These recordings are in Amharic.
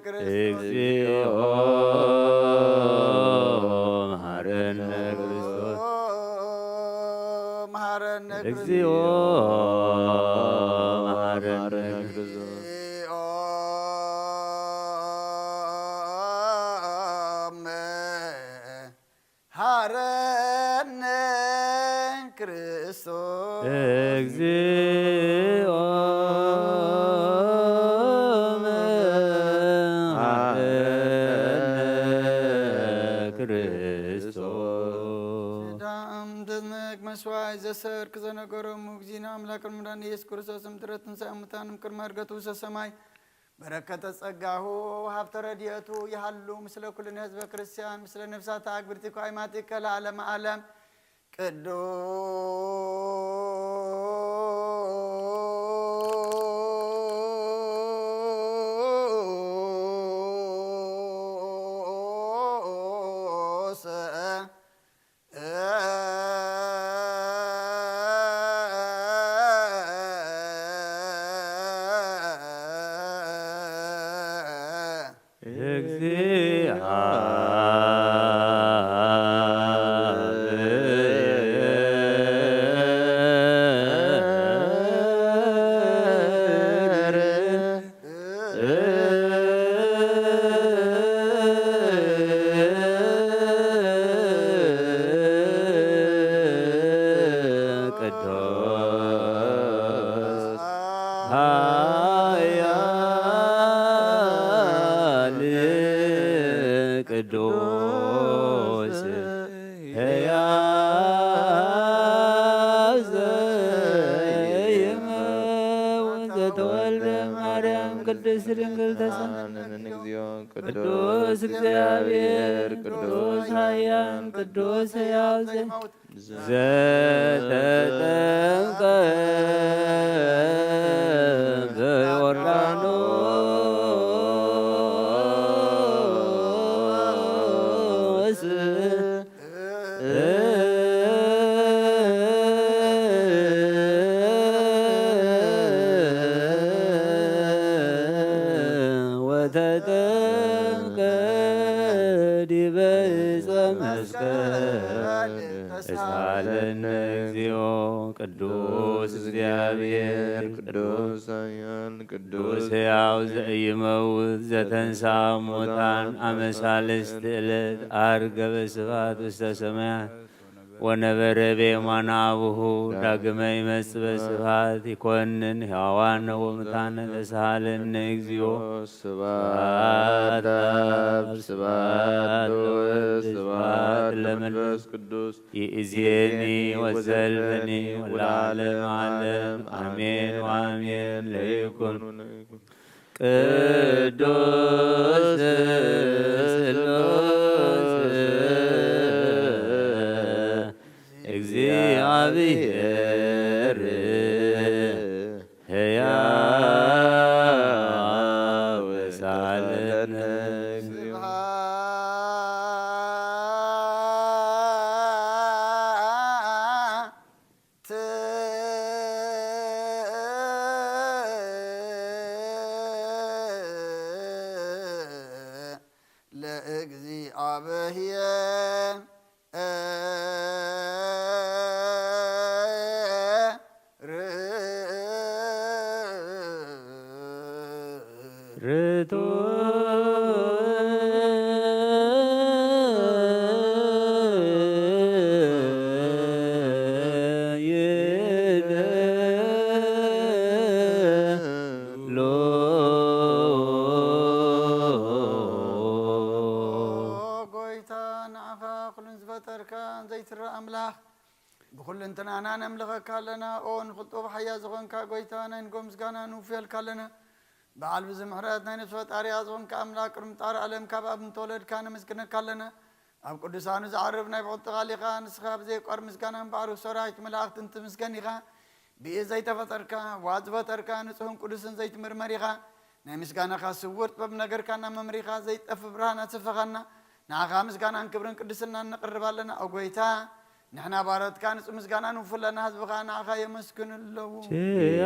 እግዚኦ መሐረነ ክርስቶስ እግዚኦ መሐረነ ክርስቶስ መሐረነ ክርስቶስ እግዚኦ መስዋዕት ዘሰርክ ዘነገሮሙ እግዚእነ አምላክ መድኃኒነ ኢየሱስ ክርስቶስ እምድኅረ ትንሣኤ እሙታን እምቅድመ ዕርገቱ ሰማይ በረከተ ጸጋሁ ሀብተ ረድኤቱ ይሃሉ ምስለ ኩልነ ህዝበ ክርስቲያን ምስለ ነፍሳት አግብርቲከ አእማቲከ ለዓለመ ዓለም ቅዱስ ቅዱስ ሕያው ዘኢይመውት ዘተወልደ ማርያም ቅድስት ድንግል ተሰነነ ቅዱስ እግዚአብሔር ቅዱስ ኃያል ቅዱስ ሕያው ዘተጠምቀ በዮርዳኖስ ወተጠምቀ ዲበ ዕፀ መስቀል ተሳሃለነ እግዚኦ ቅዱስ እግዚአብሔር ቅዱስ ኃያል ቅዱስ ሕያው ዘኢይመውት ዘተንሥአ እሙታን አመ ሣልስት ዕለት ዐርገ በስብሐት ውስተ ሰማያት ወነበረ በየማነ አቡሁ ዳግመ ይመጽእ በስብሐት ይኰንን ሕያዋነ ወሙታነ ተሳሃለነ እግዚኦ ስብሐት ለአብ ስብሐት ለወልድ ስብሐት ለመንፈስ ቅዱስ ይእዜኒ ወዘልፈኒ ወለዓለመ ዓለም አሜን ወአሜን ለይኩን ቅዱስ እግዚአብሔር ሕያው ሳለነ ለእግዚአብሔር ርቱ ጎይታ ንዓኻ ኩሉን ዝፈጠርካ ዘይትረአ ኣምላኽ ብኩልንትናና ነምልኸካ ኣለና ኦ ንኽልጦ ብሓያ ዝኾንካ ጎይታ ናይ ንጎ ምስጋና ንውፍየልካ ኣለና በዓል ብዝምሕረት ናይ ነፍሲ ፈጣሪያ ዝኾንካ ኣምላክ ቅድሚ ጣር ዓለም ካብ ኣብ እንተወለድካ ነመስግነካ ኣለና ኣብ ቅዱሳኑ ዝዓርብ ናይ ብቁልጥኻ ሊኻ ንስኻ ብዘይቋር ምስጋናን ባዕሩ ሰራዊት መላእኽቲ እንትምስገን ኢኻ ብኢድ ዘይተፈጠርካ ዋዝ ዝፈጠርካ ንጹህን ቅዱስን ዘይትምርመር ኢኻ ናይ ምስጋናኻ ስውር ጥበብ ነገርካ እናመምሪኻ ዘይጠፍ ብርሃን ኣስፈኻና ንዓኻ ምስጋናን ክብርን ቅድስናን ነቕርብ ኣለና ኦ ጎይታ ንሕና ባሮትካ ንጹህ ምስጋና ንውፍለና ህዝብኻ ንዓኻ የመስግኑ ኣለዉ ያ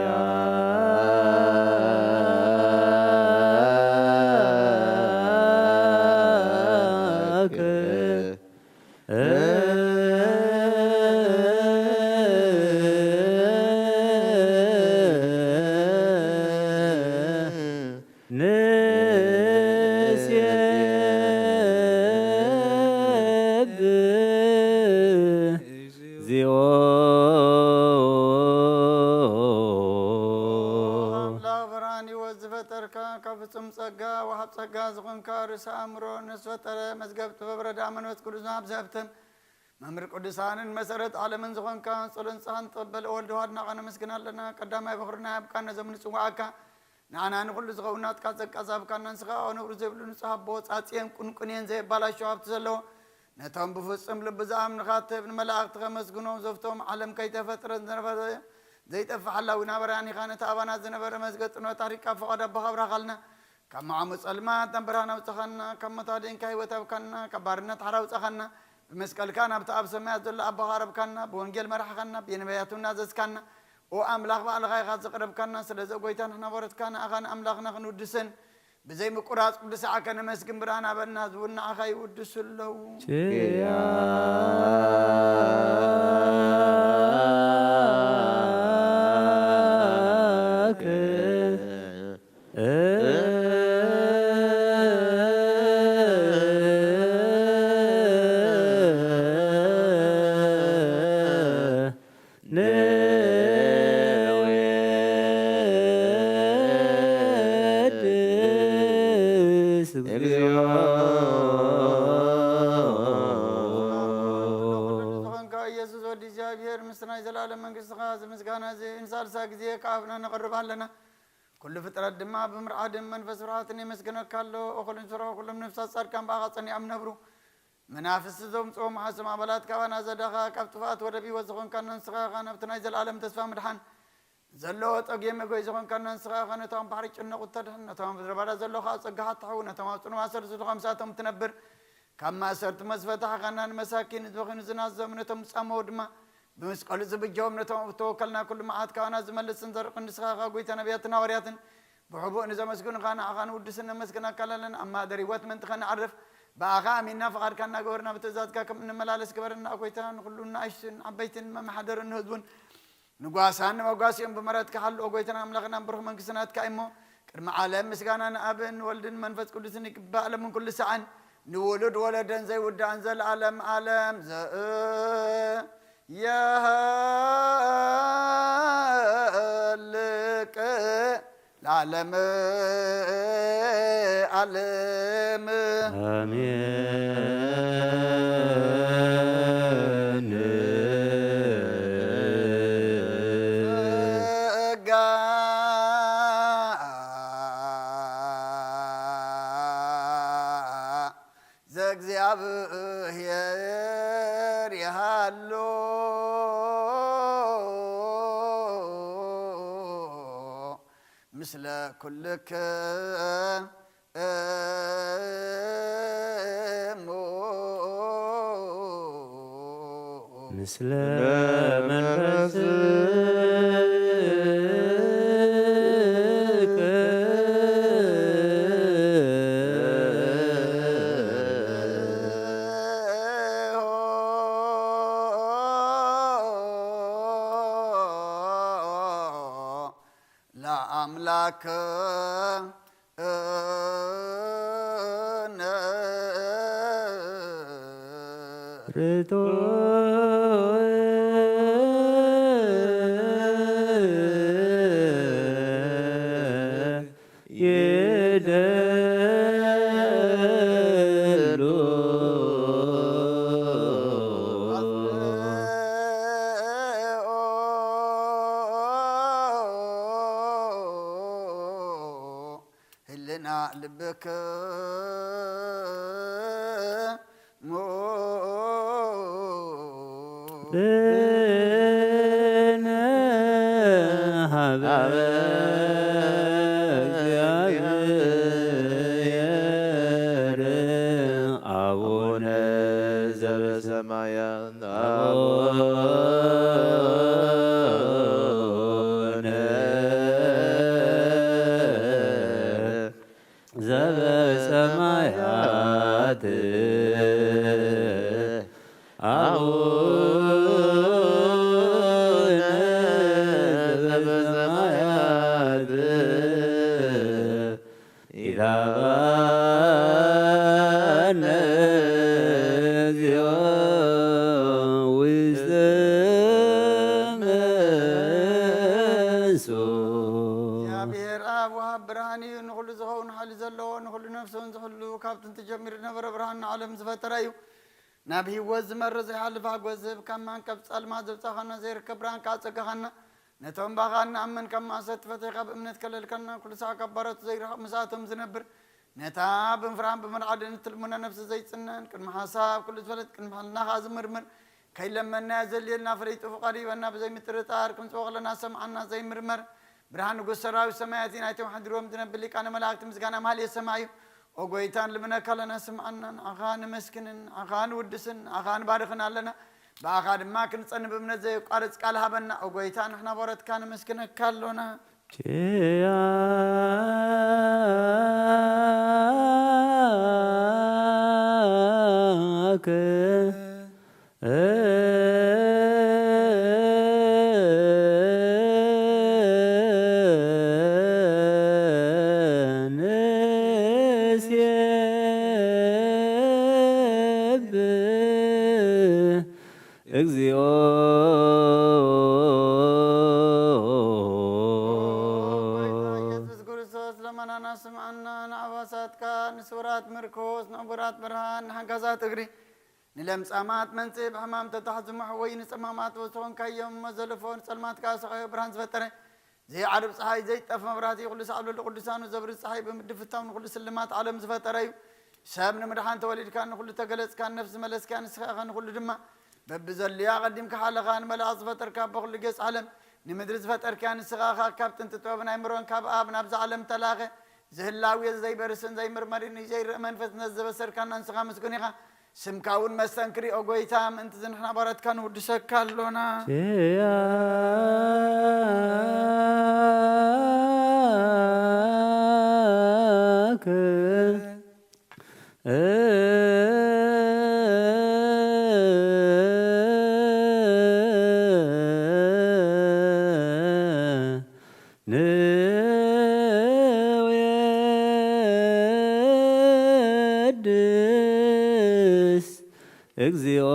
ፍጹም ጸጋ ወሃብ ጸጋ ዝኾንካ ርእሰ አእምሮ ንስፈጠረ መዝገብ ጥበብ ረዳእ መንፈስ ቅዱስ ኣብዘብተም መምህር ቅዱሳንን መሰረት ዓለምን ዝኾንካ ጸሎን ጻን ተቀበል ወልድ ዋድና ቃነ መስግና ኣለና ቀዳማይ በኽርና ያብቃነ ዘምን ጽዋዓካ ንዓና ንኹሉ ዝኸውናትካ ጸጋ ዛብካና ንስኻ ንብሩ ዘይብሉ ንጹህ ኣቦ ጻጽየን ቁንቁንየን ዘይባላሸው ሃብቲ ዘለዎ ነቶም ብፍጹም ልቢ ዝኣምንኻ ትህብ ንመላእኽቲ ከመስግኖም ዘፍቶም ዓለም ከይተፈጥረ ዝነበረ ዘይጠፍእ ሓላዊ ናበራን ኢኻ ነቲ ኣባና ዝነበረ መዝገጥኖ ታሪክካ ፈቐድ ኣቦኻ ብራኻልና ካብ መዓሙ ጸልማት ናብ ብርሃን ኣውፅኻና ካብ መታደንካ ህይወት ኣብካና ካብ ባርነት ሓራ ኣውፅኻና ብመስቀልካ ናብቲ ኣብ ሰማያት ዘሎ ኣቦኻ ረብካና ብወንጌል መራሕኻና ብነቢያቱ እናዘዝካና ወኣምላኽ ባዕልኻ ኢኻ ዘቕረብካና ስለዚ ጎይታ ንሕና በረትካ ንኣኻ ንኣምላኽና ክንውድስን بزي مقراص قدس عكنا مسكن برانا بالناس والنعخي ودسلو كافنا نقرب لنا كل فترة دماء بمرعاد منفس فراتني مسكنا كله أخل سرا كل من نفس صار كم باغتني أم نبرو منافس زوم صوم حسم عبالات كوانا زدخا كفتفات وربي وزخون كان نسخا خان بتنايز العالم تسفى مدحان زلوت أجيم جوي زخون كان نسخا خان نتام بحرج إنه قتده نتام بدربارة زلوا خاص جهات حو نتام أصلا ما صار زلوا خمسة متنبر كم صرت مسفتح خان مساكين زخون زناز زمن نتام سامود ما بمسقال زبجوم نتام توكلنا كل ما عاد كان زمن لسنزر قنسخا قويتنا بياتنا ورياتن بحبو نزام مسكون خان أخان ودسنا مسكنا كلنا أما دريوات من تخان عرف بأخا منا فقر كنا جورنا بتزاد كم من ملالس كبرنا أقويتان كلنا عايشين عبيتين ما محضر النهضون نقاسان وقاسين بمرات كحل أقويتنا أملاقنا بروح من كسنات كايمو كرم عالم مسكانا أبن ولدن منفس كل سنة بعلم من كل سعن نولد ولدن زي ودان زل عالم عالم يا لك العالم عالم آمين زك زياب هير يهالو مثل كلك مثل منفسك لا أملاك هلنا لبك وهاب برهاني نقول زخون حال زلوا نقول نفسهم زخلوا كابتن تجمير نبر برهان عالم زفتريو نبي وز مرة زي حال فاقوزب كمان كبس الماء زبطة خنا زير كبران كاتسك خنا نتهم بخنا أمن كم أسد فتح بأمنة كل الكنا كل ساعة كبرت زي مساتهم زنبر نتاب بفرام بمرعد نتلمنا نفس زي سنن كل محاسب كل زفلت كل محلنا خاز مرمر كي لما نازل لنا فريت فقري وانا بزي مترتار كنت وغلنا سمعنا زي مرمر برهان قصراوي سماياتين ايتم حدروم دنبليك انا ملاك تمسكانا مالي سمايو وقويتان لمنا كلنا سمعنا اخان مسكن اخان ودسن اخان بارخنا لنا باخاد ما كنت صنب من زي قارص قال هبنا وقويتان احنا بورت كان مسكن كالونا እግዚኦ ኢየሱስ ክርስቶስ ለመናና ስምዐና ንዓባሳትካ ንስውራት ምርኮስ ንዕቡራት ብርሃን ንሓጋዛት እግሪ ንለምጻማት መንጽእ ብሕማም ተታሕዝሙሕ ወይ ንጽማማት ወዝተኾንካዮም መዘለፎን ጸልማትካ ሰቐዮ ብርሃን ዝፈጠረ ዘይዓርብ ፀሓይ ዘይጠፍ መብራህቲ ኩሉ ሰዕብለሉ ቅዱሳኑ ዘብሪ ፀሓይ ብምድፍታው ንኩሉ ስልማት ዓለም ዝፈጠረ እዩ ሰብ ንምድሓን ተወሊድካ ንኩሉ ተገለጽካ ነፍሲ መለስካ ንስኻ ኢኻ ንኩሉ ድማ በብዘልያ ቀዲምካ ሓለኻ ንመላእኽቲ ዝፈጠርካ በኩሉ ገጽ ዓለም ንምድሪ ዝፈጠርካ ንስኻ ኢኻ ካብ ጥንቲ ጥበብን ኣይምሮን ካብ ኣብ ናብዚ ዓለም ተላኸ ዝህላዊ ዘይበርስን ዘይምርመርን ዘይርእ መንፈስ ነዘበሰርካና ንስኻ ምስጉን ኢኻ ስምካ እውን መስተንክሪ ኦ ጐይታ ምእንቲ ዝንሕና ባረትካ ንውድሰካ ኣሎና እግዚኦ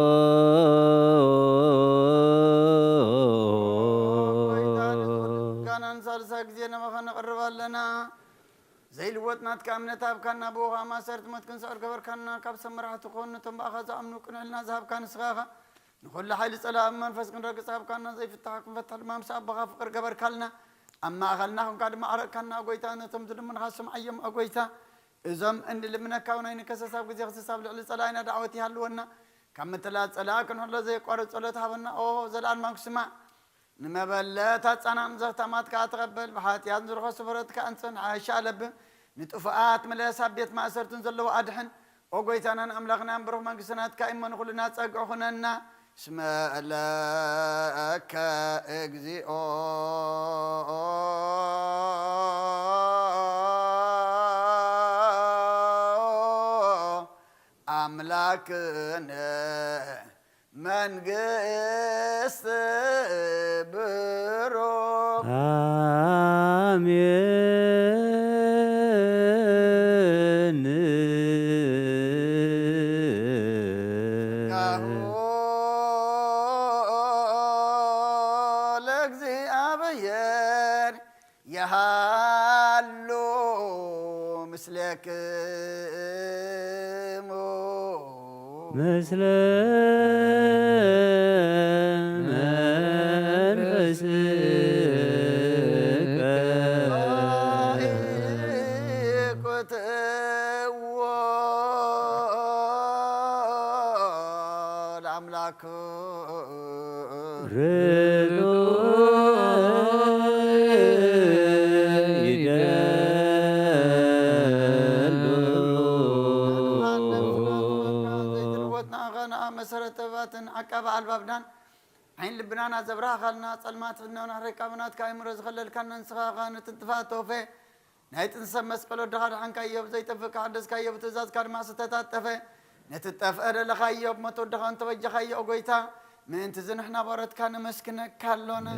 ጋናን ሳልሳ ጊዜ ነመኸ ነቕርባለና ዘይልወጥናትካ እምነት ሃብካና ብውኻ ማሰርት ሞት ክንስዕር ገበርካና ካብ ሰብ መራሕቲ ኮኑ ነቶም ባእኻ ዝኣምኑ ቅንዕልና ዝሃብካ ንስኻ ኢኻ ንኩሉ ሓይሊ ጸላእ መንፈስ ክንረግጽ ሃብካና ዘይፍታሕ ክንፈትሕ ድማ ምስ ኣቦኻ ፍቅር ገበርካልና ኣብ ማእኸልና ኮንካ ድማ ዓረቕካና ጐይታ ነቶም ዝልምንኻ ስምዓዮም ጐይታ እዞም እንልምነካ ውናይ ንከሰሳብ ጊዜ ክስሳብ ልዕሊ ጸላእና ዳዕወት ይሃልወና ካብ ምትላት ጸላእ ክንሕሎ ዘይቋርጽ ጸሎት ሃበና ኦ ዘለኣልማ ክስማዕ ንመበለት ጸናም ዘፍታማትካ ተቐበል ብሓጢኣት ዝርኸሱ ፍረትካ እንጽን ሓሻ ኣለብ ንጥፉኣት መለስ ኣብ ቤት ማእሰርትን ዘለዎ ኣድሕን ኦ ጐይታናን ኣምላኽናን ብሩኽ መንግስትናትካ እመን ኩሉና ጸግዑ ኹነና እስመ ለከ እግዚኦ አምላክነ መንግስት ብሩክ አሜን ካሁ ለእግዚአብሔር የሃሉ ምስሌክሙ ምስለ መንፈስከ ኢኩትዎ ለአምላክ ርቱ መሰረተባትን ዓቀባ ኣልባብናን ዓይን ልብናና ዘብራኻልና ጸልማትና ረቃብናት ካይምሮ ዝኸለልካና ንስኻኻ ንትንጥፋእ ተወፈ ናይ ጥንሰብ መስቀሎ ድኻድሓንካ እዮብ ዘይጠፍእካ ሓደስካ እዮብ ትእዛዝካ ድማ ዝተታጠፈ ነቲ ጠፍአ ደለኻዮ ብሞት ወድኻ እንተበጀኻዮ ጐይታ ምእንቲ ዝንሕና ባረትካ ነመስክነካ ኣሎና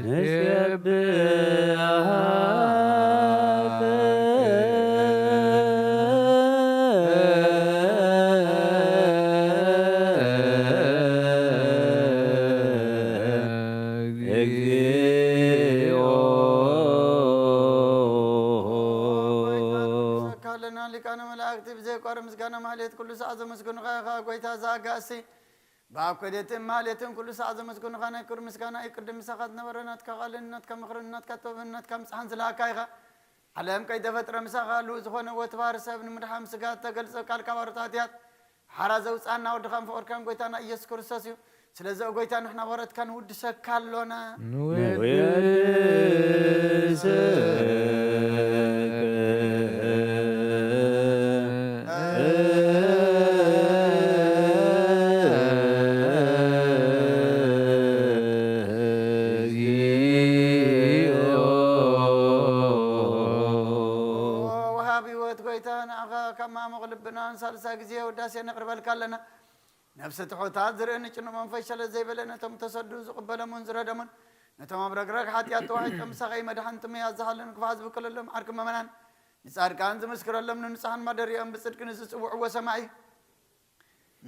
መላእክቲ ብዘይ ቋር ምስጋና ማህሌት ኩሉ ሰዓት ዘመስግኑኻ ኢኻ ጎይታ ዘኣጋእሲ በኣብ ኮዴትን ማህሌትን ኩሉ ሰዓት ዘመስግኑኻ ናይ ክብሪ ምስጋና ይቅድም ምሳኻ ዝነበረ ናትካ ቃልን ናትካ ምኽርን ናትካ ጥበብን ናትካ ምፅሓን ዝለኣካ ኢኻ ዓለም ከይተፈጥረ ምሳኻ ሉ ዝኾነ ወትባር ሰብ ንምድሓም ስጋ ተገልፀ ቃልካ ባሮታት እያት ሓራ ዘውፃና ወድኻን ፍቅርካን ጎይታና ኢየሱስ ክርስቶስ እዩ ስለዚ ጎይታ ንሕና ወረትካ ንውድሰካ ኣሎና ልብናን ሳልሳ ጊዜ ወዳሴ ነቅርበልካ ኣለና ነፍሲ ትሑታት ዝርኢ ንጭኑ መንፈስ ሸለ ዘይበለ ነቶም ተሰዱ ዝቕበለሙን ዝረደሙን ነቶም ኣብ ረግረግ ሓጢኣት ተዋሒጦም ምሳኸይ መድሓንቲ ምያዝ ዝሃለን ክፋእ ዝብቅለሎም ዓርኪ መመናን ንጻድቃን ዝምስክረሎም ንንጹሓን ማደሪኦም ብጽድቂ ንዝጽውዕዎ ሰማይ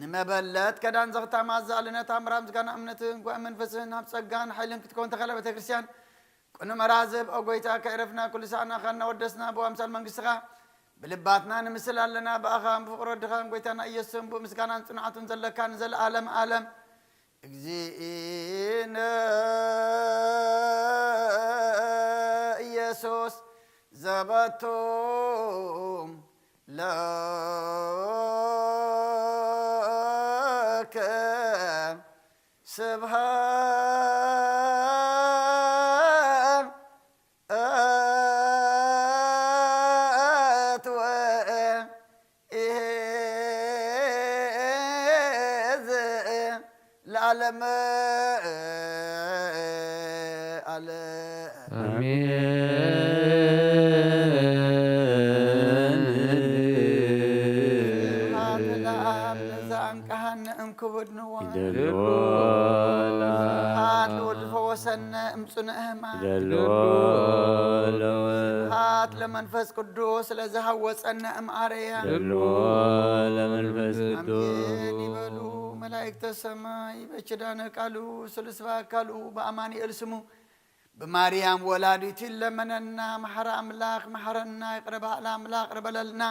ንመበለት ከዳን ዘኽታማ ዝኣልነት ኣምራም ዝጋና እምነትን ጓእ መንፈስን ኣብ ጸጋን ሓይልን ክትኮን ተኸላ ቤተ ክርስቲያን ቁኑ መራዝብ ኣብ ጎይታ ከዕረፍና ኩሉ ሰዓና ኻና ወደስና ብኣምሳል መንግሥትኻ ብልባትና ንምስል ኣለና ብኣኻ ብፍቕሪ ወድኻን ጎይታና ኢየሱስን ብምስጋናን ጽንዓቱን ዘለካን ዘለዓለም ዓለም እግዚእነ ኢየሱስ ዘበቶም ለከ ስብሃት ወኢሕዝ ለዓለመ هات لمنفس قدوس لزهوصنا أمعريا لمنفس قدوس يبلو ملائكة السماء بشدانا قالوا سلسفا قالوا بأماني ألسمو بماريام ولادتي لمننا محر أملاك محرنا يقرب على أملاك قرب لنا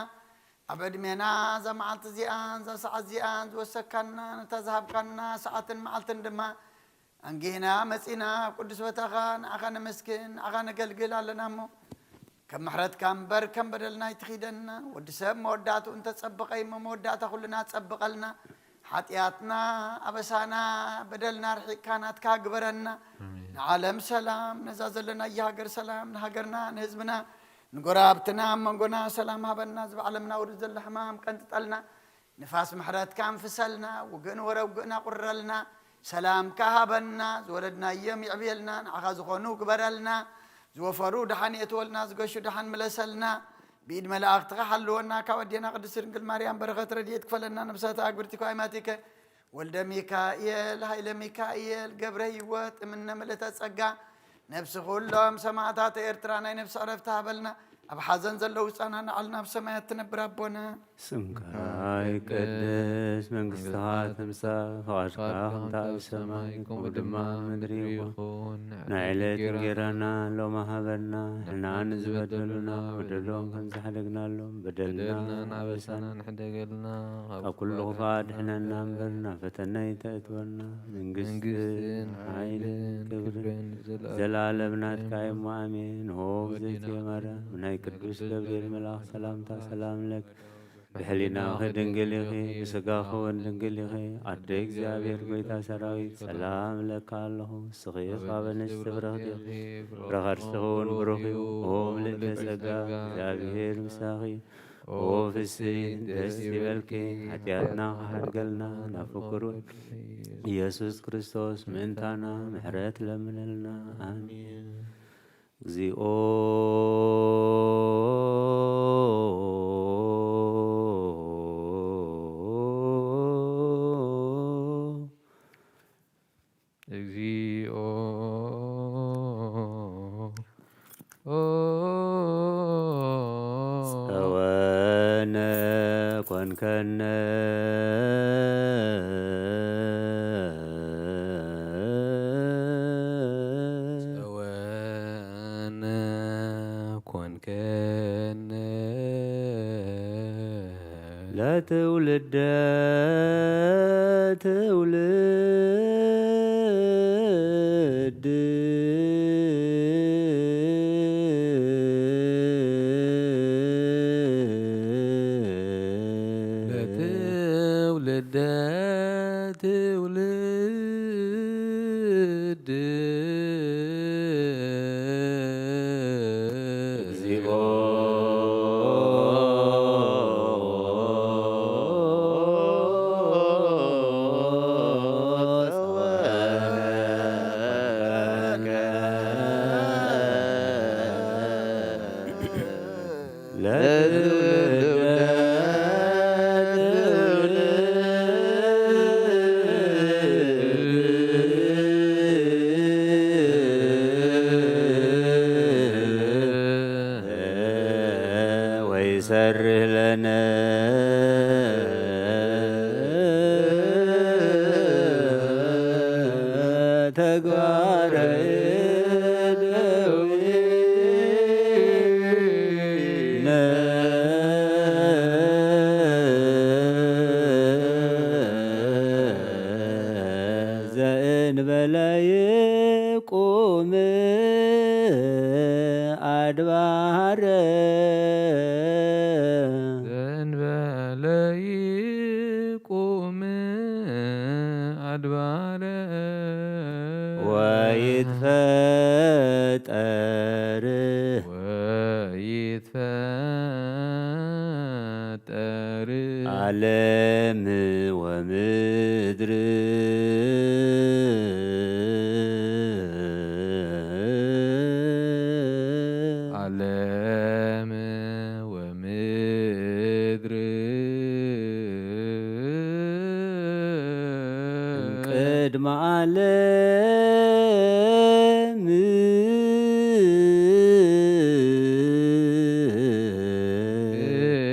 أبد منا زمعت زيان ساعة زيان وسكنا نتذهب كنا ساعة معلت دما أنجينا مسينا قدس وتخان أخانا مسكين أخانا قلقل لنا مو كم محرت كم بر كم بدلنا يتخيدنا ودسب مودات وانت تسبقي مودات كلنا تسبق لنا حتياتنا أبسانا بدلنا رحيك كانت كاقبرنا عالم سلام نزازل لنا يهاجر سلام نهاجرنا نهزمنا نقرابتنا منقنا سلام هبنا زب عالمنا ورز الحمام كانت تطلنا نفاس محرت كان فسلنا وقنا ورا وقنا قرلنا سلام كهبنا زولدنا يم يعبيلنا عخاز خونوك برلنا زوفرو دحن يتولنا زقشو دحن ملسلنا بيد ملاك تخحلونا كودينا قدس رنقل مريم برغت رديت كفلنا نفسات أكبرتك وإماتك ولد ميكائيل هايل ميكائيل قبره يوت من ملتا تسقى نفس كلهم سماعتات إرترانا نفس عرفتها بلنا أبحزن زلو سانا على نفس ما يتنبر ربنا سمكاي قدس منقصتها تمسا خواشكا خمتا بسمايكم ودما مدريكم نعيلت نجيرانا لو ما هبرنا هنا نزبدلنا ودلون كم زحلقنا لهم بدلنا نعبسانا نحدقلنا أكل غفاد حنا ننبرنا فتنا يتأتورنا منقصتين عيل كبرين زلالبنا تكايم وامين هو زيت يمرا قدوس جبريل ملاك سلامتا سلام لك بحلنا خدنجليخي بسقاخو ودنجليخي عدك زابير قويتا سراويت سلام لك الله صغير قابل نستبرغديخي برغرسخون بروخي وهم لتسقا زابير مساخي وفي السين دستي بالكي حتياتنا حرقلنا نفكرون يسوس كريستوس منتانا محرات لمنلنا آمين እግዚኦ እግዚኦ ጸወነ ኮንከነ ከትውልደ ትውልድ ለትውልደ ትውልድ እግዚኦ ወይሰርህ ለነ ተግባረ እደዊነ ዘእንበለ ይቁም አድባረ ዘእንበለ ይቁም አድባረ ወይትፈጠር ወይትፈጠር ዓለም ወምድር ዓለም ወምድር ቅድመ ዓለም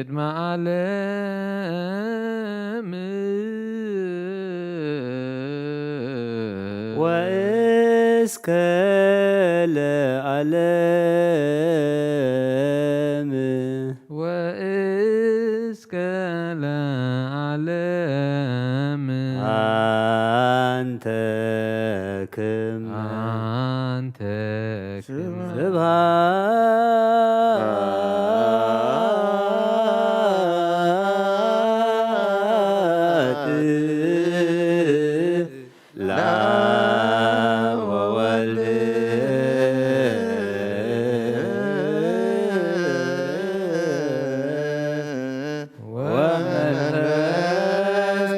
ቅድመ ዓለም ወእስከ ለዓለም ወእስከ ለዓለም አንተ ክም አንተ ስብሐት ለአብ ወወልድ ወመንፈስ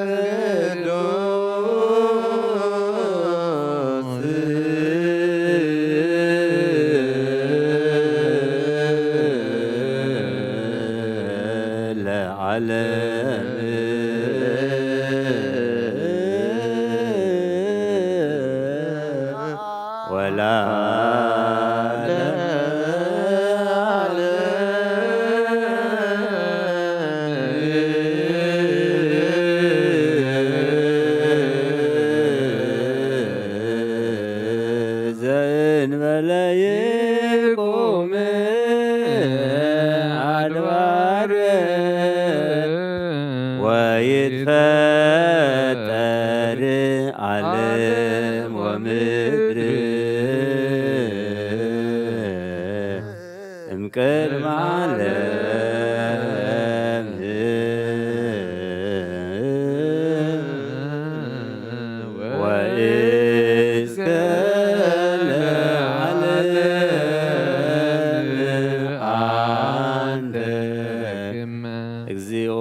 ቅዱስ ለዓለም ዘእንበለ ይቁም አድባረ ወይትፈጠር ዓለም ወምድር እምቅድመ ዓለም ወእስከ ለዓለም አንተ እግዚኦ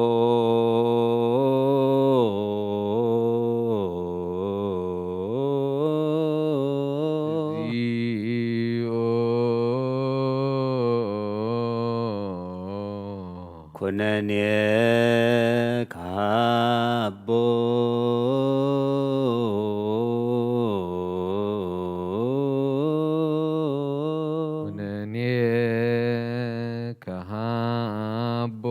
ኩነኔ ካቦ ኩነኔ ከሃቦ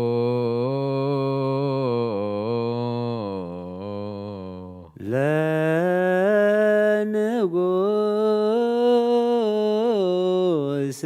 ለንጉሥ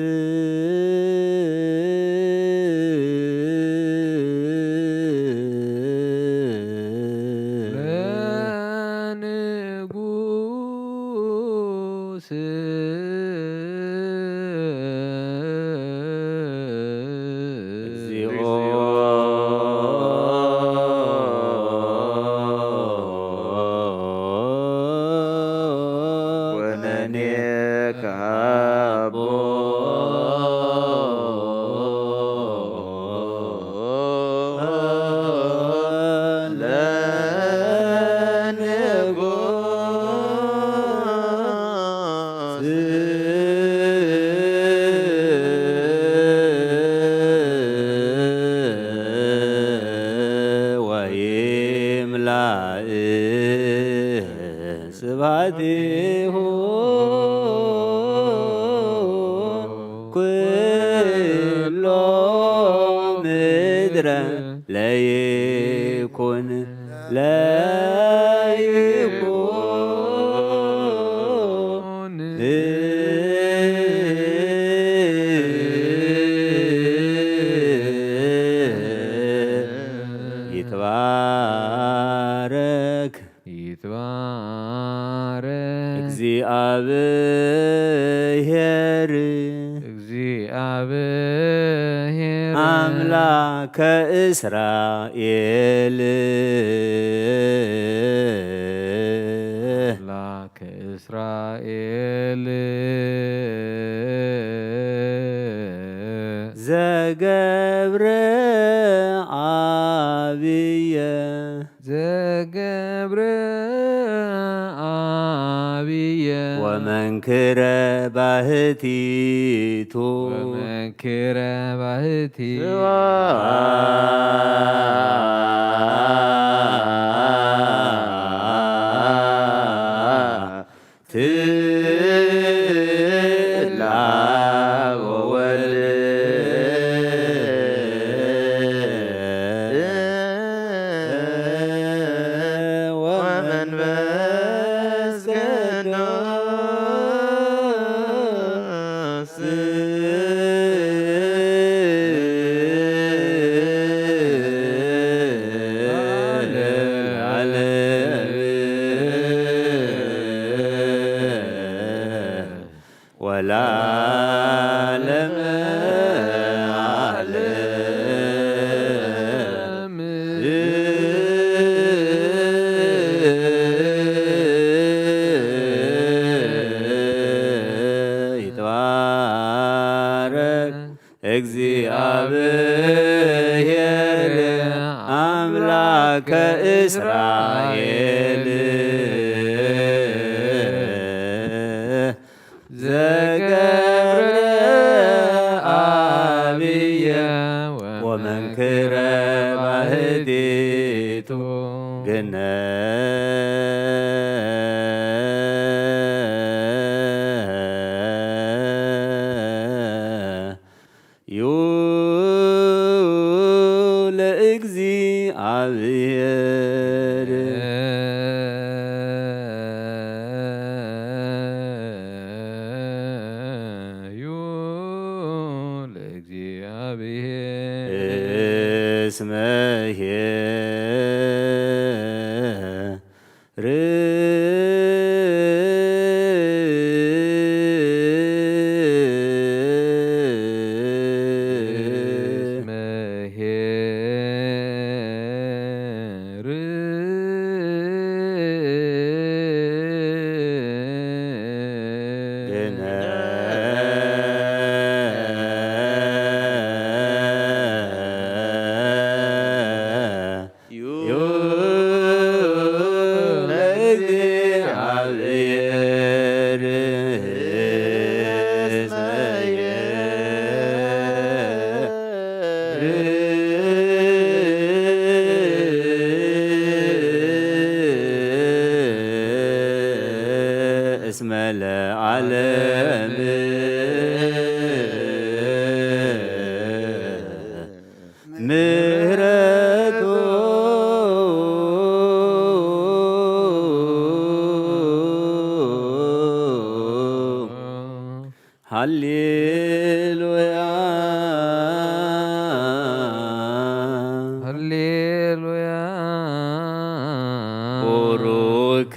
እግዚአብሔር አምላከ እስራኤል አምላከ እስራኤል ዘገብረ አብየ ዘገብረ አብየ ወመንክረ ባህቲቱ ወመንክረ ባህቲ ወለዓለመ ዓለም ይትባረክ እግዚአብሔር አምላከ እስራኤል ዘገብረ አብየ ወመንክረ ባህቲቱ ዩ ለእግዚአብሔር ዩ ለእግዚአብሔር እስመ ኄር እስመ ኄር ዩ ለእግዚአብሔር እስመ እስመ ለዓለም ምህረቱ ሃሌሉያ ሃሌሉያ ቡሩክ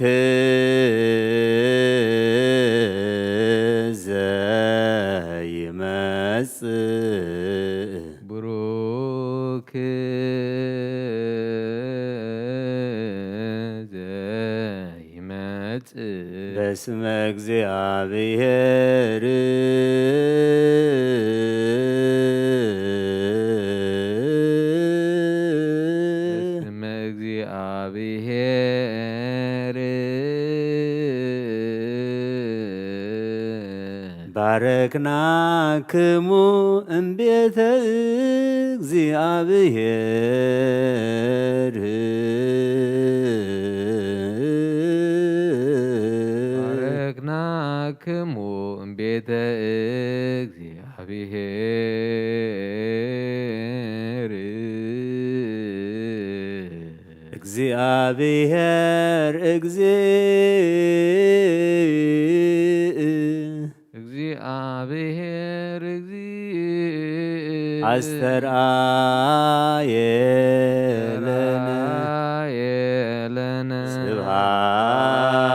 ዘይመጽእ ቡሩክ ዘይመጽእ በስመ እግዚአብሔር በስመ እግዚአብሔር ባረክናክሙ እምቤተ እግዚአብሔር ባረክናክሙ እምቤተ እግዚአብሔር እግዚአብሔር እግዚአብሔር አስተርአየ ለነ ለነ ስብሐት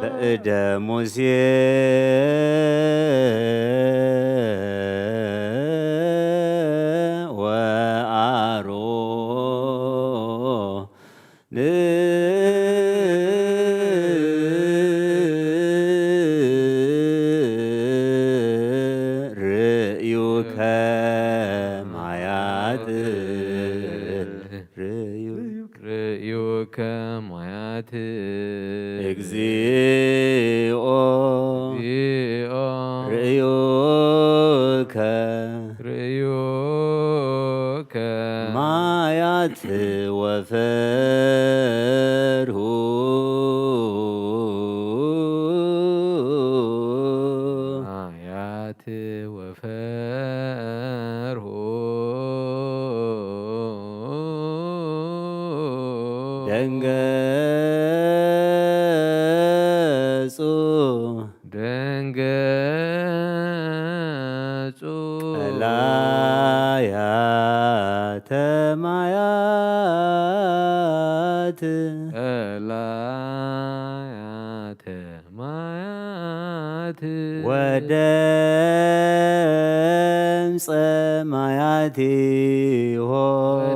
በእደ ሙሴ ርእዩከ ማያት እግዚኦ ርእዩከ ማያት ወፈርሁ ማያት ወፈርሁ ደንገጹ ቀላያተ ማያት ቀላያተ ማያት ወደምፀ ማያቲሆሙ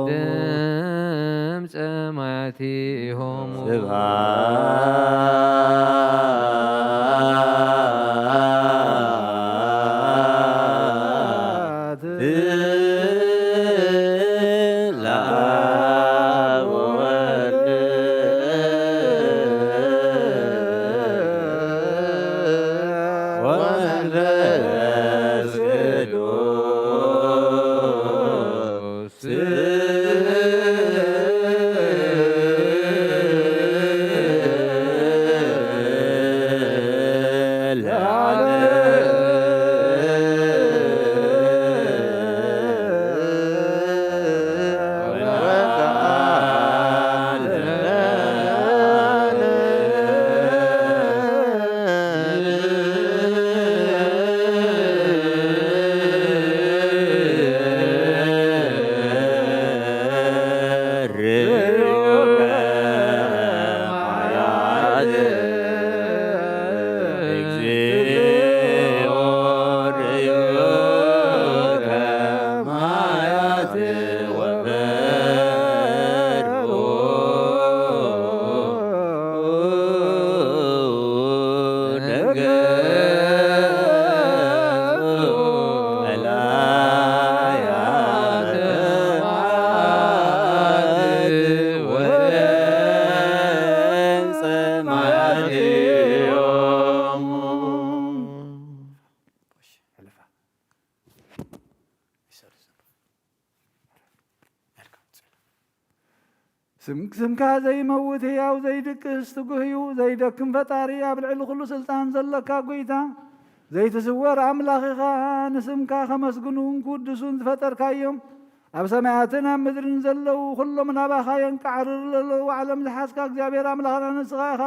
ወደምፀ ማያቲሆሙ ስብሐት ለአብ ወወልድ ወመንፈስ ቅዱስ ስምካ ዘይመውት ሕያው ዘይድቅስ ትጉህ እዩ ዘይደክም ፈጣሪ ኣብ ልዕሊ ኩሉ ስልጣን ዘለካ ጎይታ ዘይትስወር ኣምላኽ ኢኻ ንስምካ ከመስግኑን ክውድሱን ዝፈጠርካዮም ኣብ ሰማያትን ኣብ ምድርን ዘለው ኩሎም ናባኻ የንቃዕርር ዘለዉ ዓለም ዝሓዝካ እግዚኣብሔር ኣምላኽና ንስኻ ኢኻ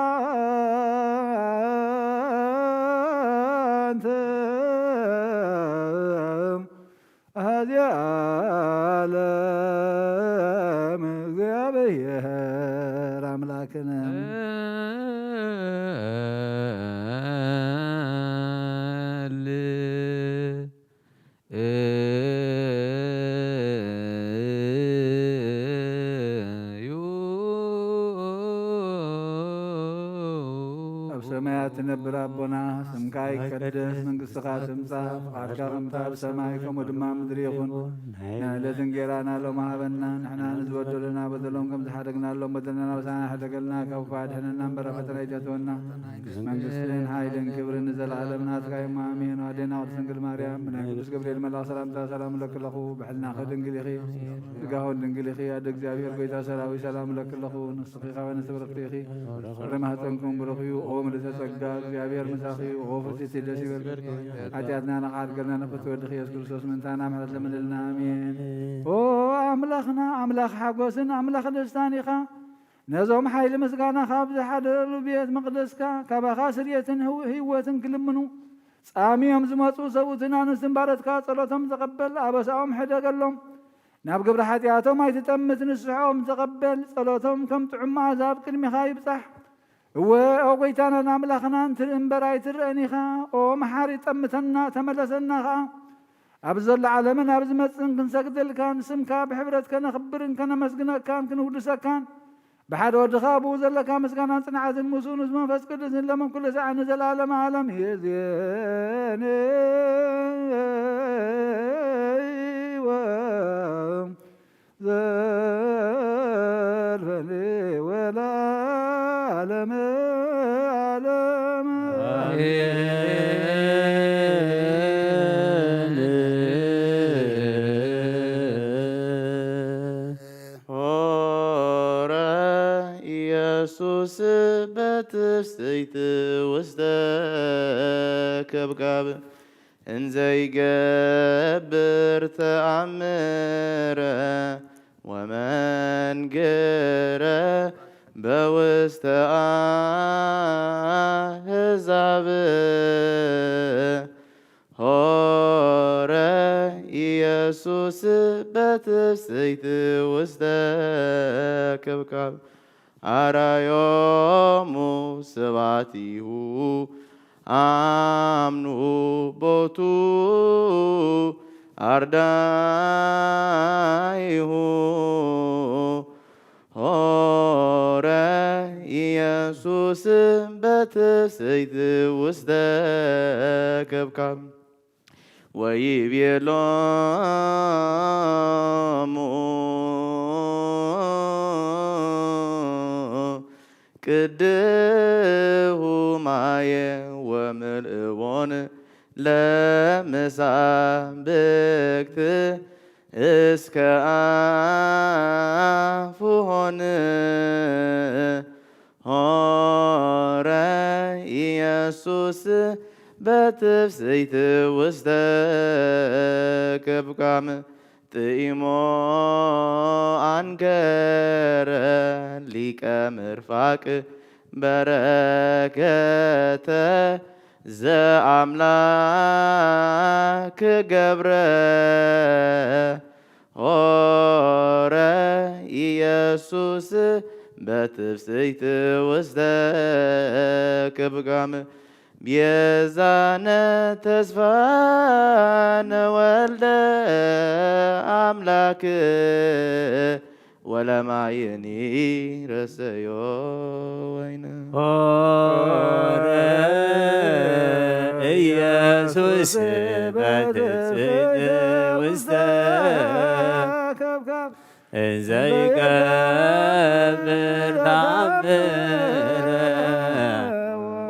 አንተ هذه عالم እግዚአብሔር አምላክነ ሰማያት ትነብር ኣቦና ስምካ ይቀደስ መንግሥትኻ ትምጻእ ፈቃድካ ከምታ ኣብ ሰማይ ከምኡ ድማ ምድሪ ይኹን ንዕለት እንጀራና ሎሚ ሃበና ንሕና ንዝበደሉና በደሎም ከም ዝሓደግናሎም በደልና ወሳና ሓደገልና ካብ ክፉ ኣድሕነና እምበር ኣብ ፈተና ኣይተእትወና መንግሥትን ሓይልን ክብርን ንዘለዓለም ናትካ እዩ ኣሜን ኣዴና ቅድስት ድንግል ማርያም ብናይ ቅዱስ ገብርኤል መልኣኽ ሰላምታ ሰላም ለክለኹ ብሕልናኸ ድንግል ኢኺ ስጋሆን ድንግል ኢኺ ኣደ እግዚኣብሔር ጎይታ ሰራዊት ሰላም ለክለኹ ንስኺ ኸ ንስብርኽቲ ኢኺ ፍሬ ማኅፀንኩም ብሩኽ እዩ ኦ ምልዕተ ጸጋ እግዚአብሔር ምሳኺ ኦ ፍርሲት ደስ ይበል ኃጢአትና ነኻድገልና ነፍት ወድኽ ኢየሱስ ክርስቶስ ምንታና ምሕረት ለምንልና አሜን ኦ ኣምላኽና ኣምላኽ ሓጎስን ኣምላኽ ደስታን ኢኻ ነዞም ሓይሊ ምስጋና ካብ ዝሓደረሉ ቤት መቕደስካ ካባኻ ስርየትን ህይወትን ክልምኑ ጻሚዮም ዝመፁ ሰብኡትን ኣንስትን ባረትካ ጸሎቶም ዘቐበል ኣበሳኦም ሕደገሎም ናብ ግብሪ ሓጢኣቶም ኣይትጠምት ንስሖም ተቐበል ጸሎቶም ከም ጥዑም መዓዛ ኣብ ቅድሚኻ ይብጻሕ እወ ኦ ጐይታናን ኣምላኽናን እምበር ኣይትርአን ኢኻ ኦ መሓሪ ጠምተና ተመለሰና ኸዓ ኣብ ዘሎ ዓለምን ኣብ ዝመፅን ክንሰግደልካን ስምካ ብሕብረት ከነኽብርን ከነመስግነካን ክንውድሰካን ብሓደ ወድኻ ብኡ ዘለካ ምስጋናን ጽንዓትን ምስኡን ምስ መንፈስ ቅዱስን ለመን ኩሉ ሰዓት ንዘለዓለመ ዓለም የዝየነ ዘልፈኒ ወለዓለመ ዓለመ ኢየሱስ በትፍስሕት ውስተ ከብካብ እንዘይገብር ተአምረ ወመንገረ በውስተ አሕዛብ ሆረ ኢየሱስ በትፍስሕት ውስተ ከብካብ አራዮሙ ስብሐቲሁ አምኑ ቦቱ አርዳኢሁ ሆረ ኢየሱስ በትፍስሕት ውስተ ከብካብ ወይቤሎሙ ቅድሁ ማየ ወምልእዎን ለመሳብክት እስከ አፉሆን ሆረ ኢየሱስ በትፍስሕት ውስተ ከብካብ ጥኢሞ አንገረ ሊቀ ምርፋቅ በረከተ ዘአምላክ ገብረ ሆረ ኢየሱስ በትፍስሕት ውስተ ከብካብ ቤዛነ ተስፋነ ወልደ አምላክ ወለማይኒ ረሰዮ ወይነ ሆረ ኢየሱስ በትፍስሕት ውስተ ከብካብ እንዘይገብር ተአምረ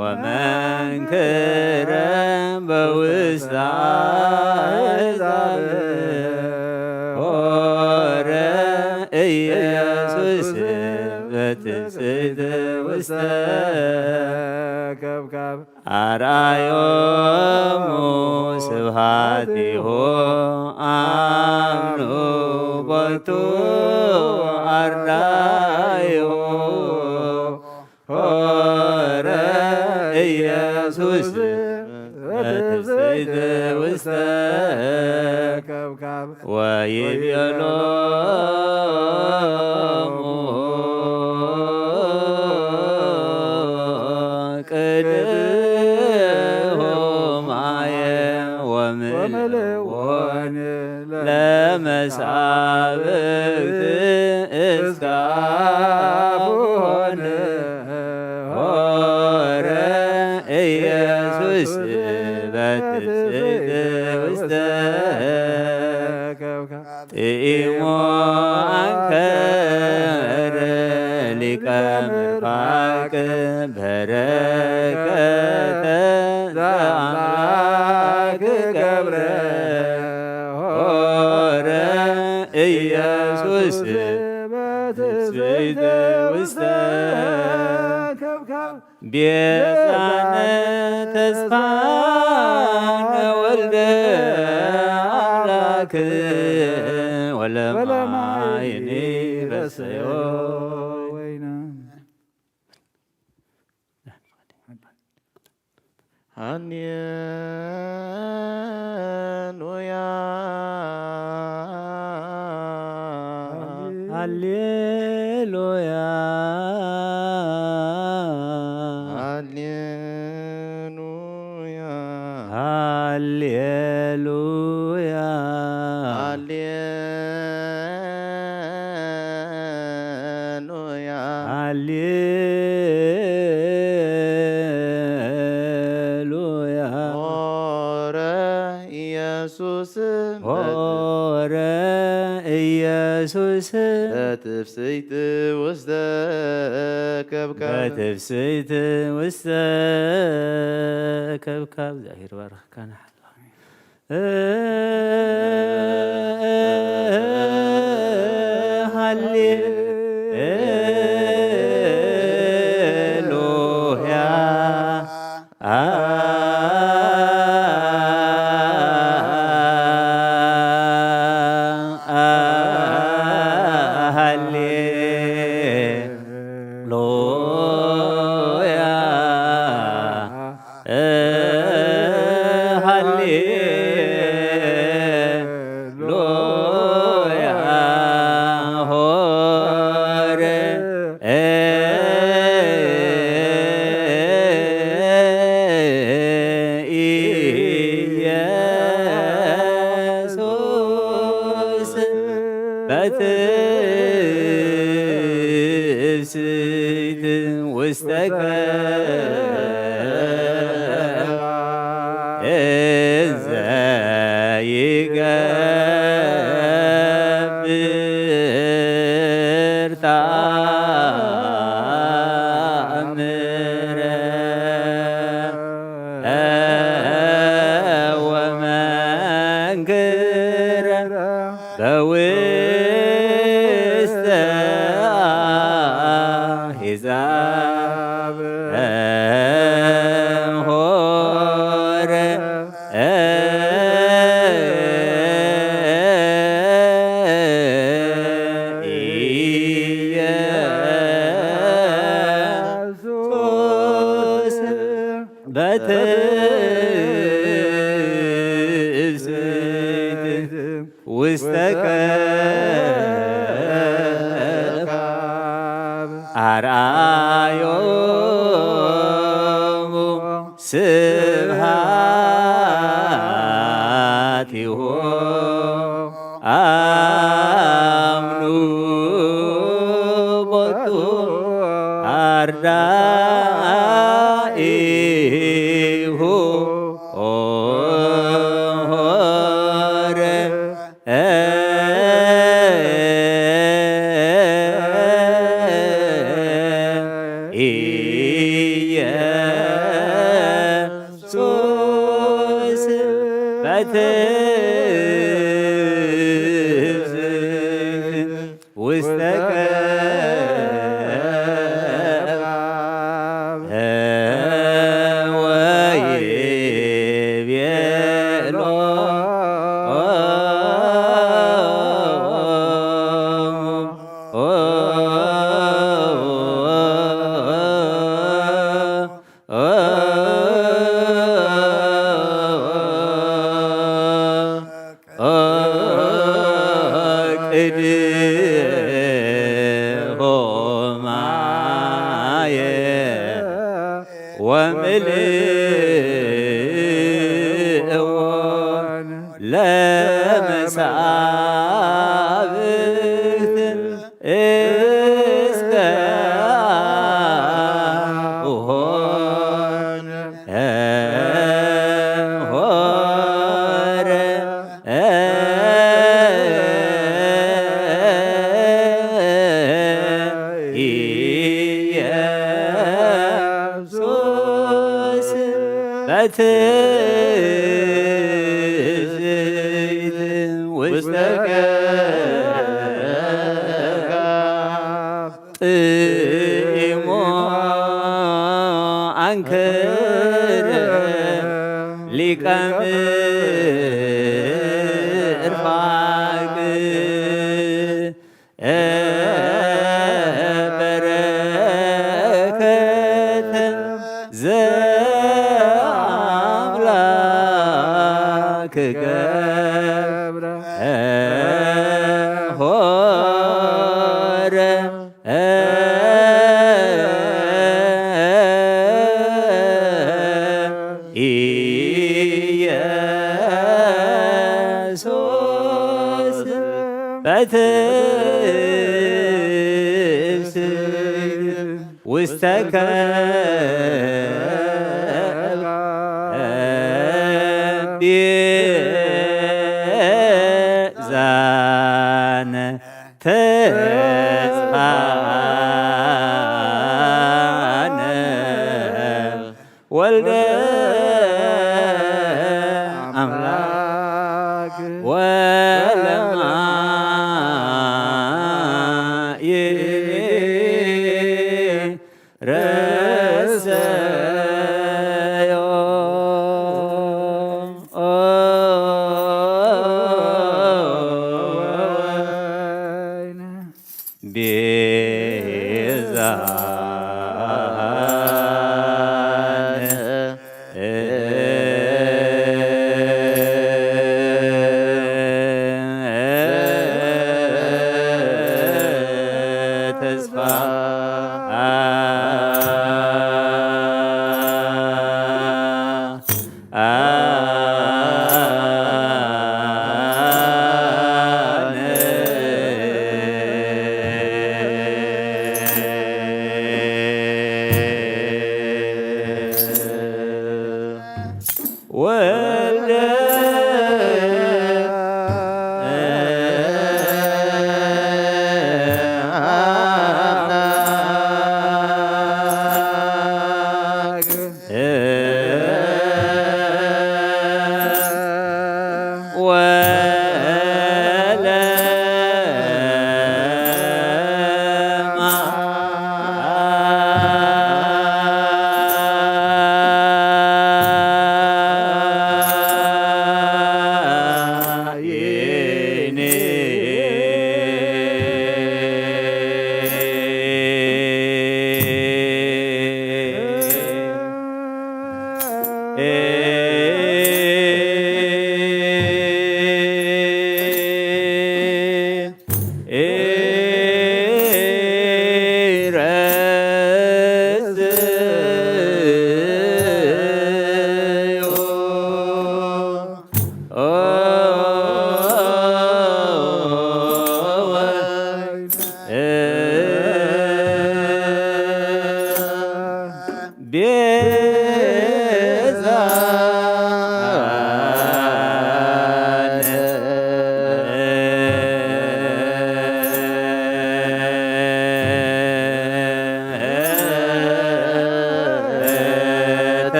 ወመንክረ በውስተ አሕዛብ ሆረ ኢየሱስ በትፍስሕት ውስተ ከብካብ አርአዮሙ ስብሐቲሁ አምኑ ቦቱ አርዳኢሁ ሆረ ኢየሱስ በትፍስሕት ውስተ ከብካብ ወይቤሎሙ ቅድሁ ማየ ወምልእዎን ለመሳብክት እስከ አፉሆን ሆረ ኢየሱስ በትፍስሕት ውስተ ከብካብ ጥኢሞ አንከረ ሊቀ ምርፋቅ በረከተ ዘአምላክ ገብረ ሆረ ኢየሱስ በትፍስሕት ውስተ ከብካብ ቤዛነ ተስፋነ ወልደ አምላክ ወለማይኒ ረሰዮ ወይነ ሃሌሉያ ሃሌሉያ ሃሌሉያ ሃሌሉያ ሃሌሉያ ሃሌሉያ ሆረ ኢየሱስ ሆረ ኢየሱስ በትፍስሕት ውስተ ከብካብ በትፍስሕት ውስተ ከብካብ እግዚአብሔር ባረከና ሃሌሉያ በትፍስሕት ውስተ እዘ ይገብር ተአምረ ወመንክረ በውስተ አሕዛብ ሆረ ኢየሱስ በትፍስሕት ውስተ ከብካብ አርአዮሙ ስብሐቲሁ አምኑ ቦቱ አርዳኢሁ ሆረ ኢየሱስ በትፍስሕት ውስተ ከብካብ ወይቤሎ ቅድሆማየ ወምልእዎን ለመሳብት እስከ ሆን ሆረ ኢየሱስ በትፍስሕት ውስተ ከብካብ ጥሞ አንክረ ሊቀ ምዕርፋቅ በረከተ ዘአምላክ ገብረ ሆረ ትፍስሕት ውስተ ቤዛነ ተስፋነ ወልደ አምላክ ወለማየ ረሰዮ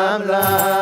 አምላክ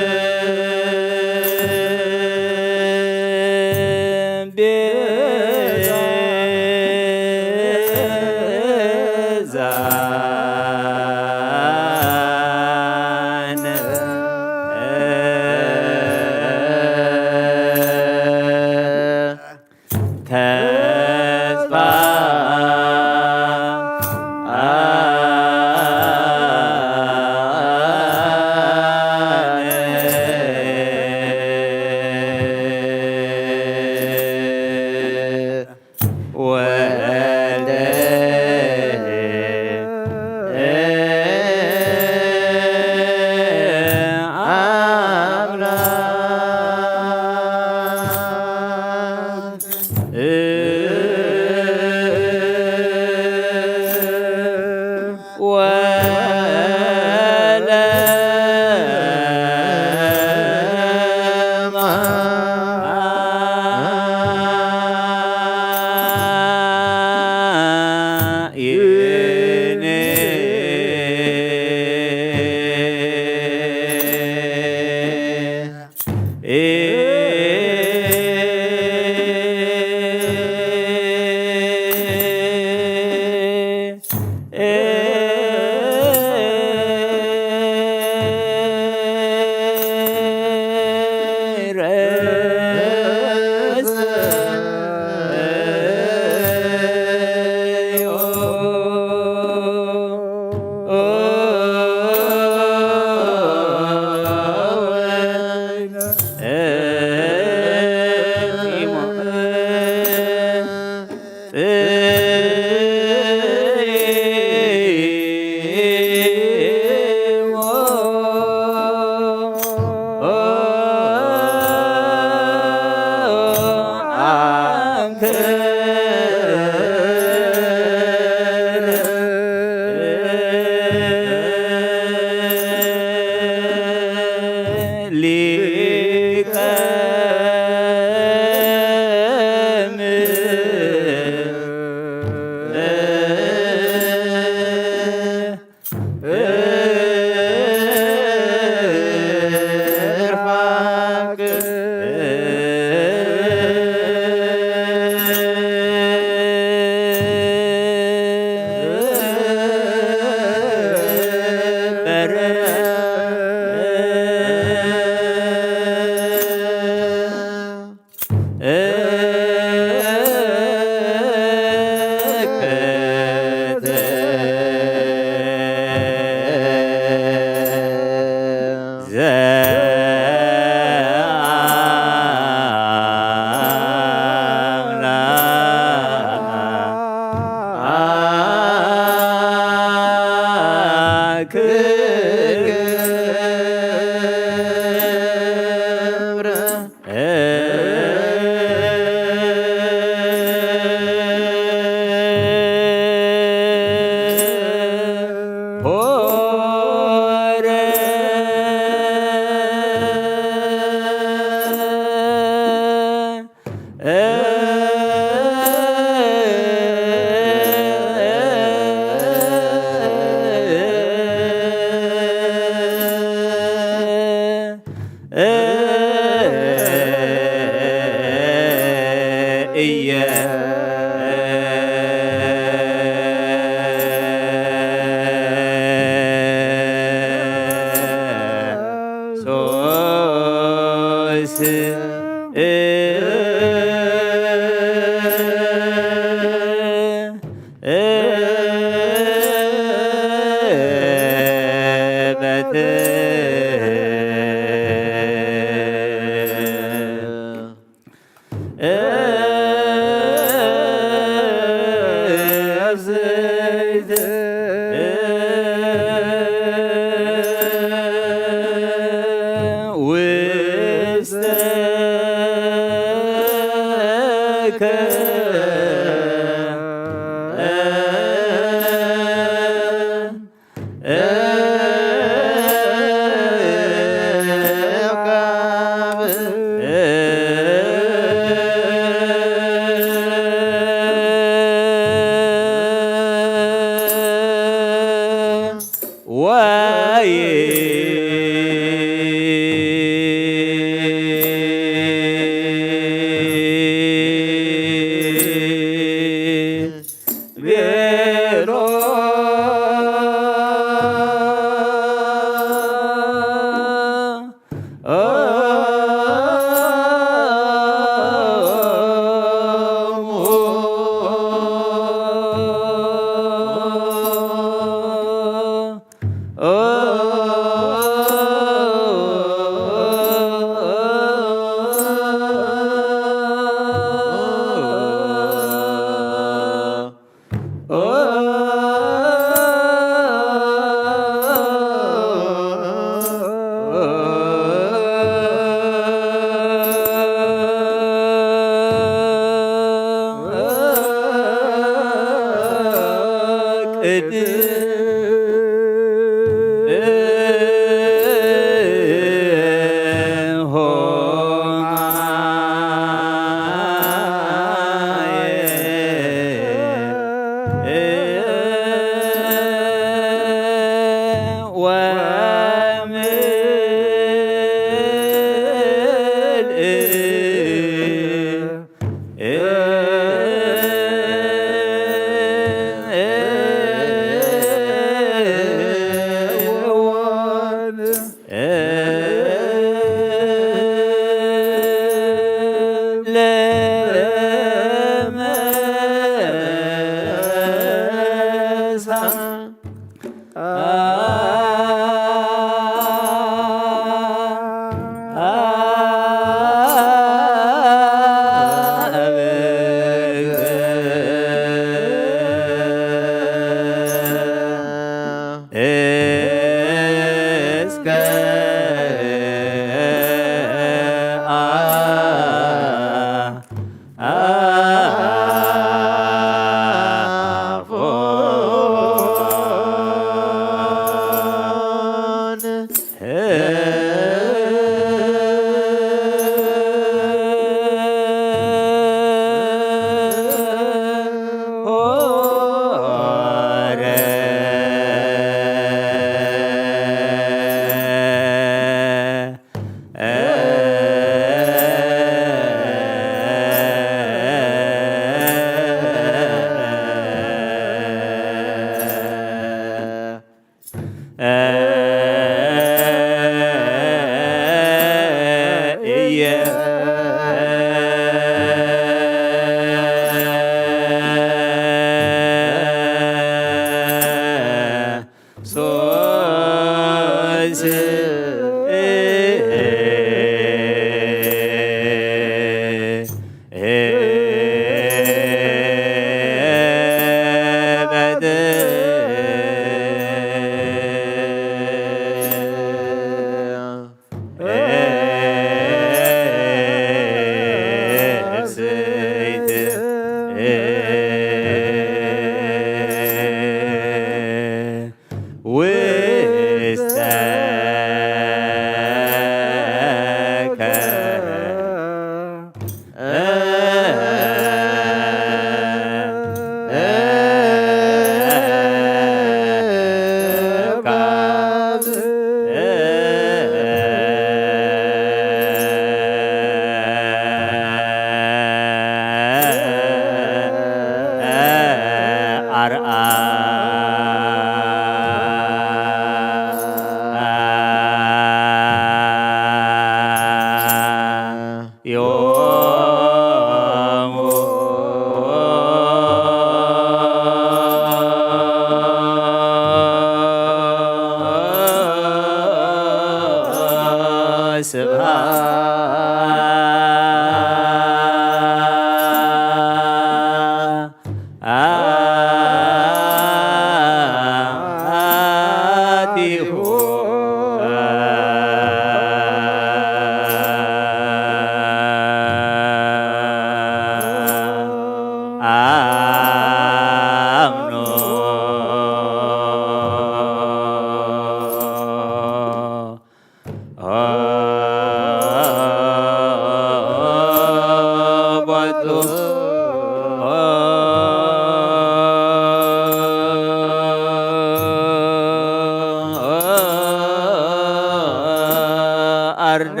አርዳ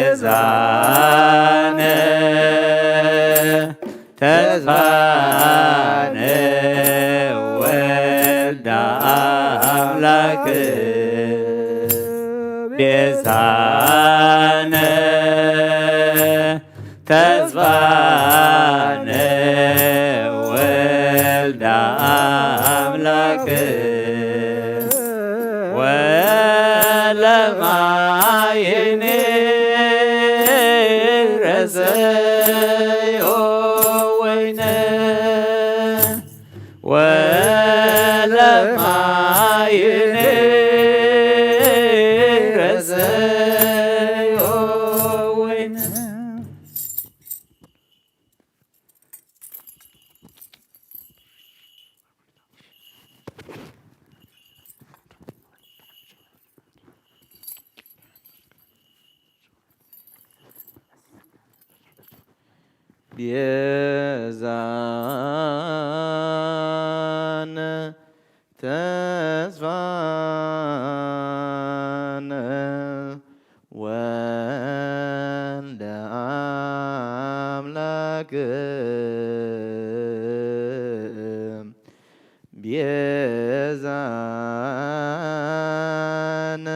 ቤዛነ ተስፋነ ወልደ አምላክ ቤዛነ ተስፋነ ወልደ አምላክ ወለማይኔ ረሰዮ ወይነ ወለማይኔ ረሰዮ ወይነ ቤዛነ ተስፋነ ወልደ አምላክ አምላክ ቤዛነ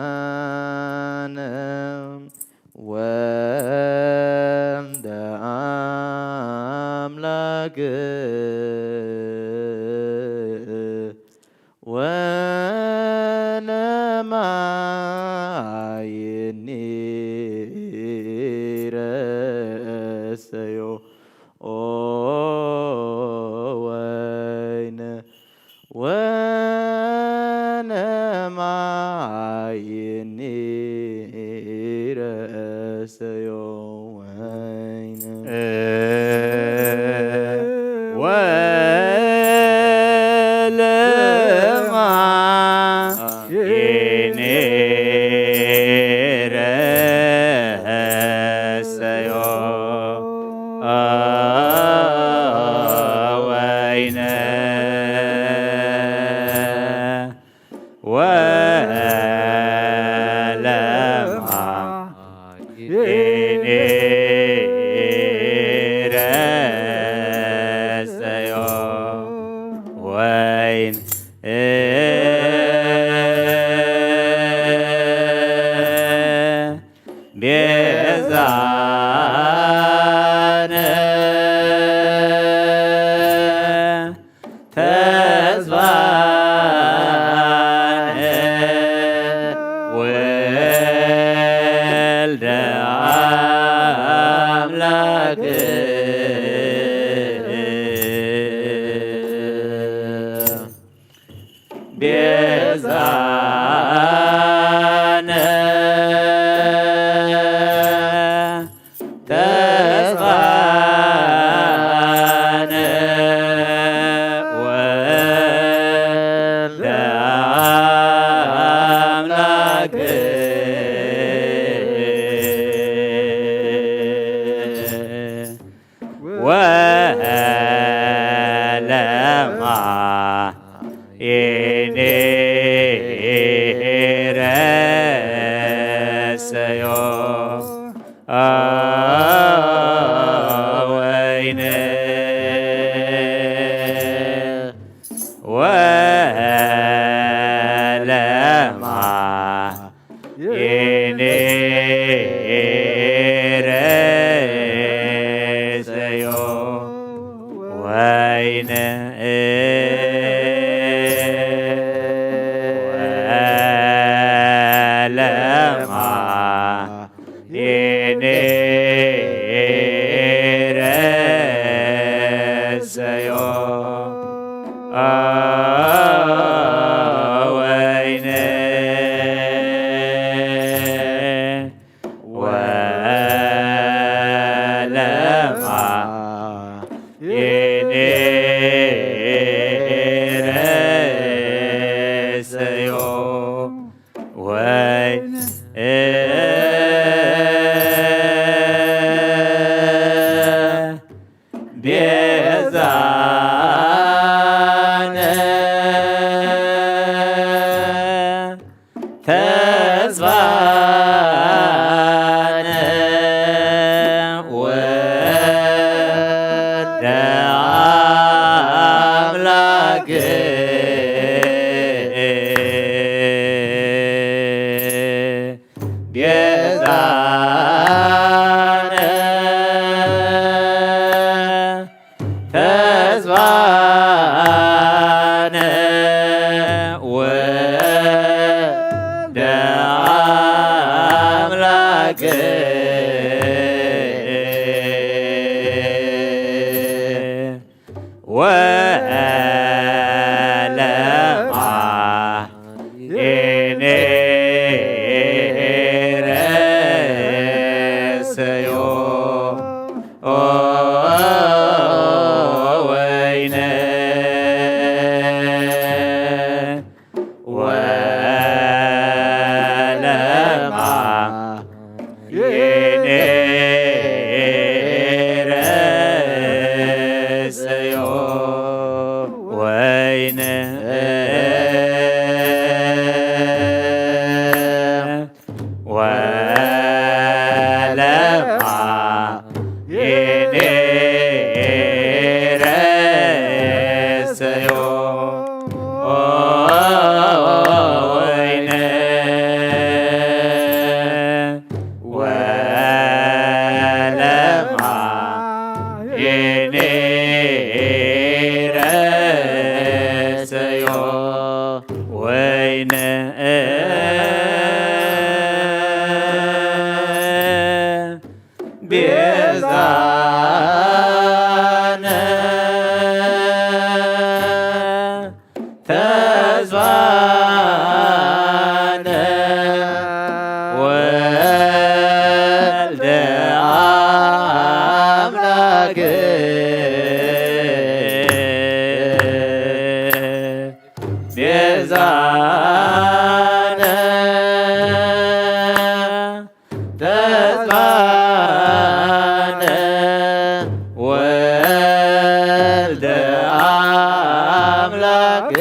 ተስፋነ ወልደ አምላክ ወለማይኒ ረሰዮ ወይነ ወለማይኒ ረሰዮ ወይነ ወለማ ተስፋነ ወልደ አምላክ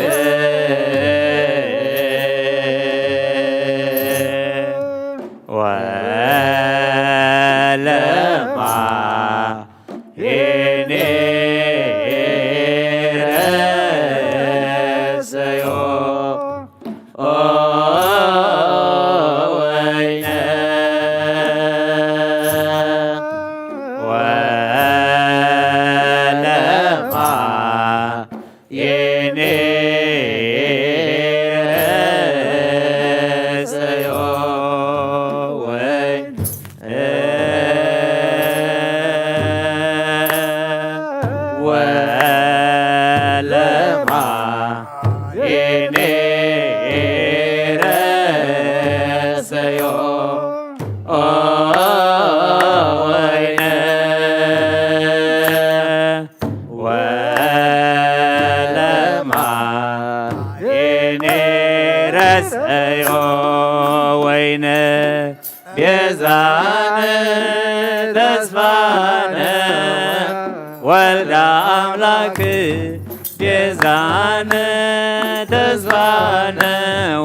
ረሰዮ ወይነ ቤዛነ ተስፋነ ወልደ አምላክ ቤዛነ ተስፋነ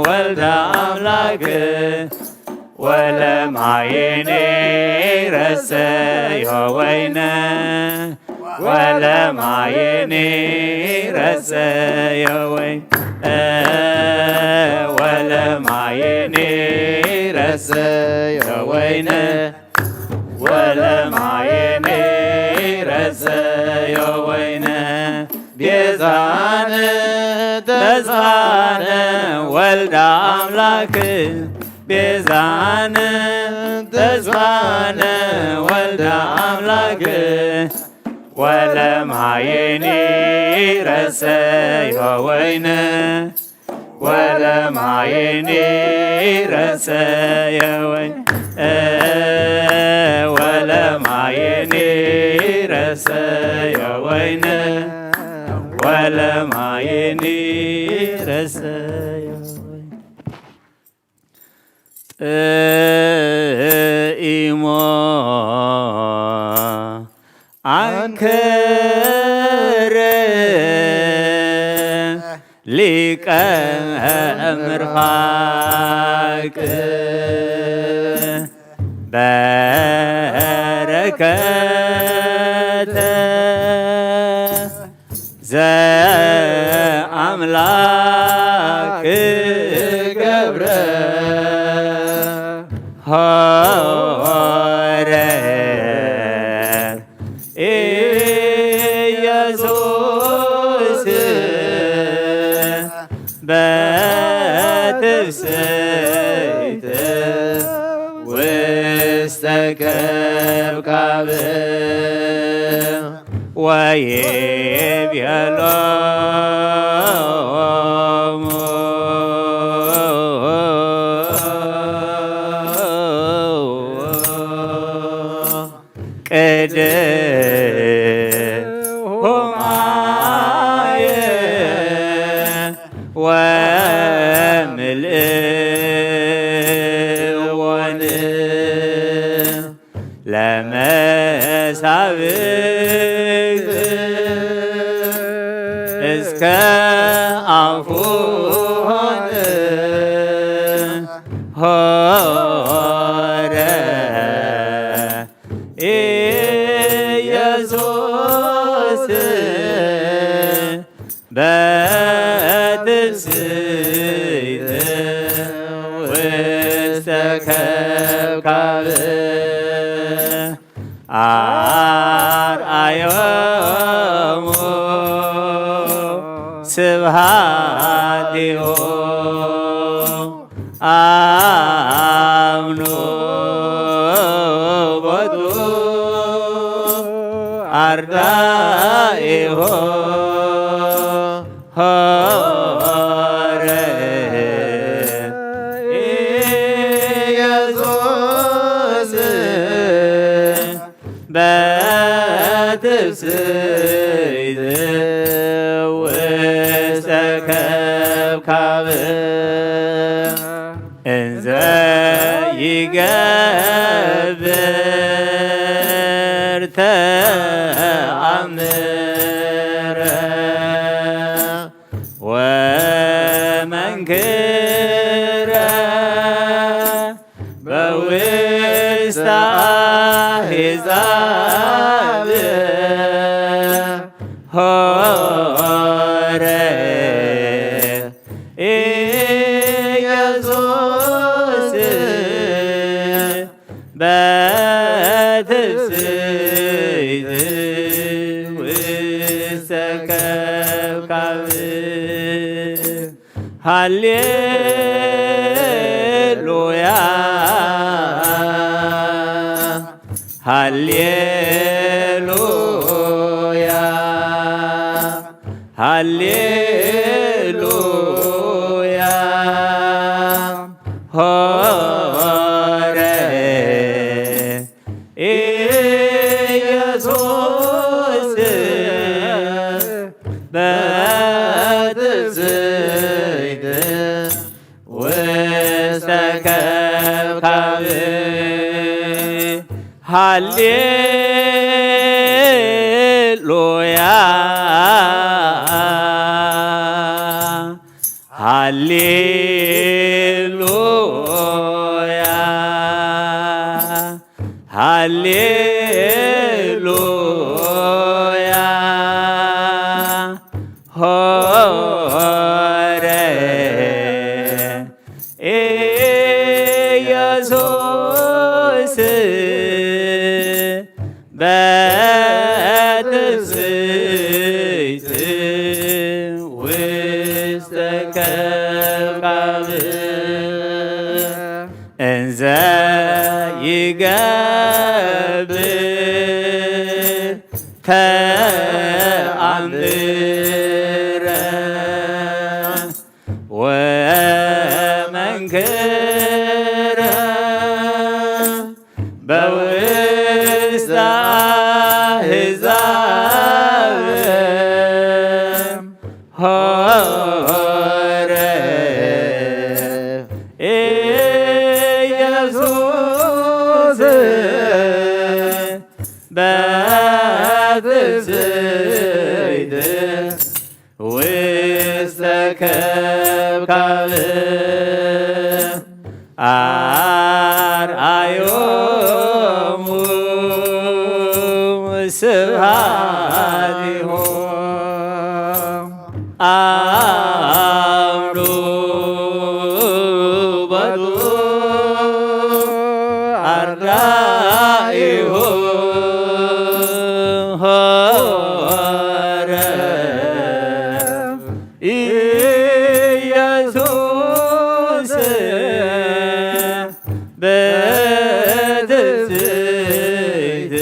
ወልደ አምላክ ወለማየኔ ረሰዮ ወይነ ወለማየኔ ረሰዮ ወይነ ወለማየኔ ረሰዮ ወይነ ወለማየኔ ረሰዮ ወይነ ቤዛነ ተስፋነ ወልደ አምላክ ቤዛነ ተስፋነ ወልደ አምላክ ወለማየኔ ረሰዮ ወይነ ወለማየኔ ረሰዮ ወይነ ወለማየኔ ረሰዮ ወይነ ወለማየኔ ረሰዮ ጥኢሞ አንከረ ሊቀ ምርፋቅ በረከተ ዘአምላክ ገብረ ሆረ ኢየሱስ በትፍስሕት ውስተ ከብካብ ወይቤሎሙ ቅድሁማየ ወምልእዎን ለመሳብክት እስከ አፉሆን ሆረ ኢየሱስ በትፍስሕት ውስተ ከብካብ አርአዮሙ ስብሐቲሁ አምኑ ቦቱ አርዳኢሁ ሆረ ኢየሱስ በትፍስሕት ውስተ ከብካብ እንዘ ይገ ገበርተ አምረ ወመንክረ በውስተ አሕዛብ ሆረ ኢየሱስ በትስብእት ውስተ ከብካብ ሃሌሉያ ሃሌሉያ ሃሌሉያ ሆረ ኢየሱስ በትስብእት ውስተ ከብካብ ሃሌሉያ ሃሌሉያ ሃሌሉያ ሆረ ኢየሱስ በትስብእት ውስተ ከብካብ እንዘ ይገብር ተአምረ ወመንክረ በውስተ አሕዛብ ሆረ ኢየሱስ በትስብእት ውስተ ከብካብ አርአዮሙ ስብሐቲሁ አምሩ በዱ አርዳኢሁ ሆረ ኢየሱስ በትስብእት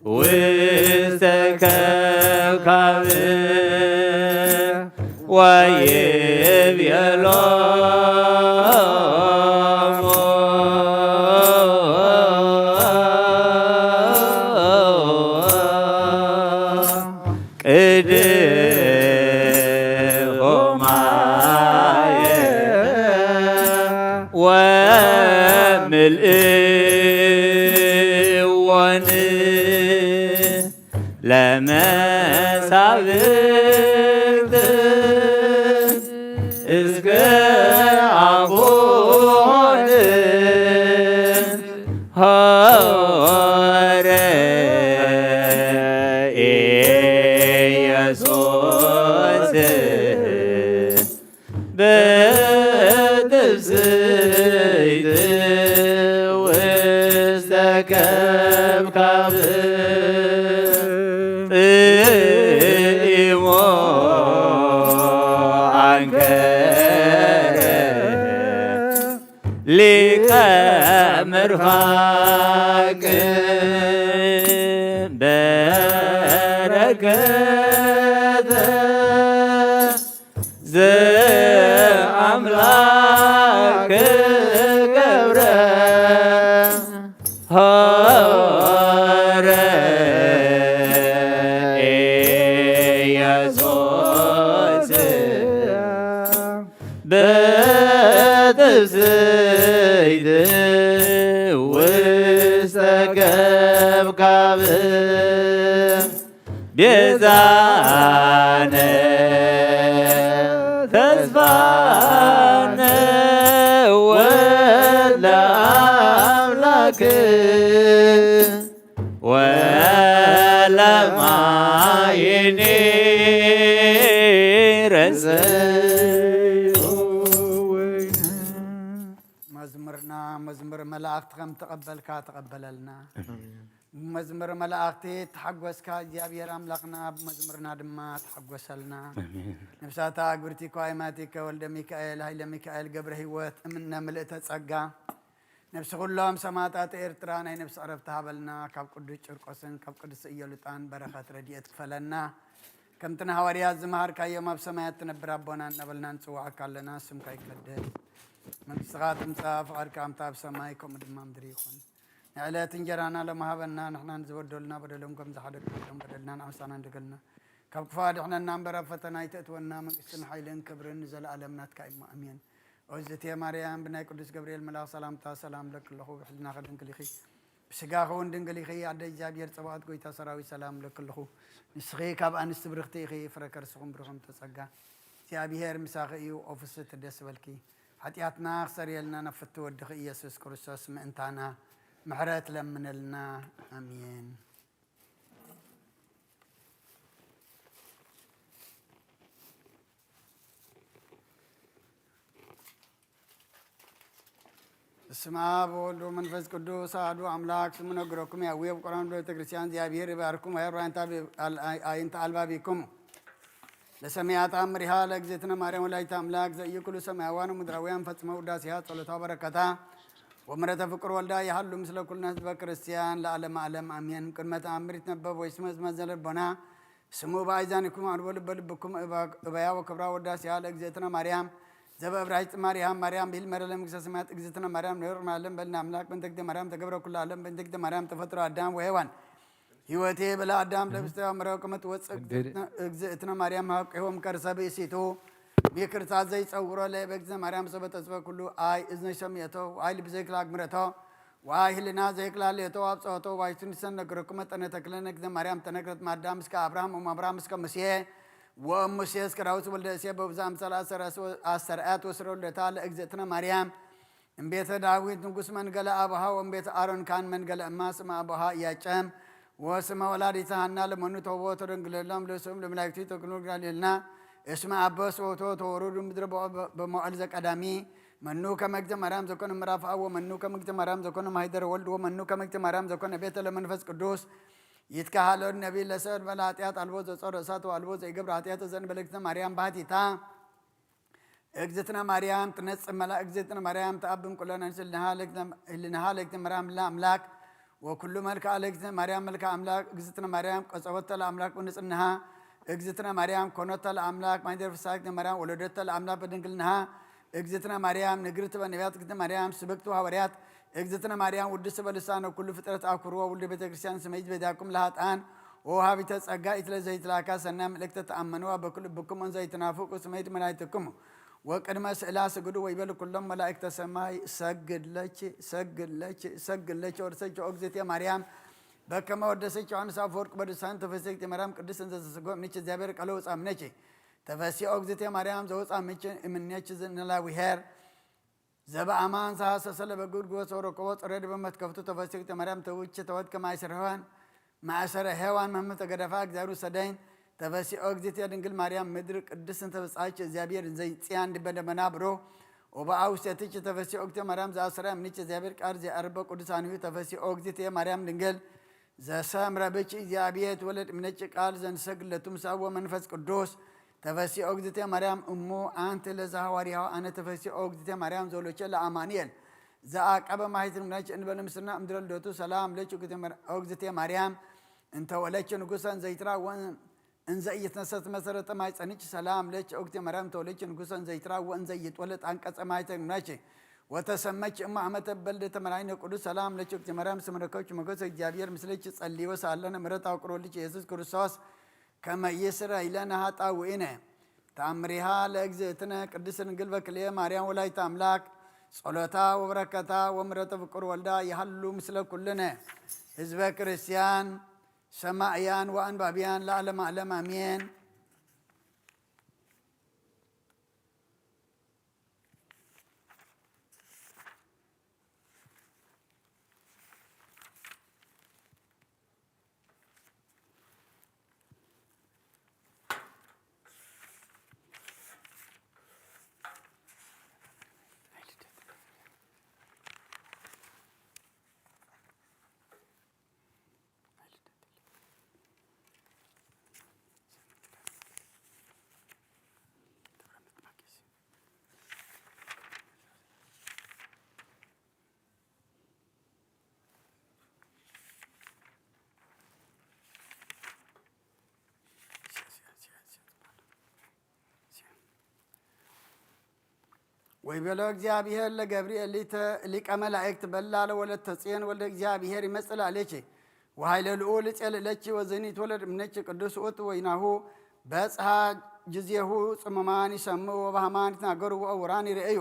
ውስተ ከብካብ ወይቤሎሙ ቅድሆማየ ወምልእወን ለመሳብክት እስከ አቡን ሆረ ኢየሱስ በትስብእት ውስተ ከብካብ ጥኢሞ አንከረ ሊቀ ምርፋቅ በረከተ ዘአምላክ ገብረ ሆረ ኢየሱስ በትስብእት ከብካብ ቤዛነ ተስፋነ ወልደ አምላክ ወለማይኔ ረሰዮ መዝሙርና መዝሙር መላእክት ከም ተቀበልካ ተቀበለልና መዝሙር መላእክቲ ተሐጎስካ እግዚአብሔር አምላክና መዝሙርና ድማ ተሐጎሰልና ነፍሳታ ግብርቲ ኳይማቲከ ወልደ ሚካኤል ኃይለ ሚካኤል ገብረ ህይወት እምነ ምልእተ ጸጋ ነፍሲ ኩሎም ሰማዕታት ኤርትራ ናይ ነፍሲ ዕረፍቲ ሃበልና ካብ ቅዱስ ጭርቆስን ካብ ቅዱስ ኢየሉጣን በረኸት ረድኤት ክፈለና ከምትና ሐዋርያት ዝመሃርካዮም ኣብ ሰማያት ትነብር ኣቦና እናበልና ንፅዋዕካ ኣለና ስምካ ይቀደስ መንግሥትኻ ትምጻእ ፍቓድካ ከምታ ኣብ ሰማይ ከምኡ ድማ ምድሪ ይኹን ንዕለት እንጀራና ለመሃበና ንሕና ንዝበደሉና በደሎም ከም ዝሓደግናሎም በደልና ንዓምሳና እንደገልና ካብ ክፉእ ኣድሕነና እምበር ኣብ ፈተና ይተእትወና መንግስትን ሓይልን ክብርን ዘለኣለም ናትካ ኢሞ ኣሜን እግዝእትየ ማርያም ብናይ ቅዱስ ገብርኤል መልኣክ ሰላምታ ሰላም ለክለኹ ብሕልናኸ ድንግል ኢኺ ብስጋኸ እውን ድንግል ኢኺ ኣደ እግዚኣብሔር ፀባኦት ጎይታ ሰራዊት ሰላም ለክለኹ ንስኺ ካብ ኣንስቲ ብርኽቲ ኢኺ ፍረ ከርስኹም ብርኹም ተጸጋ እግዚኣብሔር ምሳኺ እዩ ኦፍስቲ ደስ በልኪ ሓጢኣትና ክሰርየልና ነፍቲ ወድኺ ኢየሱስ ክርስቶስ ምእንታና ምሕረት ለምንልና አሜን። በስመ አብ ወወልድ ወመንፈስ ቅዱስ አሐዱ አምላክ ስሙ ነግረኩም ያዌ በቁርአን ቤተ ክርስቲያን እግዚአብሔር ይባርኩም አይንተ አልባቢኩም ለሰማያት አምሪሃ ለእግዝእትነ ማርያም ወላዲተ አምላክ ዘኢይኩሉ ሰማያውያን ወምድራውያን ፈጽመው ውዳሴሃ ጸሎታ በረከታ ወምረተ ፍቅር ወልዳ ያህሉ ምስለ ኩልነ ህዝበ ክርስቲያን ለዓለም ዓለም አሜን። ቅድመ ተአምር ይትነበብ ወይስመ ዘልቦና ስሙ በአይዛኒኩም አንቦ ልበ ልብኩም እበያ ወክብራ ወዳሴሃ ለእግዝእትነ ማርያም ዘበእብራይት ማርያም ማርያም ቢል መረለ መንግሥተ ሰማያት እግዝእትነ ማርያም ነር ማለም በልና አምላክ በእንተ እግዝእትነ ማርያም ተገብረ ኩሉ ዓለም በእንተ እግዝእትነ ማርያም ተፈጥሮ አዳም ወሔዋን ሕይወቴ ብላ አዳም ለብስተ አምራው ከመት ወጽእ እግዝእትነ ማርያም ሀቅሆም ከርሰ ብእሲቱ ሚክርታት ዘይጸውሮ ላይ በእግዝእትነ ማርያም ሰበ ተስፈ ኩሉ አይ እዝነ ሰምየቶ አይ ልብ ዘይክላግ ምረቶ ዋይ ህልና ዘይክላል የቶ አብጸቶ ዋይ ትንሰን ነገርኩ መጠነ ተክለነ እግዝእትነ ማርያም ተነግረት ማዳም እስከ አብርሃም ወአብርሃም እስከ ሙሴ ወሙሴ እስከ ዳዊት ወልደ እሴይ በብዙ አምሳል አሰርአት ወስረውለታ ለእግዝእትነ ማርያም እምቤተ ዳዊት ንጉሥ መንገለ አብሃ ወእምቤተ አሮን ካህን መንገለ እማ ስመ አብሃ ኢያጨም ወስመ ወላዲተ ሐና ለመኑ ተውቦ ተደንግለሎም ለሰውም ለመላእክቱ ተክኖግራልና እስመ አበስ ወቶ ተወሩዱ ምድረ በመዋዕል ዘቀዳሚ መኑ ከመ እግዝእትነ ማርያም ዘኮነ ምዕራፍ አብ ወመኑ ከመ እግዝእትነ ማርያም ዘኮነ ማኅደረ ወልድ ወመኑ ከመ እግዝእትነ ማርያም ዘኮነ ቤተ ለመንፈስ ቅዱስ ይትካሃሎ ነቢይ ለሰብ በላ ኃጢአት አልቦ ዘጾረ እሳት አልቦ ዘይገብር ኃጢአት ዘእንበለ እግዝእትነ ማርያም ባሕቲታ እግዝእትነ ማርያም ትነጽእ መላ እግዝእትነ ማርያም ተአብም ኩለነ ህልናሃ ለእግዝእትነ ማርያም ለአምላክ ወኩሉ መልክዓ ለእግዝእትነ ማርያም መልክዓ አምላክ እግዝእትነ ማርያም ቀጸወተ ለአምላክ በንጽሕናሃ እግዝእትነ ማርያም ኮነተ ለአምላክ ማኅደረ ፍስሐ እግዝእትነ ማርያም ወለደተ ለአምላክ በድንግልናሃ እግዝእትነ ማርያም ንግርት በነቢያት እግዝእትነ ማርያም ስብክት ሐዋርያት እግዝእትነ ማርያም ውድስት በልሳነ ኩሉ ፍጥረት አኩርዎ ውልደ ቤተ ክርስቲያን ስመይት በዲያቁም ለኃጥኣን ወውሃቢተ ጸጋ ኢትለ ዘይትላካ ሰናይ መልእክተ ተአመንዋ በኩሉ ብኩም እንዘ ይትናፍቁ ስመይት መላእክትክሙ ወቅድመ ስእላ ስግዱ ወይበሉ ኩሎም መላእክተ ሰማይ ሰግድለች ሰግድለች ሰግድለች ወርሰች እግዝእትየ ማርያም በከመ ወደሰች ዮሐንስ አፈወርቅ በድርሳን ተፈሥሒ ማርያም ቅድስት እንዘ ተስጎ እምኔች እግዚአብሔር ቃሎ ወፃ እምኔች ተፈሥሒ እግዝእትየ ማርያም ዘወፃ እምኔች ዝንላዊሄር ዘበአማን ሳሰሰለ በጉድ ጎስ ወረቆቦ ጽረድ በመትከፍቱ ተፈሥሒ እግዝእትየ ማርያም ተውች ተወት ከማእሰረ ሔዋን መምህር ተገደፋ እግዚአብሔር ሰዳይን ተፈሥሒ እግዝእትየ ድንግል ማርያም ምድር ቅድስት እንተ በጻሕች እግዚአብሔር እንዘይጽያ እንዲበደመና ብሮ ወበአውስቴትች ተፈሥሒ እግዝእትየ ማርያም ዘአስራ እምኔች እግዚአብሔር ቃል ዘአርበ ቅዱሳንሁ ተፈሥሒ እግዝእትየ ማርያም ድንግል ዘሰምረ ብች እግዚአብሔር ወለድ እምነጭ ቃል ዘንሰግለቱ ምሳወ መንፈስ ቅዱስ ተፈሥሒ እግዝእትየ ማርያም እሙ አንተ ለዘሐዋርያው አነ ተፈሥሒ እግዝእትየ ማርያም ዘወለቸ ለአማኑኤል ዘአቀበ ማኅተም ምናች እንበለ ምስና እምድረ ልደቱ ሰላም ለች እግዝእትየ ማርያም እንተ ወለች ንጉሠን ዘይትራ እንዘ ኢይትነሰት መሰረተ ማኅፀንች ሰላም ለች እግዝእትየ ማርያም ተወለች ንጉሠን ዘይትራ ወእንዘ ኢይትወለድ አንቀጸ ማኅተም ምናች ወተሰመች እማ አመተ በልደተ መድኃኒነ ቅዱስ ሰላም ለች እግዝእትየ ማርያም ስምረከች ሞገሰ እግዚአብሔር ምስለች ጸልዮ ሳለነ ምሕረት አውቅሮልች ኢየሱስ ክርስቶስ ከመ ይስረይ ለነ ኃጣውኢነ ተአምሪሃ ለእግዝእትነ ቅድስት ድንግል በክልኤ ማርያም ወላዲተ አምላክ ጸሎታ ወበረከታ ወምረተ ፍቁር ወልዳ ይሃሉ ምስለ ኩልነ ህዝበ ክርስቲያን ሰማዕያን ወአንባቢያን ለዓለመ ዓለም አሜን። ወይቤሎ እግዚአብሔር ለገብርኤል ሊቀ መላእክት በላ ለወለተ ጽዮን ወልደ እግዚአብሔር ይመጽእ አለች ወኃይለ ልዑል ጸልለች ወዘኒት ወለድ እምነች ቅዱስ ውእቱ ወይናሁ በጽሐ ጊዜሁ ጽመማን ይሰምዑ ወበሃማን ይትናገሩ ወዕውራን ይርእዩ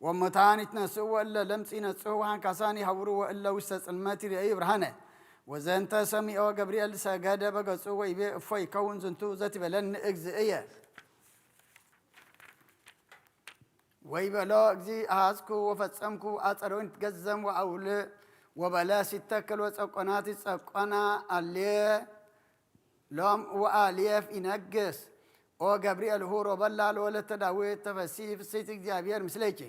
ወሙታን ይትነስኡ ወእለ ለምጽ ይነጽሑ ወአንካሳን ይሐውሩ ወእለ ውስተ ጽልመት ይርእዩ ብርሃነ ወዘንተ ሰሚዖ ገብርኤል ሰገደ በገጹ ወይቤ እፎ ይከውን ዝንቱ ዘትቤለኒ እግዚእየ ወይቤሎ እግዚ አሐዝኩ ወፈጸምኩ አጸረውን ትገዘም ወአውል ወበለ ሲተክል ወጸቆናት ይጸቆና አሌ ሎም ወአልየፍ ይነግስ ኦ ገብርኤል ሁሮ በላ ለወለተ ዳዊት ተፈሲ ፍሥሕት እግዚአብሔር ምስሌኪ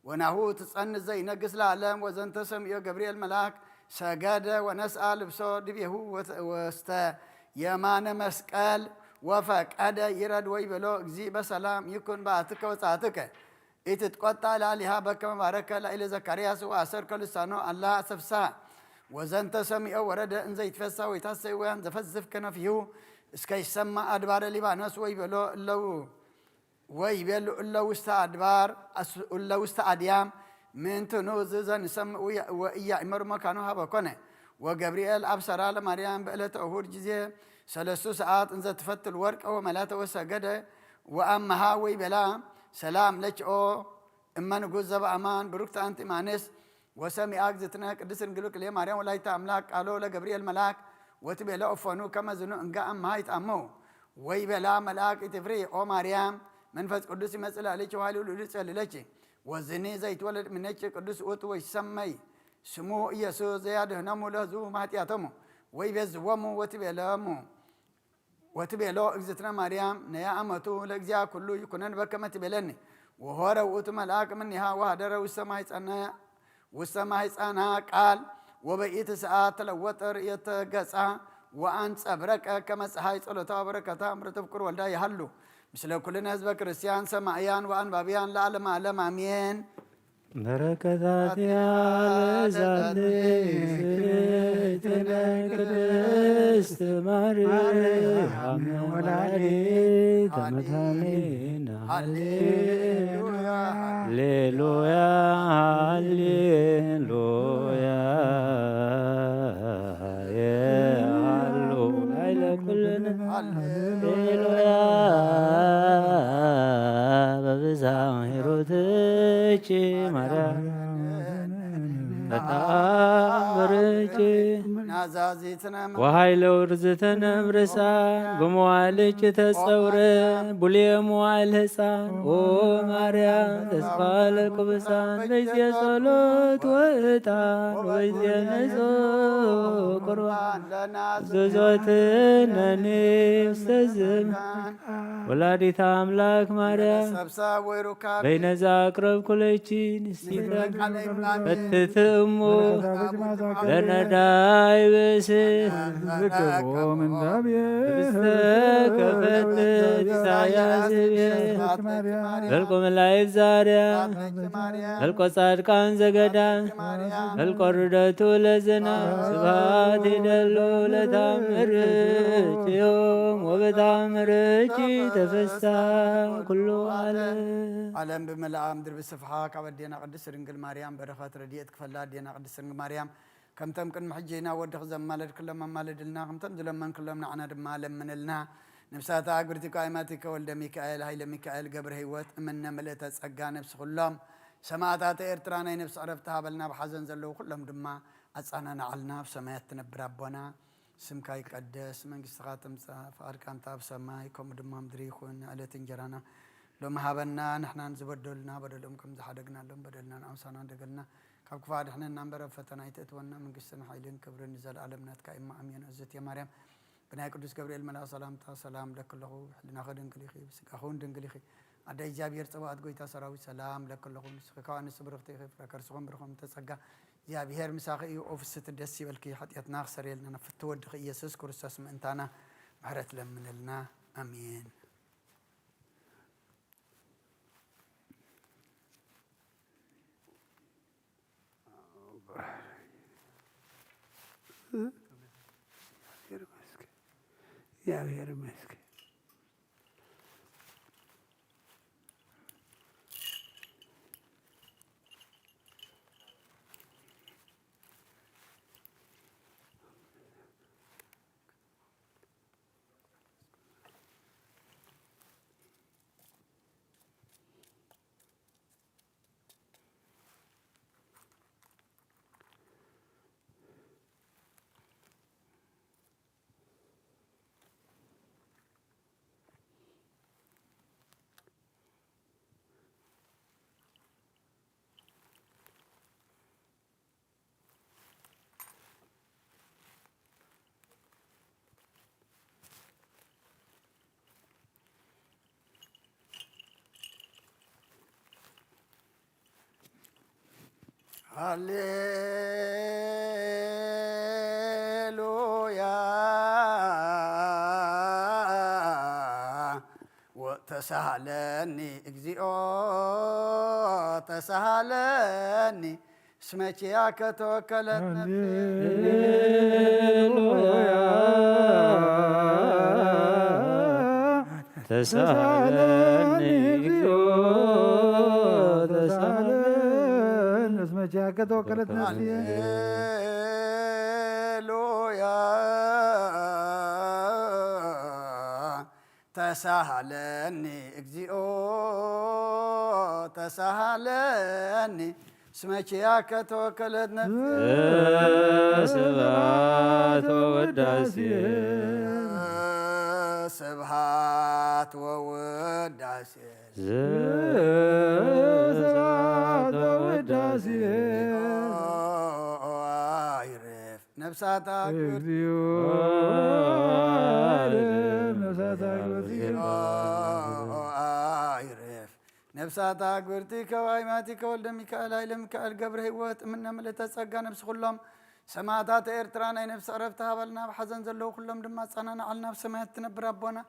ወናሁ ትጸንስ ዘይነግስ ለዓለም ወዘንተ ሰሚዖ ገብርኤል መልአክ ሰገደ ወነስአ ልብሶ ድቤሁ ወስተ የማነ መስቀል ወፈቀደ ይረድ ወይቤሎ እግዚ በሰላም ይኩን በአትከ ወጸአትከ ኢትትቆጣ ላሊሃ በከመ ባረከ ላዕለ ዘካርያስ ወአሰርከ ልሳኖ አላ አሰፍሳ ወዘንተ ሰሚዖ ወረደ እንዘ ይትፈሳ ወይታሰይ ወያን ዘፈዝፍ ከነፊሁ እስከ ይሰማዕ አድባረ ሊባኖስ ወይቤሉ እለ ውስተ አድባር እለ ውስተ አድያም ምንትኑ ዘንሰምዑ ወኢያእመሩ መካኖ ሀበ ኮነ ወገብርኤል አብሰራ ለማርያም በዕለተ እሁድ ጊዜ 3 ሰዓት እንዘ ትፈትል ወርቀ ወመላተ ወሰገደ ወአመሃ ወይቤላ ሰላም ለችኦ እመ ንጉሥ ዘበአማን ብሩክት አንቲ እማንስ ወሰሚዐ እግዝእትነ ቅድስት ድንግል ክልኤ ማርያም ወላዲተ አምላክ ቃሎ ለገብርኤል መልአክ ወትቤሎ እፎኑ ከመ ዝኑ እንጋ እምሃ ይጣመው ወይቤላ መልአክ ኢትፍሪ ኦ ማርያም መንፈስ ቅዱስ ይመጽእ ላለች ወኃይለ ልዑል ይጸልለች ወዝኒ ዘይትወለድ እምኔኪ ቅዱስ ውእቱ ወይሰመይ ስሙ ኢየሱስ ዘያድኅኖሙ ለሕዝቡ እምኃጢአቶሙ ወይቤዝዎሙ ወትቤሎ እግዝእትነ ማርያም ነያ አመቱ ለእግዚአ ኩሉ ይኩነን በከመ ትቤለኒ ወሖረ ውእቱ መልአክ እምኔሃ ወኀደረ ውስተ ማኅፀና ቃል ወበኢት ሰዓት ተለወጠ ርእየተ ገጻ ወአንጸብረቀ ከመ ፀሐይ ጸሎታ በረከታ እምረተ ፍቁር ወልዳ ይሃሉ ምስለ ኩልነ ህዝበ ክርስቲያን ሰማዕያን ወአንባቢያን ለዓለመ ዓለም አሜን። በረከታት ያለዛት እግዝእትነ ቅድስት ማርያም ወላዲተ መድኃኒነ ሃሌሉያ ሃሌሉያ የሃሉ ላዕለ ኩልነ ሃሌሉያ በብዛ ሂሩትኪ ማርያም በጣም በርቺ ወኃይለ ውርዝእትነ እምርሳን በመዋዕልኪ ተጸውረ ቡሌ መዋዕል ሕፃን ኦ ማርያም ተስፋ ለቅዱሳን በይዜ ጸሎት ወዕጣን ወይዜ ንጹሕ ቁርባን ዘዞትነኒ ውስተ ዝምሃን ወላዲተ አምላክ ማርያም በይነዛ አቅረብኩ ለኪ ንስቲተ በትትእሙ ለነዳይ ብእስህ ከፈትት ኢሳያስ በልቆ መላእክት ዛርያ በልቆ ጻድቃን ዘገዳም በልቆ ርደቱ ለዝናም ስብሐት ይደሉ ለታምርኪዮም ወበታምርኪ ተፈሳ ኩሉ ዓለም ብመልአ ምድር ብስፍሓ ካብ ኣዴና ቅድስት ድንግል ማርያም በረኸት ረድኤት ክፈላ ኣዴና ቅድስት ድንግል ማርያም ከምተም ቅድሚ ሕጂና ወድኽ ዘማለድ ክሎም ኣማልድልና ከምተም ዝለመን ክሎም ንዓና ድማ ለምንልና ነብሳታ ኣግብርቲ ቃይማቲከ ወልደ ሚካኤል ሃይለ ሚካኤል ገብረ ህይወት እምነ መልእተ ጸጋ ነብሲ ኩሎም ሰማዕታት ኤርትራ ናይ ነፍሲ ዕረፍቲ ሃበልና ብሓዘን ዘለዉ ኩሎም ድማ ኣጻናናዓልና ብሰማያት ትነብር ኣቦና ስምካ ይቀደስ መንግስትኻ ትምጻእ ፈቃድካ ኣብ ሰማይ ከምኡ ድማ ምድሪ ይኹን ዕለት እንጀራና ሎሚ ሃበና ንሕና ዝበደሉና በደሎም ከም ዝሓደግናሎም በደልና ንኣምሳና እንደገልና ካብ ክፉእ ድሕነና እምበር ኣብ ፈተና ኣይተእትወና መንግስትን ሓይልን ክብርን ንዘለኣለም ናትካ ኢማ ኣሜን። እዘት የማርያም ብናይ ቅዱስ ገብርኤል መልኣክ ሰላምታ ሰላም ለክለኹ ሕሊናኸ ድንግል ኢኺ ብስጋኹን ድንግል ኢኺ ኣዳይ እግዚኣብሔር ጽባኦት ጎይታ ሰራዊት ሰላም ለክለኹ ንስኺ ካብ ኣንስቲ ብርኽቲ ኢኺ ፍረ ከርስኹም ብርኹም ተጸጋ እግዚኣብሔር ምሳኺ እዩ ኦፍስቲ ደስ ይበልኪ ሓጢአትና ክሰርየልና ነፍቲ ወድኺ ኢየሱስ ክርስቶስ ምእንታና ምሕረት ለምንልና ኣሜን። እግዚአብሔር ይመስገን። ሃሌሉያ ወተሳሃለኒ እግዚኦ ተሳሃለኒ እስመ ኪያከ ተወከለት ተሳሃለኒ እግዚኦ ተሳሃለኒ اسمك توكلت نفسي هللويا تساهلني اكزيو تساهلني اسمك ياك توكلت نفسي سبحات ووداسي سبحات ووداسي سبحات ووداسي عارف نفساتك عارف نفساتك برتيك وايماتك ولد ميكائيل هاي لميكائيل قبر هيوت منا ملتا تصقى نفس كلهم سماعات إيرتران أي نفس عرفتها بلنا بحزن زلو كلهم دما صنعنا على نفس ما يتنبر ربنا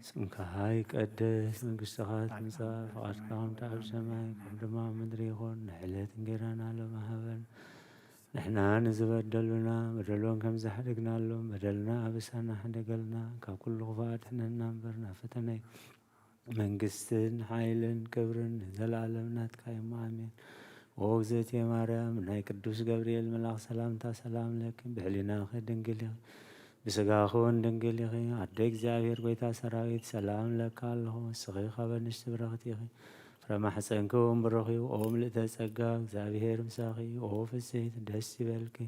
اسمك هاي قدس منقشتخات مصاف وعشقهم تعب سماي كم مدري يخون نحلت نقرانا لما هبل نحنا نزبدلنا بدلون كم زحرقنا لهم بدلنا بسانا حدقلنا ككل غفات احنا ننبرنا فتني منقستن حايلن كبرن زل عالمنات كايم آمين ووزت يا مريم ناي قدوس جبريل ملاك سلامتا سلام لك بحلنا خدنقلي بسقاخون دنقلي عدك زاوير قويتا سراويت سلام لك الله سغيخا بنشت برغتي فرما حسنكم برغي وأوم لتسقاك زاوير مساخي ووف السيد دسي بالكي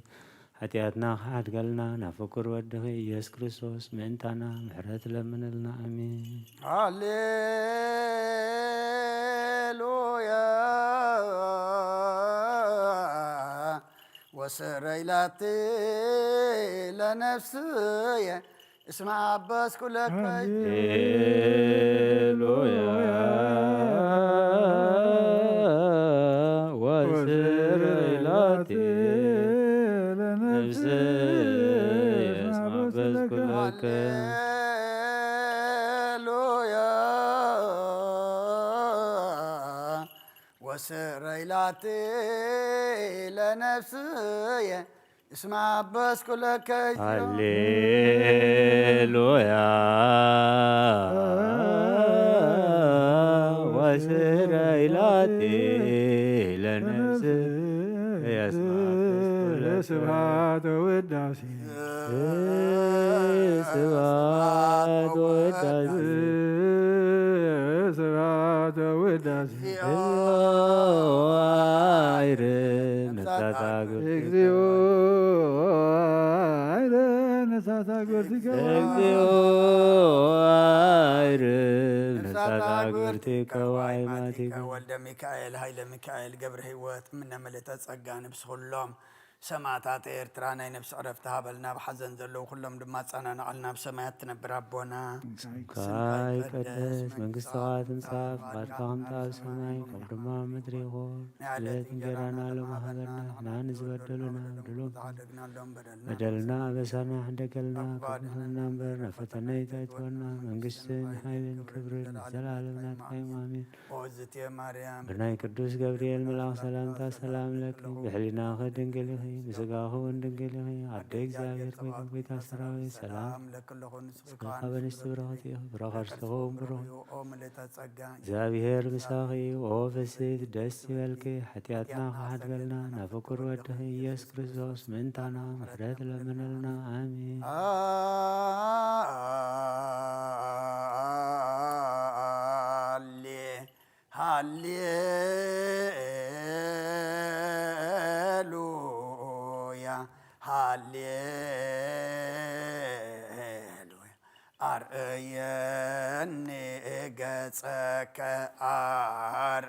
حتياتنا خاد قلنا نفكر ودخي يس كريستوس منتانا محرات لمن لنا أمين هللويا وسريلاتي لنفسي اسمع بس كلك هللويا وسريلاتي لنفسي اسمع بس كلك هللويا وسريلاتي لنفسي اسمع بس كلك هللويا وسريلاتي لنفسي سبحات وداسي سبحات وداسي سبحات وداسي እግዚኦ አይረ ነሳታ ግብርቲከ እግዚኦ አይርብ ነሳታ ግብርቲከ ወአይማቲከ ወልደ ሚካኤል ኃይለ ሚካኤል ገብረ ሕይወት ምነ መለተ ጸጋ ንብስ ኩሎም ሰማዕታት ኤርትራ ናይ ነብሲ ዕረፍቲ ሃበልና ብሓዘን ዘለዉ ኩሎም ድማ ጸናንዓልና ብሰማያት ትነብር ኣቦና ስምካ ይቀደስ መንግሥትኻ ትምጻእ ፍቃድካ ከምቲ ኣብ ሰማይ ከምኡ ድማ ኣብ ምድሪ ይኹን ዕለት እንጀራና ሎሚ ሃበና ንሕና ንዝበደሉና ሓደግናሎም በደልና ኣበሳና ሕደገልና ከምኡና እምበር ናብ ፈተና ይእትወና መንግስትን ሓይልን ክብርን ዘለዓለም ናትካ እዩ ኣሜን። ኦዝትየ ማርያም ብናይ ቅዱስ ገብርኤል መልኣኽ ሰላምታ ሰላም ለኪ ብሕሊናኸ ድንግል ኢኺ ብስጋኸ እውን ድንግል ኢኺ ኣደ እግዚኣብሔር ኮይከ ጎይታ ሰራዊት ሰላም ለክለኹ ንስኻ በንስቲ ብረኸት ኢኺ ብረኸርስትኸ እውን ብሩኽ ኦ ምልእተ ጸጋ እግዚኣብሔር ምሳኺ ኦ ፍስሕት ደስ ይበልኪ ሓጢኣትና ከሓድገልና ናብ ፍቁር ወድኺ ኢየሱስ ክርስቶስ ምንታና ምሕረት ለምነልና ኣሜን። ሃሌሉያ ሃሌሉያ አርእየኒ ገጸከ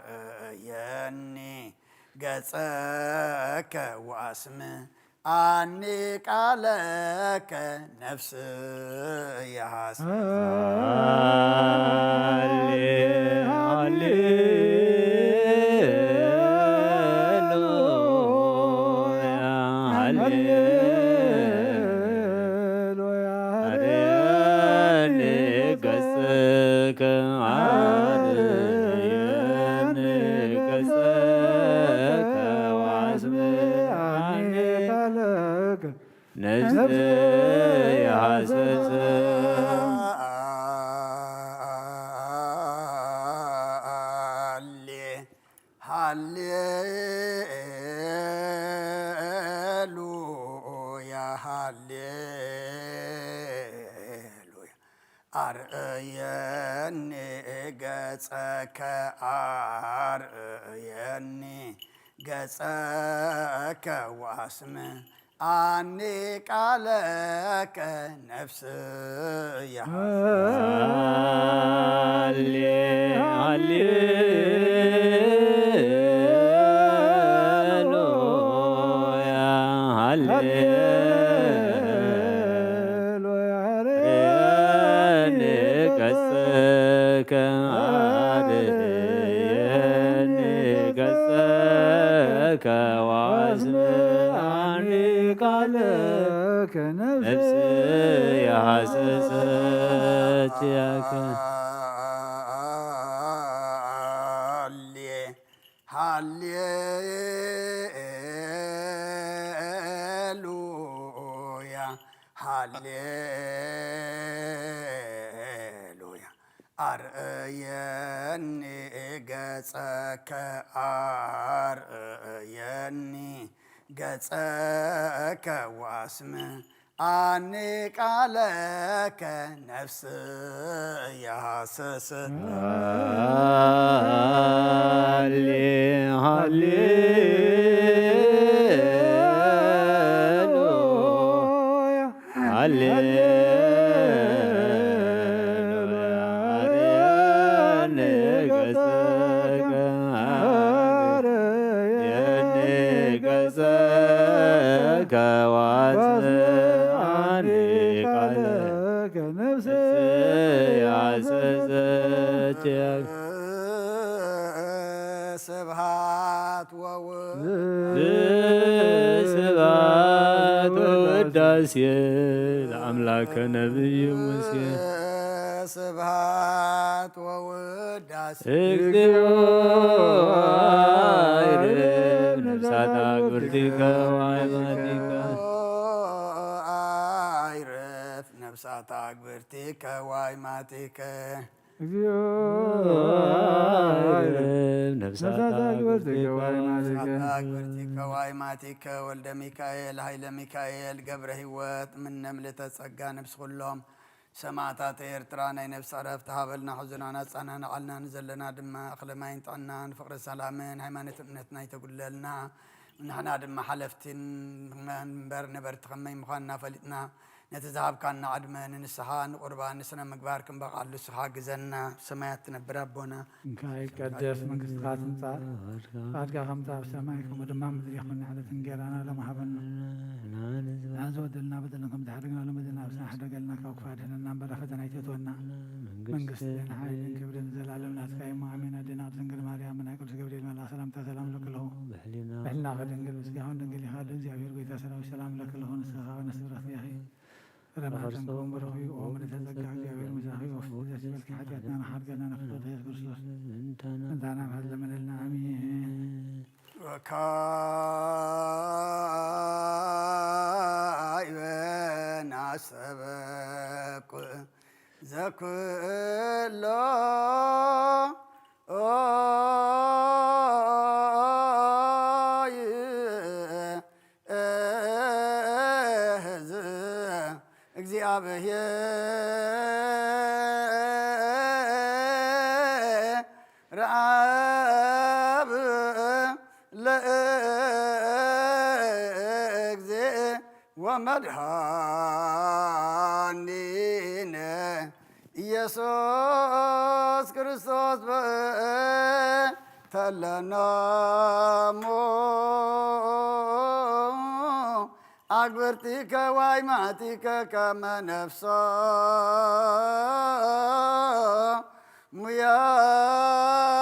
አርእየኒ ገጸከ ወአስም አኒ ቃለከ ነፍስ ያስ ሃሌሉያ ሃሌሉያ አርእየኒ ገጸከ አርእየኒ ገጸከ ወአስም አኒ ቃለከ ነፍስ ነፍስ ያሐሰሰች ያከ ሃሌሉያ ሃሌሉያ አርእየኒ ገጸከ አርእየኒ ገጸከ ወአስም አኒ ቃለከ ነፍስ ያሰሰ ስብሐት ስብሐት ወውዳሴ ለአምላከ ነቢይ ሙሴ ስብሐት ወውዳሴ እግዚኦ አይርብ ነፍሳተ አግብርቲከ ወአይማቲከ አይረፍ ነፍሳተ አግብርቲከ ወአይማቲከ እግዚኦ አይርብ ነፍሳተ አግብርቲከ አግብርቲከ ወአይማቲከ ወልደ ሚካኤል ኃይለ ሚካኤል ገብረ ሕይወት ምነ ምልዕተ ጸጋ ነብስ ኩሎም ሰማዕታት ኤርትራ ናይ ነብሲ ዕረፍቲ ሃበልና ሕዙናና ጸናንዓልና ንዘለና ድማ እኽሊ ማይን ጥዕናን ፍቕሪ ሰላምን ሃይማኖት እምነትና ይተጉለልና نحن دم حلفتين منبر نبرت خمي مخاننا فلتنا نتذهب كان عدمن نسحان قربان نسنا مقباركم بقى لسحا جزنا سمايات نبربونا كاي قدس من قصات انصار فاتقا خمسة بسمايكم ودمام مدريخون على تنقيرانا لما حبنا نازود لنا بدلنكم تحرقنا لمدنا بسنا حرقلنا كوكفادنا نمبر فتنا يتوتونا من قصدنا هاي من كبرين زلالمنا تكاي معامينا دينا تنقل مريم من أكل سكبرين من الله سلام تسلام لك له بحلنا غد نقل مسكاون نقل خالد زيابير قيتا سلام لك له نسخا ونسبر أخياهي رماتنكم بروحي ومن تزكى جابر مساخي وفوز أسبلك حاجاتنا نحرقنا نفرد يا كرسوس انتانا بهذا من النعمين وكايبنا سبق زكلا رعب لأجزي ومدحانين يسوس كريستوس تلنامو أكبرتك وايماتك كما نفسا مياجز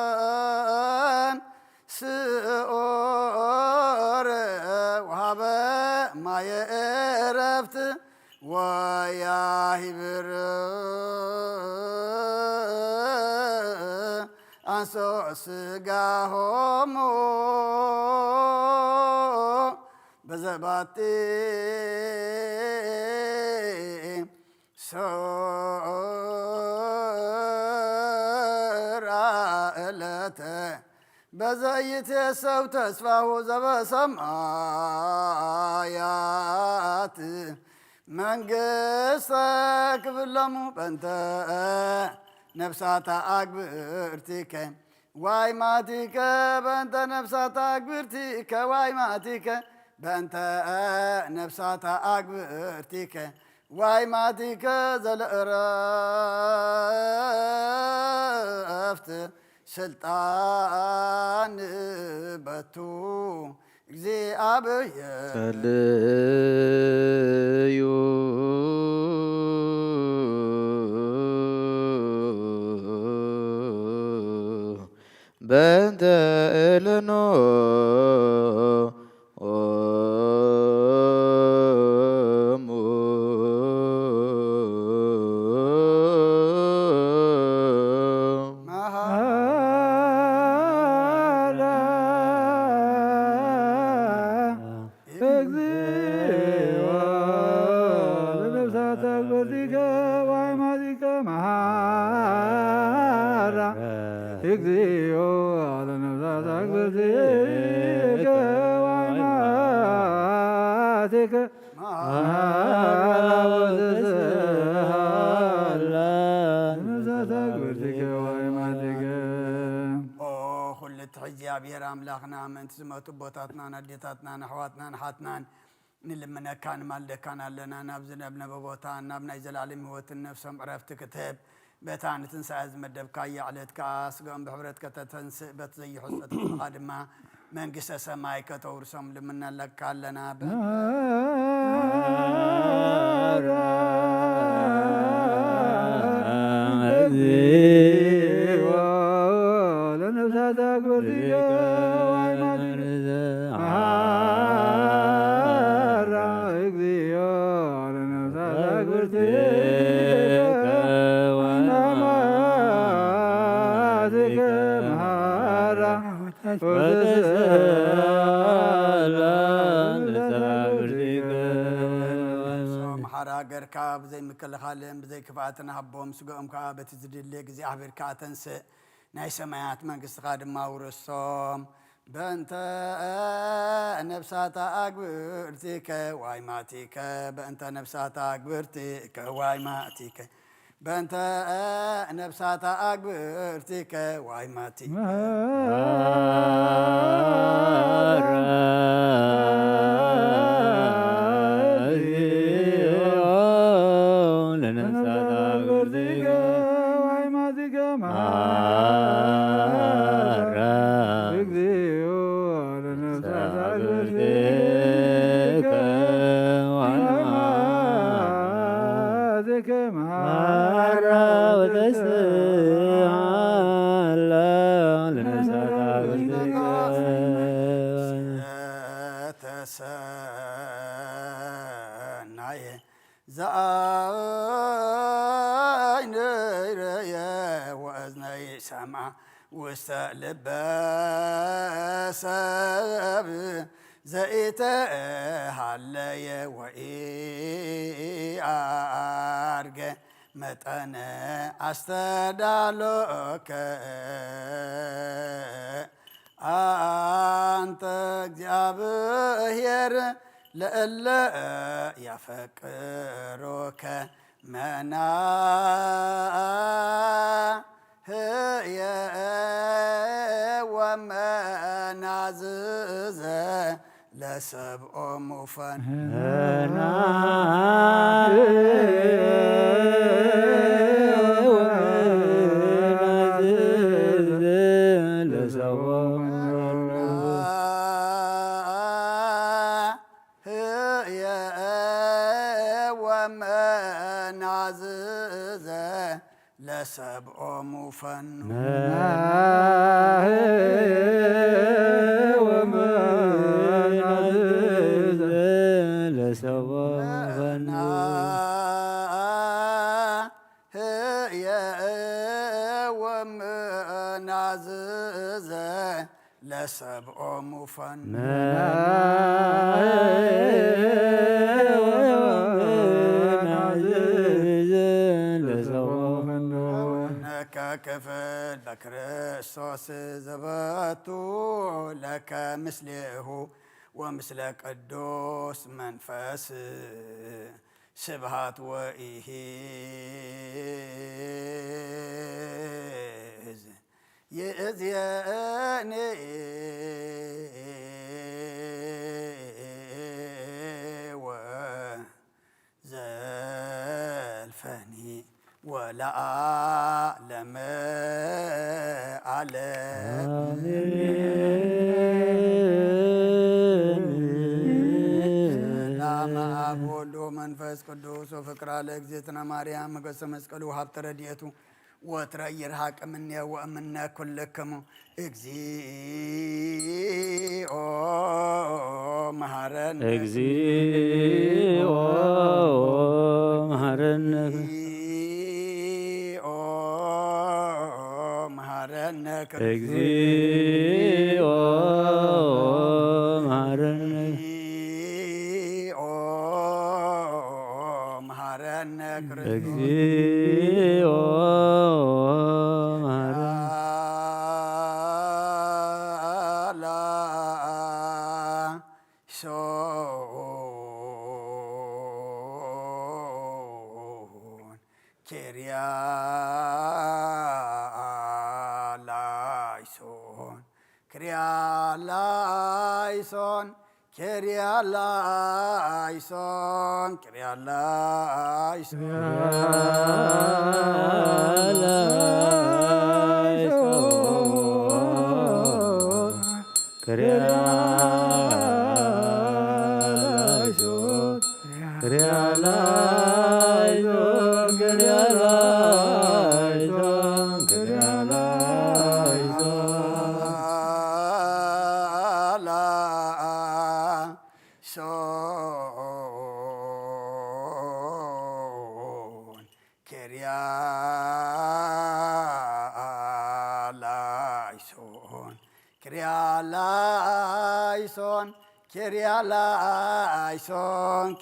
وسمكان سؤر وهب ما يرفت وياهبر أنسو سقاهم بزباتي سرعلته بزيت سو تسفه زب سمايات منقصك باللمو بنت نفسات أكبرتك واي ماتك بنت نفسات أكبرتك واي ماتك بنت نفسات أكبرتك واي ماتك زل رفت سلطان بتو زي أبي صليو بنت إلنو እግዚአብሔር አምላክና መንት ዝመቱ ቦታትና ናዴታትና ናህዋትና ናሃትና ንልመና ካን ማልደካን አለና ናብዝነብነ በቦታ ናብናይ ዘላለም ህይወትን ነፍሰም ዕረፍት ክትብ በታን ትንሳኤ መደብካ ያዕለት ካስገም በህብረት ከተተንስ በተዘይሁት አድማ መንግስተ ሰማይ ከተውርሰም ልምናለካለና كاب زي مكل خالم زي كفاتنا هبوم سقوم كابت زدلك زي عبر كاتنس ناي سمايات منقص قادم ما ورسوم بنت نفسات أكبرتك واي ماتيك بنت نفسات أكبرتك واي ماتيك በእንተ ነፍሳታ አግብርቲከ ዋይማቲ ተሰናየ ዘአይንየ ወእዝነይ ሰምዐ ውስተ ልበ ሰብ ዘኢተሃለየ ወኢአርገ መጠነ አስተዳሎከ አንተ እግዚአብሔር ለእለ ያፈቅሮከ መናህየ ወመናዝዘ ለሰብኦሙ ፈንና ወመናዝዘ ለሰብኦሙ ፈኑ ወመናዝዘ ለሰብኦሙ ወመናዝዘ ለሰብኦሙ ፈኑ ክፍል በክርስቶስ ዘበቱ ለከ ምስሌሁ ወምስለ ቅዱስ መንፈስ ስብሃት ወኢሕዝ ይእዜኒ ወዘልፈኒ ወለዓለመ ዓለም ሰላም አብ ወወልድ ወመንፈስ ቅዱስ ወፍቅር ለእግዝእትነ ማርያም ገጸ መስቀሉ ሀብተ ረድኤቱ ወትረ ይርሐቅ እምኔ ወእምነ ኩልክሙ እግዚኦ መሐረነ እግዚኦ መሐረነ እግዚኦ መሐረነ መሐረነ እግዚኦ ክሪያላይሶን ክሪያላይሶን ክሪያላይሶን ክሪያላይሶን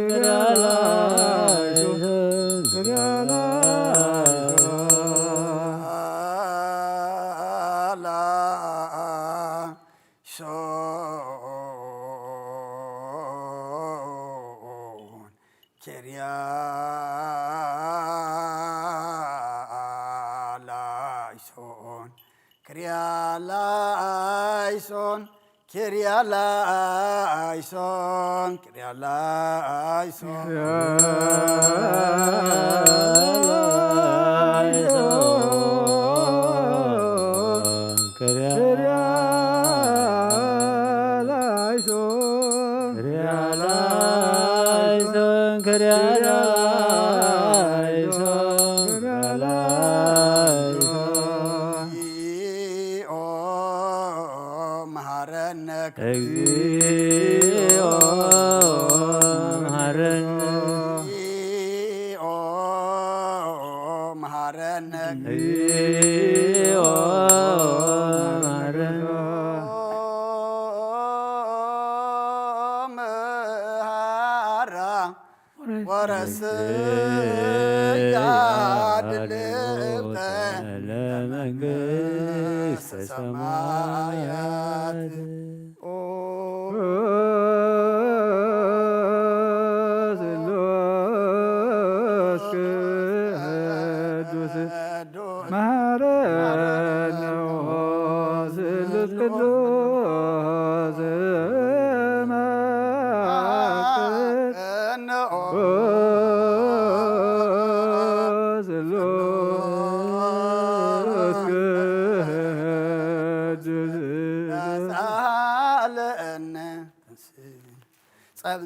ክሪያላይሶን كريا لايسون كريا لايسون كريا لايسون كريا لايسون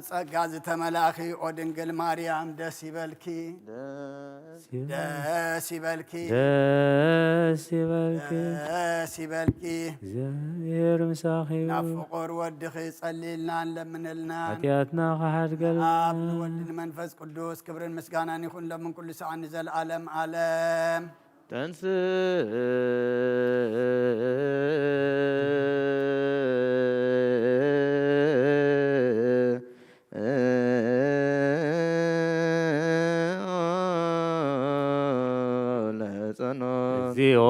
ጸጋ ተመላኺ ኦ ድንግል ማርያም ደስ ይበልኪ ደስ ይበልኪ ደስ ይበልኪ ደስ ይበልኪ እግዚአብሔር ምሳኺው ናብ ፍቁር ወድኺ ጸሊልና ለምንልና ኃጢአትና ከሓድገልና አብ ወልድ መንፈስ ቅዱስ ክብርን ምስጋናን ይኹን ለምን ኩሉ ሰዓት ዘለዓለም ዓለም ተንስ እግዚኦ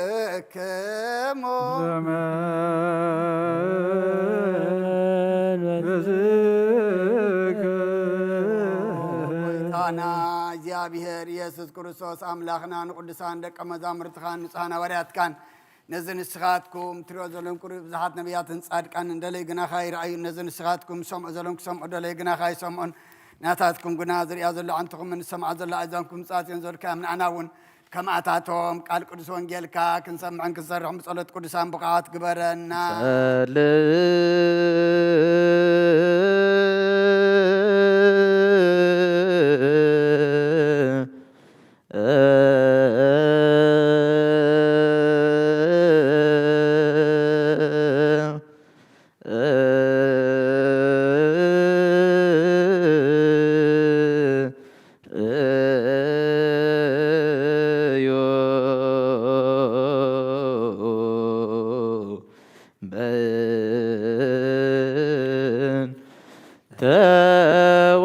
ለኩልክሙ ጌታና እግዚአብሔር ኢየሱስ ክርስቶስ አምላኽና ንቅዱሳን ደቀ መዛሙርትኻን ንጹሓን ሐዋርያትካን ነዚ ንስኻትኩም ትሪኦ ዘለኹም ቁሩብ ብዙሓት ነቢያትን ጻድቃን እንደለይ ግናኻ ይረኣዩ ነዚ ንስኻትኩም ሰምዑ ዘለኹም ክሰምዑ ደለይ ግናኻ ይሰምዑን ናታትኩም ግና ዝሪኣ ዘሎ ዓንትኹም ንሰምዓ ዘሎ ኣእዛንኩም ጻጽዮን ዘልካዮም ንዓና እውን ከማእታቶም ቃል ቅዱስ ወንጌልካ ክንሰምዕን ክንሰርሕን ብጸሎት ቅዱሳን ብቕዓት ግበረና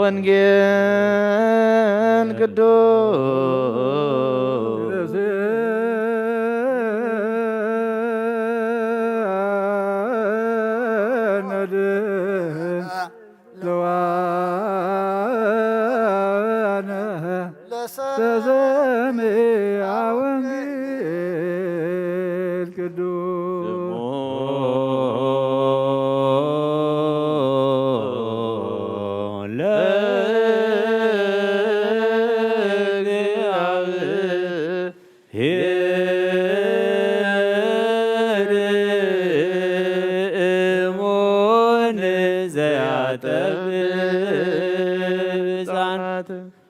ወንጌል ቅዱስ ለሰሚዐ ወንጌል ቅዱስ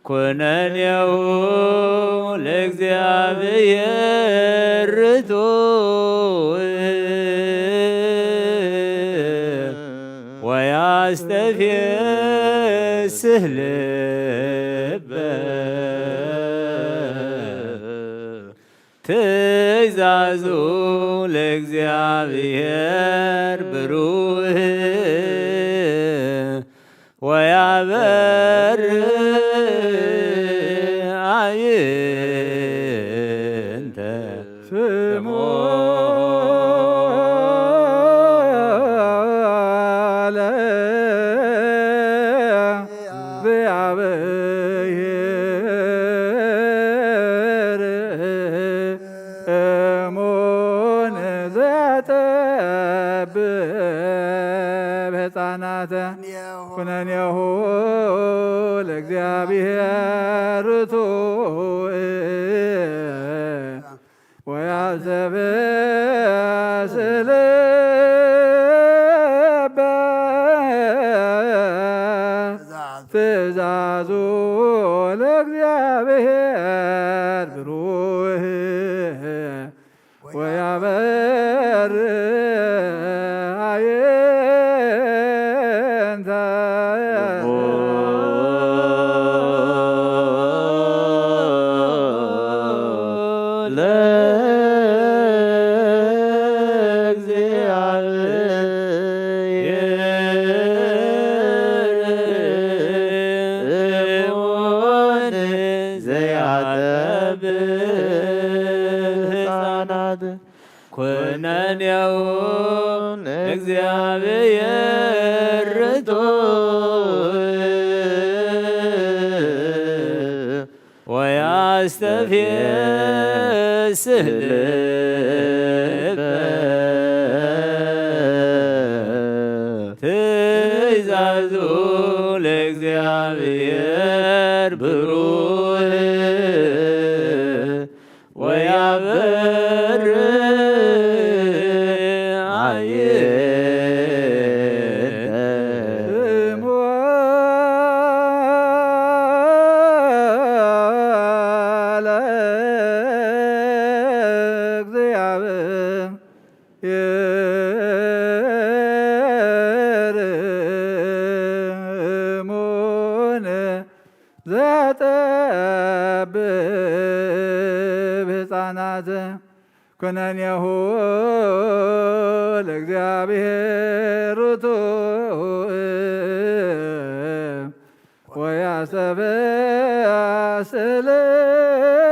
ኩነኔው ለእግዚአብሔር ርቱዕ ወያስተፍስህ ልበ ትእዛዝ ትእዛዙ ለእግዚአብሔር ብሩህ ወያበር አዕይንተ ስሙ ለእግዚአብሔር እሙን ዘያጠብብ ሕፃናተ ኩነኔሁ ለእግዚአብሔር ርቱዕ ወያሰብስልበ ትእዛዙ ለእግዚአብሔር ብሩህ ወያበር አዕይንተ ኩነኔው እግዚአብሔር ርቱዕ ወያስተፍስህ ልበ ትእዛዙ ለእግዚአብሔር ብሩህ ወያበር ዘያጠብብ ሕፃናተ ኩነኔሁ ለእግዚአብሔር ርቱዕ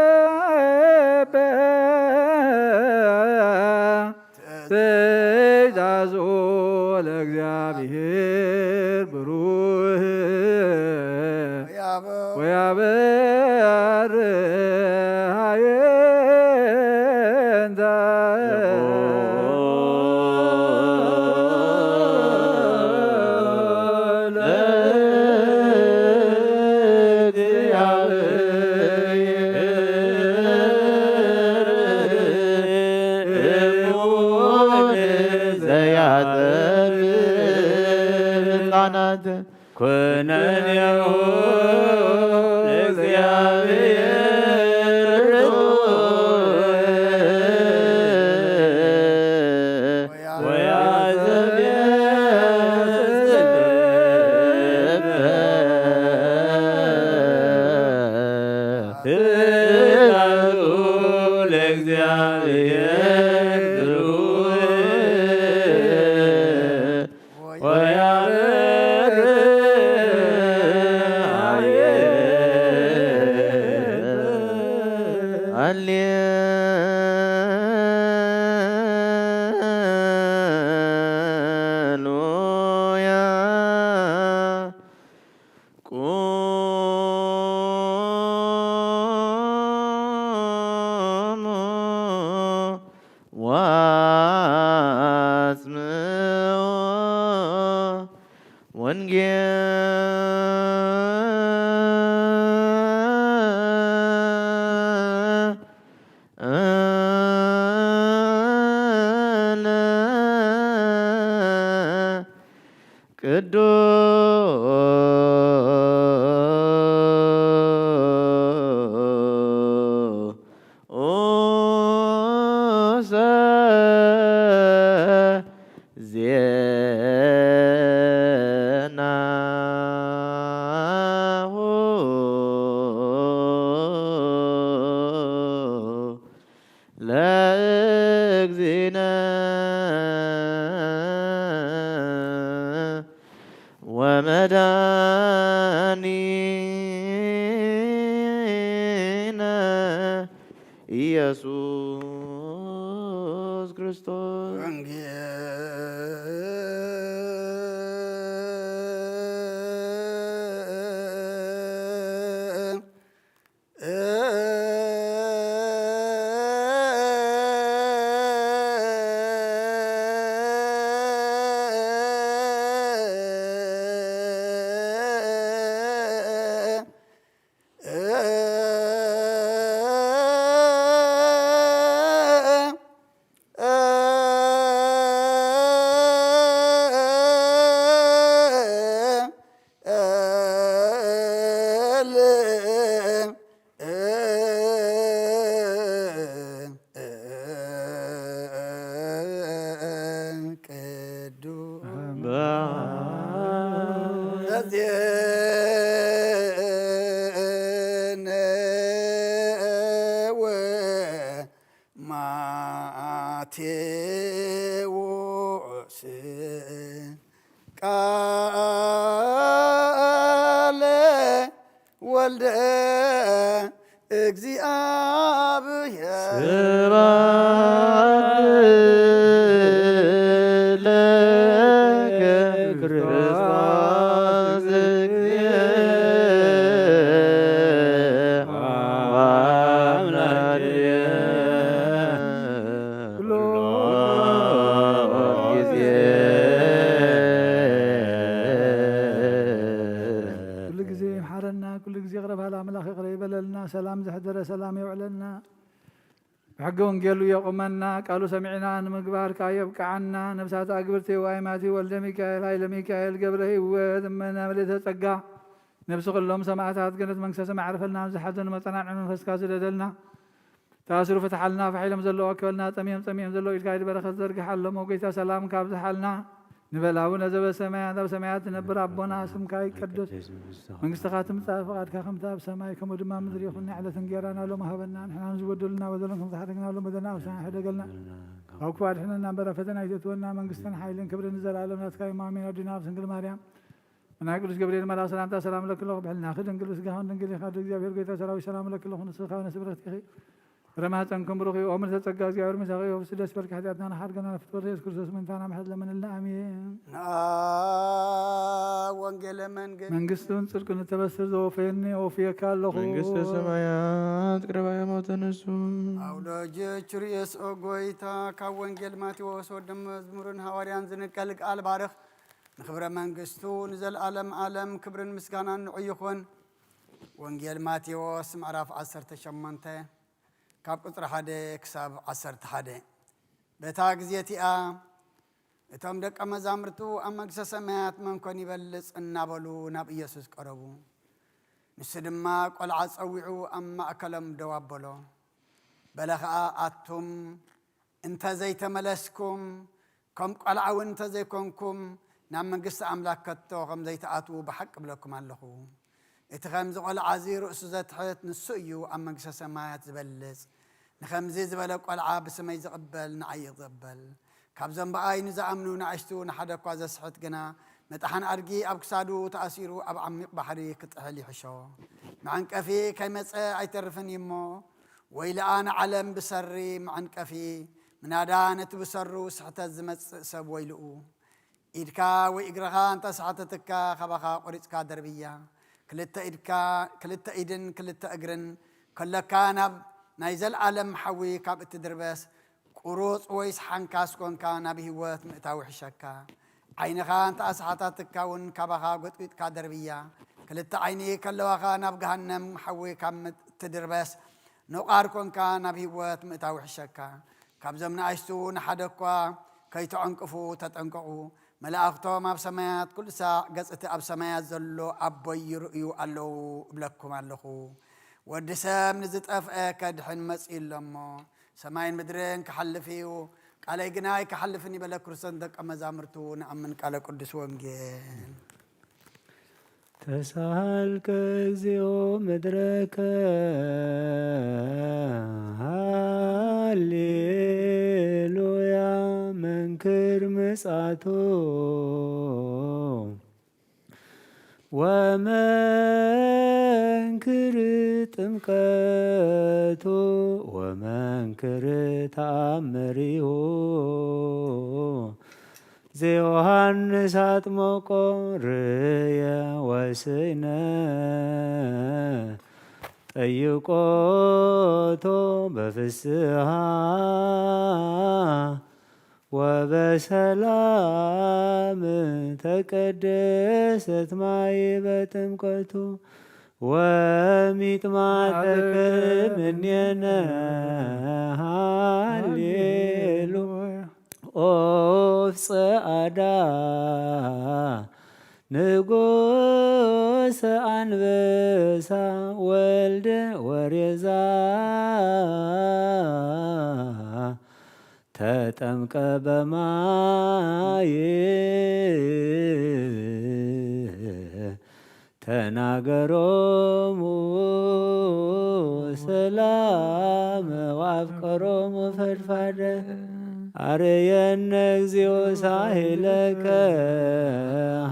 ወያሰብስልበ ትእዛዙ ለእግዚአብሔር ብሩህ ወያበር አዕይንተ ኩነኔሁ ለእግዚአብሔር ርቱዕ ወያሰብስልበ ትእዛዙ ለእግዚአብሔር ብሩህ ወያበር ሃሌሉያ ቁሙ ወአጽምዑ ቅዱስ ዜናሁ ለ ومدانينا ኢየሱስ ክርስቶስ ማቴዎስ ቃለ ወልደ እግዚአብሔር ስብሐት ለከ ክርስቶስ እግዚእ ወአምላክየ ኩሎ ጊዜ كل جزء حرنا كل جزء غرب هلا ملاخ قريب لنا سلام زحدر سلام يعلنا بحقهم قالوا يقومنا قالوا سمعنا مقبار كايب كعنا نفسات أقبرتي وايماتي ولد ميكائيل هاي لميكائيل قبره وذمنا مليت تقع نفس كلهم سمعتها قلت من سمع عرفنا زحدن مطنع من فسكاس لدلنا تاسروا فتح لنا فحيلم زلوا أكلنا تميم زلوا إلكايد بركة زرق حلم وقيتا سلام كابز حلنا نبلاون زب السماء ذا سماءات نبر ربنا اسم كاي قدس من استخاتم فقد كخم تاب سماء كم ودما مدري يخلنا على ثنجيرانا لو ما هبنا نحن نزودلنا وذلكم تحرقنا لو بدنا وسان حدا قلنا او كواد احنا نبر فتنا يتونا من قستنا حيلين كبر نزل عالم نتكاي مامين ودينا سنجل مريم من اقول جبريل ملا سلام لك الله بحلنا خد نجلس قهون نجلي خد እግዚአብሔር ጌታ ሰራዊት ሰላም ለክ ለኹን ስኻው ነስብረት ይኺ رماتنكم بروخي ومن تتقاز يا ورمي ساقي وفسدس برك حدياتنا حرقنا نفتور يس كرسوس من تانا محد لمن الله امين ወንጌለ መንግስቱን ጽድቁን ተበስር ዘወፈኒ ወፊያ ካለኹ መንግስተ ሰማያት ቅረባ የሞተነሱ አውሎጅ ሪስ ኦጎይታ ካብ ወንጌል ማቴዎስ ወደ መዝሙርን ሐዋርያን ዝንቀል ቃል ባረኽ ንክብረ መንግስቱ ንዘለዓለም ዓለም ክብርን ምስጋናን ንዑይኹን ወንጌል ማቴዎስ ምዕራፍ 18 ካብ ቁጥሪ 1 ክሳብ 11 በታ ጊዜቲኣ እቶም ደቀ መዛሙርቱ ኣብ መንግስተ ሰማያት መንኮን ይበልጽ እናበሉ ናብ ኢየሱስ ቀረቡ ንሱ ድማ ቆልዓ ፀዊዑ ኣብ ማእከሎም ደው ኣበሎ በለ ኸዓ ኣቱም እንተዘይተመለስኩም ከም ቆልዓ እውን እንተዘይኮንኩም ናብ መንግስቲ ኣምላክ ከቶ ከም ዘይተኣትዉ ብሓቂ ብለኩም ኣለኹ እቲ ከምዚ ቆልዓ እዚ ርእሱ ዘትሕት ንሱ እዩ ኣብ መንግስተ ሰማያት ዝበልጽ ንኸምዚ ዝበለ ቆልዓ ብስመይ ዝቕበል ንዓይ ይቕበል ካብዞም በኣይ ንዝኣምኑ ንኣሽቱ ንሓደ እኳ ዘስሕት ግና መጥሓን ኣድጊ ኣብ ክሳዱ ተኣሲሩ ኣብ ዓሚቕ ባሕሪ ክጥሕል ይሕሾ መዐንቀፊ ከይመፀ ኣይተርፍን እሞ ወይ ለኣ ንዓለም ብሰሪ መዐንቀፊ ምናዳ ነቲ ብሰሩ ስሕተት ዝመፅእ ሰብ ወይልኡ ኢድካ ወይ እግረኻ እንተስሓተትካ ኸባኻ ቆሪፅካ ደርብያ ክልተ ኢድን ክልተ እግርን ከለካ ናብ ናይ ዘለዓለም ሓዊ ካብ እትድርበስ ቁሩፅ ወይ ስሓንካስ ኮንካ ናብ ህይወት ምእታዊ ሕሸካ ዓይንኻ እንተኣስሓታትካ እውን ካባኻ ጎጥቂጥካ ደርብያ ክልተ ዓይኒ ከለዋኻ ናብ ገሃነም ሓዊ ካብ እትድርበስ ንቓር ኮንካ ናብ ህይወት ምእታዊ ሕሸካ ካብዞም ንኣሽቱ ንሓደ እኳ ከይተዐንቅፉ ተጠንቀቑ መላእኽቶም ኣብ ሰማያት ኩሉ ሳዕ ገጽቲ ኣብ ሰማያት ዘሎ ኣቦይ ይርእዩ ኣለዉ እብለኩም ኣለኹ ወዲ ሰብ ንዝጠፍአ ከድሕን መፂኡ ኣሎሞ ሰማይን ምድርን ክሓልፍ እዩ ቃለይ ግና ኣይክሓልፍን ይበለ ክርስቶስ ደቀ መዛሙርቱ ንኣምን ቃለ ቅዱስ ወንጌል ተሳልከ እግዚኦ ምድረከ ሃሌሉያ መንክር ምጽአቶ ወመንክር ጥምቀቱ ወመንክር ተአምሪሁ ዘዮሐንስ አጥመቆ ርእየ ወስነ ጠይቆቶ በፍስሐ ወበሰላም ተቀደሰት ማይ በጥምቀቱ ወሚጥማጠቅ እምኔነ ሃሌሉያ ኦፍ ጸአዳ ንጉሰ አንበሳ ወልደ ወሬዛ ተጠምቀ በማይ ተናገሮሙ ሰላም ወአፍቀሮሙ ፈድፋደ አርየነ እግዚኦ ሳሄለከ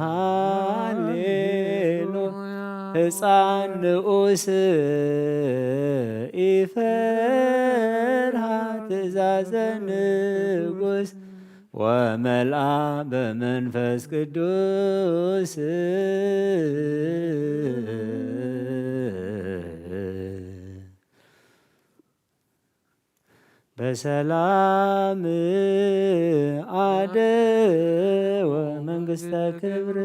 ሃሌሉ ሕፃን ንኡስ ኢፈርሃ ትእዛዘ ንጉስ ወመልአ በመንፈስ ቅዱስ በሰላም አደወ መንግሥተ ክብር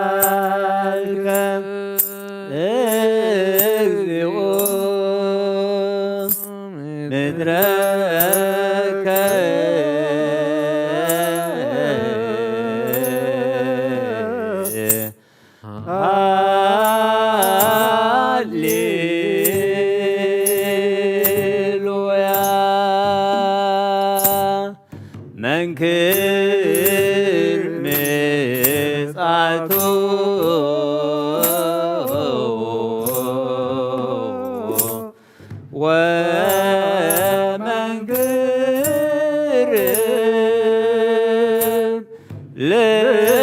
ተሳሃልከ እግዚኦ ምድረከ ሃሌሉያ መንክር ምጽአቱ ወመንክር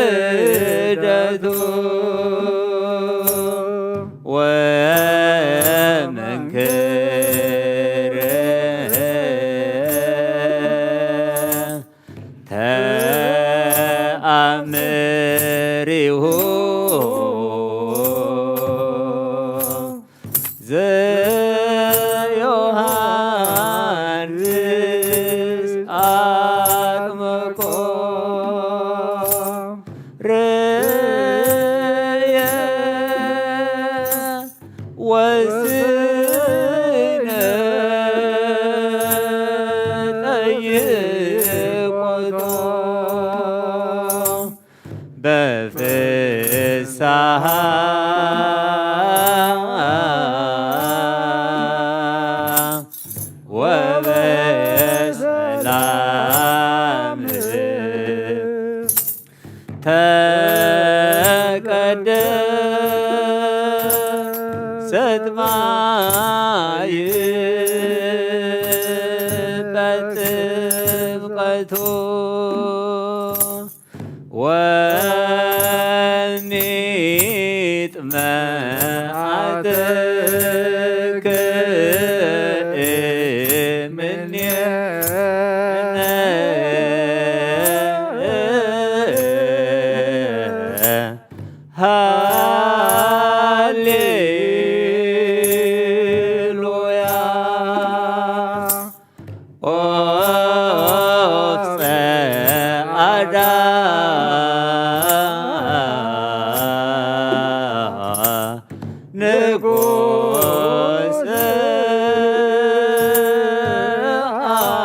ልደቱ ወመንክር ተአምሪሁ ዘዮሐንስ አጥመቆ ርእየ ወስነ ጠይቆቶ በፍስሐ ወበሰላም ተቀደሰት ማይ በጥምቀቱ ወሚጥመዓትክ እምኔነ ሃሌሉያ ኦፍ ጸአዳ ንጉስ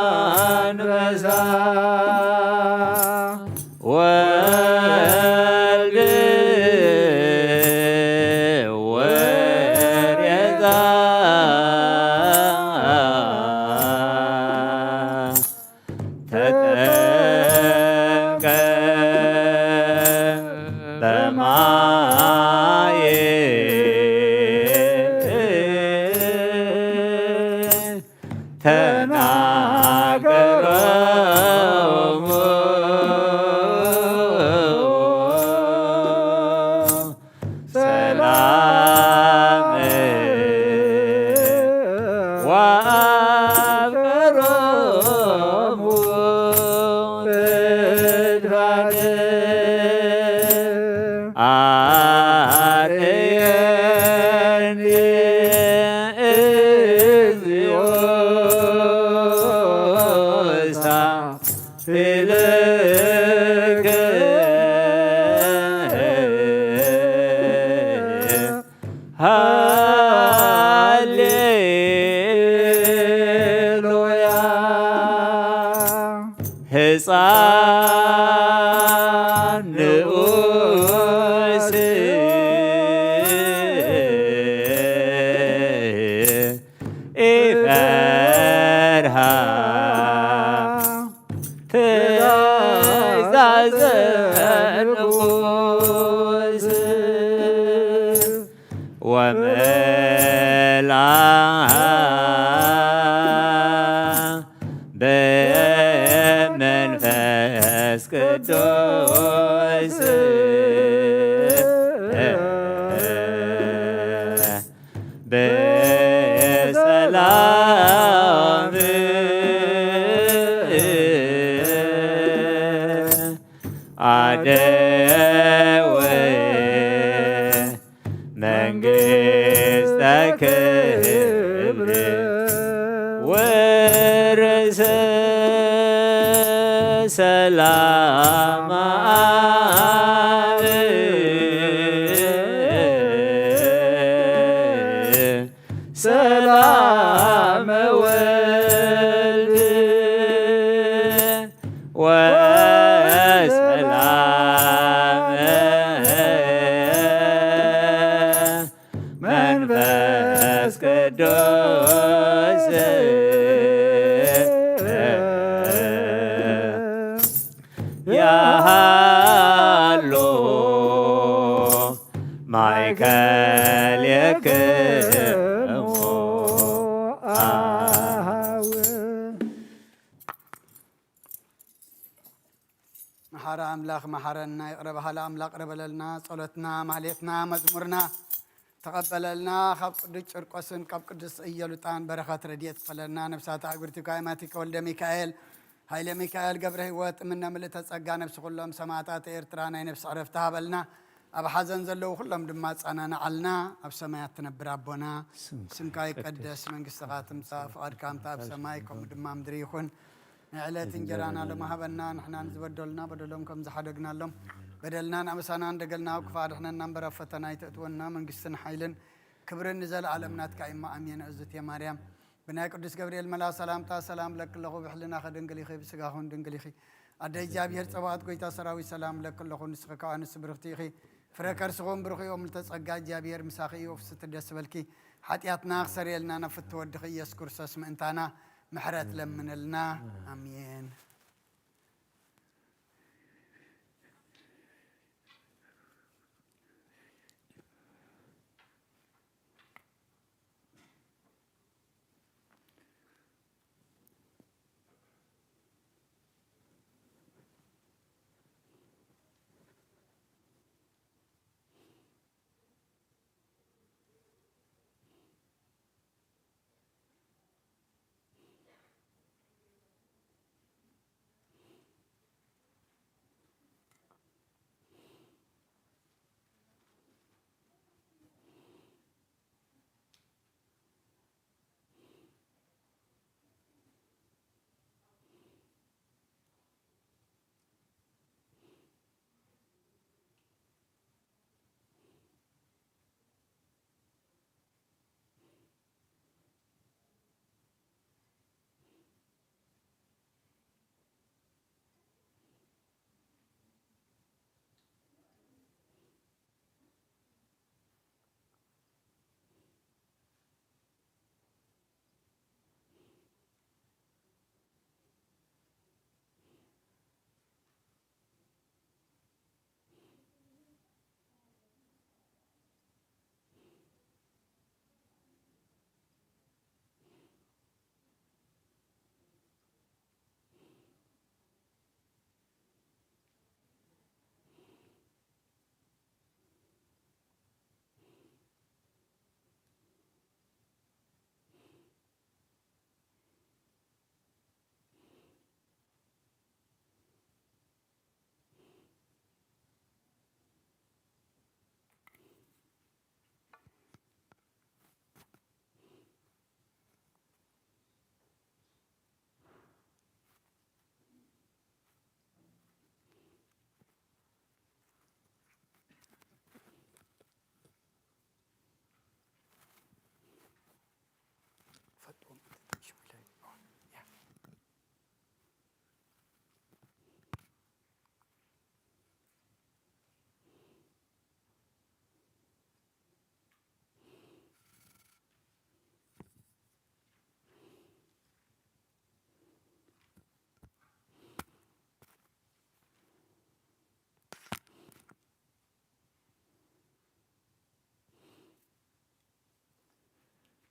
አንበሳ ወልድ ወሬዛ ተጠምቀ በማየ ተናገሮሙ ይባል አርየኒ እግዚኦ ሳህልከ ሃሌሉያ ሕፃን ንኡስ ኢፈርሃ ትእዛዘ ንጉስ ወመልአ በመንፈስ ቅዱስ በሰላም አደወ መንግሥተ ክብር ወርሰ ሰላም ሰላም ወልድ ወሰላም መንፈስ ቅዱስ ያሃሎ ማእከልክሙ መሓረ አምላኽ መሓረና ይቕረ ባህለ አምላኽ ቅረበለልና ጸሎትና ማህሌትና መዝሙርና ተቐበለልና ካብ ቅዱስ ጨርቆስን ካብ ቅዱስ ኢየሉጣን በረኸት ረድኤት ክፈለልና ነፍሳት ኣግብርቲ ካይማቲከ ወልደ ሚካኤል ሃይለ ሚካኤል ገብረ ህይወት እምነ ምልእተ ጸጋ ነፍሲ ኩሎም ሰማዕታት ኤርትራ ናይ ነፍሲ ዕረፍቲ ሃበልና ኣብ ሓዘን ዘለዉ ኩሎም ድማ ጸናንዓልና ኣብ ሰማያት ትነብር ኣቦና ስምካ ይቀደስ መንግስትኻ ትምጻእ ፍቓድካ እምታ ኣብ ሰማይ ከምኡ ድማ ምድሪ ይኹን ንዕለት እንጀራና ለማሃበና ንሕና ንዝበደሉና በደሎም ከም ዝሓደግናሎም በደልናን ኣመሳናን ደገልና ክፋድሕነና እምበር ኣብ ፈተና ይተእትወና መንግስትን ሓይልን ክብርን ንዘለዓለም ናትካ ኢማ ኣሜን እዙት የማርያም ብናይ ቅዱስ ገብርኤል መላ ሰላምታ ሰላም ለክለኹ ብሕልና ኸድንግል ኢኺ ብስጋኹን ድንግል ኢኺ ኣደ እግዚኣብሔር ፀባዖት ጎይታ ሰራዊት ሰላም ለክለኹ ንስኺ ከዓ ንስ ብርኽቲ ኢኺ ፍረ ከርስኹም ብሩኽ እዮም ልተጸጋ እግዚኣብሔር ምሳኺ እዩ ፍስቲ ደስ በልኪ ሓጢኣትና ክሰረየልና ነፍቲ ወድኺ ኢየሱስ ክርስቶስ ምእንታና ምሕረት ለምንልና ኣሜን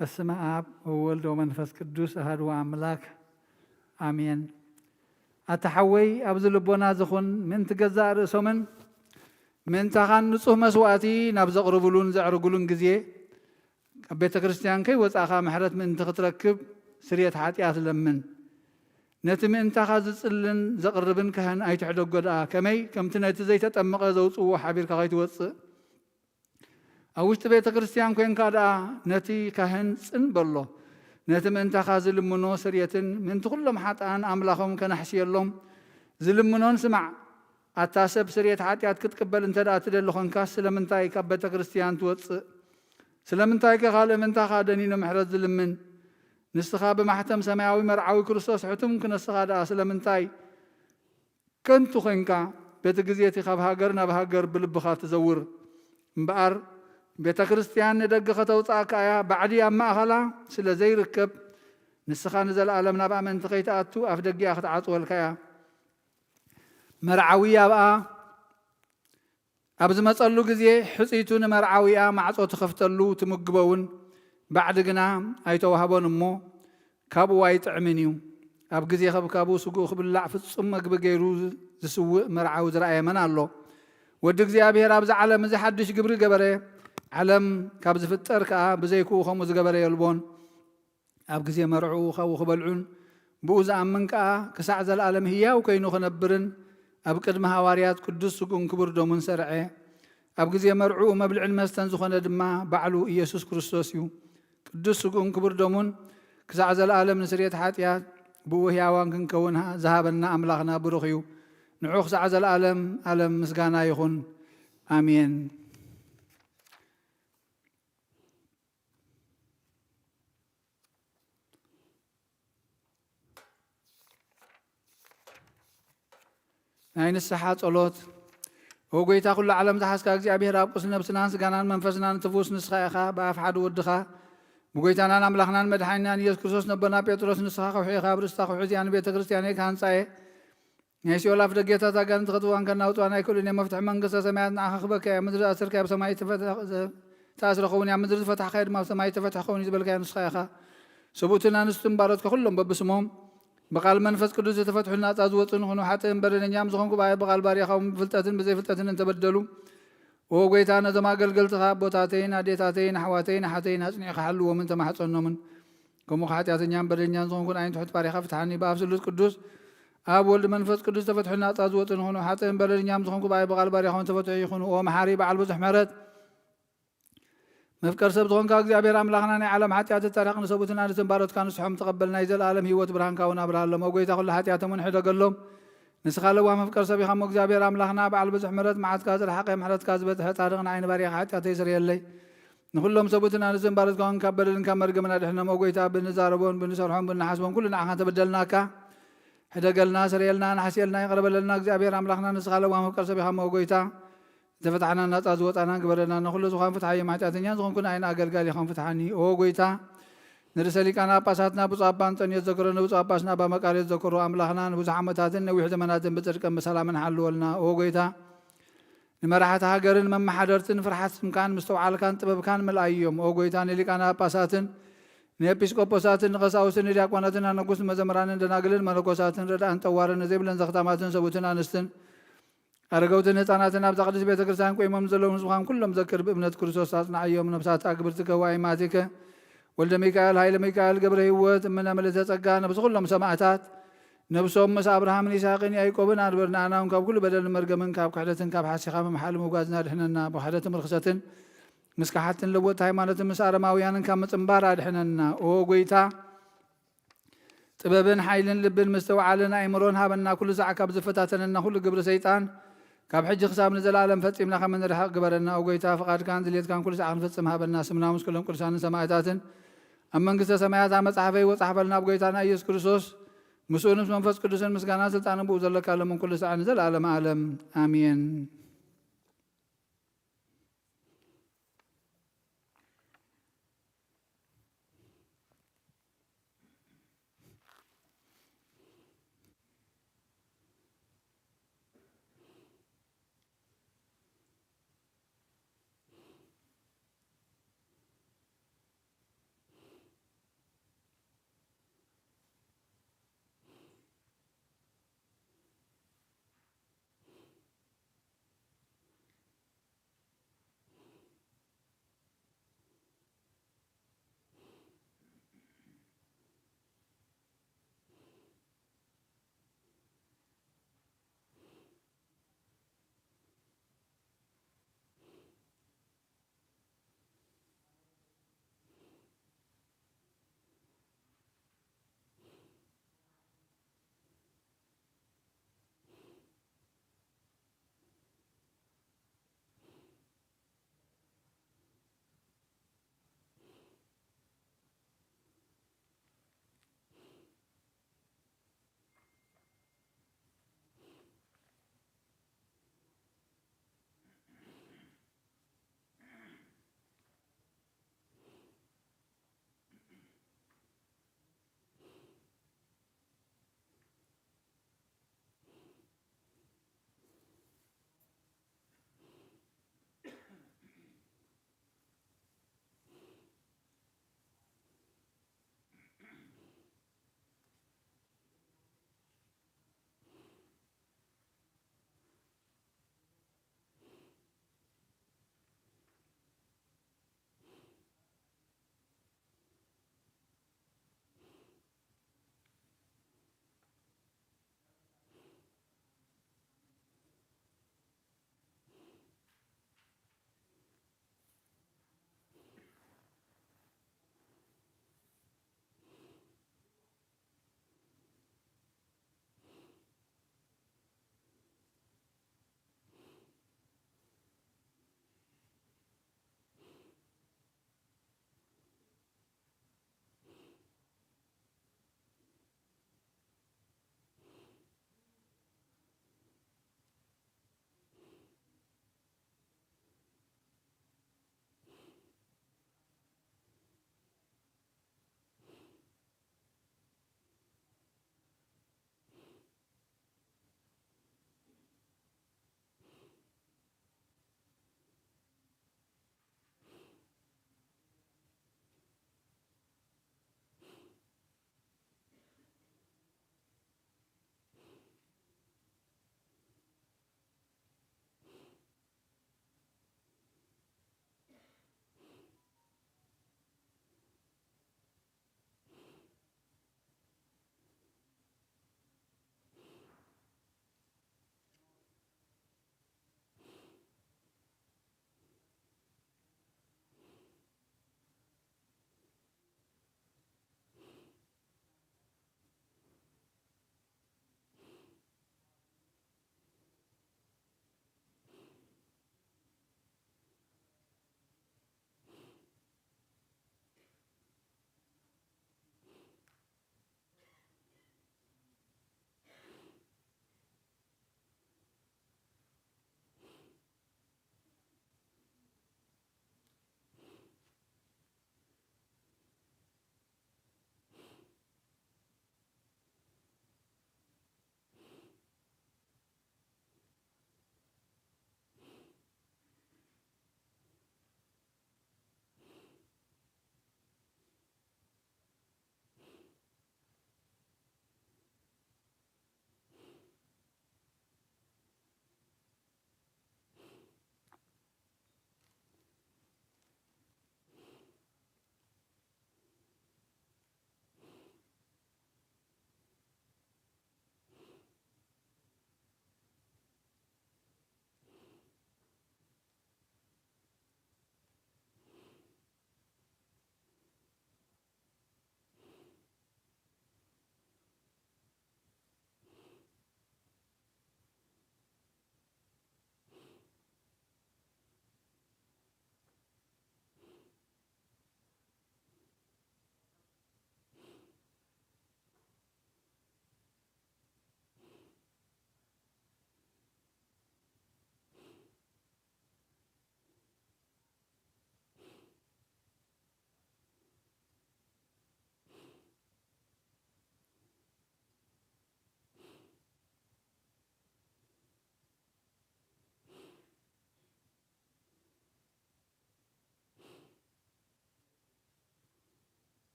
በስመ አብ ወወልድ ወመንፈስ ቅዱስ አሐዱ አምላክ አሜን። ኣተሓወይ ኣብዚ ልቦና ዝኹን ምን ትገዛእ ርእሶምን ምንታኻን ንጹህ መስዋእቲ ናብ ዘቕርብሉን ዘዕርግሉን ግዜ ኣብ ቤተ ክርስቲያን ከይወፃእኻ ምሕረት ምእንቲ ክትረክብ ስርየት ሓጢኣት ለምን። ነቲ ምእንታኻ ዝጽልን ዘቕርብን ካህን ኣይትሕደጎ ደኣ ከመይ ከምቲ ነቲ ዘይተጠመቐ ዘውፅዎ ሓቢርካ ከይትወፅእ ኣብ ውሽጢ ቤተ ክርስቲያን ኮንካ ደኣ ነቲ ካህን ጽንበሎ ነቲ ምእንታኻ ዝልምኖ ስርየትን ምእንቲ ኩሎም ሓጥኣን ኣምላኾም ከናሕስየሎም ዝልምኖን ስማዕ ኣታ ሰብ ስርየት ሓጢኣት ክትቅበል እንተ ደኣ ትደሊ ኾንካ ስለምንታይ ካብ ቤተ ክርስቲያን ትወፅእ? ስለምንታይ ካልእ ምንታኻ ደኒኖ ምሕረት ዝልምን? ንስኻ ብማሕተም ሰማያዊ መርዓዊ ክርስቶስ ሕቱም ክነስኻ ደኣ ስለምንታይ ከንቱ ኾንካ በቲ ግዜ እቲ ካብ ሃገር ናብ ሃገር ብልብኻ ትዘውር? እምበኣር ቤተ ክርስቲያን ንደገ ከተውፃእካ እያ ባዕዲ ኣብ ማእኸላ ስለ ዘይርከብ ንስኻ ንዘለኣለም ናብ ኣመንቲ ከይተኣቱ ኣፍ ደጊኣ ክትዓፅወልካ እያ። መርዓዊ ኣብኣ ኣብ ዝመፀሉ ግዜ ሕፂቱ ንመርዓዊኣ ማዕፆ ትኸፍተሉ ትምግበውን ባዕዲ ግና ኣይተዋህቦን እሞ ካብኡ ኣይጥዕምን እዩ። ኣብ ግዜ ከብካቡ ስጉእ ክብላዕ ፍጹም መግቢ ገይሩ ዝስውእ መርዓዊ ዝረኣየ መን ኣሎ? ወዲ እግዚኣብሔር ኣብዚ ዓለም እዚ ሓድሽ ግብሪ ገበረ። ዓለም ካብ ዝፍጠር ከዓ ብዘይክኡ ከምኡ ዝገበረ የልቦን። ኣብ ግዜ መርዑኡ ካብኡ ክበልዑን ብኡ ዝኣምን ከዓ ክሳዕ ዘለኣለም ህያው ኮይኑ ክነብርን ኣብ ቅድሚ ሃዋርያት ቅዱስ ስጉእን ክቡር ደሙን ሰርዐ። ኣብ ግዜ መርዑኡ መብልዕን መስተን ዝኾነ ድማ ባዕሉ ኢየሱስ ክርስቶስ እዩ። ቅዱስ ስጉእን ክቡር ደሙን ክሳዕ ዘለኣለም ንስርየት ሓጢኣት ብኡ ህያዋን ክንከውን ዝሃበና ኣምላኽና ብሩኽ እዩ። ንዑ ክሳዕ ዘለኣለም ዓለም ምስጋና ይኹን ኣሜን። ናይ ንስሓ ጸሎት ኦ ጎይታ ኩሉ ዓለም ዝሓስካ እግዚኣብሔር ኣብ ቁስ ነብስናን ስጋናን መንፈስናን ትፍውስ ንስኻ ኢኻ ብኣፍ ሓደ ወድኻ ብጎይታናን ኣምላኽናን መድሓኒናን ኢየሱስ ክርስቶስ ነበና ጴጥሮስ ንስኻ ከውሒ ኢኻ ብርስታ ከውሒ እዚኣን ቤተ ክርስቲያን ካህንፃየ ናይ ሲኦል ኣፍ ደጌታት ኣጋንንቲ ክትዋን ከናውፅዋን ኣይክእሉን እየ። መፍትሒ መንግስተ ሰማያት ንዓኻ ክበካ እያ። ምድሪ ኣስርካ ኣብ ሰማይ ተኣስረ ኸውን እያ። ምድሪ ዝፈታሕካ ድማ ኣብ ሰማይ ተፈትሐ ኸውን እዩ ዝበልካ ንስኻ ኢኻ። ሰብኡትን ኣንስትን ባሮትካ ኩሎም በብስሞም በቃል መንፈስ ቅዱስ ዝተፈትሑና ናፃ ዝወፁን ኾኑ ሓጥእን በደለኛም ዝኾንኩ በቃል ባርያኻዎም ብፍልጠትን ብዘይፍልጠትን እንተበደሉ ኦ ጎይታ ነዞም ኣገልገልትኻ ቦታተይን ኣዴታተይን ኣሕዋተይን ኣሓተይን ኣጽኒዕኻ ሓልዎምን ተማሕፀኖምን ከምኡ ሓጢኣተኛን በደለኛን ዝኾንኩን ዓይን ትሑት ባርያኻ ፍትሓኒ ብኣብ ስሉስ ቅዱስ ኣብ ወልዲ መንፈስ ቅዱስ ተፈትሑና ናፃ ዝወፁን ኾኑ ሓጥእን በደለኛም ዝኾንኩ በቃል ባርያኻዎም ተፈትሑ ይኹኑ። ኦ መሓሪ በዓል ብዙሕ ምሕረት መፍቀር ሰብ ዝኾንካ እግዚኣብሔር ኣምላኽና ናይ ዓለም ሓጢኣት ታሪኽ ንሰቡትን ኣንስትን ባሮትካ ንስሖም ተቐበል ናይ ዘለኣለም ህይወት ብርሃንካ እውን ኣብርሃሎም። ኦ ጎይታ ኩሉ ሓጢኣቶምን ሕደገሎም ንስኻ ለዋ መፍቀር ሰብ ኢኻ ሞ እግዚኣብሔር ኣምላኽና በዓል ብዙሕ ምሕረት መዓትካ ዝረሓቐ ምሕረትካ ዝበፅሐ ጻድቕ ንዓይኒ ባርያኻ ሓጢኣተይ ይስርየለይ። ንኩሎም ሰቡትን ኣንስትን ባሮትካ እውን ካብ በደልን ካብ መርገምን ኣድሕኖም። ኦ ጎይታ ብንዛረቦን ብንሰርሖን ብንሓስቦን ኩሉ ንዓኻ ተበደልናካ ሕደገልና ስርየልና ናሕስየልና ይቕረበለልና እግዚኣብሔር ኣምላኽና ንስኻ ለዋ መፍቀር ሰብ ኢኻ ሞ ጎይታ ተፈታሕና ናፃ ዝወፃና ግበረና ንኩሉ ዝኾን ፍትሓየ ማሕጢኣተኛ ዝኾንኩን ዓይን ኣገልጋሊ ኢኹም ፍትሓኒ። ኦ ጎይታ ንርእሰ ሊቃነ ጳጳሳትና ብፁዕ ኣባ አንጦንዮስ ዘክሮ ንብፁዕ ጳጳስና ኣባ መቃርዮስ ዘክሮ ኣምላኽና ንብዙሕ ዓመታትን ነዊሕ ዘመናትን ብፅድቅን ብሰላምን ሓልወልና። ኦ ጎይታ ንመራሕቲ ሃገርን መማሓደርትን ፍርሓት ስምካን ምስተውዓልካን ጥበብካን ምልኣይ እዮም። ኦ ጎይታ ንሊቃነ ጳጳሳትን ንኤጲስቆጶሳትን ንቐሳውስትን ንዲያቆናትን ኣነጉስት መዘምራንን ደናግልን መነኮሳትን ረዳእን ጠዋርን ንዘይብለን ዘኽታማትን ሰቡትን ኣንስትን ኣረገውትን ህፃናትን ኣብዛ ቅድስት ቤተ ክርስቲያን ቆይሞም ዘለዉ ንስኻን ኩሎም ዘክር ብእምነት ክርስቶስ ኣጽናዕዮም። ነብሳት ኣግብርትከ ዋእማቲከ ወልደ ሚካኤል ሃይለ ሚካኤል ገብረ ህይወት እምነ ምልዕተ ጸጋ ነብሲ ኩሎም ሰማዕታት ነብሶም ምስ ኣብርሃምን ይስሐቅን ያዕቆብን ኣንበርናና እውን ካብ ኩሉ በደልን መርገምን ካብ ክሕደትን ካብ ሓሲኻ መምሓሊ ምጓዝና ድሕነና ብክሕደትን ርክሰትን ምስ ካሓትን ለወጥቲ ሃይማኖትን ምስ ኣረማውያንን ካብ ምፅምባር ኣድሕነና። ኦ ጎይታ ጥበብን ሓይልን ልብን ምስተውዓልን ኣእምሮን ሃበና ኩሉ ሰዓ ካብ ዝፈታተነና ኩሉ ግብሪ ሰይጣን ካብ ሕጂ ክሳብ ንዘለኣለም ፈፂምና ከም ንርሕቕ ግበረና። ኦ ጎይታ ፍቓድካን ድሌትካን ኩሉ ሰዓ ክንፈፅም ሃበና። ስምና ምስ ኩሎም ቅዱሳንን ሰማዕታትን ኣብ መንግስተ ሰማያት ኣብ መፅሓፈይ ወፃሕፈልና ኣብ ጎይታና ኢየሱስ ክርስቶስ ምስኡ ምስ መንፈስ ቅዱስን ምስጋናን ስልጣንን ብኡ ዘለካ ለምን ኩሉ ሰዓ ንዘለኣለም ዓለም ኣሜን።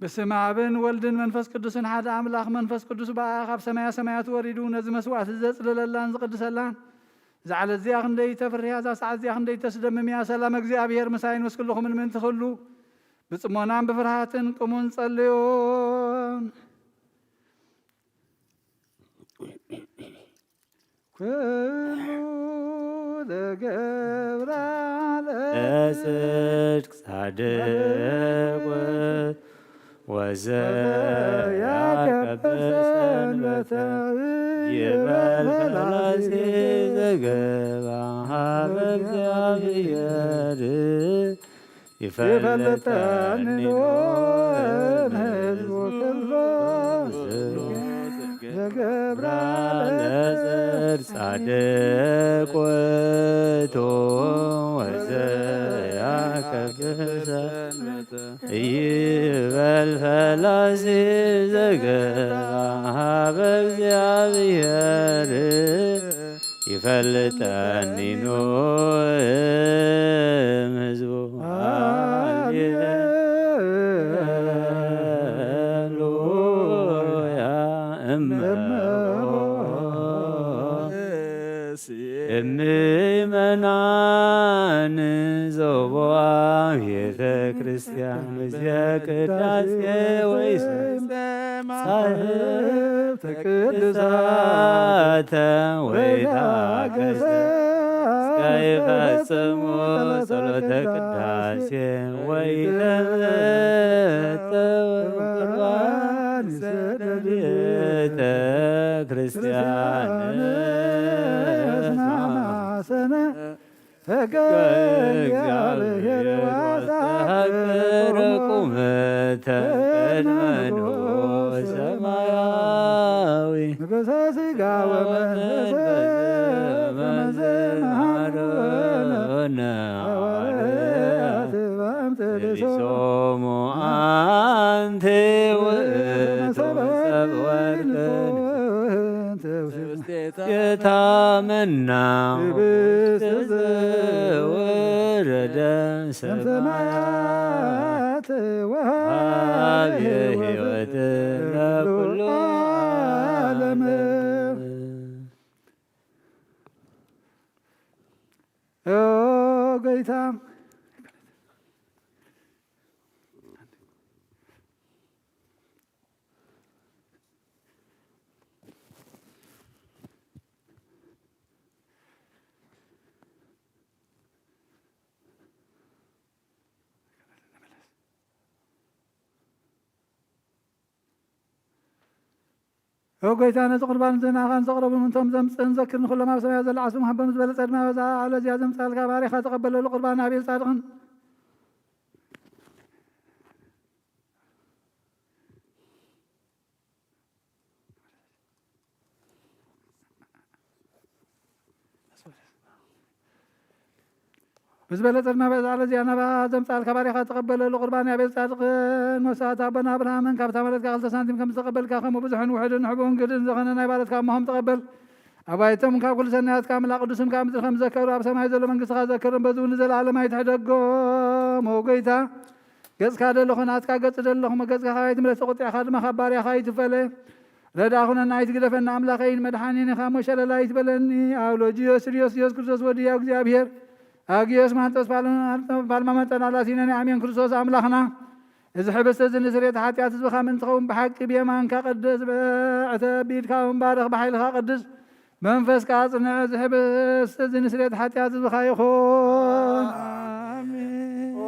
بسم አብን ወልድን መንፈስ ቅዱስን ሓደ አምላኽ መንፈስ ቅዱስ ካብ ሰማያ ሰማያት ወሪዱ ነዚ መስዋዕት ዘጽልለላን ዝቅድሰላን زعل الزياخ ندي تفريا ذا ساعة زياخ ندي تسدم يا سلام እግዚአብሔር مساين وسكلكم من تخلو بصمونان بفرحاتن قومون صليون كلو لገብራ ለጽድቅ ጻድቅ ወዘያከብሰንበተ ይበል ፈላሴ ዘገባ ሀበ እግዚአብሔር ይፈልጠኒ ህዝቡ ክሎ ዘገብራ ለጽድቅ ጻድቅ ወቶ ወዘያከብሰንበተ ይበል ፈላሴ ዘገባ ሀበ እግዚአብሔር ይፈልጠኒ ህዝቡ ሃሌሉያ እምእመናን ዘቦአ ቤተ ክርስቲያን በዚያ ቅዳሴ ወይሰማ ጻሕፍተ ቅዱሳተ ወይታገሰ እስከ ይፈጽሙ ጸሎተ ቅዳሴ ወይተመተው ቁርባን ቤተ ክርስቲያን ስማማሰነ እግዚአብሔር ዋሳሐቅረ ቁመተ ቀድመኖ ሰማያዊ ንጉሠ ሥጋ ወመንፈስ በዘመሃሮነ ሐዋርያት በአምጥልሶሙ አንቴ ውእቱ ሰብእ የታመናው ወረደ ሰማያት ወሀብ ሕይወት ለኩሉ ዓለም ጌታ وقيتانا تقربان زنا خان تقرب من تم زم نذكر كل ما سمع زل عصم حب نزبل صد ما وزع على زيادم سال كباري تقبل له قربان ابي صادقن بزبلت ما وزع على زيادم زم سال كباري تقبل له قربان ابي صادقن وسات ابنا ابراهيم كاب تمرت قال سنتيم كم تقبل كخم وبزحن وحد نحبون قد زخنا عبادت كما تقبل أبايتم كابل سنات كامل قدسم كامل خم ذكروا أب سماي زل من قص ذكرهم بدون زل على ما يتحدقوا موجيتا قص كذا لخنات كقص دل لهم قص كخايت من سقط أخذ ما خبر يا خايت فله رداخنا نايت كده فن عمل خين مدحانين خاموش لا لايت بلني أولوجيو سريوس يوس كرسوس ودي أجزابير أجيوس ما أنتس بالما متنا على سيننا عمين كرسوس عملخنا إذا حبست زين سريت حتى أتسبخ من تقوم بحق بيمان كقدس بعتبيد كون بارخ بحيلها قدس منفس كاصنا ذهب استزن سريت حتى يصبح يخون آمين ኦ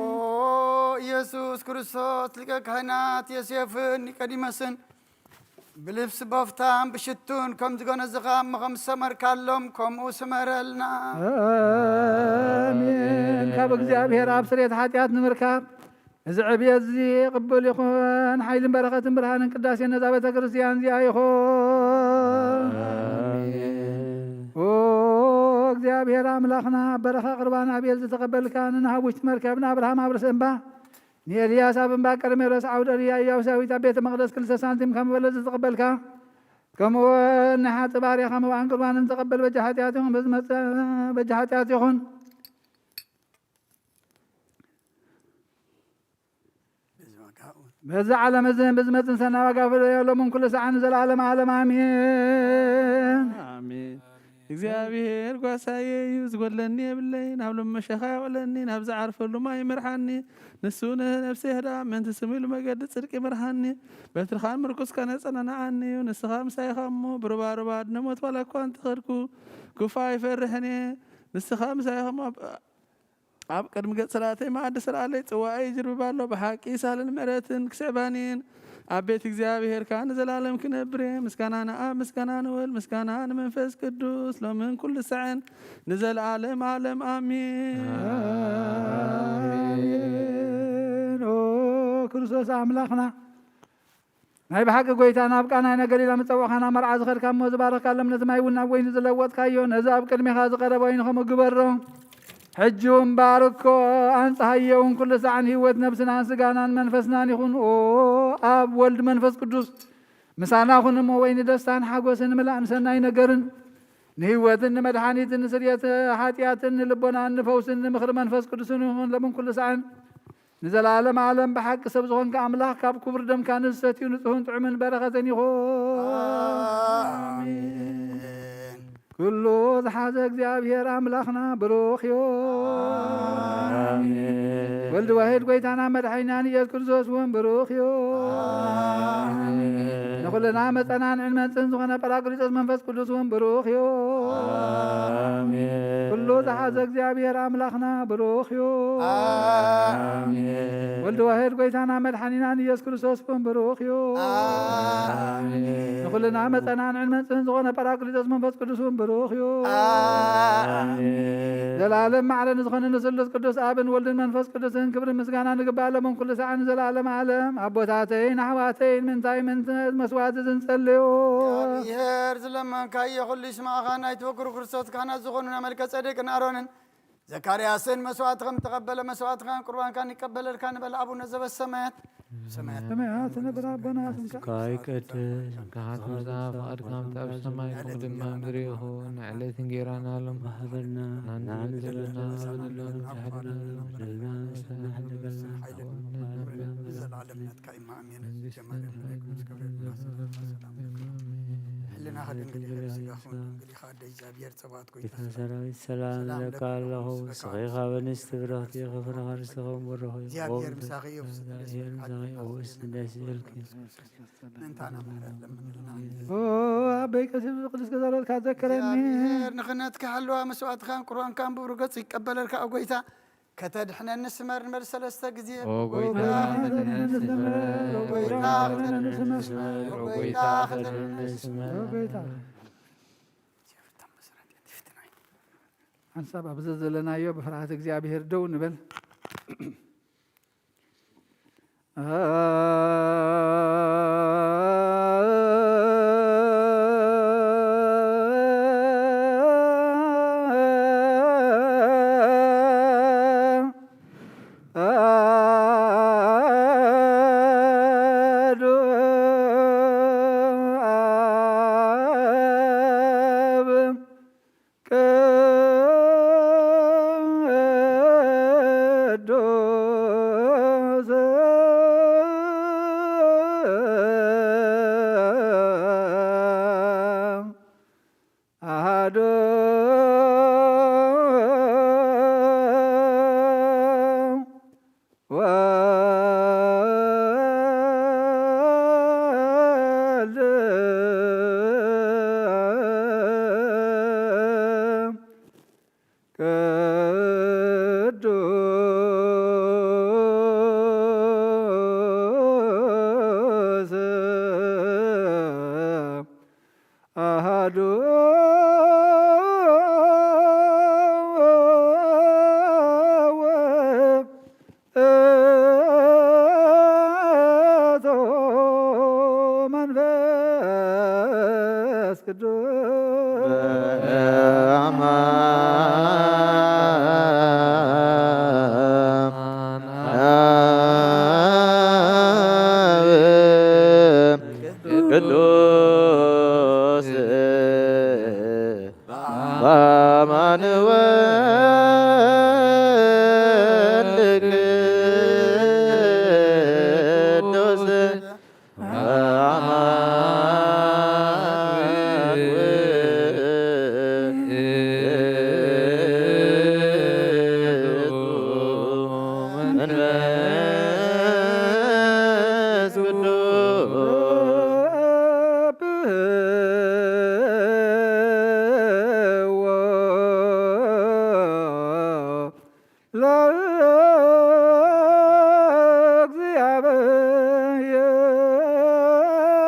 ኢየሱስ ክርስቶስ ሊቀ ካህናት የሴፍን ኒቆዲሞስን ብልብስ በፍታም ብሽቱን ከም ዝገነዝኻ ምኸም ሰመርካሎም ከምኡ ስመረልና آمين ካብ እግዚአብሔር ኣብ ስርየት ሓጢአት ንምርካብ እዚ ዕብየት እዚ ቅቡል ይኹን ሓይልን በረኸትን ብርሃንን ቅዳሴ ነዛ ቤተ ክርስቲያን እዚኣ ይኹን እግዚአብሔር አምላክና በረኻ ቅርባን አቤል ዝተቀበልካ ንናሃቡሽት መርከብና አብርሃም አብርስ እምባ ንኤልያስ ኣብ እምባ ቀርሜሎስ ዓውደርያ ኢያቡሳዊት ኣብ ቤተ መቅደስ 2 ሳንቲም ከም በለስ ዝተቀበልካ ከምኡውን ንሓፂ ባርያኻ መባእን ቅርባንን ዝተቀበል በጃ ሓጢአት ይኹን በጃ ሓጢአት ይኹን በዛ ዓለም እዝን ብዝመፅን ሰና ዋጋ ፍለዮሎምን ኩሉ ሰዓን ዘለዓለም ዓለም አሜን አሜን። እግዚአብሔር ጓሳዬ እዩ ዝጎለኒ የብለይ ናብ ልመሸኻ ያውዕለኒ ናብ ዝዓርፈሉ ማይ ይምርሓኒ ንሱ ነፍሰ ህዳ ምንቲ ስሚሉ መገዲ ጽድቂ ይምርሓኒ በትርኻን ምርኩስካ ነጸናንዓኒ እዩ ንስኻ ምሳይኻ እሞ ብሩባሩባ ድነሞት ዋላ እኳ እንትኸድኩ ክፉ ኣይፈርሕኒ ንስኻ ምሳይኻ ኣብ ቅድሚ ገጽ ሰላተይ ማዕዲ ስርዓለይ ጽዋዐይ ይጅርብባሎ ብሓቂ ሳልን ምዕረትን ክስዕባኒን ኣብ ቤት እግዚአብሔርካ ንዘላለም ክነብር ምስጋና ንኣብ ምስጋና ንወልድ ምስጋና ንመንፈስ ቅዱስ ሎምን ኩሉ ሰዓን ንዘለዓለም ዓለም አሜን። ኦ ክርስቶስ አምላኽና ናይ ብሓቂ ጎይታ ናብ ቃናይ ነገሊላ ምፀውኻና መርዓ ዝኸድካ እሞ ዝባረኽካ ለምነት ማይ እውን ናብ ወይኒ ዝለወጥካዮ ነዚ ኣብ ቅድሚኻ ዝቐረበ ወይኒ ከም ግበሮ ሕጂውን ባርኮ አንጻሃየውን ኩሉ ሰዓን ህይወት ነብስናን ስጋናን መንፈስናን ይኹን ኦ ኣብ ወልድ መንፈስ ቅዱስ ምሳናኹን እሞ ወይኒ ደስታን ሓጎስን ምላእን ሰናይ ነገርን ንህይወትን ንመድሓኒትን ንስርየት ሓጢአትን ንልቦናን ንፈውስን ንምኽሪ መንፈስ ቅዱስን ይኹን ለምን ኩሉ ሰዓን ንዘላለም ዓለም ብሓቂ ሰብ ዝኾንካ ኣምላኽ ካብ ክቡር ደምካ ንዝሰትዩ ንጹህን ጥዑምን በረኸትን ይኹን ኩሉ ዝሓዘ እግዚአብሔር ኣምላኽና ብሩኽ እዩ ወልድ ዋሕድ ጎይታና መድሓኒናን ኢየሱስ ክርስቶስ እውን ብሩኽ እዩ ንኹልና መፀናንዕን መንፅን ዝኾነ ጰራቅሊጦስ መንፈስ ቅዱስ እውን ብሩኽ እዩ ኩሉ ዝሓዘ እግዚአብሔር ኣምላኽና ብሩኽ እዩ ወልድ ዋሕድ ጎይታና መድሓኒናን ኢየሱስ ክርስቶስ እውን ብሩኽ እዩ ንኹልና መፀናንዕን መንፅን ዝኾነ ጰራቅሊጦስ መንፈስ ቅዱስ እውን ብሩኽ እዩ ዘላለም ማዕለን ዝኾነ ንስሉስ ቅዱስ ኣብን ወልድን መንፈስ ቅዱስን ክብሪ ምስጋና ንግባለሞም ኩሉ ሰዓን ዘላለም ዓለም ኣቦታተይን ኣሕዋተይን ምንታይ መስዋዕቲ ዝንጸልዩ እግዚአብሔር ዝለመንካዮ ኩሉ ይስማዕኻ ናይ ተወክሩ ክርስቶስ ካህናት ዝኾኑና መልከ ጸዴቅን ኣሮንን ዘካርያስን መስዋዕት ከም ተቐበለ መስዋዕትካን ቁርባንካን ይቀበለልካ ንበል አቡነ ዘበሰማያት ሰማያት ነብር ኣቦና ስምካ ይቀድስ ስምካ ትምጻእ ፈቃድካ ምትኣብ ሰማይ ከምኡ ድማ ምድሪ ይኹን ንዕለት እንጀራና ሎም ማህበርና ናን ዘለና በደሎን በደልና ዘላለምነትካ ኢማ ኣሜን ህልና ከድንግል ስጋኹን እንግዲህ ካደ እግዚአብሔር ፀባት ጎይታ ሰራዊት ሰላም ለካ ኣለኹ ስኺኻ በንስቲ ብረኽቲ ክፍርኻ ርስትኸም በረኹ እግዚአብሔር ምሳኺ ውስ ደስ ይልክ ምንታና ምሕረት ለምንልና ኣበይ ቀሲብ ቅዱስ ገዛሎትካ ዘከረኒ እግዚአብሔር ንኽነትካ ሃለዋ መስዋዕትካን ቁርባንካን ብብሩ ገጽ ይቀበለልካ ኣብ ጎይታ ከተድሕነኒ ስመር ንበል ሰለስተ ግዜ ጎይታ ሓንሳብ ኣብዚ ዘለናዮ ብፍርሃት እግዚአብሔር ደው ንበል ቅዱስ በአማኑኤል ቅዱስ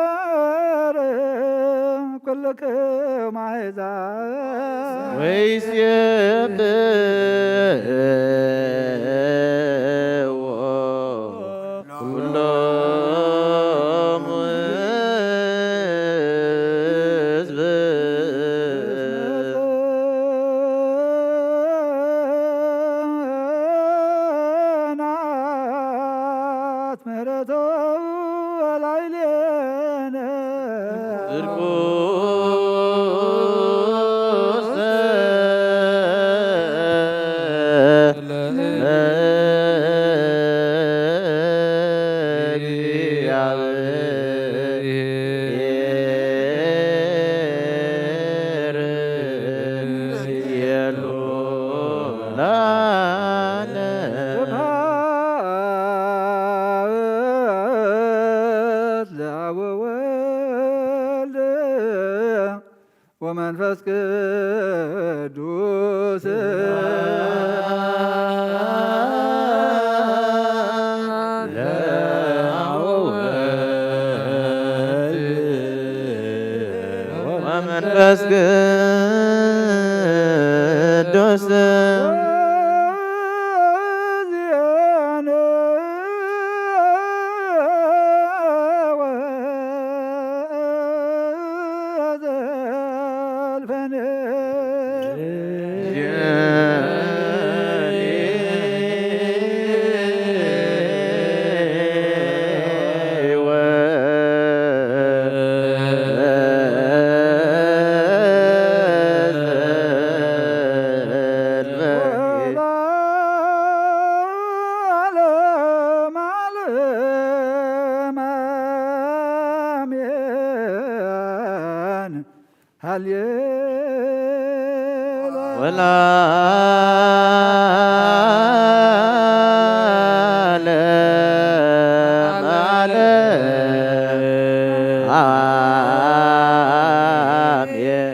ለእግዚአብሔር ኩልክሙ አሕዛብ ወይሴብሕዎ ኩሎሙ ሕዝብ ጽናት ምሕረቱ ላዕሌነ ስብሐት ለአብ ወወልድ ወመንፈስ ቅዱስ ወመንፈስ ቅዱስ ዚአነ ወዘልፈነ ወለዓለመ ዓለም አሜን። ሃሌሉያ ወለዓለመ ዓለም አሜን።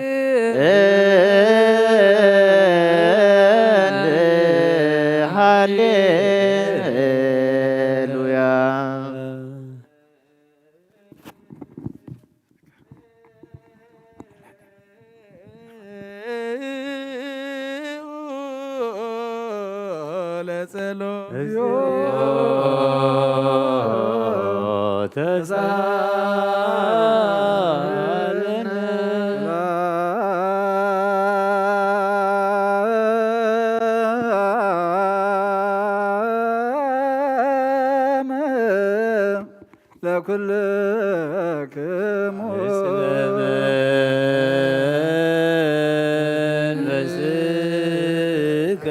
ሃሌሉያ ተሳለነ ለኩልክሙ መንፈስከ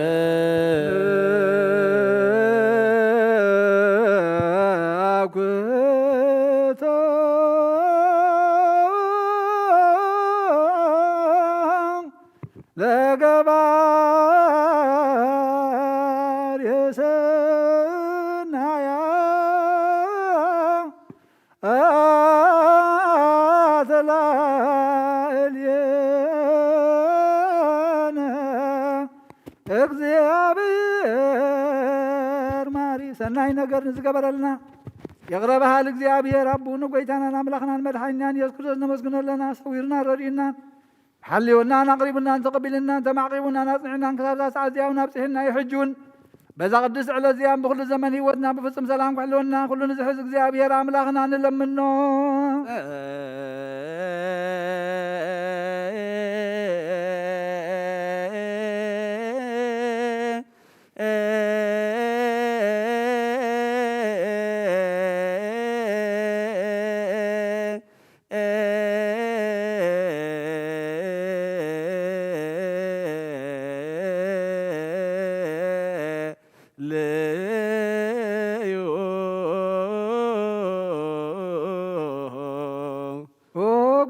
አኩቶ ለገባር የሰናያ አተላልየነ እግዚአብሔር ማሪ ሰናይ ነገር ንዝገበረልና የቅረበሃል እግዚአብሔር አቡነ ጎይታናን አምላኽናን መድሓኒናን ኢየሱስ ክርስቶስ ነመስግነለና ሰዊርናን ረዲእናን ሓልዮናን ኣቕሪብናን ተቐቢልናን ተማዕቂቡናን ኣፅኒዕናን ክሳብ ሰዓት እዚኣ እውን ኣብፅሕና ይሕጁን በዛ ቅዱስ ዕለት እዚኣን ብኩሉ ዘመን ሂወትና ብፍፅም ሰላም ክሕልወና ኩሉ ንዝሕዝ እግዚአብሔር ኣምላኽና ንለምኖ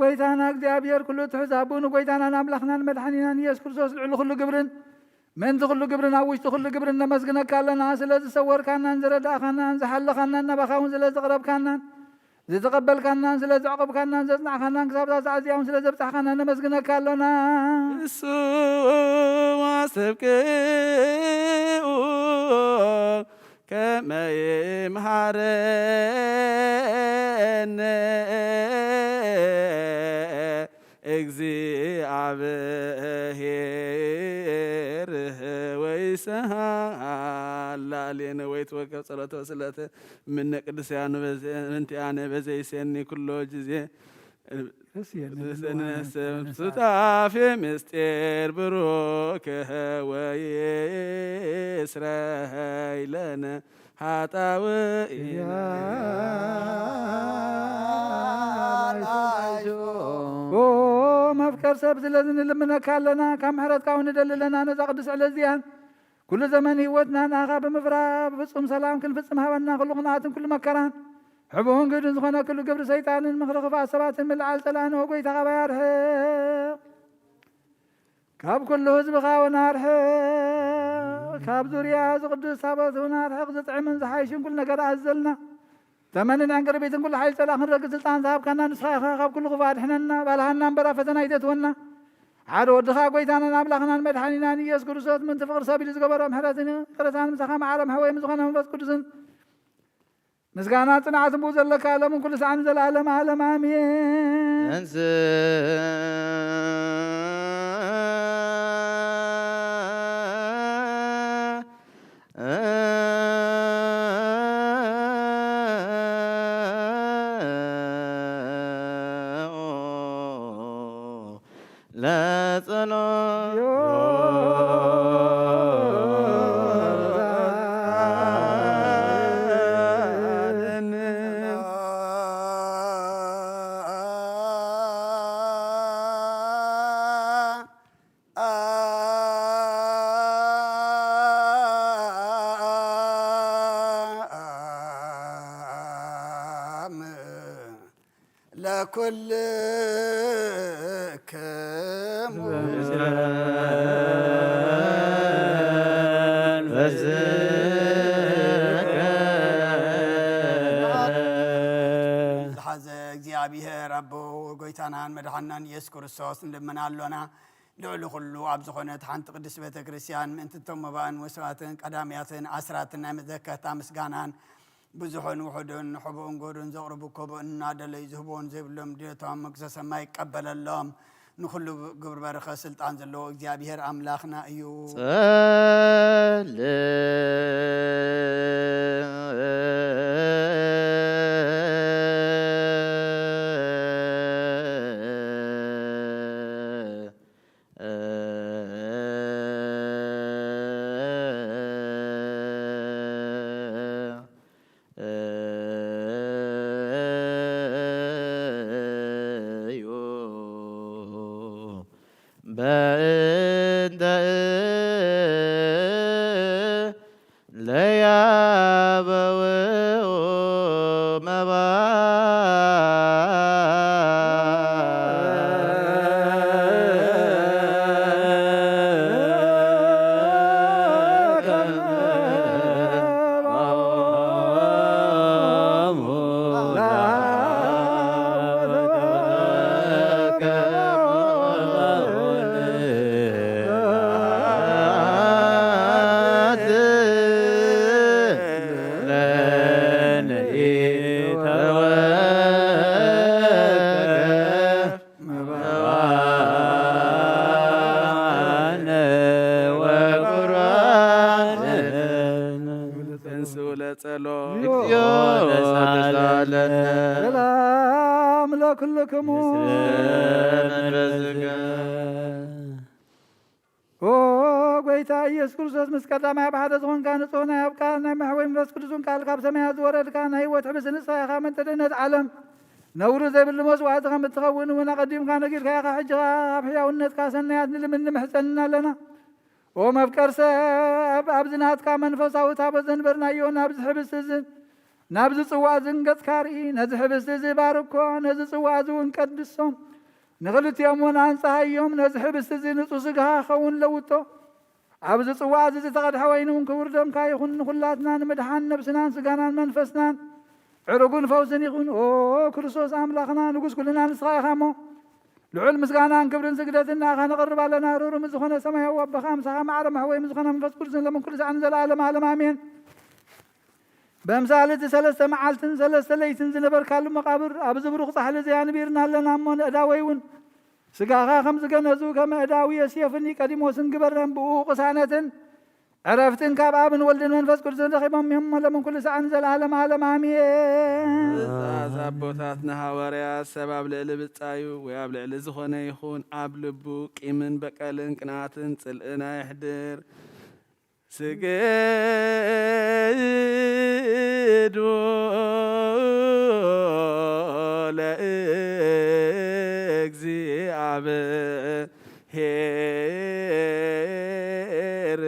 ጎይታና እግዚአብሔር ኩሉ ትሕዝ ኣቡኑ ጎይታናን ኣምላኽናን መድሓኒናን ኢየሱስ ክርስቶስ ልዕሊ ኩሉ ግብርን ምንቲ ኩሉ ግብርን ኣብ ውሽጢ ኩሉ ግብርን ነመስግነካ ኣለና ስለ ዝሰወርካናን ዝረዳእኻናን ዝሓለኻናን ናባኻ እውን ስለ ዘቕረብካናን ዝተቐበልካናን ስለ ዘዕቐብካናን ዘፅናዕካናን ክሳብ ሰዓት እዚኣ እውን ስለ ዘብፅሕካና ነመስግነካ ኣለና እሱ ዋሰብክኡ ከመ ይምሃረነ እግዚአብሔር ወይሰሃላሌነ ወይትወከብ ጸሎተ ወስለተ እምነ ቅዱሳን እንቲአነ በዘይሴኒ ኩሎ ጊዜ ሱታፌ ምስጢር ብሩክ ወይስረይ ለነ ኃጣውኢነ መፍቀር ሰብ ስለዝን ልምነካለና ካብ ምሕረትካ ንደልለና ነዛ ቅዱስ ዕለዚያን ኩሉ ዘመን ህይወትና ናኻ ብምፍራብ ፍጹም ሰላም ክንፍጽም ሃበና ኩሉ ኹናትን ኩሉ መከራን ሕቡውን ግድን ዝኾነ ኩሉ ግብሪ ሰይጣንን ምኽሪ ክፋእ ሰባትን ምልዓል ጸላን ወጎይታኻ ባያርሕቕ ካብ ኩሉ ህዝብኻ እውን ኣርሕቕ ካብ ዙርያ ዝቅዱስ ታቦት እውን ኣርሕቕ ዝጥዕምን ዝሓይሽን ኩሉ ነገር ኣዘልና ተመንን ዕንቅርቢትን ኩሉ ሓይል ጸላ ክንረግፅ ስልጣን ዝሃብካና ንስኻ ኢኻ ካብ ኩሉ ክፉእ ኣድሕነና ባልሃና እምበራ ፈተና ይተትወና ሓደ ወድኻ ጎይታናን ኣምላኽናን መድሓኒናን ኢየሱስ ክርስቶስ ምንቲ ፍቕሪ ሰብ ኢሉ ዝገበሮ ምሕረትን ቅረታን ምሳኻ ማዓረም ሕወይ ምዝኾነ መንፈስ ቅዱስን ምስጋና ጽንዓትን ብኡ ዘለካ ኣለምን ኩሉ ሰዓን ዘለዓለም ዓለም ኣሜን። እንስ ለኩልክሙ ዝሓዘ እግዚኣብሔር ኣቦ ጎይታናን መድሓናን ኢየሱስ ክርስቶስ እንልምናሎና ልዕሊ ኩሉ ኣብ ዝኾነት ሓንቲ ቅዱስ ቤተ ክርስቲያን ምእንትቶም መባእን ወስዋትን ቀዳምያትን ኣስራትን ናይ መዘከርታ ምስጋናን ብዙሑን ውሑድን ሕቡእን ጎዱን ዘቕርቡ ከብኡን እናደለዩ ዝህቦን ዘይብሎም ድሌቶም መግዘ ሰማይ ይቀበለሎም ንኩሉ ግብሪ በረኸ ስልጣን ዘለዎ እግዚኣብሔር ኣምላኽና እዩ። በእንተ ለያበውኡ መባ ሰላም ለኩልክሙ ኦ ጎይታ ኢየሱስ ክርስቶስ ምስ ቀዳማይ ኣብ ሓደ ዝኾንካ ንጹህ ናይ ኣብ ቃል ናይ ማሕወይ መንፈስ ቅዱስን ቃል ካብ ሰማያት ዝወረድካ ናይ ህይወት ሕብሲ ንስኻ ኢኻ ምንጪ ድኅነት ዓለም ነውሪ ዘይብሉ መስዋዕቲ ከም እትኸውን እውን ኣቐዲምካ ነጊድካ ኢኻ ሕጂኻ ኣብ ሕያውነትካ ሰናያት ንልምን ንምሕፀንና ኣለና ኦ መፍቀር ሰብ ኣብዚ ናትካ መንፈሳዊ ታቦት ዘንበርናዮ ናብዚ ሕብስቲ እዚ ናብዚ ጽዋዕ ዝንገጽካ ርኢ ነዚ ሕብስቲ እዚ ባርኮ ነዚ ጽዋዕ እዚ እውን ቀድሶም ንኽልቲኦም እውን ኣንጽሃዮም ነዚ ሕብስቲ እዚ ንጹህ ስጋኻ ኸውን ለውጦ ኣብዚ ጽዋዕ እዚ ዝተቐድሐ ወይኒ እውን ክቡር ደምካ ይኹን ንኹላትና ንምድሓን ነብስናን ስጋናን መንፈስናን ዕሩጉን ፈውስን ይኹን ኦ ክርስቶስ ኣምላኽና ንጉስ ኩልና ንስኻ ኢኻ እሞ ልዑል ምስጋናን ክብርን ስግደትን ናኻ ነቕርብ ኣለና ርሩም ዝኾነ ሰማያዊ ኣቦኻ ምሳኻ ማዕረ ማሕወይ ምዝኾነ መንፈስ ቅዱስን ለመንኩሉ ሰዓን ዘለዓለም ዓለም ኣሜን። በምሳሌ እቲ 3 መዓልትን 3 ለይትን ዝነበርካሉ መቃብር ኣብዚ ብሩኽ ፃሕሊ ዘያንቢርና ኣለና እሞ ንእዳወይ እውን ስጋኻ ከም ዝገነዙ ከመ እዳዊ ዮሴፍን ኒቆዲሞስን ግበረን ብኡ ቅሳነትን ዕረፍትን ካብ ኣብን ወልድን መንፈስ ቅዱስን ረኺቦም እዮም ለመንኩሉ ሰዓን ዘለዓለም ዓለም ኣሜን። እዛ ኣቦታትና ሃዋርያት ሰብ ኣብ ልዕሊ ብፃዩ ወይ ኣብ ልዕሊ ዝኾነ ይኹን ኣብ ልቡ ቂምን በቀልን ቅንዓትን ጽልእና ይሕድር ስገዱ ለእግዚአብሔር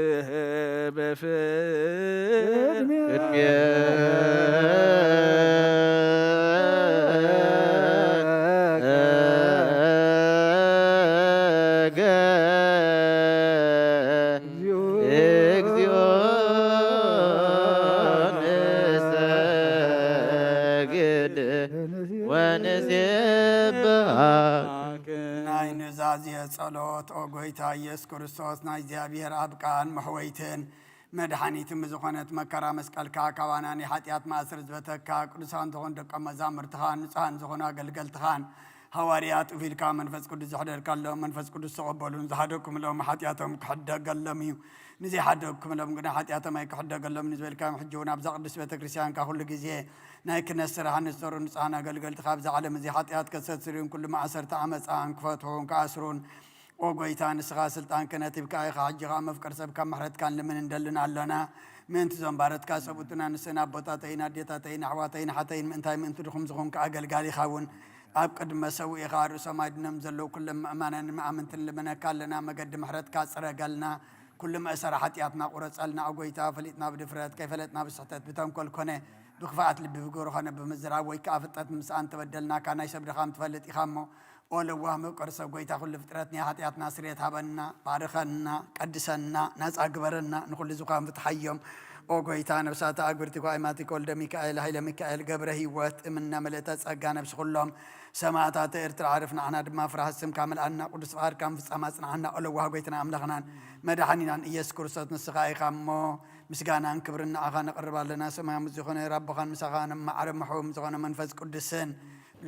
ናይ ንዛዝየ ጸሎት ኦ ጎይታ ኢየሱስ ክርስቶስ ናይ እግዚኣብሔር ኣብ ቃል መሕወይትን መድኃኒትን ብዝኾነት መከራ መስቀልካ ካባናኒ ኃጢአት ማእሰር ዝበተካ ቅዱሳን ዝኾኑ ደቀ መዛሙርትኻን ንጹሃን ዝኾኑ ኣገልገልትኻን ሃዋርያት እፊልካ መንፈስ ቅዱስ ዝሕደርካሎም መንፈስ ቅዱስ ተቐበሉን ዝሓደግኩምሎም ኃጢአቶም ክሕደገሎም እዩ ንዘይሓደግኩምሎም ግና ኃጢአቶም ኣይክሕደገሎም ንዝበልካ ሕጂ እውን ኣብዛ ቅዱስ ቤተ ክርስቲያንካ ኩሉ ግዜ ናይ ክነት ስራሕ ንዝሰሩ ንጹሃን ኣገልገልትካ ኣብዛ ዓለም እዚ ኃጢአት ከሰትርዩን ኩሉ ማእሰርቲ ዓመፃን ክፈትሑን ክኣስሩን ኦ ጎይታ ንስኻ ስልጣን ክህነት ሂብካ ኢኻ ሕጂኻ መፍቀር ሰብካ ምሕረትካን ልምን እንደልና ኣለና ምእንቲ ዞም ባረትካ ሰብኡትና ንስና ኣቦታተይን ኣዴታተይን ኣሕዋተይን ሓተይን ምእንታይ ምእንቲ ድኹም ዝኾንካ ኣገልጋሊ ኢኻ እውን ኣብ ቅድመ ሰው ኢኻ ርእሶም ኣድኖም ዘለዉ ኩሎም ምእማናን መኣምንትን ልመነካ ኣለና መገዲ ምሕረትካ ፅረገልና ኩሉ መእሰራ ኃጢአትና ቁረፀልና ኦ ጎይታ ፈሊጥና ብድፍረት ከይፈለጥና ብስሕተት ብተንኰል ኮነ ብክፍኣት ልቢ ብግብሪ ኾነ ብምዝራብ ወይ ከዓ ፍጠት ምስኣን ተበደልናካ ናይ ሰብ ድኻም ትፈልጥ ኢኻ እሞ ኦ ለዋህ ምቁር ሰብ ጎይታ ኩሉ ፍጥረት ኒ ኃጢአትና ስርየት ሃበና ባርኸና ቀድሰና ነፃ ግበረና ንኩሉ ዝኳን ፍትሓዮም ኦ ጎይታ ነብሳተ ኣግብርቲ ኳይማቲ ወልደ ሚካኤል ሃይለ ሚካኤል ገብረ ህይወት እምነ መልእተ ጸጋ ነብሲ ኩሎም ሰማዕታት ኤርትራ ዓርፍ ንዓና ድማ ፍርሃት ስምካ መልኣና ቅዱስ ፍቓድካ ፍጻማ ጽናዕና ኦ ለዋህ ጎይትና ኣምላኽናን መድሓኒናን ኢየሱስ ክርስቶስ ንስኻ ኢኻ እሞ ምስጋናን ክብርን ንዓኻ ነቕርብ ኣለና ሰማያዊ ዝኾነ ረቦኻን ምሳኻን ማዕረ ምሕውም ዝኾነ መንፈስ ቅዱስን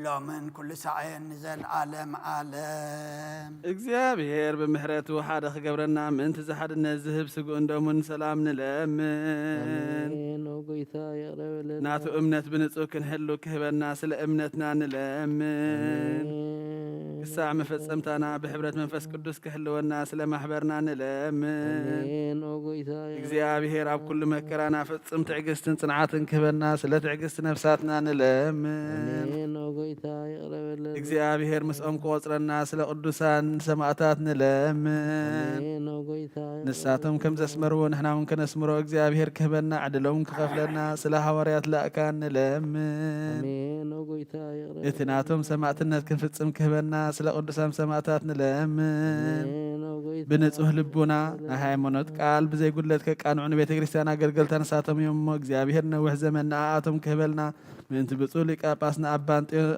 ሎምን ኩሉ ሰዓየን ንዘለዓለም ዓለም እግዚአብሔር ብምሕረቱ ሓደ ክገብረና ምእንቲ ዝሓድነት ዝህብ ስጉእን ደሙን ሰላም ንለምን ናቱ እምነት ብንጹህ ክንሕሉ ክህበና ስለ እምነትና ንለምን ክሳዕ መፈጸምታና ብሕብረት መንፈስ ቅዱስ ክሕልወና ስለ ማሕበርና ንለምን እግዚአብሔር ኣብ ኩሉ መከራና ፍጽም ትዕግስትን ጽንዓትን ክህበና ስለ ትዕግስቲ ነፍሳትና ንለምን እግዚአብሔር ምስኦም ክቆጽረና ስለ ቅዱሳን ሰማዕታት ንለምን ንሳቶም ከም ዘስመርዎ ንሕና እውን ከነስምሮ እግዚአብሔር ክህበና ዕድሎም ክኸፍለና ስለ ሃዋርያት ላእካ ንለምን እቲ ናቶም ሰማዕትነት ክንፍጽም ክህበና ስለ ቅዱሳን ሰማዕታት ንለምን ብንጹህ ልቡና ናይ ሃይማኖት ቃል ብዘይጉድለት ከቃንዑ ንቤተ ክርስቲያን ኣገልገልታ ንሳቶም እዮም እሞ እግዚአብሔር ነዊሕ ዘመን ንኣኣቶም ክህበልና ምእንቲ ብፁዕ ሊቀ ጳጳስና ኣባ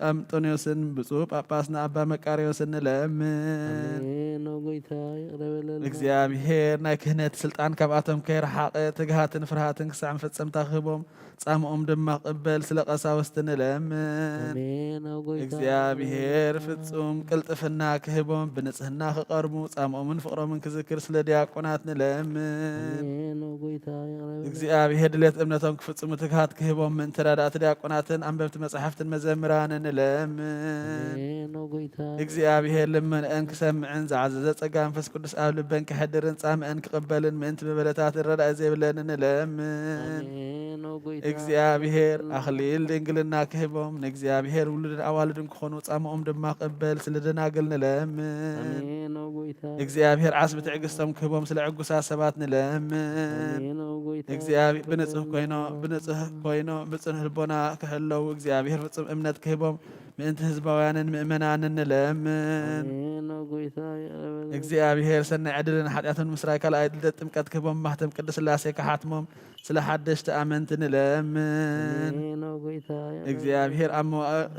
አንጦንዮስን ብፁዕ ጳጳስና ኣባ መቃርዮስን ንለምን እግዚአብሔር ናይ ክህነት ስልጣን ካብኣቶም ከይረሓቐ ትግሃትን ፍርሃትን ክሳዕ መፈጸምታ ክህቦም ጻምኦም ድማ ቅበል ስለ ቀሳውስቲ ንለምን እግዚአብሔር ፍጹም ቅልጥፍና ክህቦም ብንጽህና ክቐርቡ ጻምኦምን ፍቕሮምን ክዝክር ስለ ዲያቆናት ንለምን እግዚአብሔር ድሌት እምነቶም ክፍጽሙ ትግሃት ክህቦም ምእንቲ ረዳእቲ ዲያቆናትን ኣንበብቲ መጽሓፍትን መዘምራንን ንለምን እግዚአብሔር ልመንአን ክሰምዕን ዝዓዘዘ ጸጋ መንፈስ ቅዱስ ኣብ ልበን ክሕድርን ጻምአን ክቕበልን ምእንቲ በበለታትን ረዳእ ዘይብለን ንለምን እግዚአብሔር ኣኽሊል ድንግልና ክህቦም ንእግዚአብሔር ውሉድን ኣዋልድን ክኾኑ ጻምኦም ድማ ቅበል ስለ ደናግል ንለምን እግዚአብሔር ዓስቢ ትዕግስቶም ክህቦም ስለ ዕጉሳት ሰባት ንለምን ብንጹህ ኮይኑ ብጽኑዕ ልቦና ክሕለዉ እግዚአብሔር ፍጹም እምነት ክህቦም ምእንቲ ህዝባውያንን ምእመናንን ንለምን እግዚአብሔር ሰናይ ዕድልን ሓጢኣትን ምስራይ ካልኣይ ልደት ጥምቀት ክህቦም ማህተም ቅዱስ ሥላሴ ካሓትሞም ስለ ሓደሽቲ ኣመንቲ ንለምን።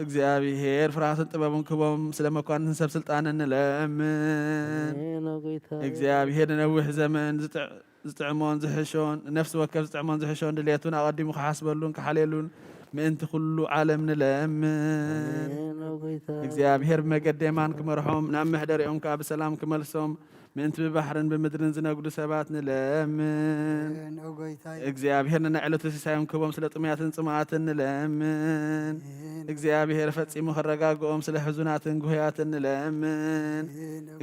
እግዚአብሔር ፍርሃትን ጥበቡን ክህቦም ስለ መኳንንትን ሰብ ስልጣንን ንለምን። እግዚአብሔር ንነዊሕ ዘመን ዝጥዕሞን ዝሕሾን ነፍሲ ወከፍ ዝጥዕሞን ዝሕሾን ድሌቱን ኣቐዲሙ ክሓስበሉን ክሓልየሉን ምእንቲ ኩሉ ዓለም ንለምን። እግዚአብሔር ብመገዲ የማን ክመርሖም ናብ መሕደሪኦም ከዓ ብሰላም ክመልሶም ምእንቲ ብባሕርን ብምድርን ዝነግዱ ሰባት ንለምን። እግዚአብሔር ንናዕለቱ ሲሳዮም ክህቦም ስለ ጥሙያትን ጽማኣትን ንለምን። እግዚአብሔር ፈጺሙ ክረጋግኦም ስለ ሕዙናትን ጉህያትን ንለምን።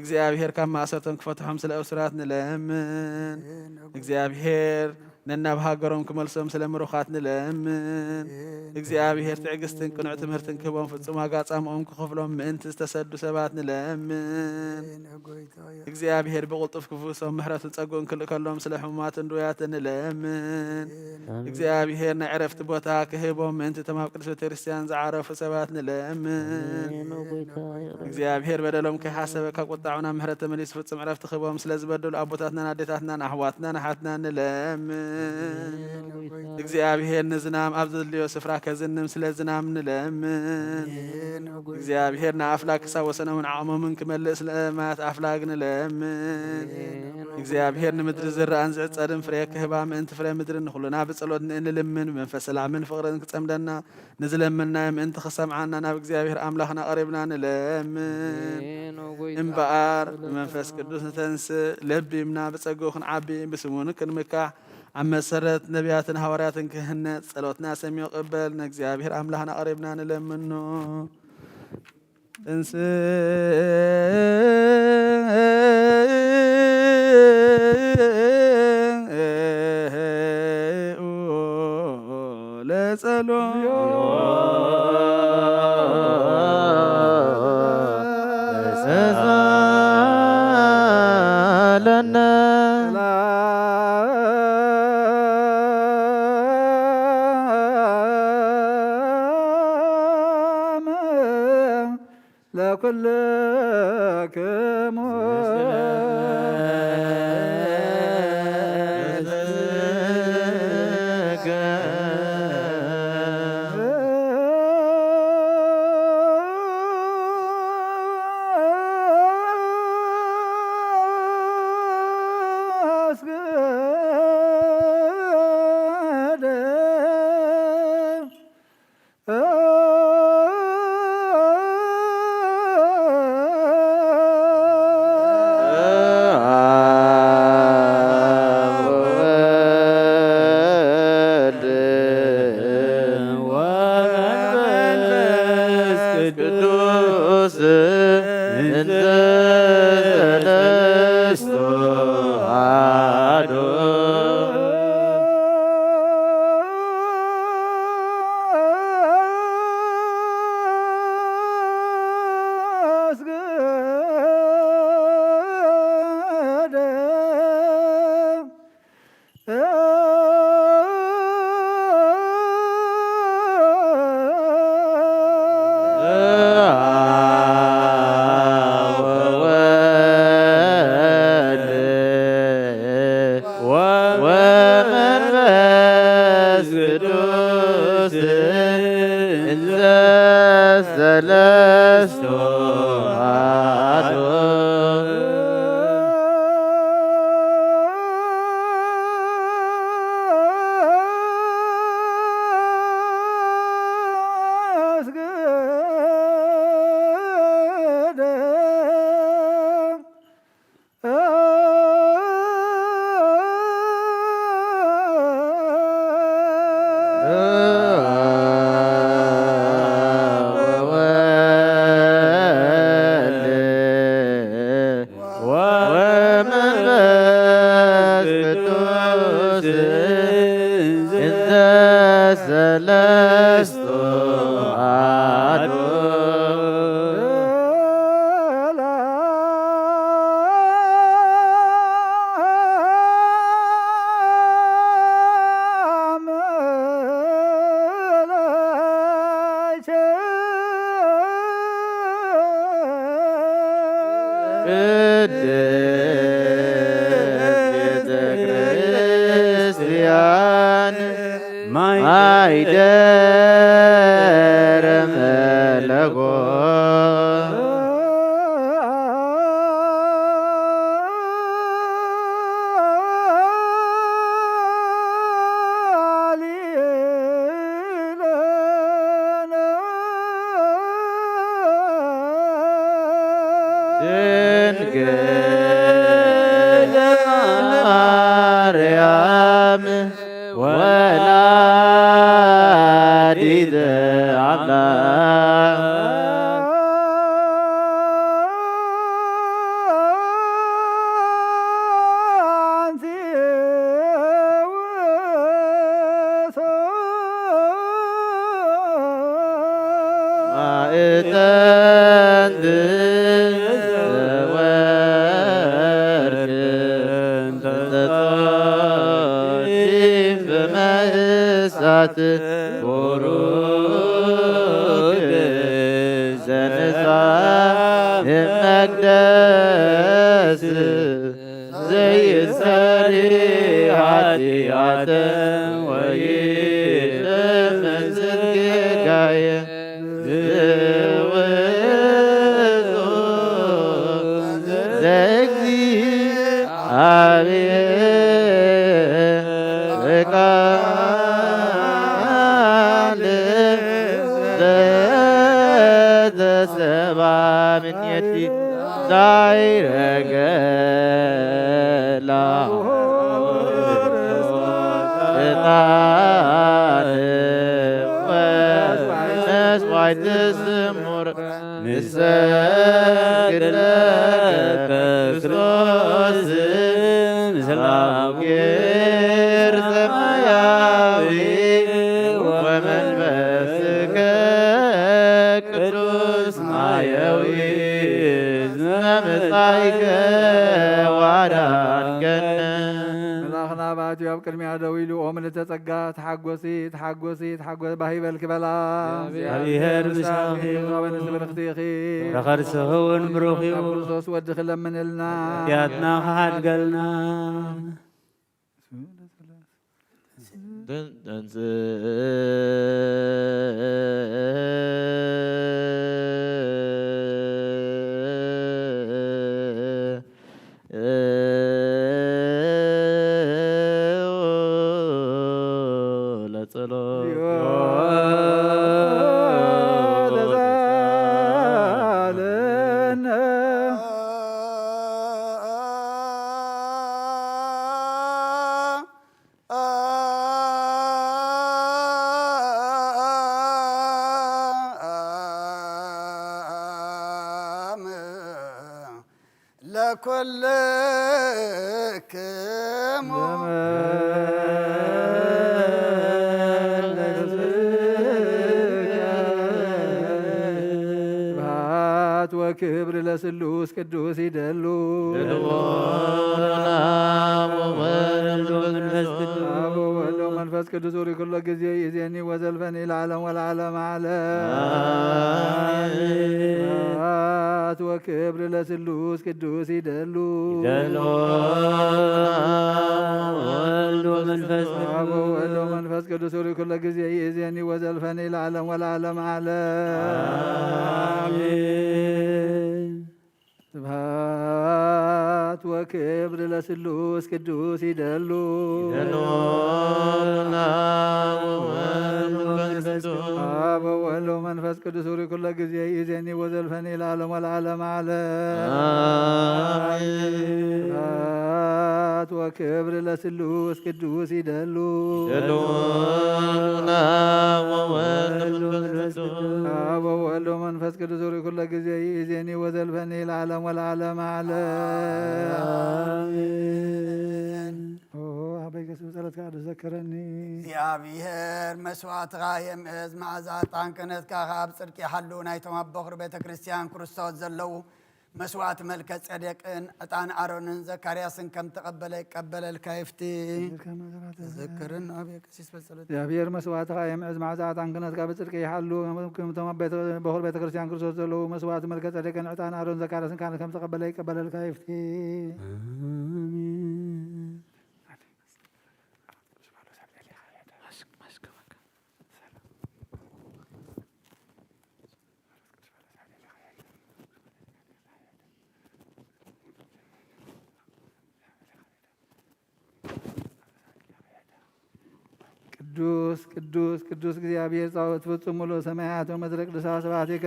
እግዚአብሔር ካብ ማእሰርቶም ክፈትሖም ስለ እሱራት ንለምን። እግዚአብሔር ነናብ ሃገሮም ክመልሶም ስለ ምሩኻት ንለምን። እግዚአብሔር ትዕግስትን ቅኑዕ ትምህርትን ክህቦም ፍጹም ዋጋ ጻምኦም ክኸፍሎም ምእንቲ ዝተሰዱ ሰባት ንለምን። እግዚአብሔር ብቕልጡፍ ክፍውሶም ምሕረትን ጸጉእን ክልእ ከሎም ስለ ሕሙማትን ድውያትን ንለምን። እግዚአብሔር ናይ ዕረፍቲ ቦታ ክህቦም ምእንቲ እቶም ኣብ ቅዱስ ቤተክርስትያን ዝዓረፉ ሰባት ንለምን። እግዚአብሔር በደሎም ከይሓሰበ ካብ ቁጣዑና ምሕረት ተመሊሱ ፍጹም ዕረፍቲ ክህቦም ስለ ዝበደሉ ኣቦታትናን ኣዴታትናን ኣሕዋትናን ኣሓትናን ንለምን። እግዚአብሔር ንዝናም ኣብ ዘድልዮ ስፍራ ከዝንም ስለ ዝናም ንለምን። እግዚአብሔር ንኣፍላግ ክሳብ ወሰኖምን ዓቕሞምን ክመልእ ስለ ማያት ኣፍላግ ንለምን። እግዚአብሔር ንምድሪ ዝረአን ዝዕጸድን ፍሬ ክህባ ምእንቲ ፍሬ ምድሪ ንኹሉና ብጸሎት ንልምን ብመንፈስ ሰላምን ፍቕርን ክጸምደና ንዝለመናዮ ምእንቲ ክሰምዓና ናብ እግዚአብሔር ኣምላኽና ቀሪብና ንለምን። እምበኣር ብመንፈስ ቅዱስ ንተንስእ ለቢምና ብጸጉኡ ክንዓቢ ብስሙን ክንምካሕ ኣብ መሰረት ነቢያትን ሃዋርያትን ክህነፅ ጸሎትና ሰሚዑ ቅበል ንእግዚአብሔር ኣምላኽና ቀሪብና ንለምኖ። ለኩልክሙ ቅድስት ቤተ ክርስቲያን ማይደረ መለኮት ድንግል ማርያም ወላዲተ አምላክ ማእተን ዘወርቅ ተጠጢፍ በመእሳት ቡሩክ ዘንሳ እመቅደስ ዘይሰሪ ኃጢአተ ወይደመስር ጌጋየ እግዚአብሔር ቃል ዘተሰብአ እምኔቲ ዛይረገላ ዕጣን ወመስዋዕት ዝሙር ንሰግድ ለከ ክርስቶስ ምስላውኪር ሰማያዊ ወመንፈስከ ቅዱስ ማየዊ ዘመጻእከ ዋዳንከነ መልአኽና ባእትዮ ኣብ ቅድሚያ ደው ኢሉ ኦ ምልዕተ ጸጋ ተሓጐሲ ተሓጐሲ ተሓጐስ ባሂበል ክበላ እግዚአብሔር ምሳኺ ወበንስ ብርክቲኺ ረኸርስኺ እውን ብሩኽ እዩ ኣብ ክርስቶስ ወዲ ክለምንልና ኃጢአትና ከሓድገልና ለኩልክሙ ስብሐት ወክብር ለስሉስ ቅዱስ ይደሉ አብ ወወልድ ወመንፈስ ቅዱስ ሪ ኩሎ ጊዜ ይእዜኒ ወዘልፈኒ ለዓለም ወለዓለመ ዓለም ስብሐት ወክብር ለስሉስ ቅዱስ ይደሉ ወልድ ወመንፈስ አብ ወወልድ ወመንፈስ ቅዱስ ሪ ኩሎ ጊዜ ይእዜኒ ወዘልፈኒ ለዓለም ወለዓለመ ዓለም ስብሐት ወክብር ለስሉስ ቅዱስ ይደሉ አብ ወወልድ ወመንፈስ ቅዱስ ሪ ኩሎ ጊዜ ይእዜኒ ወዘልፈኒ ለዓለም ወለዓለመ ዓለም ስብሐት ወክብር ለስሉስ ቅዱስ ይደሉ አብ ወወልድ ወመንፈስ ቅዱስ ሪ ኩሎ ጊዜ ይእዜኒ ወዘልፈኒ ለዓለም ወለዓለመ ዓለም አበይ ገስ ጸሎትካ ዘከረኒ እግዚአብሔር መስዋዕትኻ የምእዝ መዓዛ ዕጣን ክህነትካ ካብ ጽድቂ ይሓሉ ናይቶም ኣብ በኽሪ ቤተ ክርስቲያን ክርስቶስ ዘለዉ مسوات ملك صدقن عطان أرونن زكرياسن كم تقبل يقبل الكيفتي تذكرنا أبيك سيس بسلت يا بير مسوات قايم عز معزات عن كنت قابل صدق يحلو كم تم بيت بقول بيت كريستيان كرسوس له مسوات ملك صدقن عطان أرون زكرياسن كان كم تقبل يقبل الكيفتي ቅዱስ ቅዱስ ቅዱስ እግዚአብሔር ጸሎት ፍጹም ሙሉ ሰማያት ወምድር ቅዱሳን ስብሐቲከ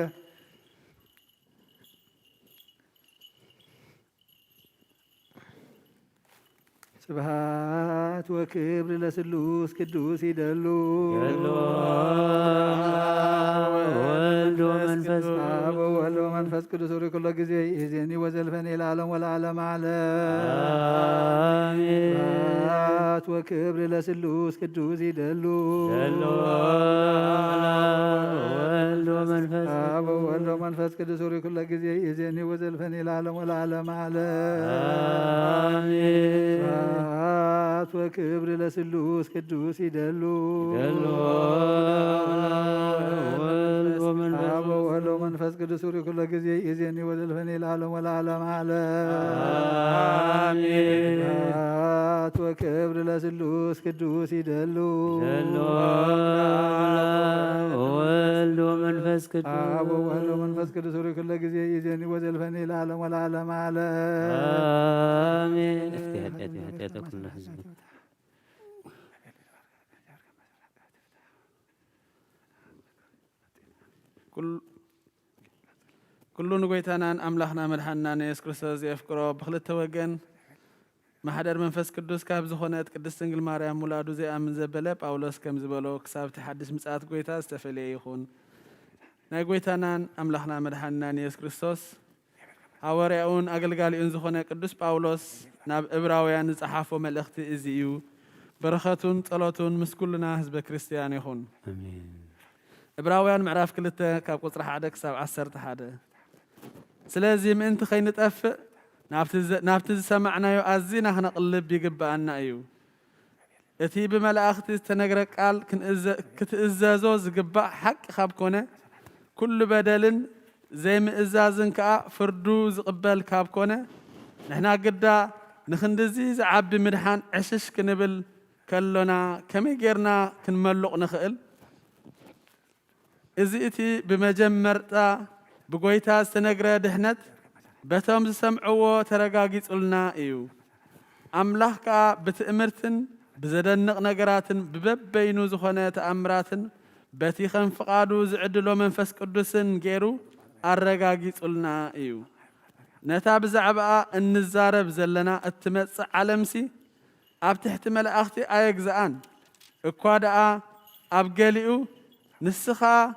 ስብሐት ወክብር ለስሉስ ቅዱስ ይደሉ ወልድ ወመንፈስ አብ ወወልድ ወመንፈስ ቅዱስ ሩክ ኩሉ ጊዜ ይእዜኒ ወዘልፈኒ ለዓለም ወለዓለመ ዓለም ስብሐት ወክብር ለስሉስ ቅዱስ ይደሉ ወልድ ወመንፈስ አብ ወወልድ ወመንፈስ ቅዱስ ሩክ ኩሉ ጊዜ ይእዜኒ ወዘልፈኒ ለዓለም ወለዓለመ ዓለም ስብሐት ወክብር ለስሉስ ቅዱስ ይደሉ ወልድ ወመንፈስ ቅዱስ ሩክ ኩሉ ጊዜ ይእዜኒ ወዘልፈኒ ለዓለም ወለዓለመ ዓለም ስብሐት ወክብር ለስሉስ ቅዱስ ይደሉ ወልድ ወመንፈስ ቅዱስ ሩክ ኩሉ ጊዜ ይእዜኒ ወዘልፈኒ ለዓለም ወለዓለመ ዓለም كل نقيتنا أملاحنا مدحنا نيس كريستوس يفكروا بخلت وجن ما حدر منفس قدوس كاب زخونات قدس سنجل مريم مولادو زي أمن زبلة باولوس كم زبلو كساب تحدث مساعد قويتا استفلي يخون نقيتنا أملاحنا مدحنا نيس كريستوس حواريون أقل قالي إنزخونا قدوس باولوس ناب إبراويان صحافو ملأختي إزيو برخاتون صلاتون مسكولنا حزب كريستيان يخون آمين إبراويان معرف كلتا كاب قطر حدا كساب عسر تحدا سلازي من أنت خي نتأفق نابتز سمعنا يو أزينا خنا قلب يقبأنا أيو اتي بملأختي تنقرق قال كتئزازو زقبأ حق خابكونا كل بدل زي ما إزازن كا فردو زقبال كابكونا نحنا قدا نخندزي زعب مدحان عشش كنبل كلنا كمي غيرنا كنملق نخيل إزيتي بمجمرتا بقويتا استنقرا دحنت بتم سمعوا ترقاقي قلنا إيو أملاحكا بتأمرتن بزدنق نقراتن ببينو زخونة تأمراتن بتي خنفقادو زعدلو منفس قدسن غيرو الرقاقي قلنا إيو نتاب زعبا النزارب زلنا التمس علمسي أب تحتمل أختي أيقزان اكوادا أبقاليو نسخا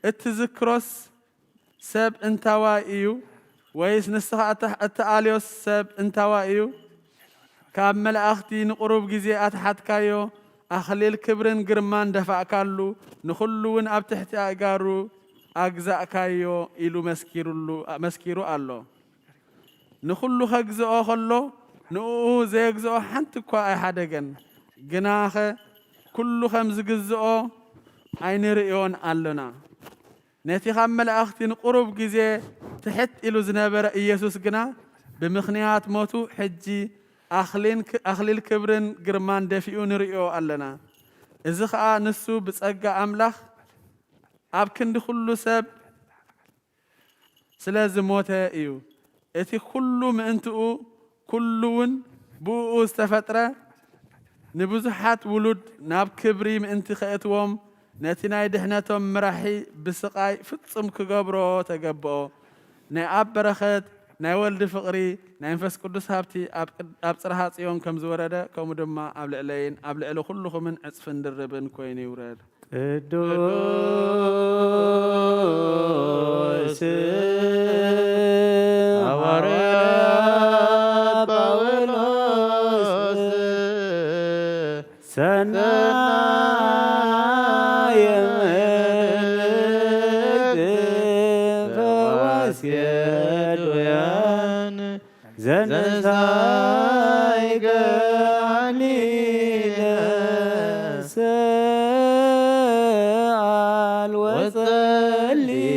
التذكروس سب انتوا إيو ويس نسخا التاليوس سب انتوا إيو كامل أختي نقرب جزي أتحت كايو أخليل كبرن قرمان دفع كالو نخلون أب تحت أقارو أجزاء كايو إلو مسكيرو الله نخلو خجزاء خلو نو زيجزاء حنت كوا أي حدا جناخ كله خمس جزاء عين رئيون اللنا نتي خمل أختي نقرب جزء تحت إلو زنابر يسوس جنا بمخنيات موتو حجي أخلين كبرن جرمان دفيون رئيو اللنا إذا خا نسو بتسجع أملاخ أبكن دخلو سب سلازم موتها إيو إتي كله من أنتو كلون بو استفترة نبزحات ولود ناب كبري من أنت خيتهم نتنا يدهنتهم مرحي بسقاي فتصم كجبرو تجبو نأب برخت نولد فقري ننفس قدس هابتي أب صراحة يوم كم زورده كم دم قبل علين قبل على كلهم من عصفن دربن كويني ورد قدوس باولوس سنا يمد فواسيد ويا زنسايك علينا سأل وصلي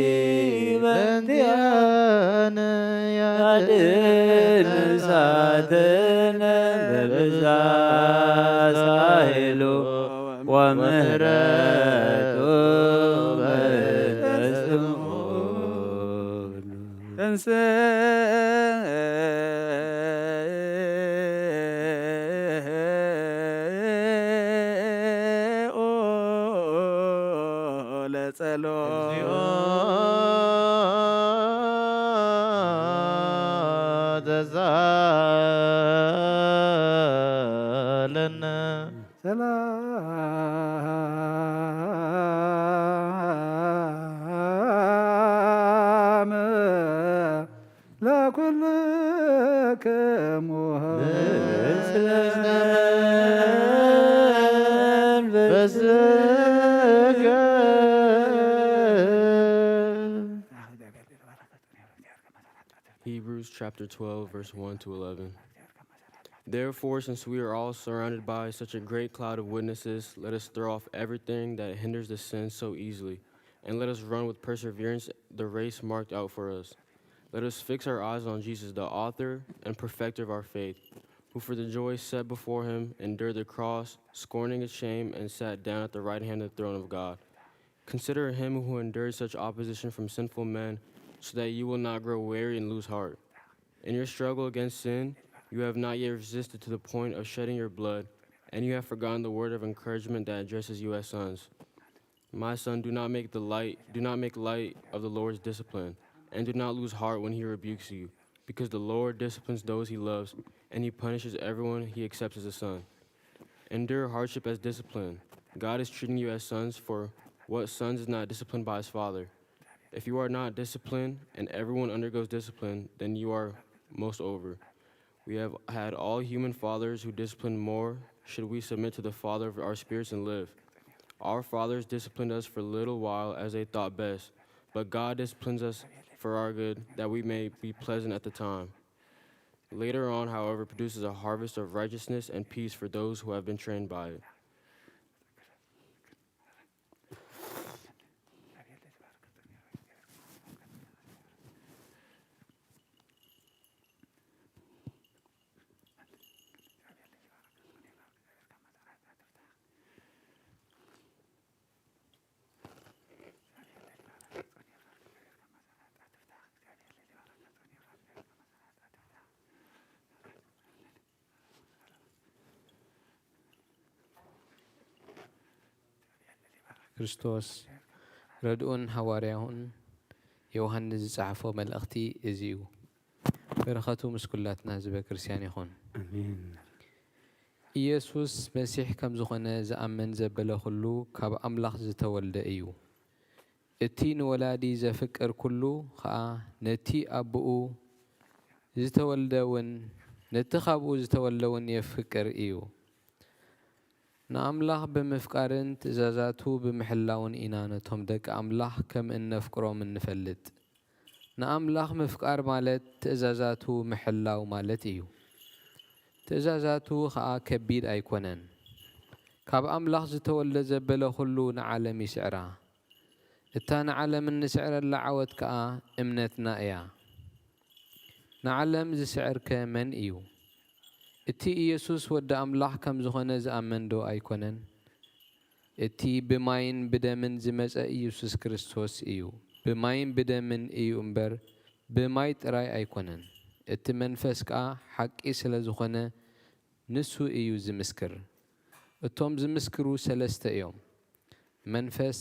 بنتيانا يا دين ساتنا ببزا ساهلو ومهرته بتسمون تنسى سلام لكلكم Hebrews chapter 12, verse 1 to 11. Therefore, since we are all surrounded by such a great cloud of witnesses, let us throw off everything that hinders the sin so easily, and let us run with perseverance the race marked out for us. Let us fix our eyes on Jesus, the author and perfecter of our faith, who for the joy set before him endured the cross, scorning its shame, and sat down at the right hand of the throne of God. Consider him who endured such opposition from sinful men, so that you will not grow weary and lose heart. In your struggle against sin, you have not yet resisted to the point of shedding your blood, and you have forgotten the word of encouragement that addresses you as sons. My son, do not make light of the Lord's discipline, and do not lose heart when he rebukes you, because the Lord disciplines those he loves, and he punishes everyone he accepts as a son. Endure hardship as discipline. God is treating you as sons, for what son is not disciplined by his father? If you are not disciplined, and everyone undergoes discipline, then you are most over. We have had all human fathers who disciplined more. Should we submit to the Father of our spirits and live? Our fathers disciplined us for a little while as they thought best, but God disciplines us for our good, that we may be pleasant at the time. Later on, however, produces a harvest of righteousness and peace for those who have been trained by it. ክርስቶስ ረድኡን ሐዋርያውን ዮሐንስ ዝጻሕፎ መልእኽቲ እዚዩ በረኸቱ ምስ ኩላትና ህዝበ ክርስቲያን ይኹን አሜን። ኢየሱስ መሲሕ ከም ዝኾነ ዝኣመን ዘበለ ኩሉ ካብ ኣምላኽ ዝተወልደ እዩ። እቲ ንወላዲ ዘፍቅር ኩሉ ከዓ ነቲ ኣቦኡ ዝተወልደውን ነቲ ካብኡ ዝተወለውን የፍቅር እዩ። ንኣምላኽ ብምፍቃርን ትእዛዛቱ ብምሕላውን ኢና ነቶም ደቂ ኣምላኽ ከም እነፍቅሮም እንፈልጥ። ንኣምላኽ ምፍቃር ማለት ትእዛዛቱ ምሕላው ማለት እዩ። ትእዛዛቱ ከዓ ከቢድ ኣይኮነን። ካብ ኣምላኽ ዝተወልደ ዘበለ ኩሉ ንዓለም ይስዕራ። እታ ንዓለም እንስዕረላ ዓወት ከዓ እምነትና እያ። ንዓለም ዝስዕርከ መን እዩ? እቲ ኢየሱስ ወዲ ኣምላኽ ከም ዝኾነ ዝኣመን ዶ ኣይኮነን? እቲ ብማይን ብደምን ዝመጸ ኢየሱስ ክርስቶስ እዩ። ብማይን ብደምን እዩ እምበር ብማይ ጥራይ ኣይኮነን። እቲ መንፈስ ከዓ ሓቂ ስለ ዝኾነ ንሱ እዩ ዝምስክር። እቶም ዝምስክሩ ሰለስተ እዮም፣ መንፈስ፣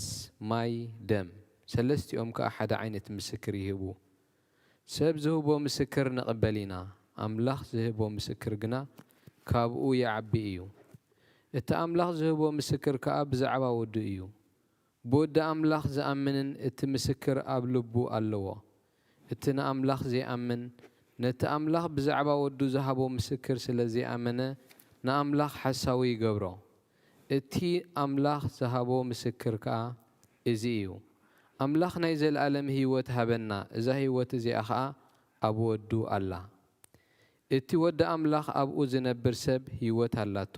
ማይ፣ ደም። ሰለስቲኦም ከዓ ሓደ ዓይነት ምስክር ይህቡ። ሰብ ዝህቦ ምስክር ንቕበል ኢና፣ ኣምላኽ ዝህቦ ምስክር ግና ካብኡ ይዓቢ እዩ። እቲ ኣምላኽ ዝህቦ ምስክር ከዓ ብዛዕባ ወዱ እዩ። ብወዲ ኣምላኽ ዝኣምንን እቲ ምስክር ኣብ ልቡ ኣለዎ። እቲ ንኣምላኽ ዘይኣምን ነቲ ኣምላኽ ብዛዕባ ወዱ ዝሃቦ ምስክር ስለ ዘይኣመነ ንኣምላኽ ሓሳዊ ይገብሮ። እቲ ኣምላኽ ዝሃቦ ምስክር ከዓ እዚ እዩ፣ ኣምላኽ ናይ ዘለኣለም ህይወት ሃበና፣ እዛ ህይወት እዚኣ ከዓ ኣብ ወዱ ኣላ። እቲ ወዲ ኣምላኽ ኣብኡ ዝነብር ሰብ ህይወት ኣላቶ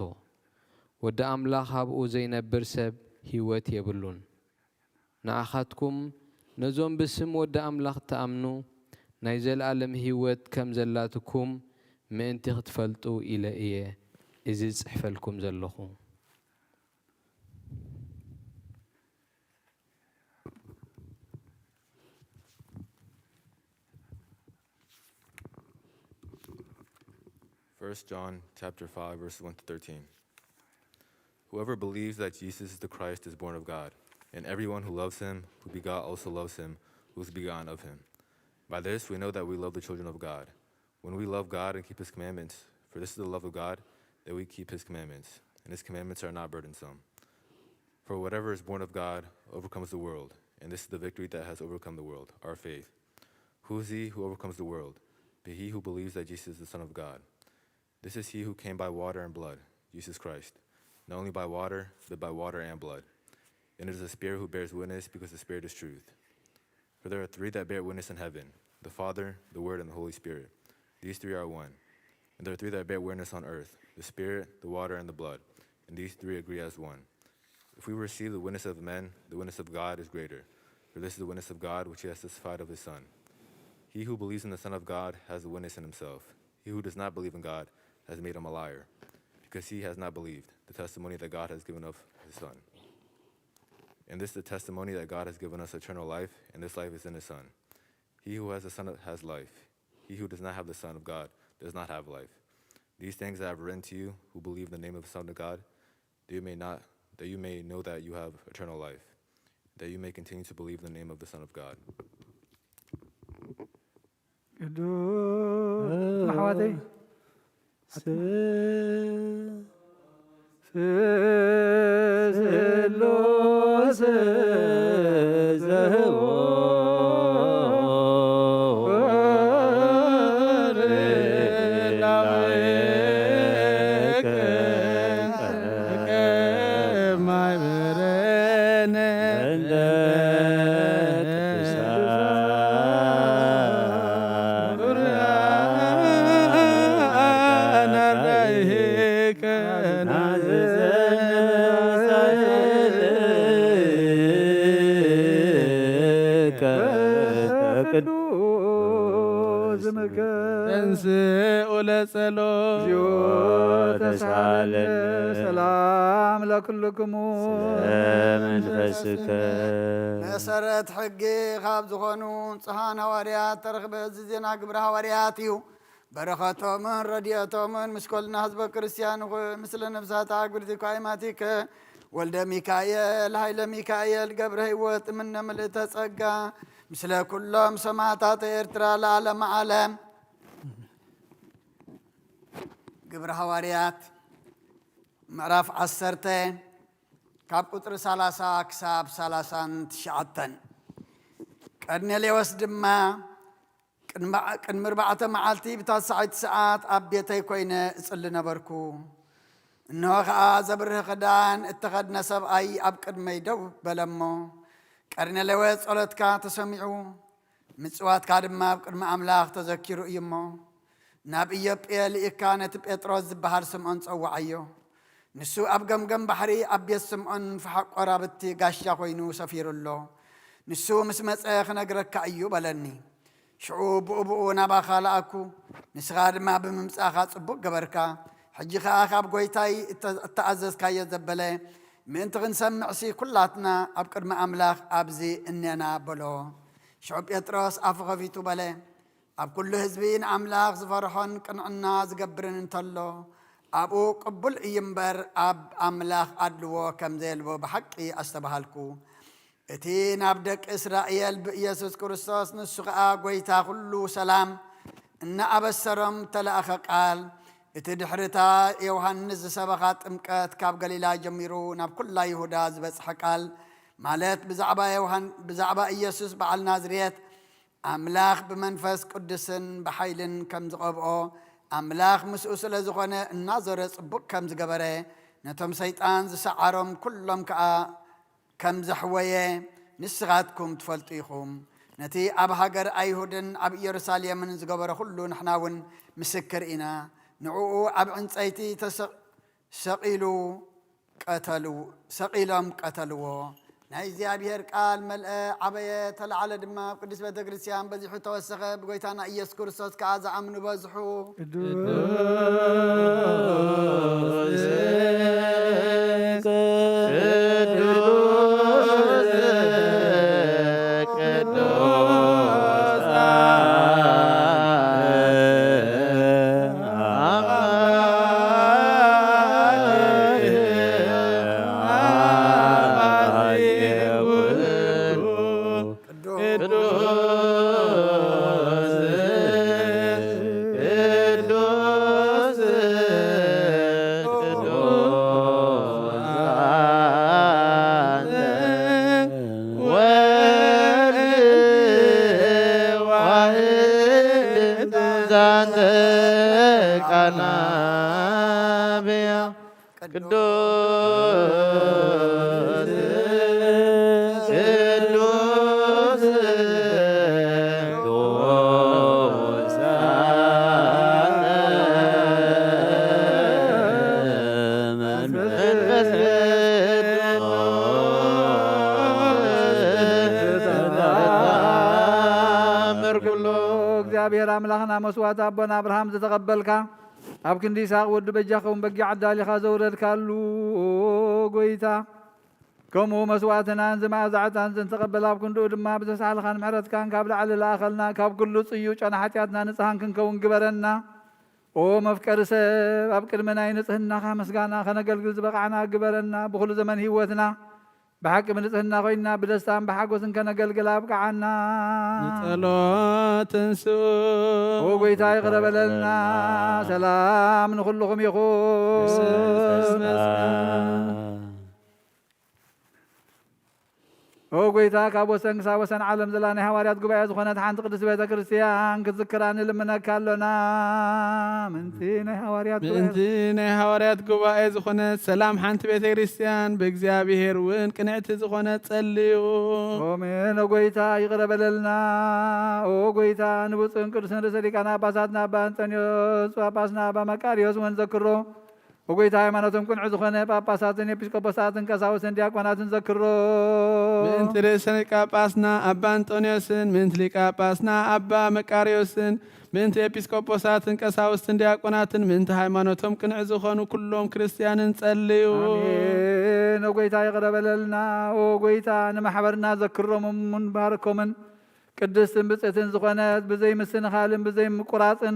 ወዲ ኣምላኽ ኣብኡ ዘይነብር ሰብ ህይወት የብሉን ንኣኻትኩም ነዞም ብስም ወዲ ኣምላኽ ተኣምኑ ናይ ዘለዓለም ህይወት ከም ዘላትኩም ምእንቲ ክትፈልጡ ኢለ እየ እዚ ጽሕፈልኩም ዘለኹ First John chapter 5 verses 1 to 13. Whoever believes that Jesus is the Christ is born of God, and everyone who loves him, who begot also loves him, who is begotten of him. By this we know that we love the children of God, when we love God and keep his commandments. For this is the love of God, that we keep his commandments, and his commandments are not burdensome. For whatever is born of God overcomes the world, and this is the victory that has overcome the world, our faith. Who is he who overcomes the world? But he who believes that Jesus is the Son of God. This is he who came by water and blood, Jesus Christ, not only by water, but by water and blood. And it is the Spirit who bears witness, because the Spirit is truth. For there are three that bear witness in heaven, the Father, the Word, and the Holy Spirit. These three are one. And there are three that bear witness on earth, the Spirit, the water, and the blood. And these three agree as one. If we receive the witness of men, the witness of God is greater. For this is the witness of God which he has testified of his Son. He who believes in the Son of God has the witness in himself. He who does not believe in God has made him a liar, because he has not believed the testimony that God has given of his Son. And this is the testimony that God has given us eternal life, and this life is in his Son. He who has the Son has life. He who does not have the Son of God does not have life. These things I have written to you who believe in the name of the Son of God, that you may know that you have eternal life, that you may continue to believe in the name of the Son of God. ሰላም ለኩልክሙ መንፈስከ መሰረት ሕጊ ካብ ዝኾኑ ጽሓን ሐዋርያት ተረኽበ ዜና ግብረ ሐዋርያት እዩ በረኸቶምን ረድኤቶምን ምስ ኮልና ህዝበ ክርስቲያን ምስለ ነፍሳት አግብርቲ ኳይማቲከ ወልደ ሚካኤል ኃይለ ሚካኤል ገብረ ሕይወት እምነ ምልዕተ ጸጋ ምስለ ኩሎም ሰማዕታት ኤርትራ ለዓለመ ዓለም ግብረ ሐዋርያት ምዕራፍ 10 ካብ ቁጥሪ 30 ክሳብ 39 ቀርኔሌዎስ ድማ ቅድሚ 4 መዓልቲ ብታሰዓይቲ ሰዓት ኣብ ቤተይ ኮይነ እጽሊ ነበርኩ እነሆ ከዓ ዘብርህ ክዳን እተኸድነ ሰብኣይ ኣብ ቅድመይ ደው በለሞ ቀርኔሌዎስ ጸሎትካ ተሰሚዑ ምጽዋትካ ድማ ኣብ ቅድሚ ኣምላኽ ተዘኪሩ እዩ እሞ ናብ ኢዮጴ ልኢካ ነቲ ጴጥሮስ ዝበሃል ስምዖን ጸዋዓዮ ንሱ ኣብ ገምገም ባሕሪ ኣብ ቤት ስምዖን ፍሓቅ ቆራብቲ ጋሻ ኮይኑ ሰፊሩሎ ንሱ ምስ መጸ ክነግረካ እዩ በለኒ ሽዑ ብኡብኡ ናባኻ ለኣኩ ንስኻ ድማ ብምምጻኻ ጽቡቕ ገበርካ ሕጂ ከዓ ካብ ጐይታይ እተኣዘዝካዮ ዘበለ ምእንቲ ክንሰምዕሲ ኩላትና ኣብ ቅድሚ ኣምላኽ ኣብዚ እኔና በሎ ሽዑ ጴጥሮስ ኣፉ ኸፊቱ በለ ኣብ ኩሉ ህዝቢ ንኣምላኽ ዝፈርሖን ቅንዕና ዝገብርን እንተሎ ኣብኡ ቅቡል እዩ እምበር ኣብ ኣምላኽ ኣድልዎ ከም ዘየልቦ ብሓቂ ኣስተባሃልኩ እቲ ናብ ደቂ እስራኤል ብኢየሱስ ክርስቶስ ንሱ ከዓ ጐይታ ኩሉ ሰላም እናኣበሰሮም ተለኣኸ ቃል እቲ ድሕርታ ዮሃንስ ዝሰበኻ ጥምቀት ካብ ገሊላ ጀሚሩ ናብ ኩላ ይሁዳ ዝበጽሐ ቃል ማለት ብዛዕባ ኢየሱስ በዓል ናዝሬት ኣምላኽ ብመንፈስ ቅዱስን ብሓይልን ከም ዝቐብኦ ኣምላኽ ምስኡ ስለ ዝኾነ እናዞረ ጽቡቕ ከም ዝገበረ ነቶም ሰይጣን ዝሰዓሮም ኩሎም ከዓ ከም ዘሕወየ ንስኻትኩም ትፈልጡ ኢኹም نتي أب هاجر أيهودن أب يروساليم من زجبر كله نحناون مسكر إنا نعو أب عنصيتي سقيلو قتلوا سقيلهم قتلوا نايزي أبيهر قال ملأ عبية طلع على دماء قدس بيت كريستيان بزحو توسخ بقيتانا إيس كورسوس كعز عمنو بزحو እግዚአብሔር አምላኽና መስዋዕት አቦና አብርሃም ዝተቀበልካ ኣብ ክንዲ ይስሐቅ ወዲ በጃኸውን በጊ ዓዳሊኻ ዘውረድካሉ ጎይታ ከምኡ መስዋዕትናን ዝማእዛዕታን ዝተቀበል ኣብ ክንድኡ ድማ ብዘሳልኻን ምሕረትካን ካብ ላዕሊ ለኣኸልና ካብ ኩሉ ፅዩቅ ጨና ሓጢኣትና ንፅሃን ክንከውን ግበረና ኦ መፍቀሪ ሰብ ኣብ ቅድሚ ናይ ንፅህናኻ ምስጋና ከነገልግል ዝበቃዕና ግበረና ብኩሉ ዘመን ሂወትና بحق من نصحنا خوينا بدستان بحقوسن كنقلقل أبقعنا صلاة تنسو وقويتا يقرب لنا سلام نخلكم يخون وقويتا كابوسن كساوسن عالم زلاني حواريات قبعي زخونة حانت قدس بيت كريستيان كتذكراني لمنا كالونا منتيني حواريات قبعي زخونة سلام حانت بيت كريستيان بإግዚአብሔር وين كنعت زخونة تسليو ومن وقويتا يقرب لنا وقويتا نبوسن كرسن رسليكنا باساتنا بانتنيوس واباسنا بمكاريوس ونذكرو وقيت ሃይማኖትም ቁንዕ ዝኾነ ጳጳሳትን ኤጲስቆጶሳትን ቀሳውስትን ዲያቆናትን ዘክሮ ምእንቲ ርእሰ ጳጳስና አባ አንጦንዮስን ምእንቲ ሊቀ ጳጳስና አባ መቃርዮስን ምእንቲ ኤጲስቆጶሳትን ቀሳውስትን ዲያቆናትን ምእንቲ ሃይማኖቶም ቁንዕ ዝኾኑ ኩሎም ክርስቲያንን ጸልዩ አሜን። ወጎይታ ይቅረበለልና ወጎይታ ንማሕበርና ዘክሮምን ባርኮምን ቅድስትን ብፅዕትን ዝኾነት ብዘይ ምስንኻልን ብዘይ ምቁራፅን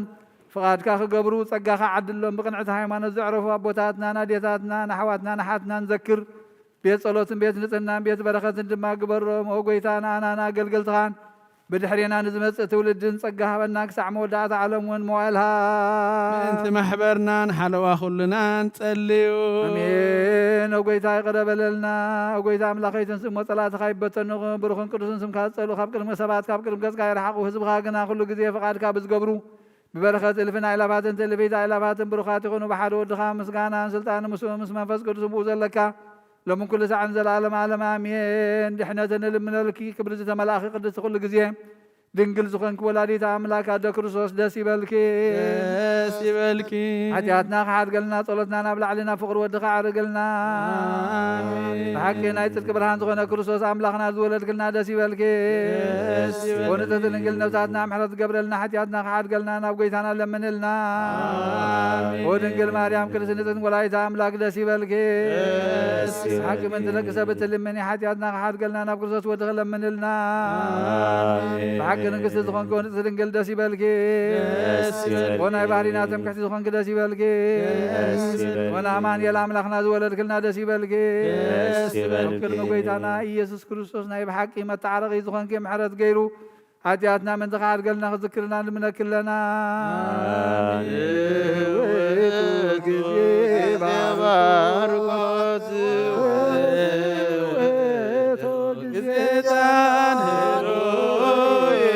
فقادك خبرو صقاخ عدلهم بقنعه ሃይማኖት ዘዕረፉ አቦታትና ናዴታትና ናሕዋትና ናሓትና ንዘክር ቤት ጸሎትን ቤት ንጽህናን ቤት በረኸትን ድማ ግበሮም ወጎይታና አናና አገልገልትኻን بدحرينا نزمت تولد صقاها بنا كسع مودات عالم وين موالها انت محبرنا نحلوا كلنا نصليو امين وقيتا يقرب لنا وقيتا املاخيتن سم صلاه خايبتن بروخن قدسن سم كاصلو خاب قدم سبات خاب قدم قصقا يرحقوا حزبها غنا كل غزي فقادك بزغبرو ببركات الفنا الى باتن تلبيت الى باتن بروخات يكونوا بحد ودخا مسغانا سلطان مسوم منفس قدس بو زلكا لمن كل ساعة انزل عالم عالم امين دحنتنا لمنلكي كبرزة ملاخي قدس كل غزي دنقل زخنك ولاديت املاك هذا كرسوس داس يبلكي حياتنا حاد قلنا طلتنا نبلع علينا فقر ودخا عرقلنا حقنا يتلك برهان زخنا كرسوس املاخنا زولد قلنا داس يبلكي ونتدل نقلنا وتاتنا محرت قبرلنا حياتنا حاد قلنا نبقيتنا لمنلنا ودنقل مريم كل سنة ولايت املاك داس يبلكي حق من تلك سبت لمني حياتنا حاد قلنا نبكرسوس ودخل لمنلنا حق نقص زخون كون تدنقل داس يبلكي ونا بارينا تم كحتي زخون داس يبلكي ونا امان يلا املاخنا زولد كلنا داس يبلكي كل مقيتنا يسوع كريستوس ناي بحق ما تعرغي زخون كي محرت غيرو حاجاتنا من تخار قلنا ذكرنا من كلنا باركوت جزيتان هروي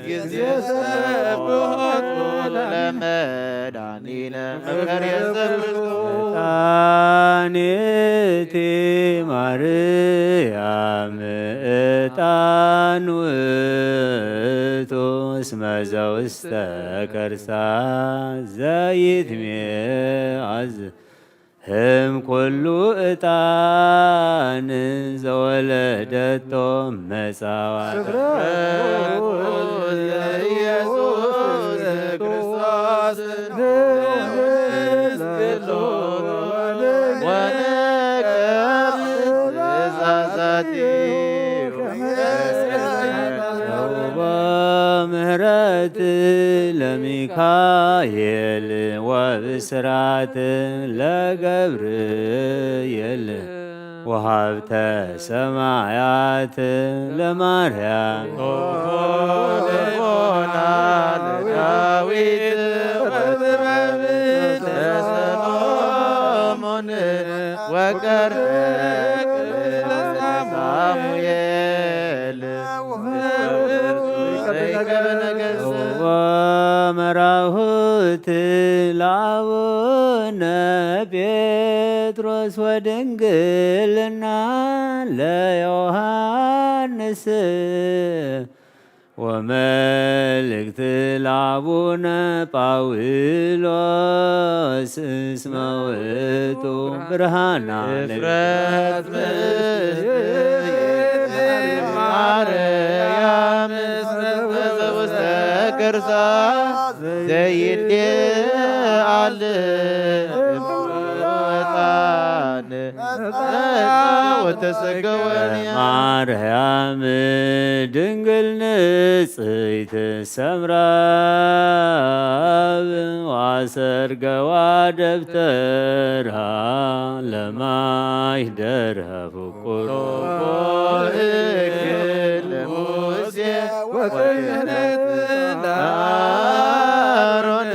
جزيسبوت لمدانينا مكر يسلطانيتي مريم ዕጣን ውእቱ እስመ ዘውስተ ከርሳ ዘይትሜአዝ ህም ኩሉ ዕጣን ዘወለደቶ መጻዋት ኢየሱስ ክርስቶስ ወነገር ትእዛዛቲሁ ምህረት ለሚካኤል ወብስራት ለገብርኤል ወሀብተ ሰማያት ለማርያም ሆና ለዳዊት ወጥበብ ለሰሎሞን ወቀርነ ለሳሙኤል ወመራሁት ለአቡነ ጴጥሮስ ወድንግልና ለዮሐንስ ወመልእክት ለአቡነ ጳውሎስ እስመ ውእቱ ብርሃና ድፍረት ማርያም ዘውስተ ከርሳ ዘይድአል ዕጣን ወተሰገወን ማርያም ድንግል ንጽሕት ሰምራብ ዋሰርገዋ ደብተራ ለማይደረ ፍቁር እክል ሙሴ ወክህነት ለአሮን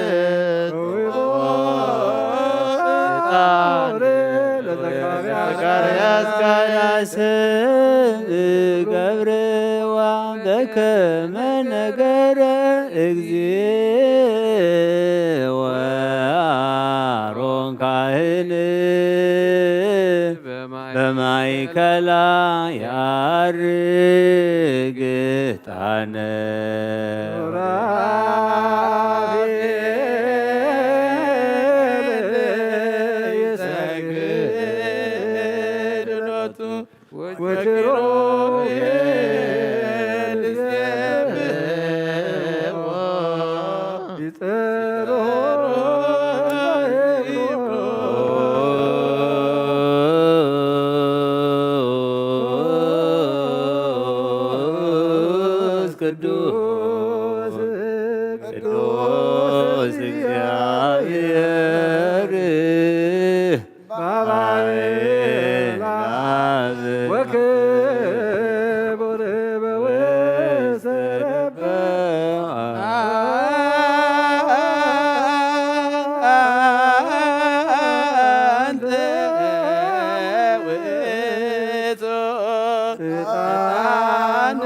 ዘካርያስ ገብርዋ በከመ ነገረ እግዚእ ወአሮን ካህን በማእከላ ያርግ ዕጣነ ቅዱስ ቅዱስ እግዚአብሔር በአብ ወክቡር በወሰረበ አንተ ውእቱ ዕጣን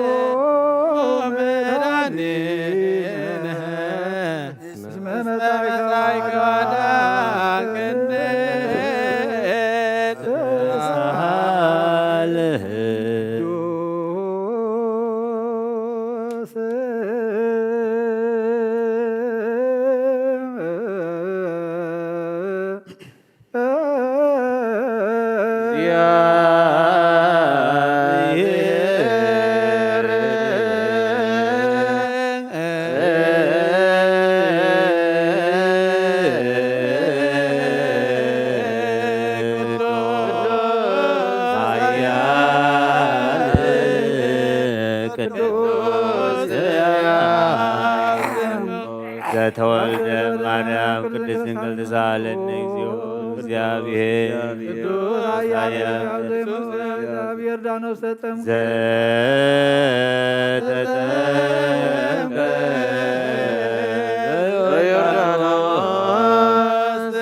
ዘተወልደ ማርያም ቅድስት ድንግል ተሳሃለነ እግዚኦ እግዚአብሔር እግዚአብሔር ዳኖስ ተጠምቀ ዘተጠምቀ በዮርዳኖስ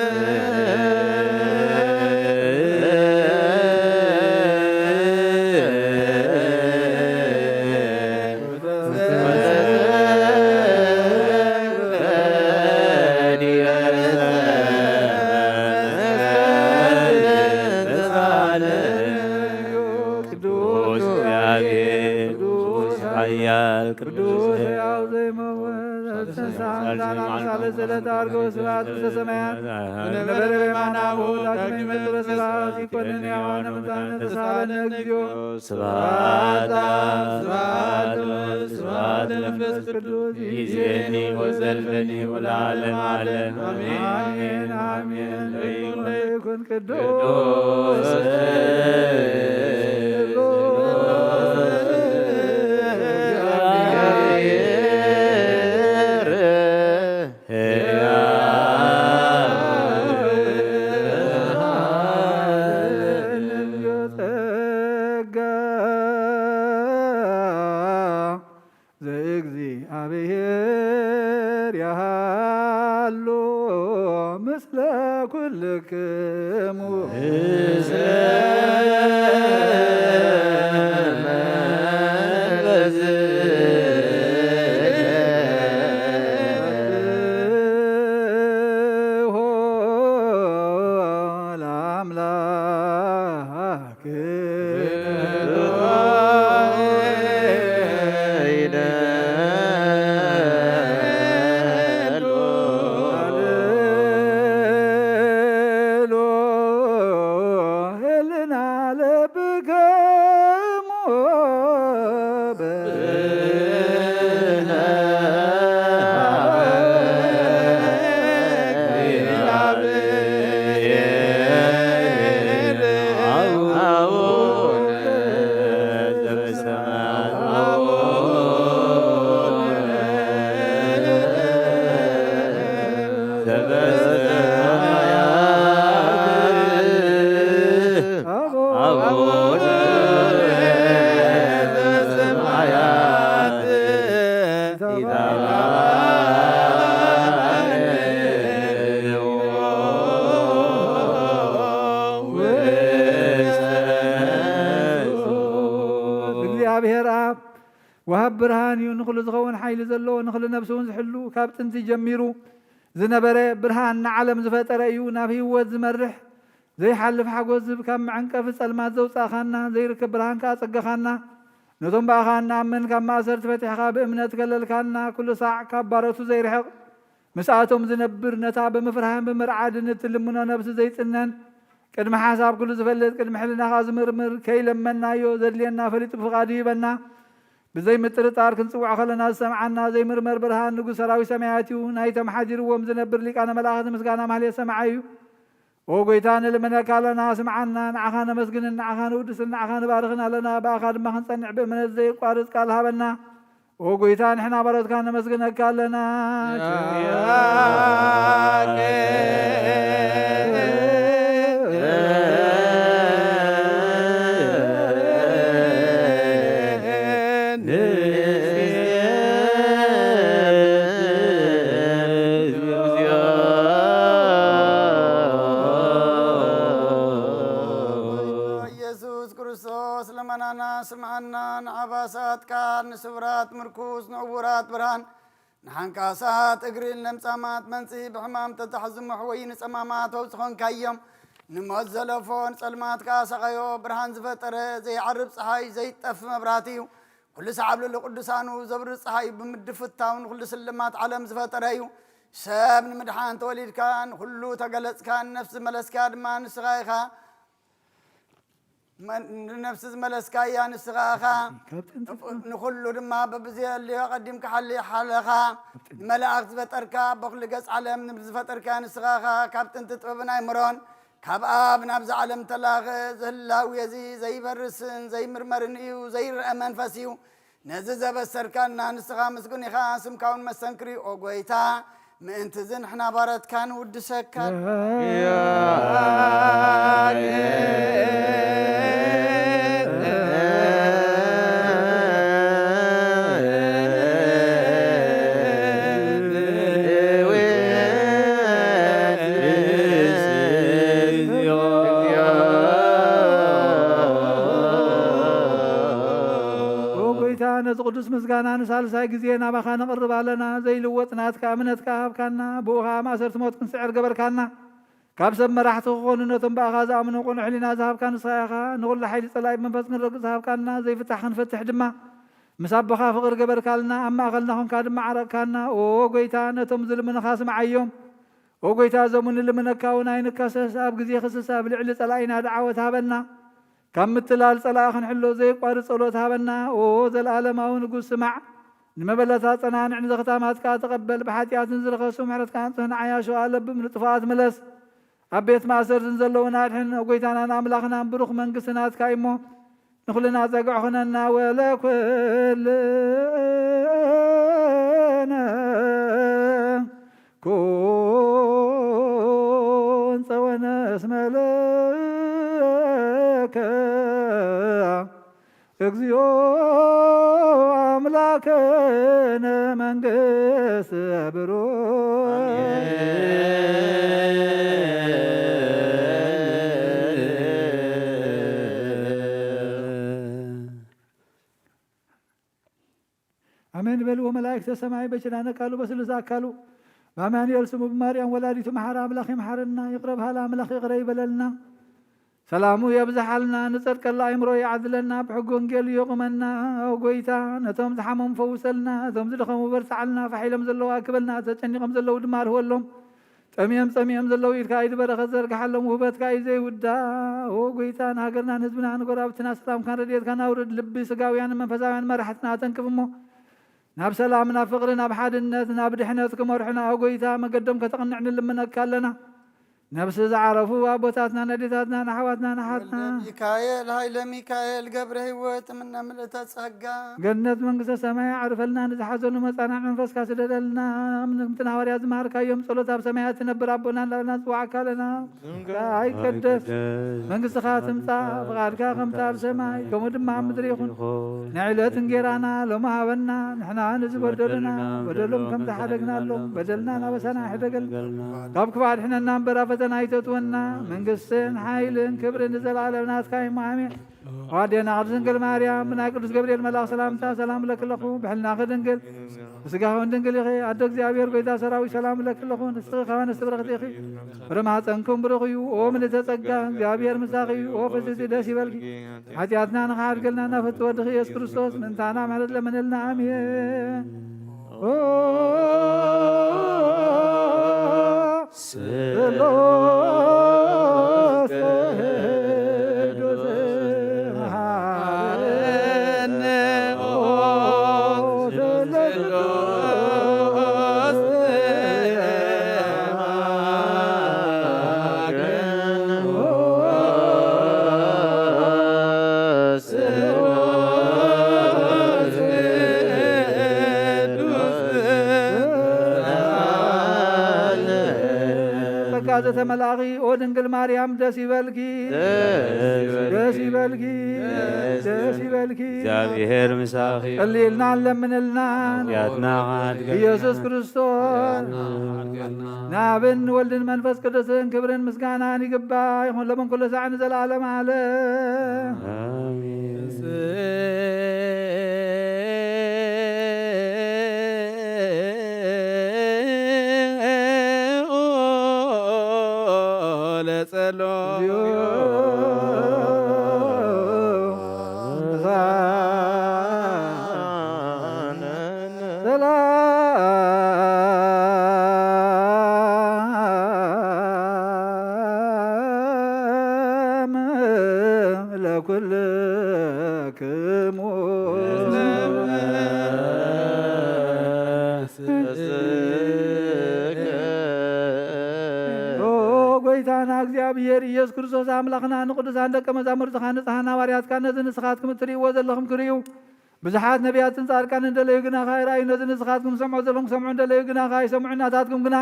ቅዱስ እግዚአብሔር ሳልስ ዕለት አድርጎ ስብሐት ውስተ ሰማያት ወነበረ በየማናሁ ዳግመ ይመጽእ በስብሐት ይኰንን ሕያዋነ ሙታነ ተሳሃለነ እግዚኦ ስብሐት አብ ስብሐት ወወልድ ስብሐት ለመንፈስ ቅዱስ ይእዜኒ ወዘልፈኒ ወለዓለመ ዓለም አሜን አሜን። ለይኩን ቅዱስ ቅዱስ ዘእግዚአብሔር ያሃሉ ምስለ ኩልክሙ እግዚአብሔር አብ ወሃብ ብርሃን እዩ ንኹሉ ዝኸውን ሓይሊ ዘለዎ ንኹሉ ነብሲ እውን ዝሕሉ ካብ ጥንቲ ጀሚሩ ዝነበረ ብርሃን ንዓለም ዝፈጠረ እዩ ናብ ህይወት ዝመርሕ ዘይሓልፍ ሓጎስ ዝህብ ካብ መዐንቀፊ ጸልማት ዘውፃእኻና ዘይርከብ ብርሃን ከዓ ፀገኻና ነቶም በኣኻ ንኣምን ካብ ማእሰርቲ ፈቲሕኻ ብእምነት ከለልካና ኩሉ ሳዕ ካብ ባረቱ ዘይርሕቕ ምስኣቶም ዝነብር ነታ ብምፍርሃን ብምርዓድን እትልምኖ ነብሲ ዘይፅነን ቅድሚ ሓሳብ ኩሉ ዝፈልጥ ቅድሚ ሕልናኻ ዝምርምር ከይለመናዮ ዘድልየና ፈሊጡ ብፍቓዱ ይበና ብዘይ ምጥርጣር ክንፅውዖ ከለና ዝሰምዓና ዘይምርመር ብርሃን ንጉሥ ሰራዊት ሰማያት እዩ ናይቶም ሓዲርዎም ዝነብር ሊቃነ መላእኽቲ ምስጋና ማህሌት ሰማዓ እዩ ኦ ጎይታ ንልመነካ ኣለና ስምዓና ንዓኻ ነመስግንን ንዓኻ ንውድስን ንዓኻ ንባርኽን ኣለና ብኣኻ ድማ ክንፀንዕ ብእምነት ዘይቋርፅ ቃል ሃበና ኦ ጎይታ ንሕና ባሮትካ ነመስግነካ ኣለና ስምዓና ንዓባሳትካ ንስብራት ምርኩስ ንዕውራት ብርሃን ንሓንቃሳት እግሪ ለምጻማት መንጽኢ ብሕማም ተታሕዝሙሕ ወይ ንጸማማት ወብፅኾንካ እዮም ንሞት ዘለፎን ጸልማትካ ሰቐዮ ብርሃን ዝፈጠረ ዘይዓርብ ፀሓይ ዘይጠፍ መብራህቲ እዩ ኩሉ ሰዓብ ቅዱሳኑ ዘብሪ ፀሓይ ብምድፍታው ንኩሉ ስልማት ዓለም ዝፈጠረ እዩ ሰብ ንምድሓን ተወሊድካ ንኩሉ ተገለጽካ ነፍሲ መለስካ ድማ ንስኻ ኢኻ نفس الملسكا يا نسخاخا نخلو دما ببزي اللي قدم كحلي حلخا ملاك زفتركا بخل قص علم نبز فتركا نسخاخا كابتن تطببنا يمرون كاب اب نبز علم تلاغ زلاو يزي زي برسن زي مرمرن ايو زي رأمن فسيو نزز بسركانا نسخا مسكوني خاسم كون مسنكري او قويتا منتزن حنا بارد كان ود سكر ቅዱስ ምስጋና ንሳልሳይ ግዜ ናባኻ ነቕርብ ኣለና ዘይልወጥ ናትካ እምነትካ ሃብካና ብኡኻ ማእሰርቲ ሞት ክንስዕር ገበርካና ካብ ሰብ መራሕቲ ክኾኑ ነቶም በኣኻ ዝኣምኑ ቁኑዕ ሕሊና ዝሃብካ ንስኻ ኢኻ ንኹሉ ሓይሊ ጸላኢ መንፈስ ክንረግፅ ሃብካና ዘይፍታሕ ክንፈትሕ ድማ ምሳበኻ ፍቅር ገበርካልና ኣብ ማእኸልና ኾንካ ድማ ዓረቕካልና ኦ ጎይታ ነቶም ዝልምንኻ ስምዓዮም ኦ ጎይታ ዘሙን ልምነካ እውን ኣይንከሰስ ኣብ ግዜ ክስስ ኣብ ልዕሊ ጸላኢና ደዓወት ሃበና ካብ ምትላል ጸላኢ ክንሕሎ ዘይቋርፅ ጸሎት ሃበና ኦ ዘለኣለማዊ ንጉስ ስማዕ ንመበለታ ጸናንዕ ንዘኽታማትካ ተቐበል ብሓጢኣትን ዝረኸሱ ምሕረትካ ንጽህና ዓያሾ ኣለብም ንጥፋኣት መለስ ኣብ ቤት ማእሰርን ዘለውና ድሕን ጎይታናን ኣምላኽናን ብሩኽ መንግስትናትካ እሞ ንኹልና ጸግዕ ኹነና ወለኩልነ ኩን ጸወነስ መለከ እግዚኦ አምላከነ መንግሥት አሜን በልዎ መላእክተ ሰማይ በችላነ ቃሉ በስልሳ አካሉ በአማኑኤል ስሙ በማርያም ወላዲቱ መሐራ አምላኽ ይምሐረና ይቅረብ ሃላ አምላኽ ይቅረ ይበለልና ሰላሙ የብዛሓልና ንጸድቀላ አይምሮ ይዓድለና ብሕጊ ወንጌል ይቁመና አው ጎይታ ነቶም ዝሓመሙ ፈውሰልና እቶም ዝደኸሙ በርታዓልና ፋሒሎም ዘለዉ ኣክበልና ተጨኒቖም ዘለዉ ድማ ኣልህወሎም ጠሚዮም ዘለዉ ኢድካ ይድበረኸት ዘርግሓሎም ውህበትካ እዩ ዘይውዳ ኦ ጎይታ ንሃገርና ንህዝብና ንጎራብትና ሰላምካን ረድኤትካ ናውርድ ልቢ ስጋውያን መንፈሳውያን መራሕትና ተንክፍ እሞ ናብ ሰላም ናብ ፍቅሪ ናብ ሓድነት ናብ ድሕነት ክመርሑና አው ጎይታ መገዶም ከተቕንዕ ንልምነካ ኣለና ነብስ ዝዓረፉ ኣቦታትና ነዴታትና ናሕዋትና ናሓትና ሚካኤል ሃይለ ሚካኤል ገብረ ህይወት ምና ምልእተ ጸጋ ገነት መንግስተ ሰማይ ዓርፈልና ንዝሓዘኑ መጻናዕ መንፈስካ ስደደልና ምንምትና ሃዋርያ ዝማሃርካዮም ጸሎት ኣብ ሰማያት ትነብር ኣቦና እንዳበልና ዝፅዋዓካ ኣለና ኣይቀደስ መንግስትኻ ትምጻእ ፍቓድካ ከምታ ኣብ ሰማይ ከምኡ ድማ ኣብ ምድሪ ይኹን ንዕለት እንጌራና ሎሚ ሃበና ንሕና ንዝበደሉና በደሎም ከም ዝሓደግናሎም በደልና ናበሳና ይሕደገልና ካብ ክባድ ሕነና እምበር ፈተና ይተትወና መንግስትን ሓይልን ክብርን ንዘለዓለም ናትካ እዩ ኣሜን ዋዴና ቅዱስ ድንግል ማርያም ብናይ ቅዱስ ገብርኤል መልኣኽ ሰላምታ ሰላም ለክለኹ ብሕልናኺ ድንግል ብስጋኹን ድንግል ኢኺ ኣዶ እግዚኣብሔር ጎይታ ሰራዊት ሰላም ለክለኹ ንስኺ ኸ ንስቲ ብረኽቲ ኢኺ ብረማፀንኩም ብሩኽ እዩ ኦ ምልእተ ጸጋ እግዚኣብሔር ምሳኺ እዩ ኦ ፍስቲ ደስ ይበልኪ ሓጢኣትና ንኸሓድገልና ናፈቲ ወድኺ ኢየሱስ ክርስቶስ ምንታና ምሕረት ለመነልና አሜን ዘተመላኺ ኦ ድንግል ማርያም ደስ ይበልኪ ደስ ይበልኪ ደስ ይበልኪ እግዚአብሔር ምሳኺ ቀሊልና ለምንልና ያትና ኢየሱስ ክርስቶስ ናብን ወልድን መንፈስ ቅዱስን ክብርን ምስጋናን ይግባ ይኹን ለመን ኩሉ ሰዓን ዘለዓለም አለ አሜን እግዚአብሔር ኢየሱስ ክርስቶስ አምላኽና ንቅዱሳን ደቀ መዛሙርትኻ ንጽሓን ሐዋርያትካ ነዚ ንስኻትኩም እትርእይዎ ዘለኹም ክርእዩ ብዙሓት ነቢያትን ጻድቃን እንደለዩ ግና ኻይራእዩ ነዚ ንስኻትኩም ሰምዑ ዘለኹም ሰምዑ እንደለዩ ግና ኻይሰምዑ እናታትኩም ግና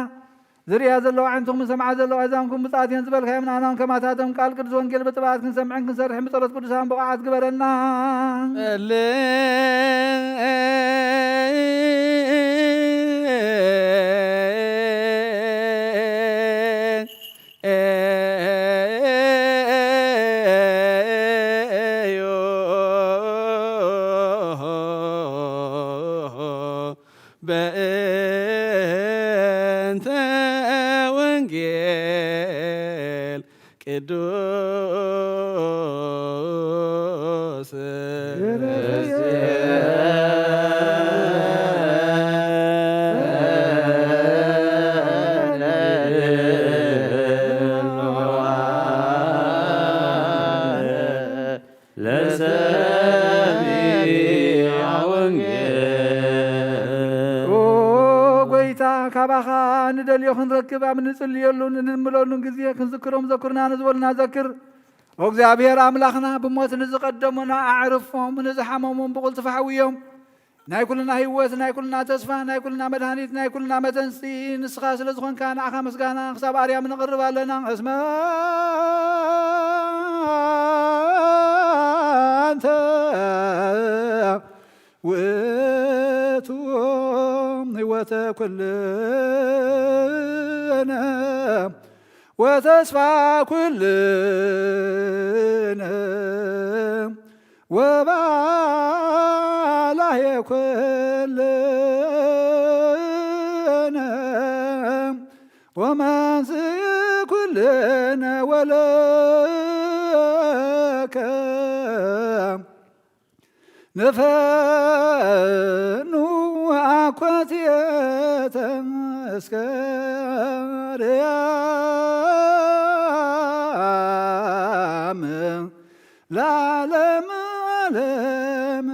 ዝርያ ዘለዋ ዓይንትኩም ሰምዓ ዘለዋ እዛንኩም ብጻትየን ዝበልካዮም ንኣናውን ከማታቶም ቃል ቅዱስ ወንጌል ብጥባኣት ክንሰምዕን ክንሰርሕን ብጸሎት ቅዱሳን ብቕዓት ግበረና ቅዱስ ካባኻ ንደልዮ ክንረክብ ኣብ ንጽልየሉን እንምለሉን ግዜ ክንዝክሮም ዘኩርና ንዝበሉና ዘክር እግዚአብሔር ኣምላኽና ብሞት ንዝቐደሙና ኣዕርፎም ንዝሓመሞም ብቁልጡፍ ሓዊዮም ናይ ኩልና ህይወት ናይ ኩልና ተስፋ ናይ ኩልና መድሃኒት ናይ ኩልና መተንሲ ንስኻ ስለ ዝኾንካ ንዓኻ ምስጋና ክሳብ ኣርያም ንቕርብ ኣለና እስመ አንተ ውእቱ ህይወተ ኩልነ ወተስፋ ኩልነ ወባላየ ኩልነ ወመንስእ ኩልነ ወለከ ነፈኑ አኮቴተ እስከርያም ለዓለም ዓለም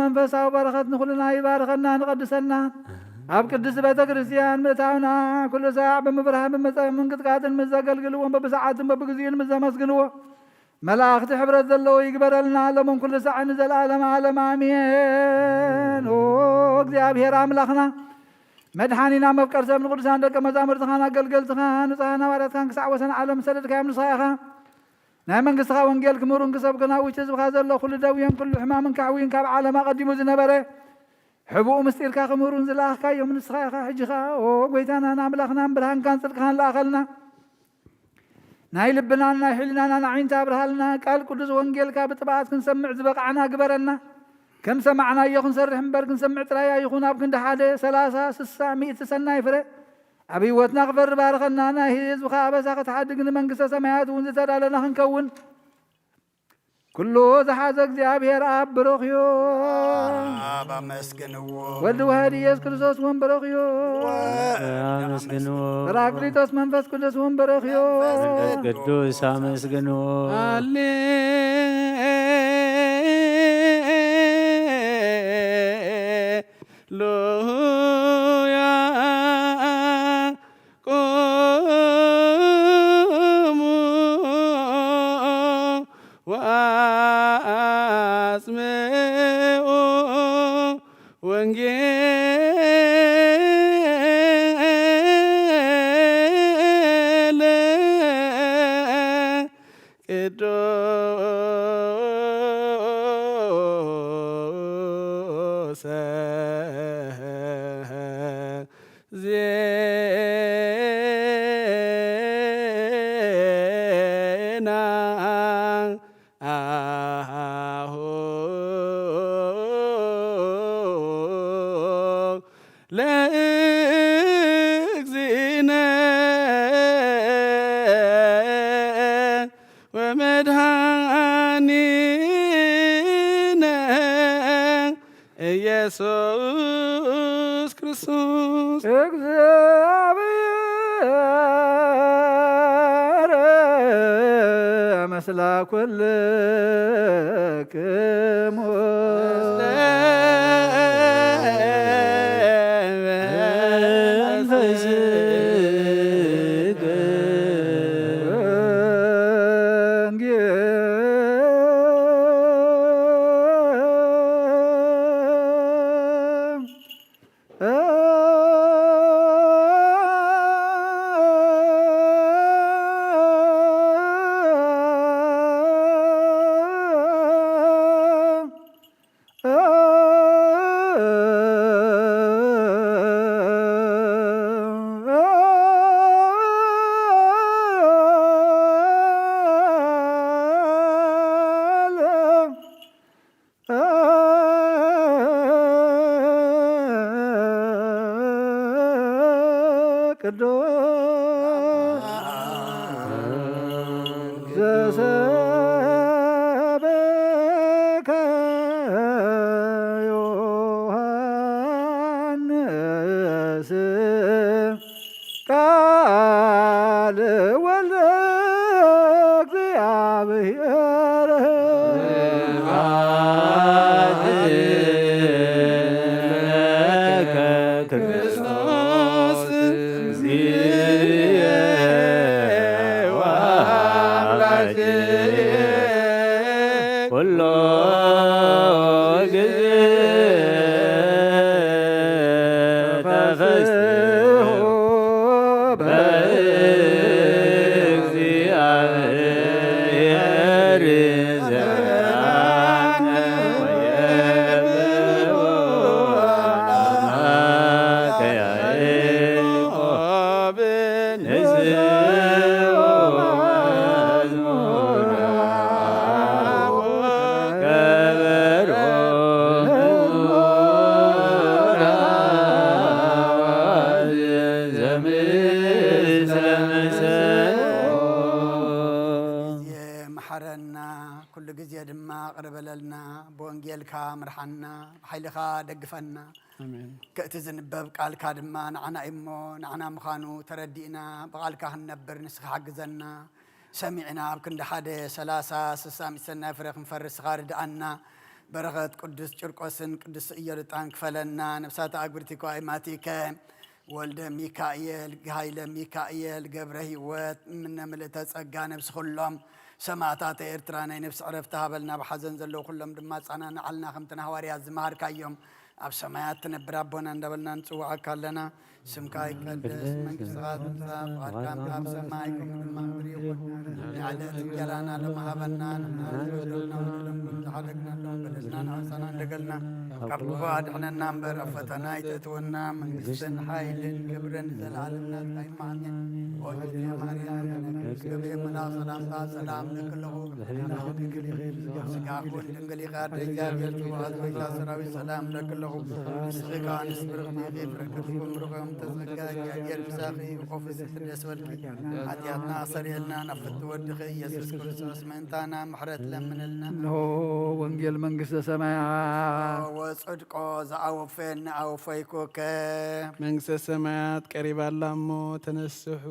መንፈሳዊ በረኸት ንኹልና ይባርከና ንቀድሰና ኣብ ቅድስ ቤተ ክርስቲያን ምእታውና ኩሉ ሰዓዕ ብምብርሃን ብምንቅጥቃጥን ምስ ዘገልግልዎን በብሰዓትን በብግዚኡን ምስ ዘመስግንዎ መላእኽቲ ሕብረት ዘለዎ ይግበረልና ለሞን ኩሉ ሰዓት ንዘለዓለም ዓለም ኣሜን። ኦ እግዚኣብሔር ኣምላኽና መድሓኒና መፍቀር ሰብ ንቅዱሳን ደቀ መዛሙርትኻን ኣገልገልትኻ ንጹሓን ሃዋርያትካን ክሳዕ ወሰን ዓለም ሰደድካዮም ንስኻ ኢኻ ናይ መንግስትኻ ወንጌል ክምሩን ክሰብክና ውሽጢ ህዝብኻ ዘሎ ኩሉ ደውየን ኩሉ ሕማምን ካዕብይን ካብ ዓለም ኣቐዲሙ ዝነበረ ሕቡኡ ምስጢርካ ክምሩን ዝለኣኽካዮም ንስኻ ኢኻ ሕጂኻ ኦ ጎይታናን ኣምላኽናን ብርሃንካን ጽድቅኻን ለኣኸልና ናይ ልብናን ናይ ሕሊናናን ዓይንታ ኣብርሃልና ቃል ቅዱስ ወንጌልካ ብጥብዓት ክንሰምዕ ዝበቕዓና ግበረና ከም ሰማዕናዮ ክንሰርሕ እምበር ክንሰምዕ ጥራይ ኣይኹን ኣብ ክንዲ 1 30 60 100 ሰናይ ፍረ ኣብ ህይወትና ክፈሪ ባርከና ናይ ህዝብኻ ኣበሳ ክትሓድግ ንመንግስተ ሰማያት እውን ዝተዳለና ክንከውን ኩሉ ዝሓዘ እግዚኣብሔር ኣብ ብሩኽዮ አብ አመስግንዎ ወልድ ዋሕድ ኢየሱስ ክርስቶስ እውን ብሩኽዮ አመስግንዎ ጰራቅሊጦስ መንፈስ ቅዱስ እውን ብሩኽዮ ቅዱስ አመስግንዎ ሃሌሉያ ቆሙ ወአጽምዑ ወንጌለ ቅዱስ ዜና አሁ ለእግዚእነ ወመድኃኒነ ኢየሱስ ክርስቶስ እግዚአብሔር መስላ ኩልክሙ ቅዱስ ዘሰበከ ዮሐንስ ቃል ወልደ እግዚአብሔር ክርስቶስ ኩሎ ጊዜ ተፈስሑ በእግዚአብሔር ዘአነ ወየብዎ አምላከ ያዕቆብ ንዝዎ መዝሙረ ከበሮ የመሐረና ኩሉ ጊዜ ድማ ቅርበለልና ብወንጌልካ ምርሓና ብሓይልኻ ደግፈና ክእቲ ዝንበብ ቃልካ ድማ ንዓና እሞ ንዓና ምዃኑ ተረዲእና ብቓልካ ክንነብር ንስኻ ሓግዘና ሰሚዕና ኣብ ክንዲ 1 30 60 ሰናይ ፍረ ክንፈርስ ስኻ ርድኣና برغت قدس ጭርቆስን ቅዱስ ኢየሉጣን ክፈለና ነፍሳት አግብርቲኮ አይማቲከ ወልደ ሚካኤል ኃይለ ሚካኤል ገብረ ሕይወት ምነምልተ ጸጋ ነፍስ ኩሎም ሰማዕታት ኤርትራ ናይ ነፍስ ዕረፍቲ ሃበልና ብሓዘን ዘለው ኩሎም ድማ ጻናናዓልና ከምተና ሐዋርያት ዝማሃርካዮም ኣብ ሰማያት ትነብር ኣቦና እንዳበልና ንጽዋዓካ ኣለና ስምካ ይቀደስ መንግሥትካ ትምጻእ ፈቃድካ ኣብ ሰማይ ከምኡ ድማ ምድሪ ይኹን ንዕለት እንጀራና ለመሃበና ንናዝወደልና ወለምኩም ዝሓደግናሎም በደልና ንዓሳና እንደገልና ካብ ክፉ ኣድሕነና እምበር ኣብ ፈተና ይተእትወና መንግሥትን ሓይልን ክብርን ዘለዓለምና ታይማዓኛ ኦጅድያ ማርያም ገብርኤ መልኣክ ሰላምታ ሰላም ለክለኹ ስጋኹን ድንግል ኢኻ ደእግዚኣብሔር ጽቡቓት ኮይታ ሰራዊት ሰላም ለክለኹ ስኺ ከዓ ንስ ብርኽቲ ፍረክብኩም ርኸም ተዘጋ እግዚአብሔር ብሳኺ ቆፍስ ትደስ በልኪ ኃጢአትና ሰሪየልና ናፍት ወድኺ ኢየሱስ ክርስቶስ ምእንታና ምሕረት ለምንልና እነሆ ወንጌል መንግሥተ ሰማያት ወጽድቆ ዘአወፈን አወፈይኮከ መንግሥተ ሰማያት ቀሪባላ እሞ ተነስሑ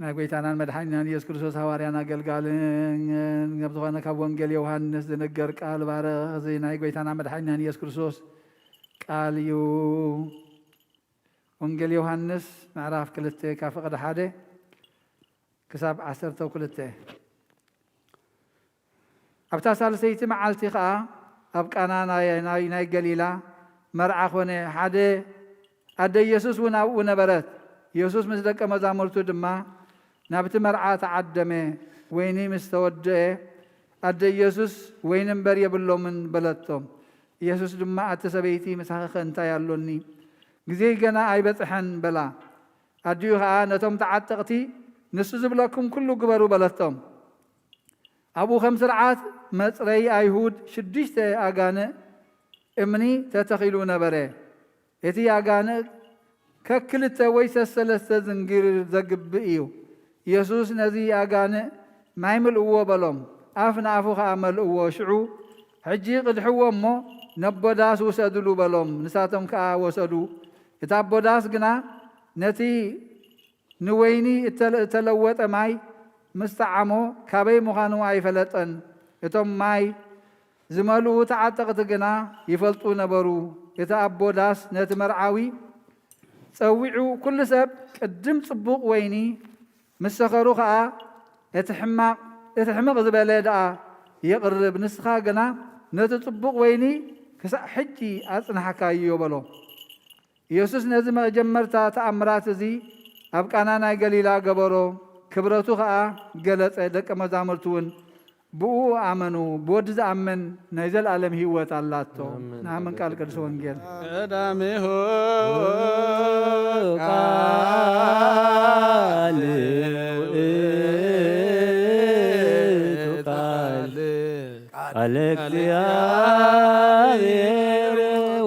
ናይ ጎይታናን መድሓኒናን ኢየሱስ ክርስቶስ ሐዋርያን አገልጋልን ካብ ዝኾነ ካብ ወንጌል ዮሐንስ ዝነገር ቃል ባረኽ እዚ ናይ ጎይታና መድሓኒናን ኢየሱስ ክርስቶስ ቃል እዩ። ወንጌል ዮሐንስ ምዕራፍ 2 ካብ ፍቕዲ 1 ክሳብ 12 ኣብታ ሳልሰይቲ መዓልቲ ከዓ ኣብ ቃና ናይ ገሊላ መርዓ ኮነ። ሓደ ኣደ ኢየሱስ እውን ኣብኡ ነበረት። ኢየሱስ ምስ ደቀ መዛሙርቱ ድማ ናብቲ መርዓ ተዓደመ። ወይኒ ምስ ተወድአ ኣደ ኢየሱስ ወይኒ እምበር የብሎምን በለቶም። ኢየሱስ ድማ ኣቲ ሰበይቲ ምሳኺ እንታይ ኣሎኒ ግዜ ገና ኣይበፅሐን በላ። ኣድዩ ከዓ ነቶም ተዓጠቕቲ ንሱ ዝብለኩም ኩሉ ግበሩ በለቶም። ኣብኡ ከም ስርዓት መፅረይ ኣይሁድ 6 ኣጋንእ እምኒ ተተኺሉ ነበረ። እቲ ኣጋንእ ከክልተ ወይ ሰለስተ ዝንጊር ዘግብእ እዩ። ኢየሱስ ነዚ ኣጋንእ ማይ ምልእዎ በሎም። ኣፍ ንኣፉ ከዓ መልእዎ። ሽዑ ሕጂ ቅድሕዎ እሞ ነቦዳስ ውሰድሉ በሎም። ንሳቶም ከዓ ወሰዱ። እታ ቦዳስ ግና ነቲ ንወይኒ እተለወጠ ማይ ምስ ተዓሞ ካበይ ምዃኑ ኣይፈለጠን። እቶም ማይ ዝመልኡ ተዓጠቕቲ ግና ይፈልጡ ነበሩ። እቲ ኣቦዳስ ነቲ መርዓዊ ፀዊዑ ኩሉ ሰብ ቅድም ጽቡቕ ወይኒ ምስ ሰኸሩ ከዓ እቲ ሕምቕ ዝበለ ደኣ የቕርብ። ንስኻ ግና ነቲ ጽቡቕ ወይኒ ክሳብ ሕጂ ኣጽናሕካዮ በሎ። ኢየሱስ ነዚ መጀመርታ ተኣምራት እዚ ኣብ ቃና ናይ ገሊላ ገበሮ። ክብረቱ ከዓ ገለጸ። ደቀ መዛሙርቱ እውን ብኡ ኣመኑ። ብወዲ ዝኣምን ናይ ዘለዓለም ህይወት ኣላቶ። ንኣምን ቃል ቅዱስ ወንጌል ቀዳሜሆ ቃል ቃል እግዚአብሔር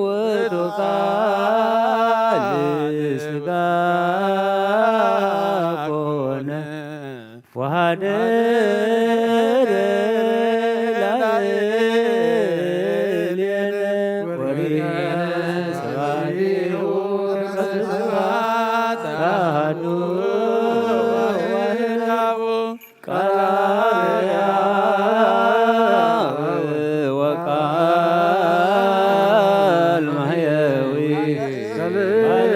ውእቱ ቃል ሥጋ ኮነ ወኀደረ ላዕሌነ ወሪነ ሰባቢሁ ካህኑ ወሕያው ቃል ወቃል ማሕየዊ ቃለ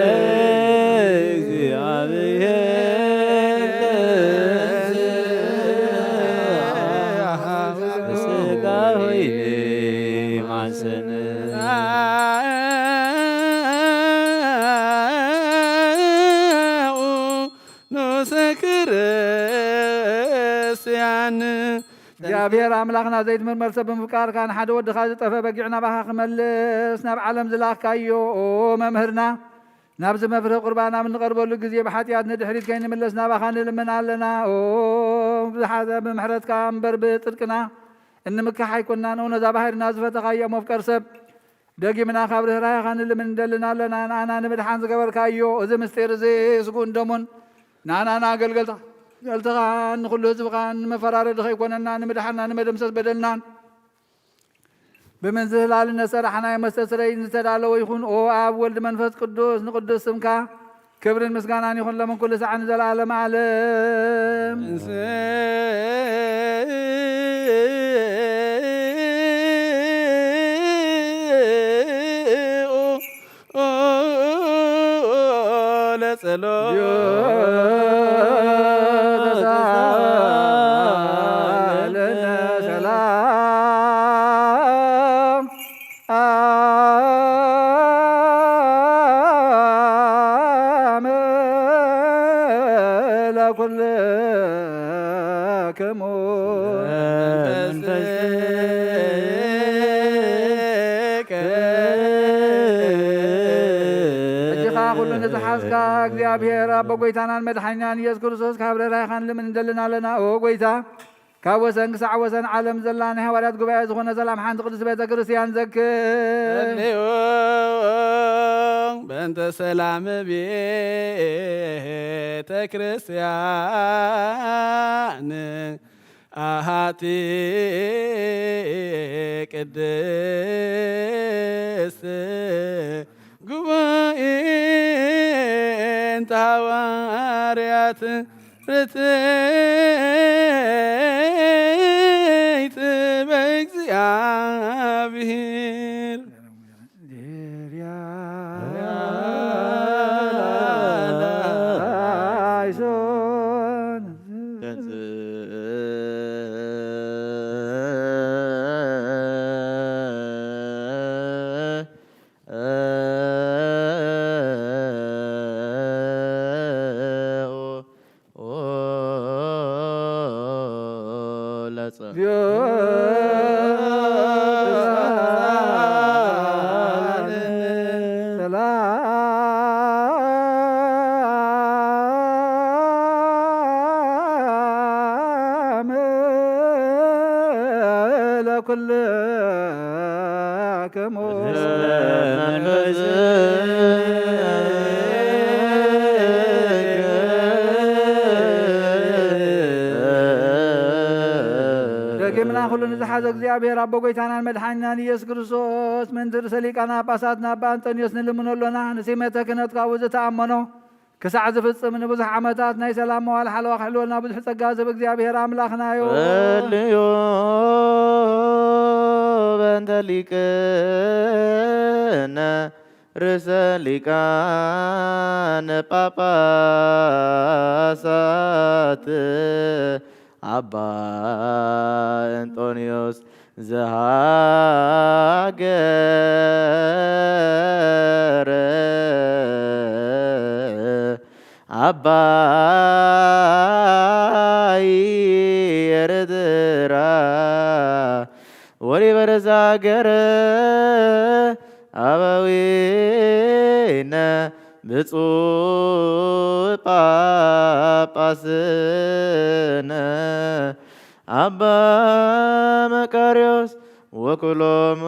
እግዚአብሔር ሥጋ ሆይነ ማሰነ ንዑሰ ክርስቲያን እግዚአብሔር ኣምላኽና ዘይትምርመር ሰብ ብምፍቃርካ ንሓደ ወድኻ ዝጠፈ በጊዕ ናባኻ ክመልስ ናብ ዓለም ዝላኽካዮ ኦ መምህርና ናብዚ መፍርሒ ቁርባን ኣብ ንቐርበሉ ግዜ ብሓጢኣት ንድሕሪት ከይንምለስ ናባኻ ንልምን ኣለና። ኦ ብዝሓዘ ብምሕረትካ እምበር ብፅድቅና እንምካሕ ኣይኮንናን። እውነዛ ባሕርና ዝፈተኻዮ መፍቀር ሰብ ደጊምና ካብ ርህራይኻ ንልምን እንደልና ኣለና። ንኣና ንምድሓን ዝገበርካዮ እዚ ምስጢር እዚ ስጉእን ደሙን ንኣናና ኣገልገልታ ገልተኻ ንኩሉ ህዝብኻ ንመፈራረዲ ከይኮነና ንምድሓና ንመደምሰስ በደልናን ብምንዝህላልነት ሰራሕናዮ መስተስረይ ዝተዳለወ ይኹን። ኦ ኣብ ወልዲ መንፈስ ቅዱስ ንቅዱስ ስምካ ክብርን ምስጋናን ይኹን ለምን ኩሉ ሰዓት ንዘለዓለም ዓለም ለኩልክሙ እጅኻ ኩሉ ንዝሓዝካ እግዚአብሔር አቦ ጎይታናን መድሓኛን ኢየሱስ ክርስቶስ ካብ ረራይኻን ልምን እንደልና ኣለና ኦ ጎይታ ካብ ወሰን ክሳዕ ወሰን ዓለም ዘላ ናይ ሃዋርያት ጉባኤ ዝኾነ ሰላም ሓንቲ ቅዱስ ቤተ ክርስቲያን ዘክር በእንተ ሰላም ቤተ ክርስቲያን አሃቲ ቅድስት ጉባኤ እንተ ሐዋርያት ርትዕት በእግዚአብሔር ለኩልክሙ ደጊምና ኩሉ ንዝሓዘ እግዚአብሔር አቦ ጎይታናን መድሓኛን ኢየሱስ ክርስቶስ ምንትር ሰሊቃና ጳጳሳትና አባ አንጦንዮስ ንልምነሎና ንሲመተ ክህነት ካብኡ ዝተኣመኖ ክሳዕ ዝፍፅም ንብዙሕ ዓመታት ናይ ሰላም መዋል ሓለዋ ክሕልወና ብዙሕ ጸጋ ዝህብ እግዚአብሔር አምላኽናዮ ጸልዩ በእንተ ሊቅነ ርእሰ ሊቃነ ጳጳሳት አባ አንጦንዮስ ዘሃገረ አባይ ኤርትራ ወሊበረዛ ገረ አበዊነ ብፁዕ ጳጳስነ አባ መቃርዮስ ወኩሎሙ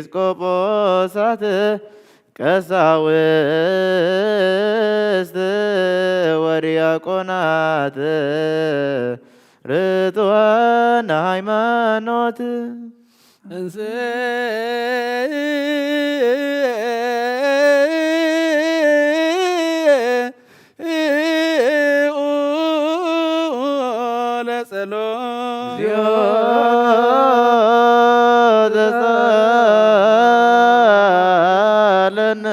የኤጲስቆጶሳት ቀሳውስት ወዲያቆናት ርቱዓነ ሃይማኖት እንስ ተሳለነ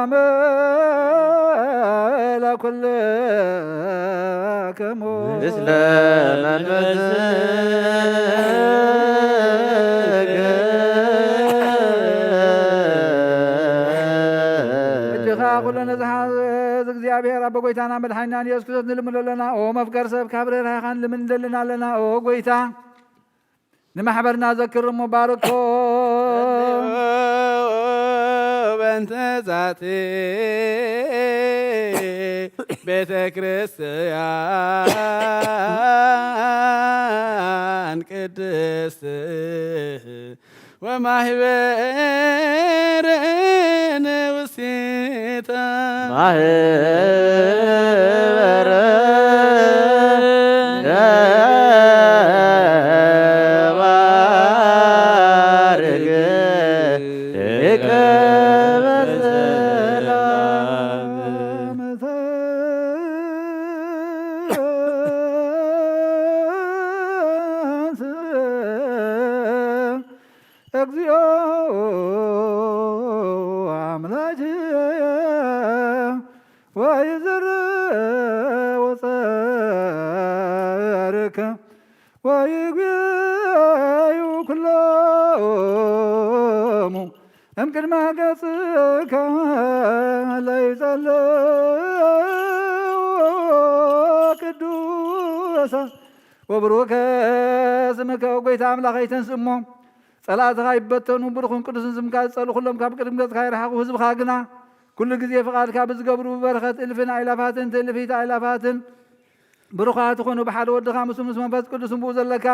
ሰላም ለኩልክሙ ምስለ መንፈስከ እጅኻ ኩሉ ንዝሓዘ እግዚአብሔር አቦ ጎይታና መድሓኛን ኢየሱስ ክርስቶስ ንልምለለና ኦ መፍቀር ሰብ ካብ ርህራይኻን ልምን እንደልና ኣለና ኦ ጎይታ ንማሕበርና ዘክር እሞ ባርኮ በእንተ ዛቲ ቤተ ክርስቲያን ቅድስት ወማህበርን ውስቴታ ማህበረ ባርግ ደቀ በሰላም እግዚኦ አምላክ ወይዝር ወፀርከ ወይግዩ ኩሎ ወይቤሎሙ እምቅድመ ገጽከ ለይጸልዩ ቅዱሰ ወብሩከ ስምከ ወጎይታ አምላኸ ይተንስእሞ ጸላእትኻ ይበተኑ ብሩኽን ቅዱስን ስምካ ዝጸልዩ ኩሎም ካብ ቅድሚ ገጽካ ይረሓቑ ህዝብኻ ግና ኩሉ ግዜ ፍቓድካ ብዝገብሩ በረኸት እልፍን ኣእላፋትን ትእልፊት ኣእላፋትን ብሩኻት ትኾኑ ብሓደ ወድኻ ምስ መንፈስ ቅዱስ ብኡ ዘለካ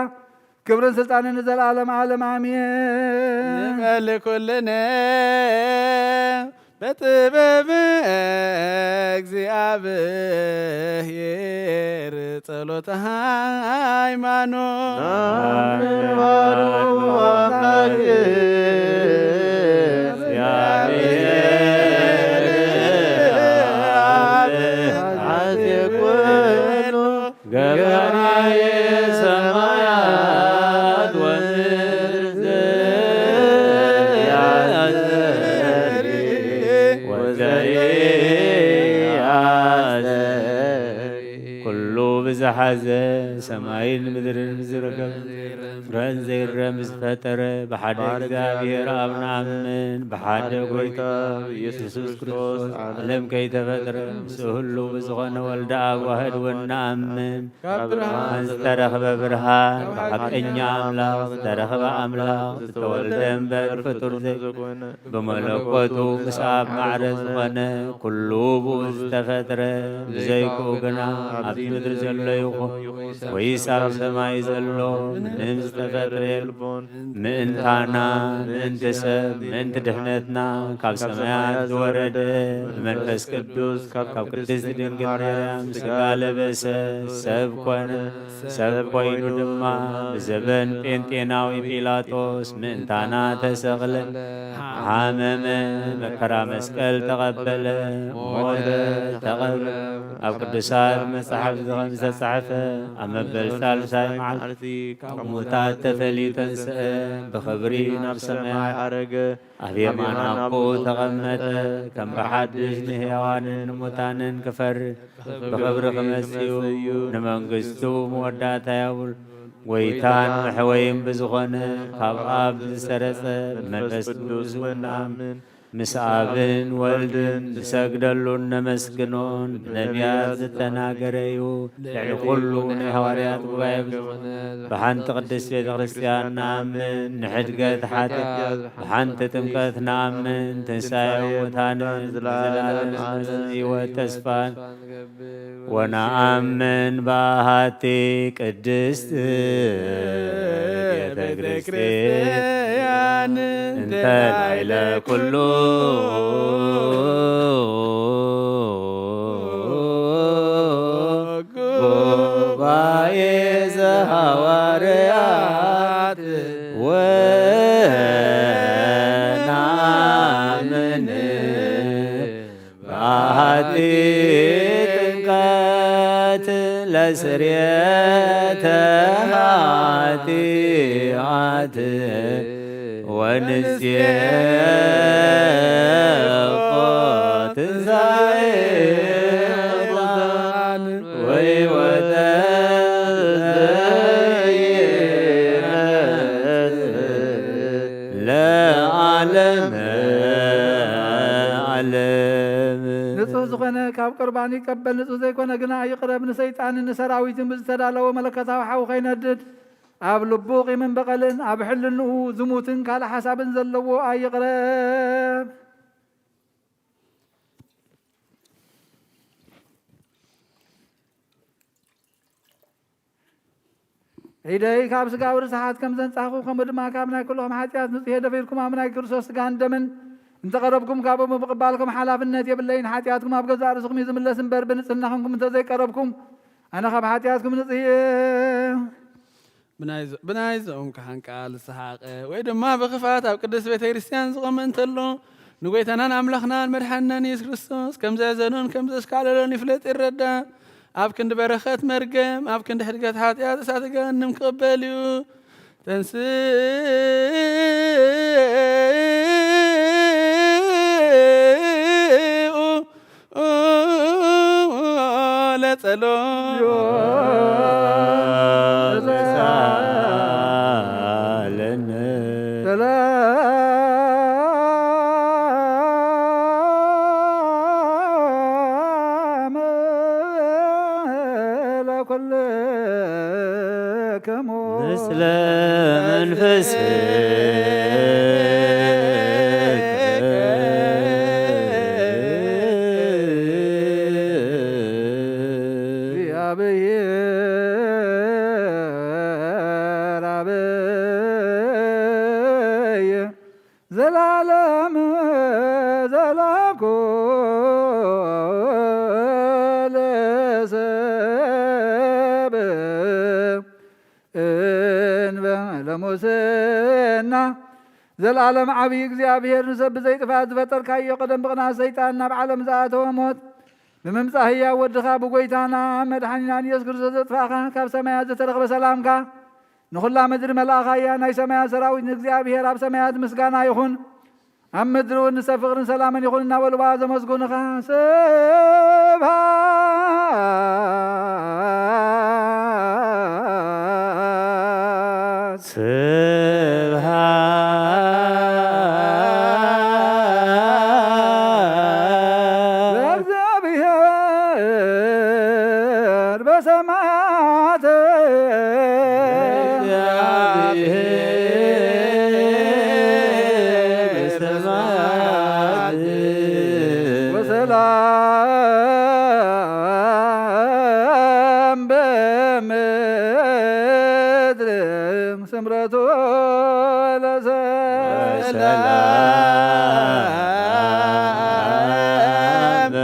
ክብርን ስልጣንን ንዘለዓለም ዓለም ኣሜን። ይመል ኩልነ በጥበብ እግዚአብሔር ጸሎተ ሃይማኖት ገበናዬ ሰማያት ወምድር ዘያዘሪ ወዘያዘሪ ኩሉ ብዝሓዘ ሰማይን ምድርን ዝርከብ ፍረን ዘይረምዝ ፈጠረ ብሓደ እግዚአብሔር ኣብ ንኣምን ብሓደ ጎይታ ኢየሱስ ክርስቶስ ዓለም ከይተፈጥረ ምስ ህሉ ብዝኾነ ወልደ ኣብ ዋህድ እውን ንኣምን ካብ ብርሃን ዝተረኸበ ብርሃን ብሓቀኛ ኣምላኽ ዝተረኸበ ኣምላኽ ዝተወልደ እምበር ፍጡር ዘይኮነ ብመለኮቱ ምስ ኣብ ማዕረ ዝኾነ ኩሉ ብኡ ዝተፈጥረ ብዘይክኡ ግና ኣብ ምድሪ ዘሎ ይኹን ወይስ ኣብ ሰማይ ዘሎ ምንም ዝተፈጥረ የልቦን ምእንታና ምእንቲ ሰብ ምእንቲ ድሕነትና ካብ ሰማያት ዝወረደ ብመንፈስ ቅዱስ ካብ ቅድስቲ ድንግል ማርያም ስጋ ለበሰ ሰብ ኮነ ሰብ ኮይኑ ድማ ብዘበን ጴንጤናዊ ጲላጦስ ምእንታና ተሰቕለ ሓመመ መከራ መስቀል ተቐበለ ሞተ ተቐብረ ኣብ ቅዱሳት መጽሓፍ ከም ዝተጻሕፈ ኣብ መበል ሳልሳይ መዓልቲ ካብ ሙታት ተፈሊጡ ተንስአ ብኽብሪ ናብ ሰማይ ዓረገ ኣብ የማን ኣቦ ተቐመጠ ከም ብሓድሽ ንሕያዋንን ንሙታንን ክፈርድ ብኽብሪ ክመጽኡ ንመንግሥቱ መወዳእታ የብሉ ጎይታን መሕወይን ብዝኾነ ካብ ኣብ ዝሰረጸ መንፈስ ቅዱስ ንኣምን ምስ ኣብን ወልድን ዝሰግደሉን ነመስግኖን ብነቢያት ዝተናገረ እዩ። ልዕሊ ኩሉ ናይ ሃዋርያት ጉባኤ ብሓንቲ ቅድስት ቤተ ክርስቲያን ንኣምን ንሕድገት ሓጢአት ብሓንቲ ጥምቀት ንኣምን ትንሣኤ ሙታንን ዘለዓለም ሕይወት ተስፋን ወነአምን በአሐቲ ቅድስት ቤተ ክርስቲያን እንተ ላዕለ ኩሉ ጉባኤ ዘሐዋርያት ወነአምን በአሐቲ ጥምቀት ለስርየተ ኃጢአት ወንስየቆ ትንሣኤ ሙታን ወሕይወተ ለዓለመ ዓለም። ንጹሕ ዝኾነ ካብ ቁርባን ይቀበል ንጹሕ ዘይኮነ ግና ይቕረብ። ንሰይጣንን ንሰራዊትን ብዝተዳለወ መለከታዊ ሓዊ ከይነድድ ኣብ ልቡ ቂምን በቐልን ኣብ ሕልንኡ ዝሙትን ካልእ ሓሳብን ዘለዎ ኣይቕረብ። ዒደይ ካብ ስጋዊ ርስሓት ከም ዘንጻኹ ከምኡ ድማ ካብ ናይ ኩልኹም ሓጢኣት ንጹሕ ደፊርኩም ኣብ ናይ ክርስቶስ ስጋን ደምን እንተቐረብኩም ካብኡ ምቕባልኩም ሓላፍነት የብለይን። ሓጢኣትኩም ኣብ ገዛእ ርእስኩም እዩ ዝምለስ እምበር ብንጽህና ኹምኩም እንተዘይቀረብኩም ኣነ ካብ ሓጢኣትኩም ንጹሕ እየ። ብናይ ዞም ካህን ቃል ዝሰሓቐ ወይ ድማ ብኽፋት ኣብ ቅድስት ቤተ ክርስቲያን ዝቖመ እንተሎ ንጎይታናን ኣምላኽናን መድሓንናን ኢየሱስ ክርስቶስ ከም ዘዘኑን ከም ዘስካለሎን ይፍለጥ ይረዳእ። ኣብ ክንዲ በረኸት መርገም ኣብ ክንዲ ሕድገት ሓጢኣት እሳተ ገሃነም ክቕበል እዩ። ተንሥኡ ለጸሎት ሰላም ለኵልክሙ ምስለ መንፈስ እግዚአብሔር አብይ ዘላለም ዘላኩል ሰብ እንበለ ሙስና ዘላለም ዓብይ እግዚአብሔር ንሰብ ዘይጥፋት ዝፈጠርካዮ ቀደም ብቕናት ሰይጣን ናብ ዓለም ዝኣተወ ሞት ብምምፃእ ህያው ወድኻ ብጎይታና መድሓኒናን ኢየሱስ ክርስቶስ ዘጥፋእኻ ካብ ሰማያት ዝተረኽበ ሰላምካ ንኹላ ምድሪ መልኣኻያ ናይ ሰማያት ሰራዊት ንእግዚአብሔር ኣብ ሰማያት ምስጋና ይኹን ኣብ ምድሪ እውን ንሰብ ፍቕርን ሰላምን ይኹን እናበልዋ ዘመስጉንኻ ስብሃት ለእግዚአብሔር በሰማያት ወሰላም በምድር ስምረቱ ለሰላም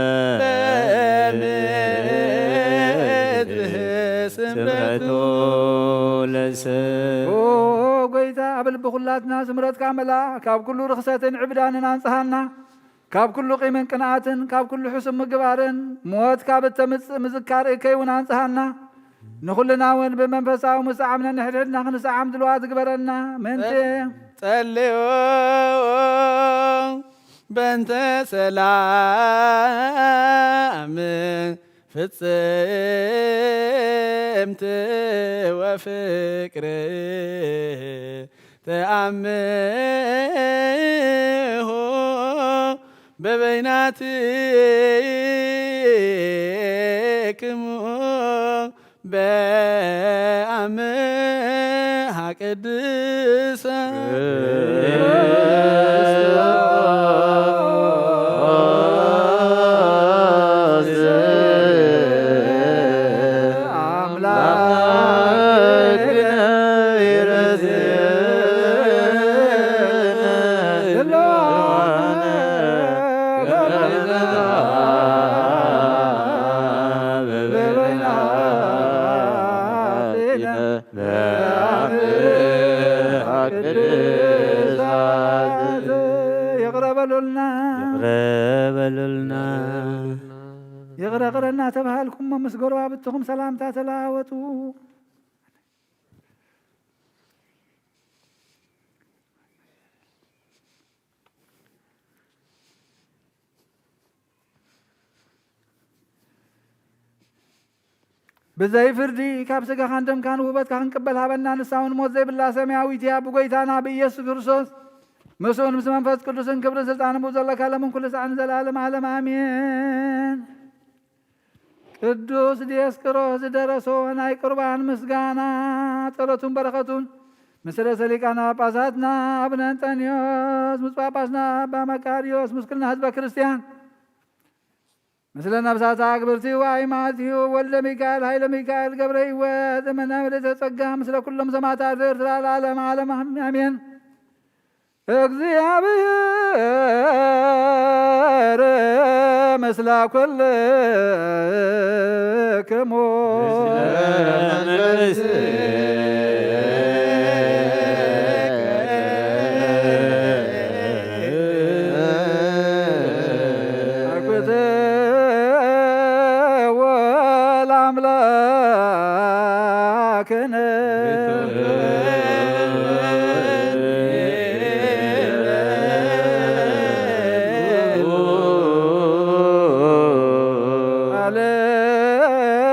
ስምረቱ ለሰብ ጎይታ ኣብ ልቢ ኩላትና ስምረትካ መላ ካብ ኩሉ ርክሰትን ዕብዳንን አንጽሃና ካብ ኩሉ ቂምን ቅንኣትን ካብ ኩሉ ሕሱም ምግባርን ሞት ካብ እተምፅእ ምዝካር እከይውን አንጽሃና ንኹልና እውን ብመንፈሳዊ ምስዓምና ንሕድሕድና ክንሰዓም ድልዋት ትግበረና ምንቲ ጸልዮ በእንተ ሰላም ፍጽምት ወፍቅር ተአምሆ በበይናትክሙ በአምሃ ቅድሰ ይቕረቕረና ተባሃልኩም ምስ ጎረባ ብትኹም ሰላምታ ተለዋወጡ። ብዘይ ፍርዲ ካብ ስጋኻን ደምካን ውህበትካ ክንቅበል ሃበና ንሳውን ሞት ዘይብላ ሰማያዊት እያ ብጎይታና ብኢየሱስ ክርስቶስ ምስኡን ምስ መንፈስ ቅዱስን ክብርን ስልጣንን ብኡ ዘለካ ለምን ኩሉ ሰዓን ዘላለም ዓለም አሜን። ቅዱስ ዲዮስቆሮስ ዝደረሶ ናይ ቁርባን ምስጋና ጸሎቱን በረኸቱን ምስ ርእሰ ሊቃነ ጳጳሳትና አቡነ አንጦንዮስ ምስ ጳጳስና አባ መቃርዮስ ምስ ኩልና ህዝበ ክርስቲያን ምስለ ነብሳት አግብርቲው አይማቲው ወልደ ሚካኤል ኃይለ ሚካኤል ገብረ ሕይወት እምነ ተጸጋ ምስለ ኩሎም ሰማዕታት ኤርትራ ለዓለመ ዓለም አሜን። እግዚአብሔር ምስለ ኩልክሙ ወለአምላክነ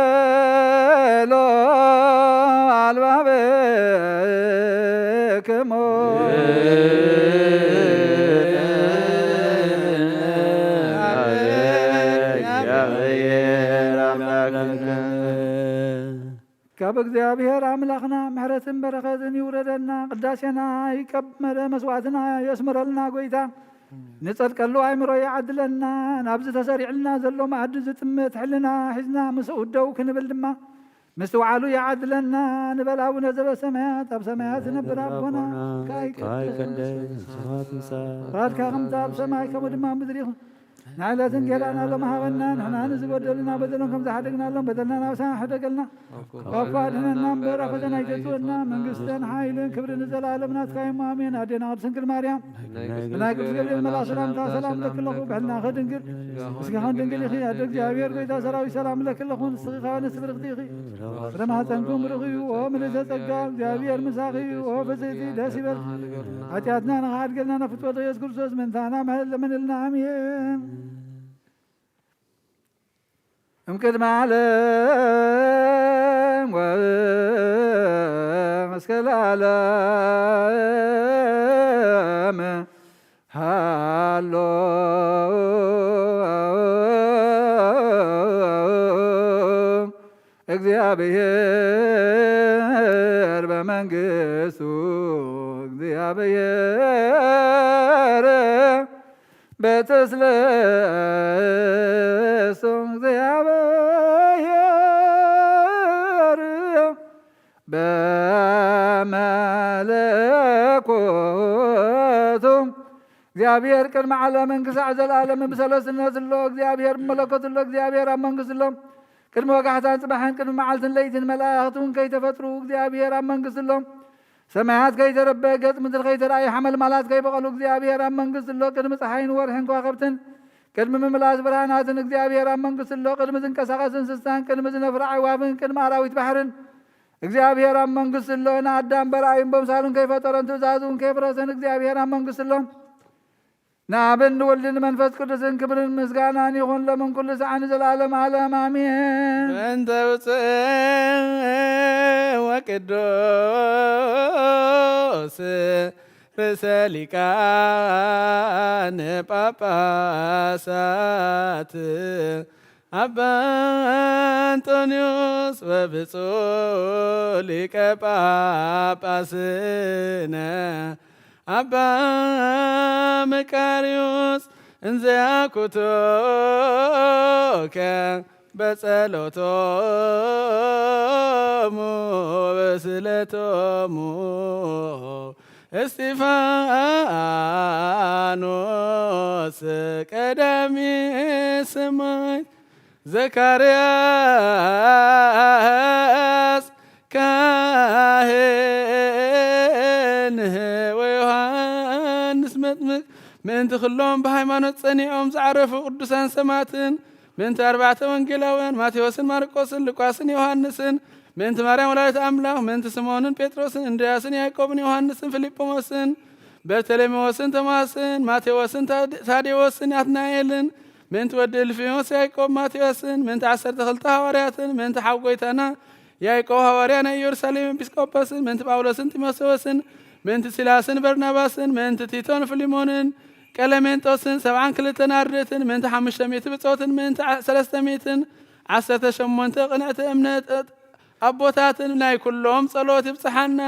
አሌሎ አልባበ እግዚአብሔር አምላኽና ምሕረትን በረኸትን ይውረደና ቅዳሴና ይቀመረ መስዋዕትና የስምረልና ጎይታ ንጸድቀሉ ኣእምሮ ይዓድለና ናብዚ ተሰሪዕልና ዘሎ ማዕዲ ዝጥምት ሕልና ሒዝና ምስኡ ደው ክንብል ድማ ምስ ውዓሉ ይዓድለና ንበል አቡነ ዘበሰማያት ኣብ ሰማያት ዝነብር ኣቦና ካይቀደስ ፍቃድካ ከምታ ኣብ ሰማይ ከምኡ ድማ ምድሪ ይኹን ንዕለትን ጌራና ሎም ሃበና ንሕና ንዝበደሉና በደሎም ከም ዝሓደግናሎም በደልና ናብሳ ሕደገልና ካብካ ድሕነና እምበር ኣብ ፈተና ኣይተፅወና መንግስትን ሓይልን ክብርን ዘለኣለም ናትካ እሞ ኣሜን። ኣዴና ቅድስት ድንግል ማርያም ብናይ ቅዱስ ገብርኤል መልኣክ ሰላምታ ሰላም ለክለኹ ብሕልና ኸድንግል ምስጋኻን ድንግል ኢኺ ኣደ እግዚኣብሔር ጎይታ ሰራዊት ሰላም ለክለኹ ንስኺ ኸ ንስብርኽቲ ኢኺ ፍረ ማኅፀንኩም ርኽ እዩ ኦ ምልዕተ ጸጋ እግዚኣብሔር ምሳኺ እዩ ኦ ፍጽእቲ ደስ ይበልኪ ኃጢአትና ንኸሓድገልና ነፍትወቶ ኢየሱስ ክርስቶስ ምንታና ምሕረት ለምንልና ኣሜን። እምቅድመ ዓለም ወእስከ ለዓለም ሃሎ እግዚአብሔር በመንግሥቱ እግዚአብሔር በተስለሶ እግዚአብሔር በመለኮቱ እግዚአብሔር ቅድመ ዓለምን ክሳዕ ዘለዓለም ብሰለስነት ሎ እግዚአብሔር ብመለኮት ሎ እግዚአብሔር ኣብ መንግስት ሎ ቅድሚ ወጋሕታን ጽባሕን ቅድሚ መዓልትን ለይትን መላእኽቱን ከይተፈጥሩ እግዚአብሔር ኣብ መንግስት ሎ ሰማያት ከይተረበ ገጽ ምድሪ ከይተረኣዩ ሓመልማላት ከይበቐሉ እግዚአብሔር ኣብ መንግስት ሎ ቅድሚ ፀሓይን ወርሕን ከዋኽብትን ቅድሚ ምምላስ ብርሃናትን እግዚአብሔር ኣብ መንግስት ሎ ቅድሚ ዝንቀሳቐስ እንስሳን ቅድሚ ዝነፍር ኣዕዋፍን ቅድሚ ኣራዊት ባሕርን እግዚአብሔር ኣብ መንግስት ሎ ንኣዳም በራእዩን በምሳሉን ከይፈጠረን ትእዛዙን ከይፍረሰን እግዚአብሔር ኣብ መንግስት ሎ ንኣብን ወልድን መንፈስ ቅዱስን ክብርን ምስጋናን ይኹን ሎምን ኩሉ ሰዓን ዘለዓለም ዓለም ኣሜን። እንተ ውፅእ ወቅዱስ ርእሰ ሊቃነ ጳጳሳት አባ አንጦንዮስ ወብፁዕ ሊቀ ጳጳስነ አባ መቃርዮስ እንዘ ያኩቶከ በጸሎቶሙ በስእለቶሙ እስጢፋኖስ ቀዳሚ ሰማዕት ዘካርያስ ካህን ወዮሐንስ መጥምቅ ምእንቲ ኩሎም ብሃይማኖት ጸኒዖም ዝዓረፉ ቅዱሳን ሰማዕትን ምእንቲ ኣርባዕተ ወንጌላውያን ማቴዎስን ማርቆስን ሉቃስን ዮሐንስን ምእንቲ ማርያም ወላዲተ ኣምላኽ ምእንቲ ስምዖንን ጴጥሮስን እንድርያስን ያዕቆብን ዮሐንስን ፊልጶስን በርተሎሜዎስን ቶማስን ማቴዎስን ታዴዎስን ናትናኤልን ምእንቲ ወዲ እልፍዮስ ያዕቆብ ማቴዎስን ምእንቲ 12 ሃዋርያትን ምእንቲ ሓው ጎይታና ያዕቆብ ሃዋርያ ናይ ኢየሩሳሌም ኤጲስቆጶስን ምእንቲ ጳውሎስን ጢሞቴዎስን ምእንቲ ሲላስን በርናባስን ምእንቲ ቲቶን ፊሊሞንን ቀለሜንጦስን 72 ናርድትን ምእንቲ 500 ብጾትን ምእንቲ 300 18 ቅንዕቲ እምነት ኣቦታትን ናይ ኩሎም ጸሎት ይብጽሓና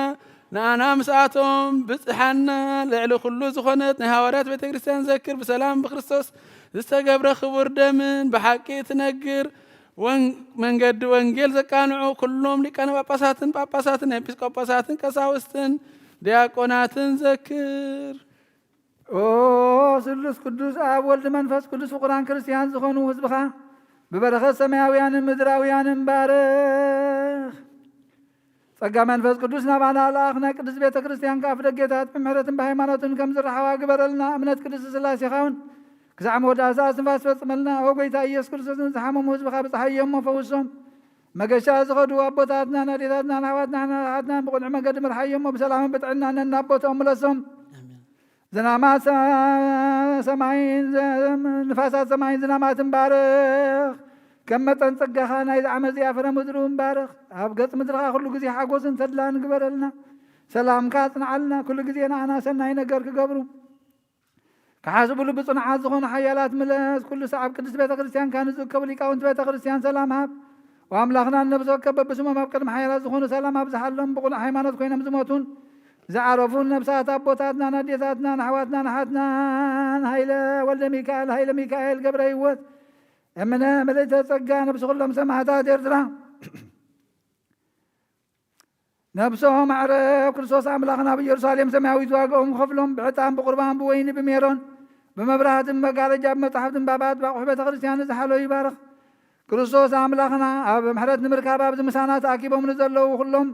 ንኣና ምስኣቶም ብጽሓና ልዕሊ ኩሉ ዝኾነት ናይ ሃዋርያት ቤተ ክርስቲያን ዘክር ብሰላም ብክርስቶስ ዝተገብረ ክቡር ደምን ብሓቂ ትነግር መንገዲ ወንጌል ዘቃንዑ ኩሎም ሊቃነ ጳጳሳትን ኤጲስቆጶሳትን ቀሳውስትን ዲያቆናትን ዘክር። ኦ ስሉስ ቅዱስ አብ ወልድ መንፈስ ቅዱስ ፍቁራን ክርስቲያን ዝኾኑ ህዝብኻ ብበረኸት ሰማያውያንን ምድራውያንን ባርኽ። ጸጋ መንፈስ ቅዱስ ናባና ለኣኽ ናይ ቅዱስ ቤተ ክርስቲያን ካፍ ደጌታት ብምሕረትን ብሃይማኖትን ከም ዝረሓዋ ግበረልና እምነት ቅዱስ ስላሴኻውን ክሳዕ መወዳእታ ስንፋስ ፈጽመልና ኦ ጎይታ ኢየሱስ ክርስቶስን ዝሓመሙ ህዝብኻ ብፀሓየሞ ፈውሶም መገሻ ዝኸዱ ኣቦታትና ኣዴታትና ኣሕዋትናን ብቁኑዕ መንገዲ ምርሓዮሞ ብሰላምን ብጥዕና ነናቦቶም ምለሶም ዝናማት ሰማይን ንፋሳት ሰማይን ዝናማትን ባርኽ ከም መጠን ጸጋኻ ናይ ዝዓመፅ ያፈረ ምድሩን ባርኽ ኣብ ገጽ ምድርኻ ኩሉ ግዜ ሓጎስን ተድላን ግበረልና ሰላምካ ጽንዓልና ኩሉ ግዜ ንኣና ሰናይ ነገር ክገብሩ ክሓስብሉ ብጽኑዓት ዝኾኑ ሓያላት ምለስ ኩሉ ሰዓብ ቅዱስ ቤተ ክርስቲያን ካ ንዝእከቡ ሊቃውንቲ ቤተ ክርስቲያን ሰላም ሃብ وأملاخنا النبس وكبب بسمهم أبقر محيرات زخون سلام أبزحلهم بقول حيمانات كوينة مزموتون زعرفون نبسات أبوتاتنا نديتاتنا نحواتنا نحاتنا هايلا ولد ميكائيل هايلا ميكائيل قبر هيوت أمنا مليت تصقى نبس كلهم سماحتات يردرا نبسهم عرف كرسوس أملاخنا بيرساليم سماوي تواقعهم خفلهم بعتام بقربان بوين بميرون بمبرهات مقالة جاب متحف بابات بقحبة خريستيان زحلو يبارخ كرسوس أملاخنا أب محرت نمركاب أب زمسانات أكيبهم نزلوا وخلهم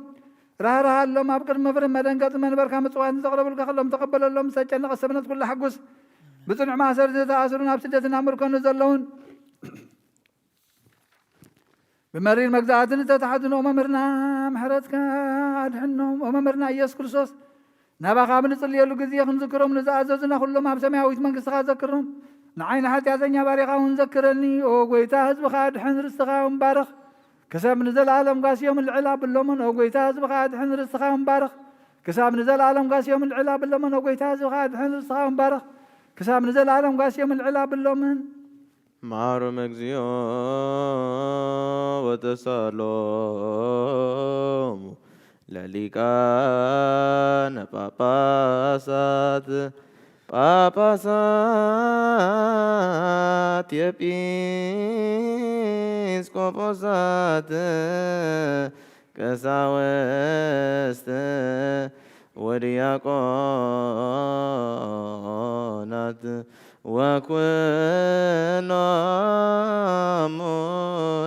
راه لهم أبكر مفرم مدن قط من بركة مصوات تقرب الكخلهم تقبل لهم سجن قسمنت كل حقوس بصنع ما سر تأثرون أبسدتنا أمركم نزلون بمرير مجزاتنا تتحدنا وممرنا محرتك أدحنهم وممرنا إياس كرسوس نبقى بنصلي له جزية نذكرهم نزعززنا كلهم أبسمع ويتمن قصة ذكرهم نعين حتى يزني بارقة ونذكرني وقويتا هزبخ أدحن رستخا ومبارخ كسب نزل عالم قاس يوم العلاب اللمن وقويتا هزبخ أدحن رستخا ومبارخ كسب نزل عالم قاس يوم العلاب اللمن وقويتا هزبخ أدحن رستخا ومبارخ كسب نزل عالم قاس يوم العلاب اللمن معر مجزيو وتسالوم لليكان باباسات يبيسكوبوسات كساوست ودياقونات وكلهم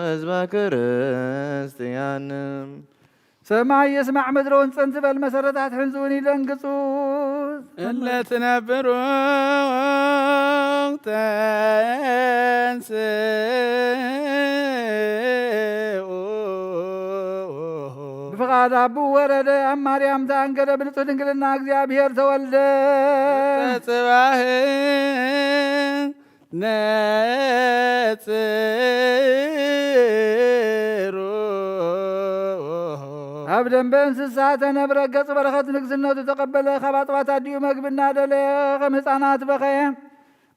حزب كريستيان سماع يسمع مدرون صنف المسرات حنزوني لنقصوص إلا تنبرون تنسي بفقاد أبو ورد أم مريم تانقل بلطو دنقلنا أكزيابير تولد تتباهن أبداً بإنسسات نبرق قص برخت نقزنو تتقبل خباطوات أديو مقبنا دلي خمسانات بخيم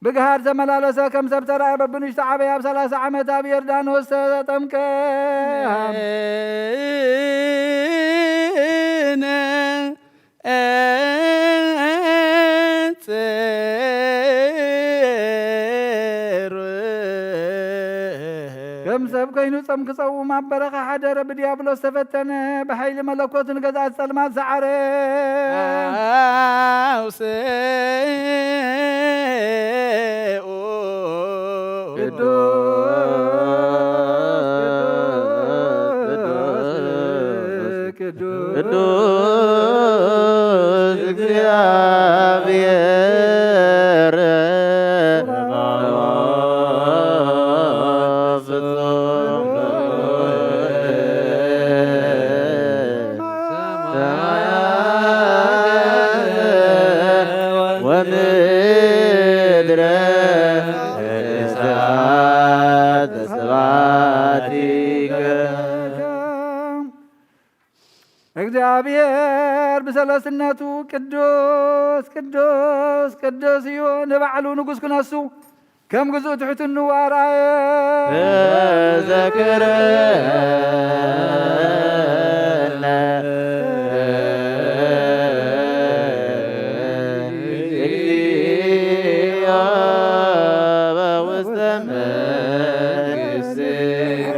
بقهار زملالسة كم سبترى ببنوش تعبي بثلاث عمت بيردان وستمك كم سب كينو سمك صو ما برخ حدر بديابلو استفتن بحيل ملكوت نقزات سلمات سعره ቅዱስ እግዚአብሔር ወምድረ እሳት ስብሐቲከ እግዚአብሔር በሰለስነቱ ቅዱስ ቅዱስ ቅዱስ ይሁን በዓሉ ንጉሥ ክነሱ ከም ግዙእ ትሕትኑ አርአየ ተዘክረነ እግዚኦ በውስተ መንግሥትከ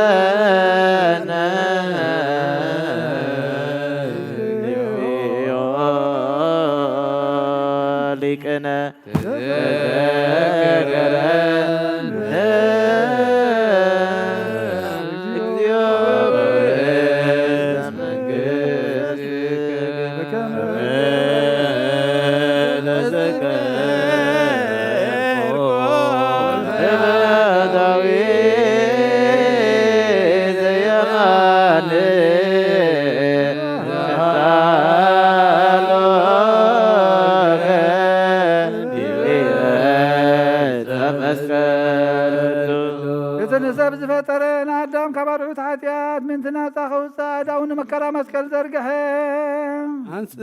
ተዘክረነ እግዚኦ ሊቅነ ተዘክረነ እግዚኦ በውስተ መንግሥትከ የተነሰብ ዝፈጠረን አዳም ከባርዑት ኃጢአት ምንትናጻ ኸውፃ ዳውን መከራ መስቀል ዘርግሐ አንጽኡ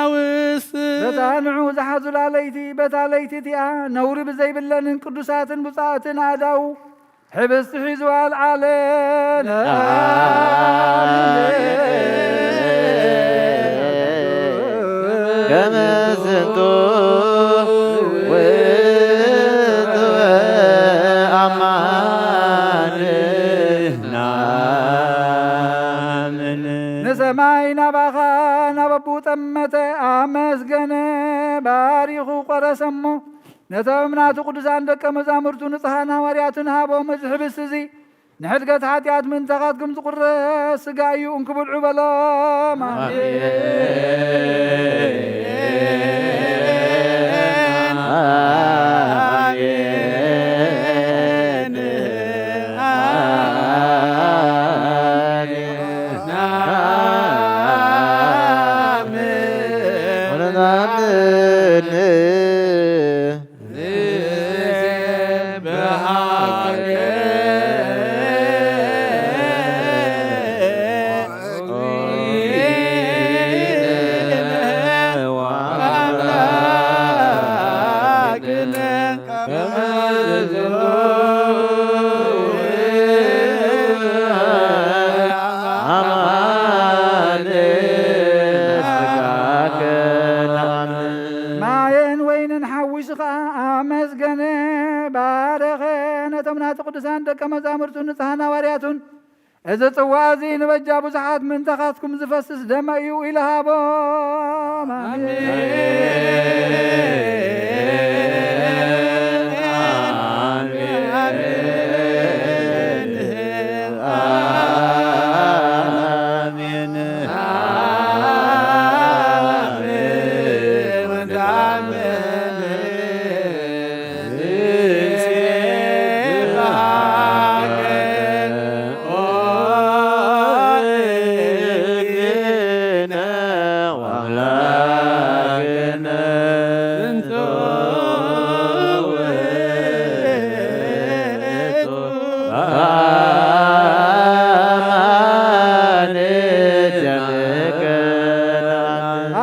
ናውስ በታንዑ ዝሓዙላ ለይቲ በታ ለይቲ እቲኣ ነውሪ ብዘይብለንን ቅዱሳትን ብፃእትን ኣዳው ሕብስቲ ሒዝዋ ኣልዓለን كم زنتو ንሰማይ ናባኻ ናበቡ ጠመተ ኣመስገነ ባሪኹ ቆረሰሞ ነቶም ናቱ ቅዱሳን ደቀ መዛሙርቱ ንጽሓን ሃዋርያትን ሃቦም እዚ ሕብስቲ እዚ ንሕድገት ሓጢኣት ምንተኻትኩም ዝቁረስ ስጋ እዩ እንክብልዑ በሎም ኣመስገነ ባረኸ ነቶም ናቱ ቅዱሳን ደቀ መዛሙርቱ ንጽሓን ሃዋርያቱን እዚ ጽዋ እዚ ንበጃ ብዙሓት ምንተኻትኩም ዝፈስስ ደመ እዩ ኢሉ ሃቦም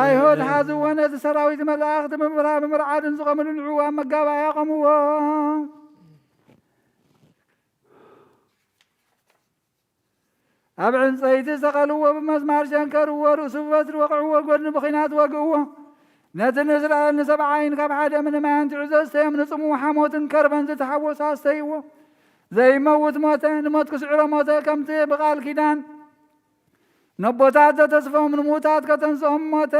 አይሁድ ሓዝወነ እቲ ሰራዊት መላእኽቲ ብምርዓድን ዝቐምሉ ንዕዋ መጋባያ ቆምዎ ኣብ ዕንፀይቲ ሰቐልዎ ብመስማር ሸንከርዎ ርእሱ ብበትሪ ወቕዕዎ ጎድኒ ብኺናት ወግእዎ ነቲ ንእስራኤል ንሰብዓይን ካብ ሓደ ምንማያን ትዕዘ ዝተዮም ንጽሙዕ ሓሞትን ከርበን ዝተሓወሱ ኣስተይዎ ዘይመውት ሞተ ንሞት ክስዕሮ ሞተ ከምቲ ብቓል ኪዳን ነቦታት ዘተስፎም ንሙታት ከተንስኦም ሞተ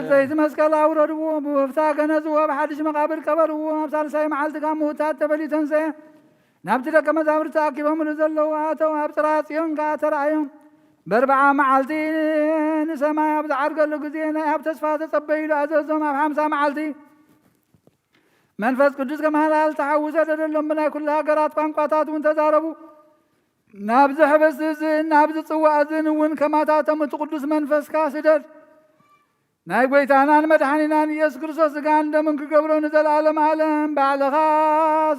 ዘይት መስቀል አውረድዎ ብወፍታ ገነዝዎ ብሓድሽ መቃብር ቀበርዎ ኣብ ሳልሳይ መዓልቲ ካብ ምውታት ተበሊተን ዘየ ናብቲ ደቀ መዛሙርቲ ተኣኪቦምሉ ዘለዉ ኣተው ኣብ ፅርሐ ጽዮን ከዓ ተረኣዮም በርብዓ መዓልቲ ንሰማይ ኣብ ዝዓርገሉ ግዜ ናይ ኣብ ተስፋ ተጸበይሉ ኣዘዞም ኣብ 50 መዓልቲ መንፈስ ቅዱስ ከመሃላል ተሓውሰ ደደሎም ብናይ ኩሉ ሃገራት ቋንቋታት እውን ተዛረቡ ናብዚ ሕብስቲ እዝን ናብዚ ጽዋዕ እዝን እውን ከማታቶም እቲ ቅዱስ መንፈስካ ስደድ ናይ ጎይታናን መድኃኒናን ኢየሱስ ክርስቶስ ስጋን ደምን ክገብሮ ንዘለዓለም ዓለም ባዕልኻ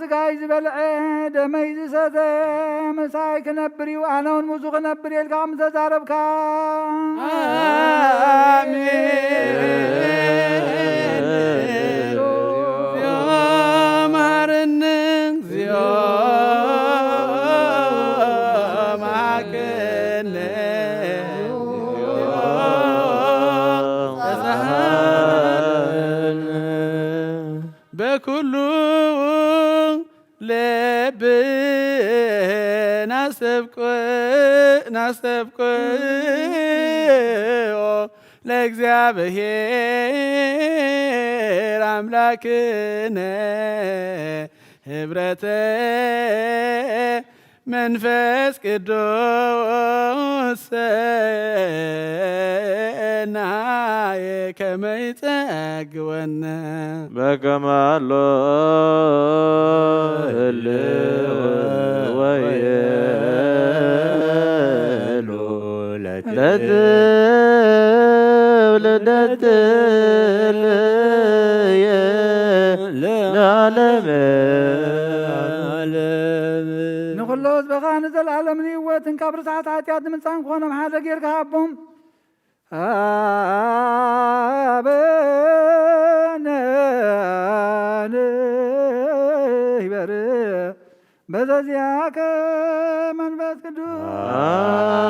ስጋይ ዝበልዐ ደመይ ዝሰተ ምሳይ ክነብር እዩ ኣነ እውን ምሱ ክነብር የልካ ከም ተዛረብካ በኩሉ ልብ ናስተብቅዮ ለእግዚአብሔር አምላክነ ህብረተ መንፈስ ቅዱስ ሰናየ ከመ ይጸግወነ በከማሎ ህልው ወየሉ ለትብልደትልየ ለዓለመ ንኩሎ ዝበኻ ንዘለዓለም ንህይወትን ካብ ርስሓት ሓጢኣት ንምንፃን ክኾኖም ሓደ ጌርካ ሃቦም አበነ ይበር በዘዚያከ መንፈስ ቅዱስ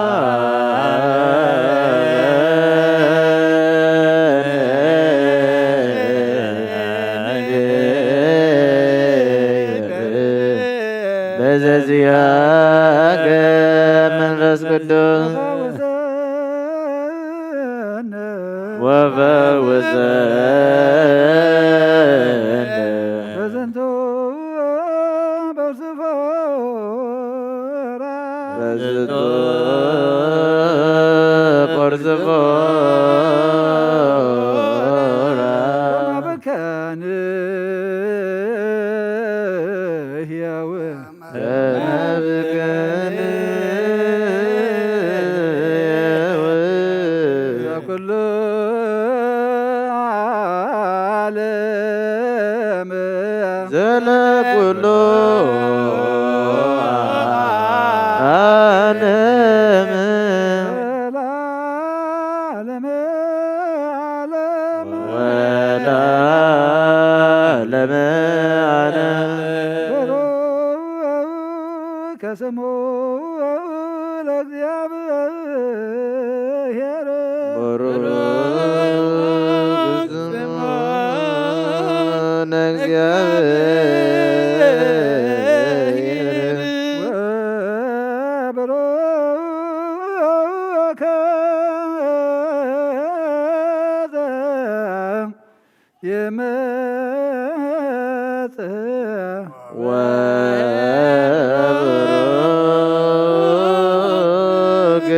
በዘዚያከ መንፈስ ቅዱስ ወፈውሰነ በዘንቶ በርዝፎራ በዝቶ ጶርዝፎራ በከን ሕያው ተናብከን ኩሉ ዓለም ዘለኩሉ ዓለም ለዓለመ ዓለም ወለዓለመ ዓለም ከስሙ ለእግዚአብሔር ቡሩክ ስሙ ለእግዚአብሔር ወቡሩክ ዘየመጽእ ወቡሩክ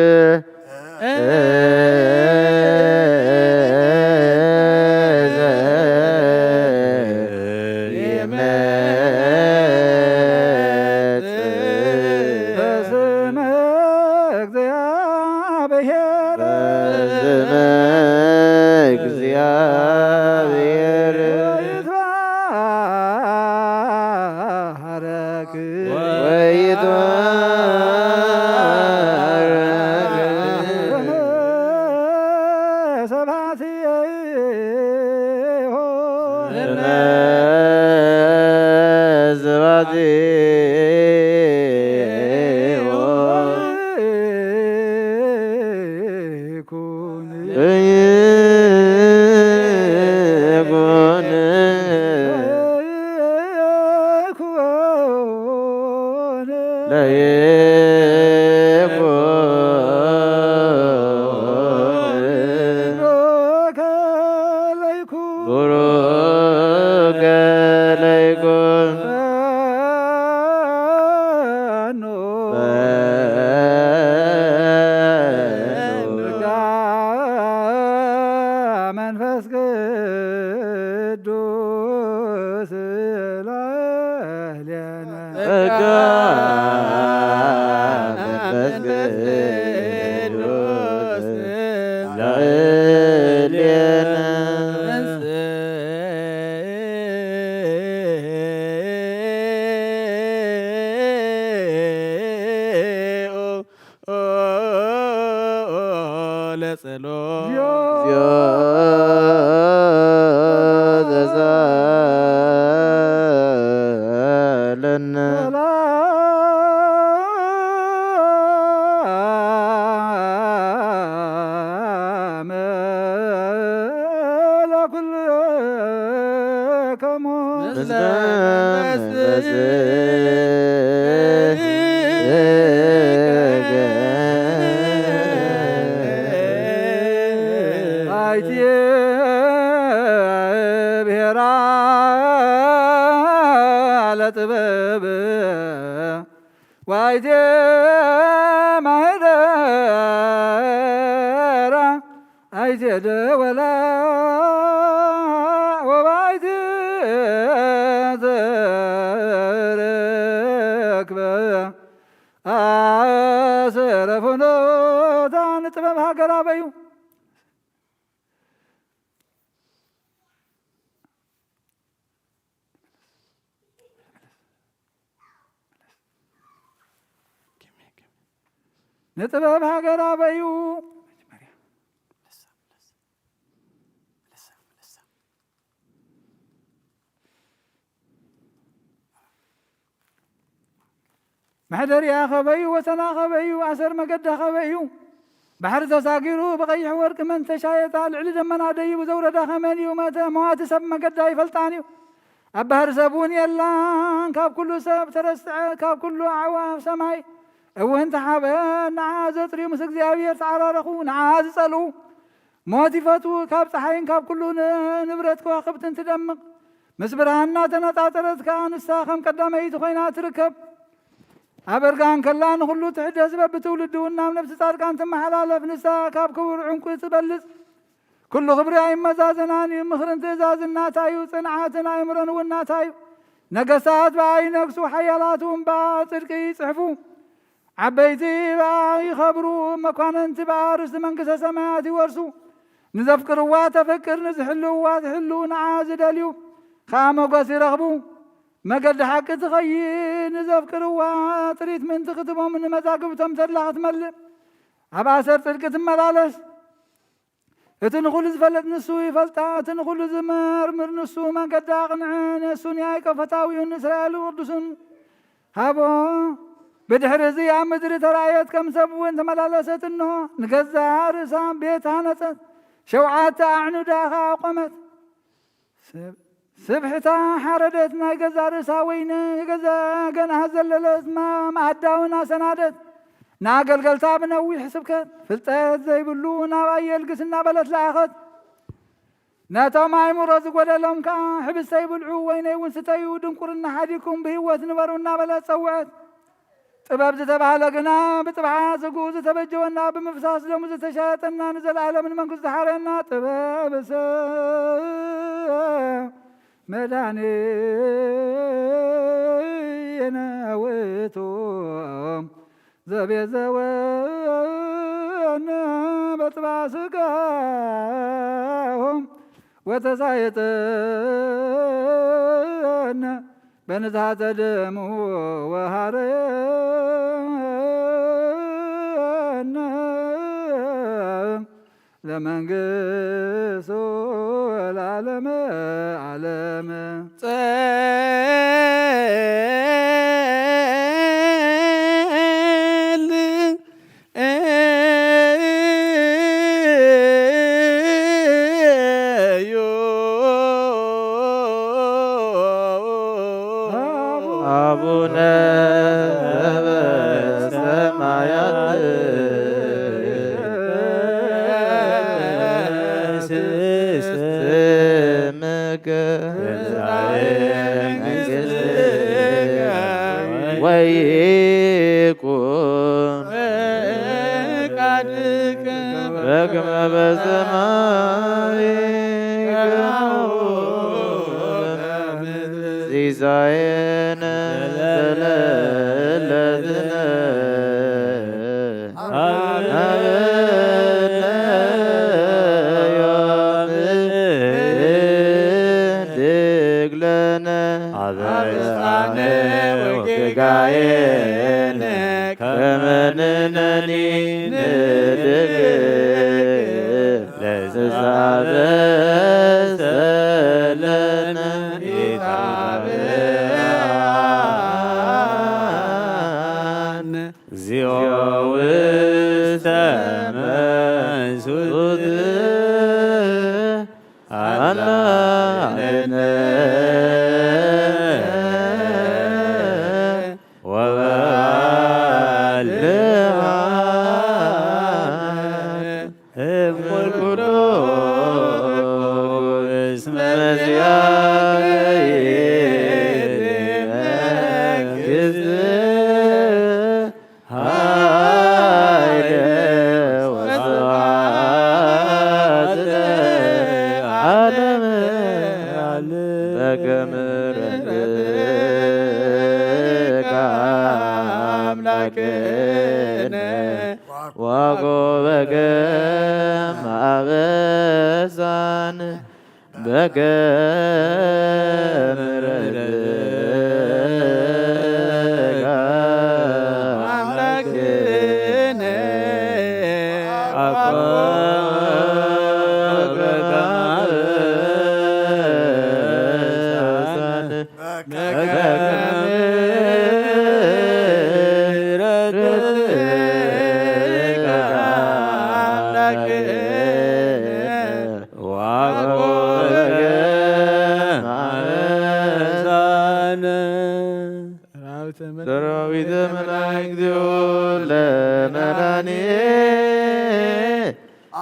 በስመ እግዚአብሔር በስመ እግዚአብሔር ይትባረክ ወይትባረክ ቡሩክ ለይኩን መንፈስ ቅዱስ ላዕሌነ ጸጋ መንፈስ ቅዱስ ላዕሌነ ዘዛለነ ለኩልከሙ ምስለ መንፈስ ዋይቴ ማህደራ አይቴ ደወላ ወባይቴ ዘረክበ አሰረፎኖታ ንጥበብ ሃገራ በዩ ንጥበብ ሃገራ በዩ محدريا خبيو وتنا خبيو عسر مقد خبيو بحر تساقيرو بقيح ورق من تشايط العلي دمنا ديب زورة خماني ومات موات سب مقد يفلطانيو أبهر سبون يلان كاب كله سب ترسع كاب كله عواف سماي وانت حابان نعاز تريم سكزيابير تعرارخو نعاز صلو مواتي فتو كاب صحين كاب كله نبرت كواخبت تدمق مسبرهانا تنطاطرت كان الساخم قدامي تخينا تركب أبرقان كلان خلو تحد أسباب بتولد ونام نفس صارقان ثم حلالة نسا كاب كور عنكو تبلس كل خبري عين مزازناني مخرن تزاز الناتايو صنعاتنا يمرن والناتايو نقصات باي نقصو حيالاتهم با صدقي يصحفو عبيتي باي خبرو مكان انتباه رس منكس سماياتي ورسو نزفكر واتفكر نزحلو واتحلو نعاز داليو خامو قاسي رغبو ما قد حق تخيي نزفكر واتريت من تختبو من مزاقب تمثل تملئ عباسر تلك تملالس اتنخل زفلت نسو يفلتا اتنخل زمرمر نسو ما قد اقنعين السنياي كفتاوي النسرائيل وردسون هابو بدحر زي عمدر ترايت كم سبو انت ملالست انه نقزا رسام بيتها نست شوعات اعنو داخا قمت سبحتا حردت ما قزا رسا وين قزا قنها زللت ما معداونا سنادت ناقل قلتا بنوي حسبكت فلتات زي بلو ناواي القسنا بلت لاخت ناتو ماي مرزق ولا لهم كان حبس يبلعو وين ونستيو دنقرنا حديكم بهوت نبرونا بلت سوعت طباب زتبالغنا بطبعا زقوز تبجونا بمفساس لمز تشاتنا نزل على من منكز حارنا طباب مداني يناويتو زبي زوانا بطباسكاهم وتزايتنا بنزهة دمو وهارنا لمن قسو العالم عالم ويكون بكم بسماء زيزاين دلالتنا كمننني ندق لززاب سلنا إتابعان زيو سمسود على አምላክነ ወቆበከ ማበሳን በከመ ረድኤትከ አምላክነ አቆበከ ማበሳን በከመ ሰራዊተ መላእክት ለመድኃኔ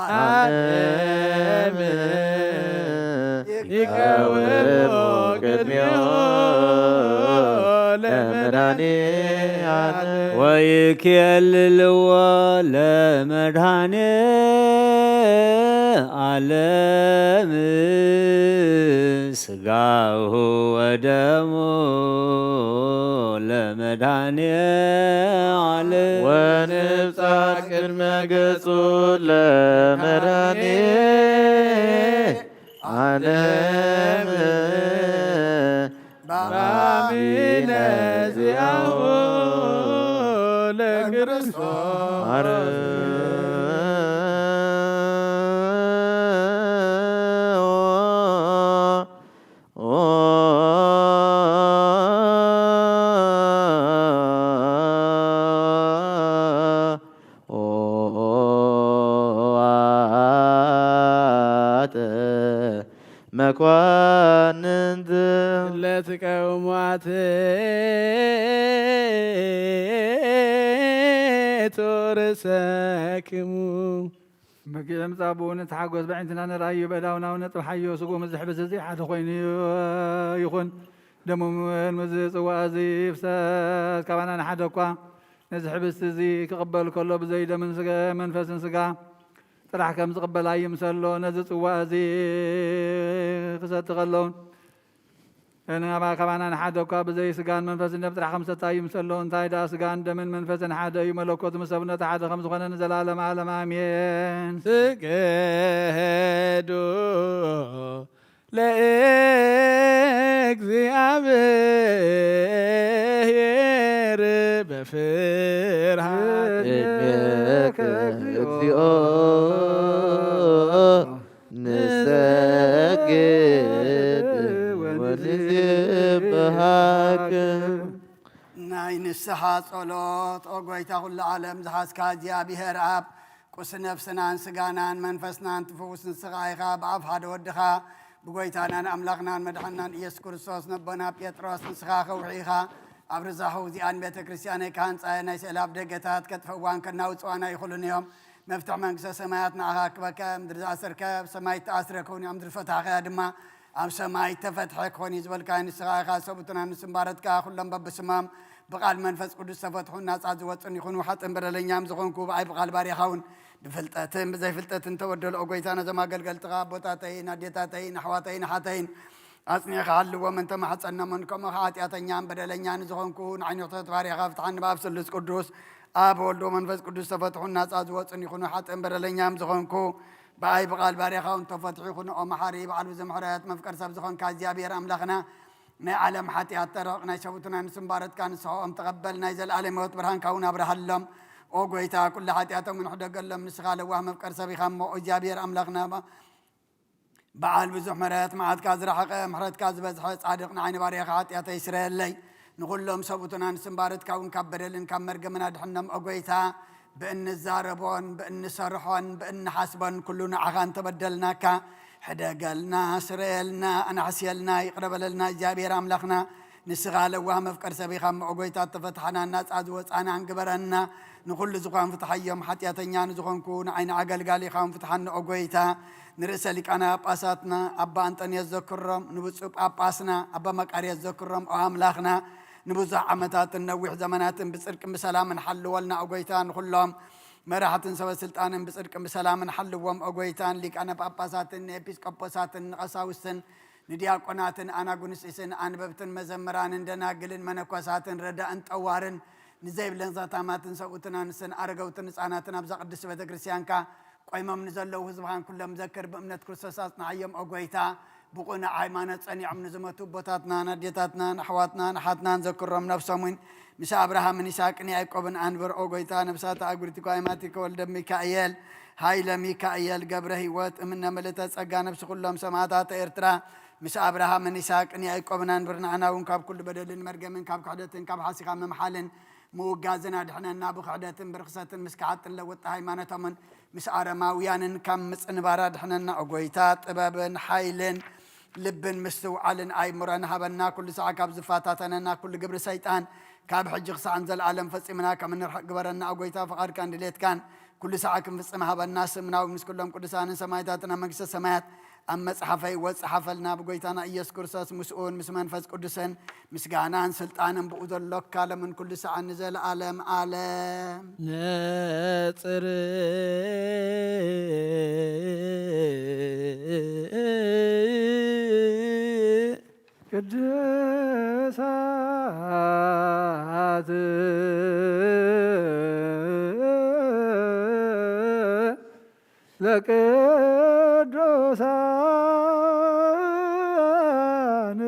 ዓለም ይቀውሙ ቅድሜሁ ለመድኃኔ ዓለም ወይኬልልዎ ለመድኃኔ ዓለም ሥጋሁ ወደሙ ለመድኃኔ ዓለም ወንብጻሕ ቅድመ ገጹ ለመድኃኔ ዓለም በአሚነ ዚአሁ ለክርስቶስ መኳንንት ለትቀውሟት ቶርሰክሙ መኪለም ጻቡን ተሓጎስ በዕንትና ንራዩ በዳውናው ነጥብ ሓዮ ስጉ ምዝሕብስ እዚ ሓደ ኮይኑ ይኹን ደሞን ምዝ ጽዋዕ እዚ ፍሰት ካባና ንሓደ እኳ ነዚ ሕብስቲ እዚ ክቕበል ከሎ ብዘይ ደምን መንፈስን ስጋ ጥራሕ ከም ዝቕበል ኣይምሰሎ ነዚ ጽዋዕ እዚ ክሰቲ ከለውን ካባና ንሓደ እኳ ብዘይ ስጋን መንፈስን ደም ጥራሕ ከም ዝሰቲ ኣይምሰሎ እንታይ ዳ ስጋን ደምን መንፈስን ሓደ እዩ መለኮት ምስ ሰብነት ሓደ ከም ዝኾነ ንዘላለም ዓለም ኣሜን። ስገዱ ለእግዚአብሔር በፍርሃት እድሜከ እግዚኦ ንሰግድ ወንዝብሃክ ናይ ንስሓ ጸሎት ኦ ጐይታ ኩሉ ዓለም ዝሓዝካ እግዚኣብሔር ኣብ ቁስ ነፍስናን ስጋናን መንፈስናን ትፍውስ ንስኻ ኢኻ ብኣብ ሓደ ወድኻ ብጐይታናን ኣምላኽናን መድሓናን ኢየሱስ ክርስቶስ ነቦና ጴጥሮስ ንስኻ ኸውዒኻ ኣብ ርዛኹ እዚኣን ቤተ ክርስቲያነይ ካህንፃየ ናይ ስእላብ ደገታት ከጥፈዋን ከናውፅዋና ይኽእሉን እዮም መፍትሕ መንግስተ ሰማያት ንዓኻ ክበከ ምድሪ ዝኣሰርከ ኣብ ሰማይ ተኣስረ ክውን ኣብ ምድሪ ፈታኸያ ድማ ኣብ ሰማይ ተፈትሐ ክኾን እዩ ዝበልካ ንስኻ ኢኻ ሰቡትና ንስምባረትካ ኩሎም በብስማም ብቓል መንፈስ ቅዱስ ተፈትሑን ናፃ ዝወፅን ይኹኑ ሓጥን በደለኛም ዝኾንኩ ብኣይ ብቓል ባሪኻ እውን ብፍልጠትን ብዘይፍልጠትን ተወደልኦ ጐይታና ዘማገልገልትኻ ቦታተይን ኣዴታተይን ኣሕዋተይን ሓተይን ኣጽኒዕኻ ሃልዎም እንተማሕፀናሞን ከምኡ ኸ ኃጢአተኛን በደለኛን ዝኾንኩ ንዓይኖታት ባሪኻ ፍትሓኒ ብኣብ ስሉስ ቅዱስ ኣብ ወልዶ መንፈስ ቅዱስ ተፈትሑን ናፃ ዝወፅን ይኹኑ ሓጥን በደለኛም ዝኾንኩ ብኣይ ብቓል ባሪኻ እውን ተፈትሑ ይኹኑ ኦ መሓሪ በዓል ብዘምሕረት መፍቀር ሰብ ዝኾንካ እግዚኣብሔር ኣምላኽና ናይ ዓለም ሓጢአት ተረቕ ናይ ሰቡትና ንስምባረትካ ንስሖኦም ተቐበል ናይ ዘለኣለም ህይወት ብርሃንካ እውን ኣብርሃሎም ኦ ጐይታ ኩሉ ኃጢአቶም ንሕደገሎም ንስኻ ለዋህ መፍቀር ሰብ ኢኻ እሞ እግዚኣብሔር ኣምላኽና በዓል ብዙሕ ምሕረት መዓትካ ዝረሓቐ ምሕረትካ ዝበዝሐ ጻድቕ ንዓይኒ ባሪኻ ኃጢአተይ ይስረየለይ ንኹሎም ሰቡትና ንስምባረትካ እውን ካብ በደልን ካብ መርገምን ኣድሕኖም ኦ ጐይታ ብእንዛረቦን ብእንሰርሖን ብእንሓስቦን ኩሉ ንዓኻ እንተበደልናካ ሕደገልና ስረየልና ኣናሕስየልና ይቕረበለልና እግዚኣብሔር ኣምላኽና ንስኻ ለዋህ መፍቀር ሰብ ኢኻ እሞ ኦ ጐይታ ተፈትሓና ናፃ ዝወፃና እንግበረና ንኹሉ ዝኾን ፍትሓዮም ኃጢአተኛ ንዝኾንኩ ንዓይኒ ኣገልጋሊ ኢኻ እውን ፍትሓኒ ኦ ጐይታ ንርእሰ ሊቃና ጳጳሳትና ኣባ አንጦንዮስ ዘክሮም ንብፁዕ ጳጳስና ኣባ መቃርዮስ ዘክሮም ኦ ኣምላኽና ንብዙሕ ዓመታትን ነዊሕ ዘመናትን ብጽድቅን ብሰላምን ሓልወልና ኦ ጐይታ ንኹሎም መራሕትን ሰበስልጣንን ብጽድቅን ብሰላምን ሓልዎም ኦ ጐይታን ሊቃነ ጳጳሳትን ንኤጲስቆጶሳትን ንቐሳውስትን ንዲያቆናትን ኣናጉንስስን ኣንበብትን መዘምራንን ደናግልን መነኮሳትን ረዳእን ጠዋርን ንዘይብለን ዛታማትን ሰውትና ንስን አረጋውትን ህፃናትን አብዛ ቅዱስ ቤተክርስቲያንካ ቆይሞም ንዘለው ህዝብሃን ኩሎም ዘክር በእምነት ክርስቶስ አጽናዓዮም ኦጎይታ ብቁና ሃይማኖት ጸኒዖም ንዝመቱ ቦታትና ናዴታትና አሕዋትና ናሓትናን ዘክሮም ነፍሶምን ምስ አብርሃምን ይስሐቅን ያዕቆብን አንብር ኦጎይታ ነፍሳት አጉሪቲኮ አይማቲኮ ወልደ ሚካኤል ኃይለ ሚካኤል ገብረ ህይወት እምነ መለተ ጸጋ ነፍስ ኩሎም ሰማዕታት ኤርትራ ምስ አብርሃምን ይስሐቅን ያዕቆብን አንብር ንሕናውን ካብ ኩሉ በደልን መርገምን ካብ ክሕደትን ካብ ሓሲኻ መምሓልን ምውጋዝና ድሕነና ብክሕደትን ብርክሰትን ምስ ክዓጥን ለወጣ ሃይማኖቶምን ምስ አረማውያንን ካብ ምፅንባራ ድሕነና ኦጎይታ ጥበብን ሓይልን ልብን ምስትውዓልን አይምሮን ሃበና ኩሉ ሰዓ ካብ ዝፋታተነና ኩሉ ግብሪ ሰይጣን ካብ ሕጂ ክሳዕን ዘለዓለም ፈፂምና ከም እንርሕቅ ግበረና ኦጎይታ ፍቓድካን ድሌትካን ኩሉ ሰዓ ክንፍፅም ሃበና ስምናዊ ምስ ኩሎም ቅዱሳንን ሰማዕታትን ኣብ መንግስተ ሰማያት ኣብ መፅሓፈይ ወፅሓፈልና ብጎይታና ኢየሱስ ክርስቶስ ምስኡን ምስ መንፈስ ቅዱስን ምስጋናን ስልጣንን ብኡ ዘሎ ካለምን ኩሉ ሰዓ ንዘለዓለም ዓለም ነጽር ቅድሳት ለቅዱሳን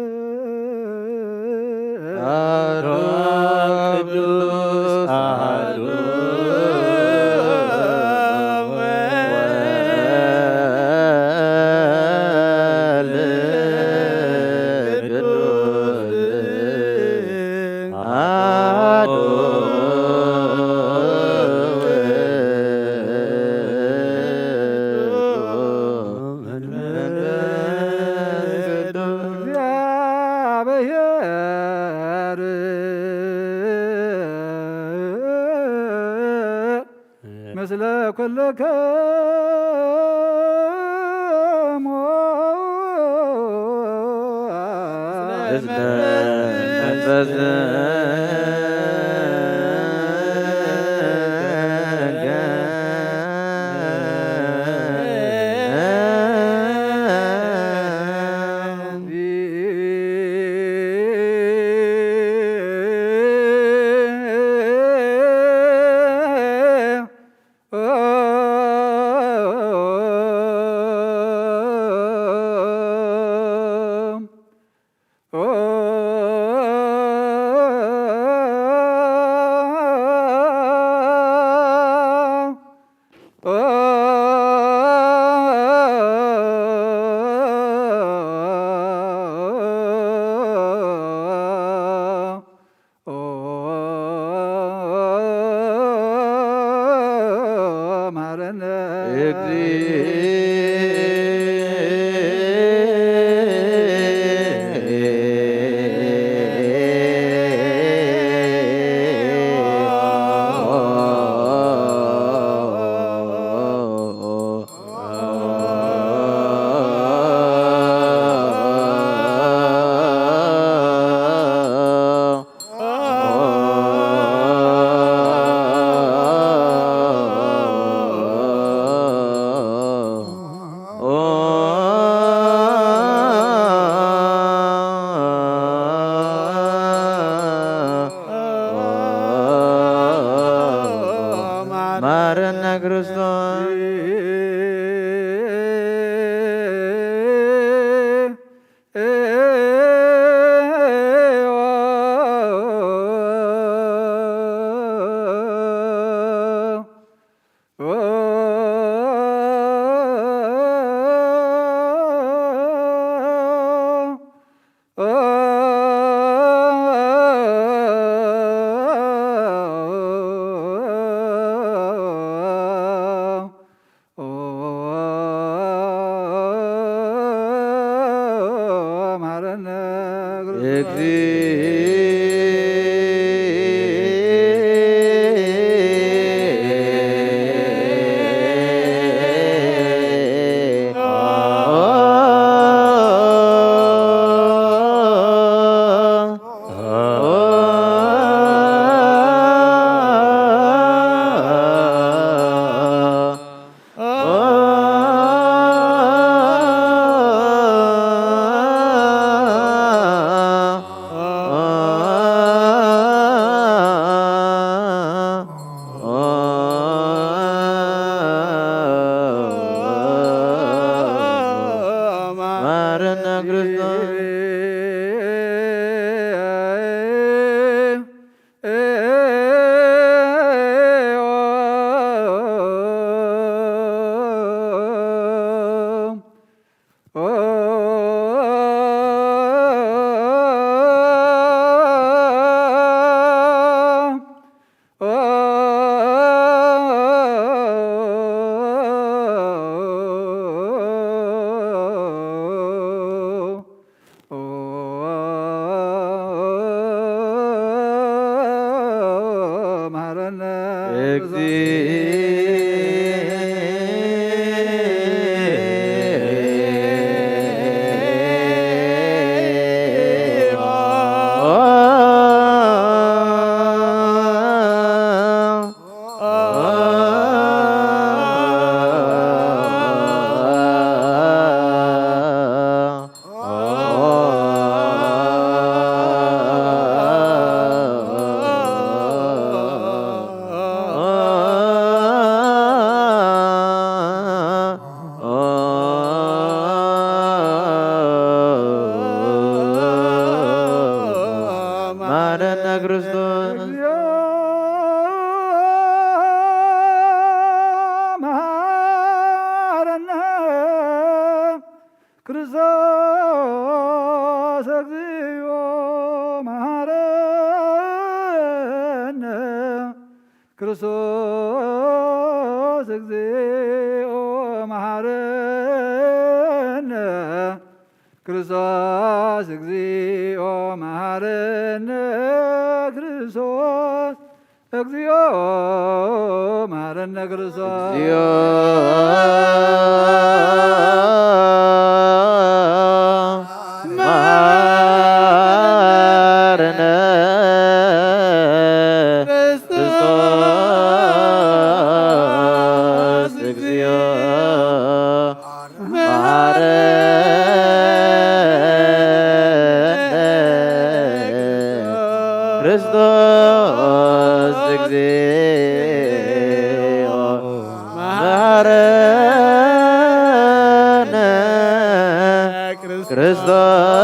ቅዱስ አሐዱ ምስለ ኩልክሙ ክርስቶስ እግዚኦ መሐረነ ክርስቶስ እግዚኦ መሐረነ ክርስቶስ እግዚኦ መሐረነ ክርስቶስ ክርስቶስ እግዚኦ መሐረነ ክርስቶስ እግዚኦ መሐረነ ክርስቶስ እግዚኦ መሐረነ ክርስቶስ ክርስቶስ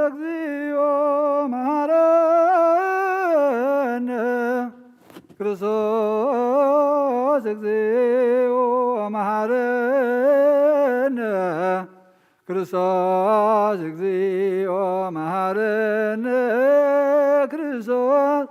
እግዚኦ መሐረነ ክርስቶስ እግዚኦ መሐረነ ክርስቶስ እግዚኦ መሐረነ ክርስቶስ እግዚኦ መሐረነ ክርስቶስ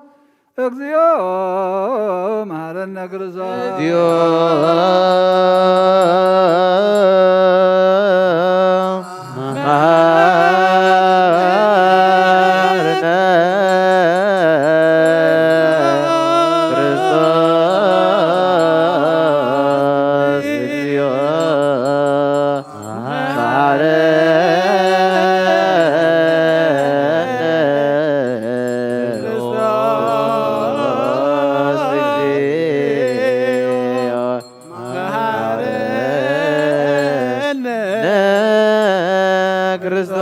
ክርስቶስ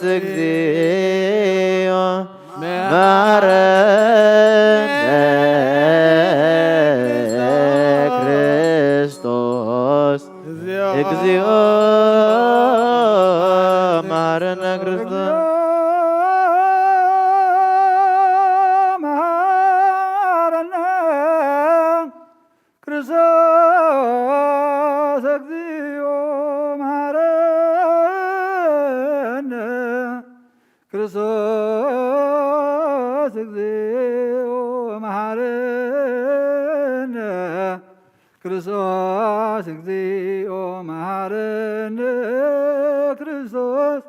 እግዚኦ መሐረነ ክርስቶስ እግዚኦ መሐረነ ክርስቶስ መሐረነ ክርስቶስ እግዚኦ ክርስቶስ እግዚኦ መሐረነ ክርስቶስ እግዚኦ መሐረነ ክርስቶስ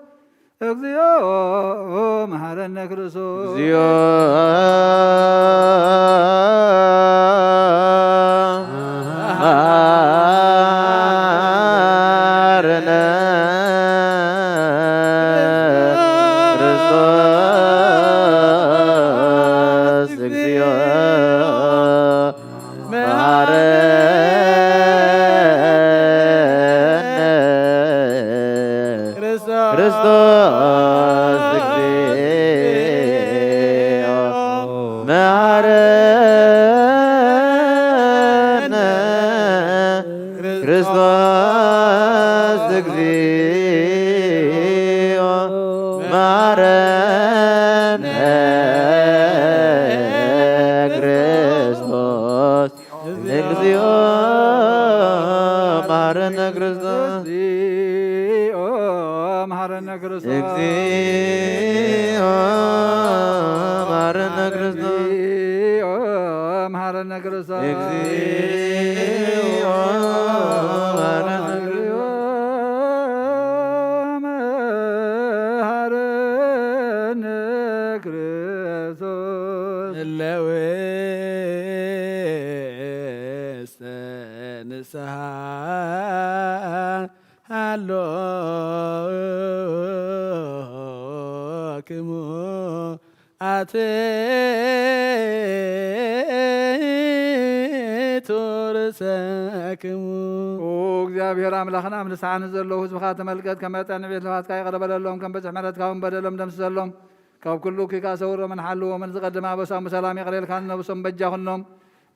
እግዚኦ መሐረነ ክርስቶስ እግዚኦ ክርስቶስ እግዚኦ መሐረነ ክርስቶስ እግዚኦ መሐረነ ክርስቶስ እግዚኦ መሐረነ መሐረነ ክርስቶስ እግዚኦ መሐረነ ክርስቶስ እግዚኦ መሐረነ ክርስቶስ እግዚኦ መሐረነ ክርስቶስ እግዚኦ መሐረነ ክርስቶስ ለውስተ ንስሐ ሃሎክሙ አትቱ ርእሰክሙ እግዚአብሔር አምላኽና ኣብ ንስሓኒ ዘለዉ ህዝብኻ ተመልከት ከመ ጥዕንቤት ልባትካ ይቐረበለሎም ከም በፅሕ ምሕረትካውን በደሎም ደምስሰሎም ካብ ኩሉ ኪካ ሰውሮምን ሓልዎምን ዝቐድማ በሳሙ ሰላም የቕልልካ ነብሶም በጃኹኖም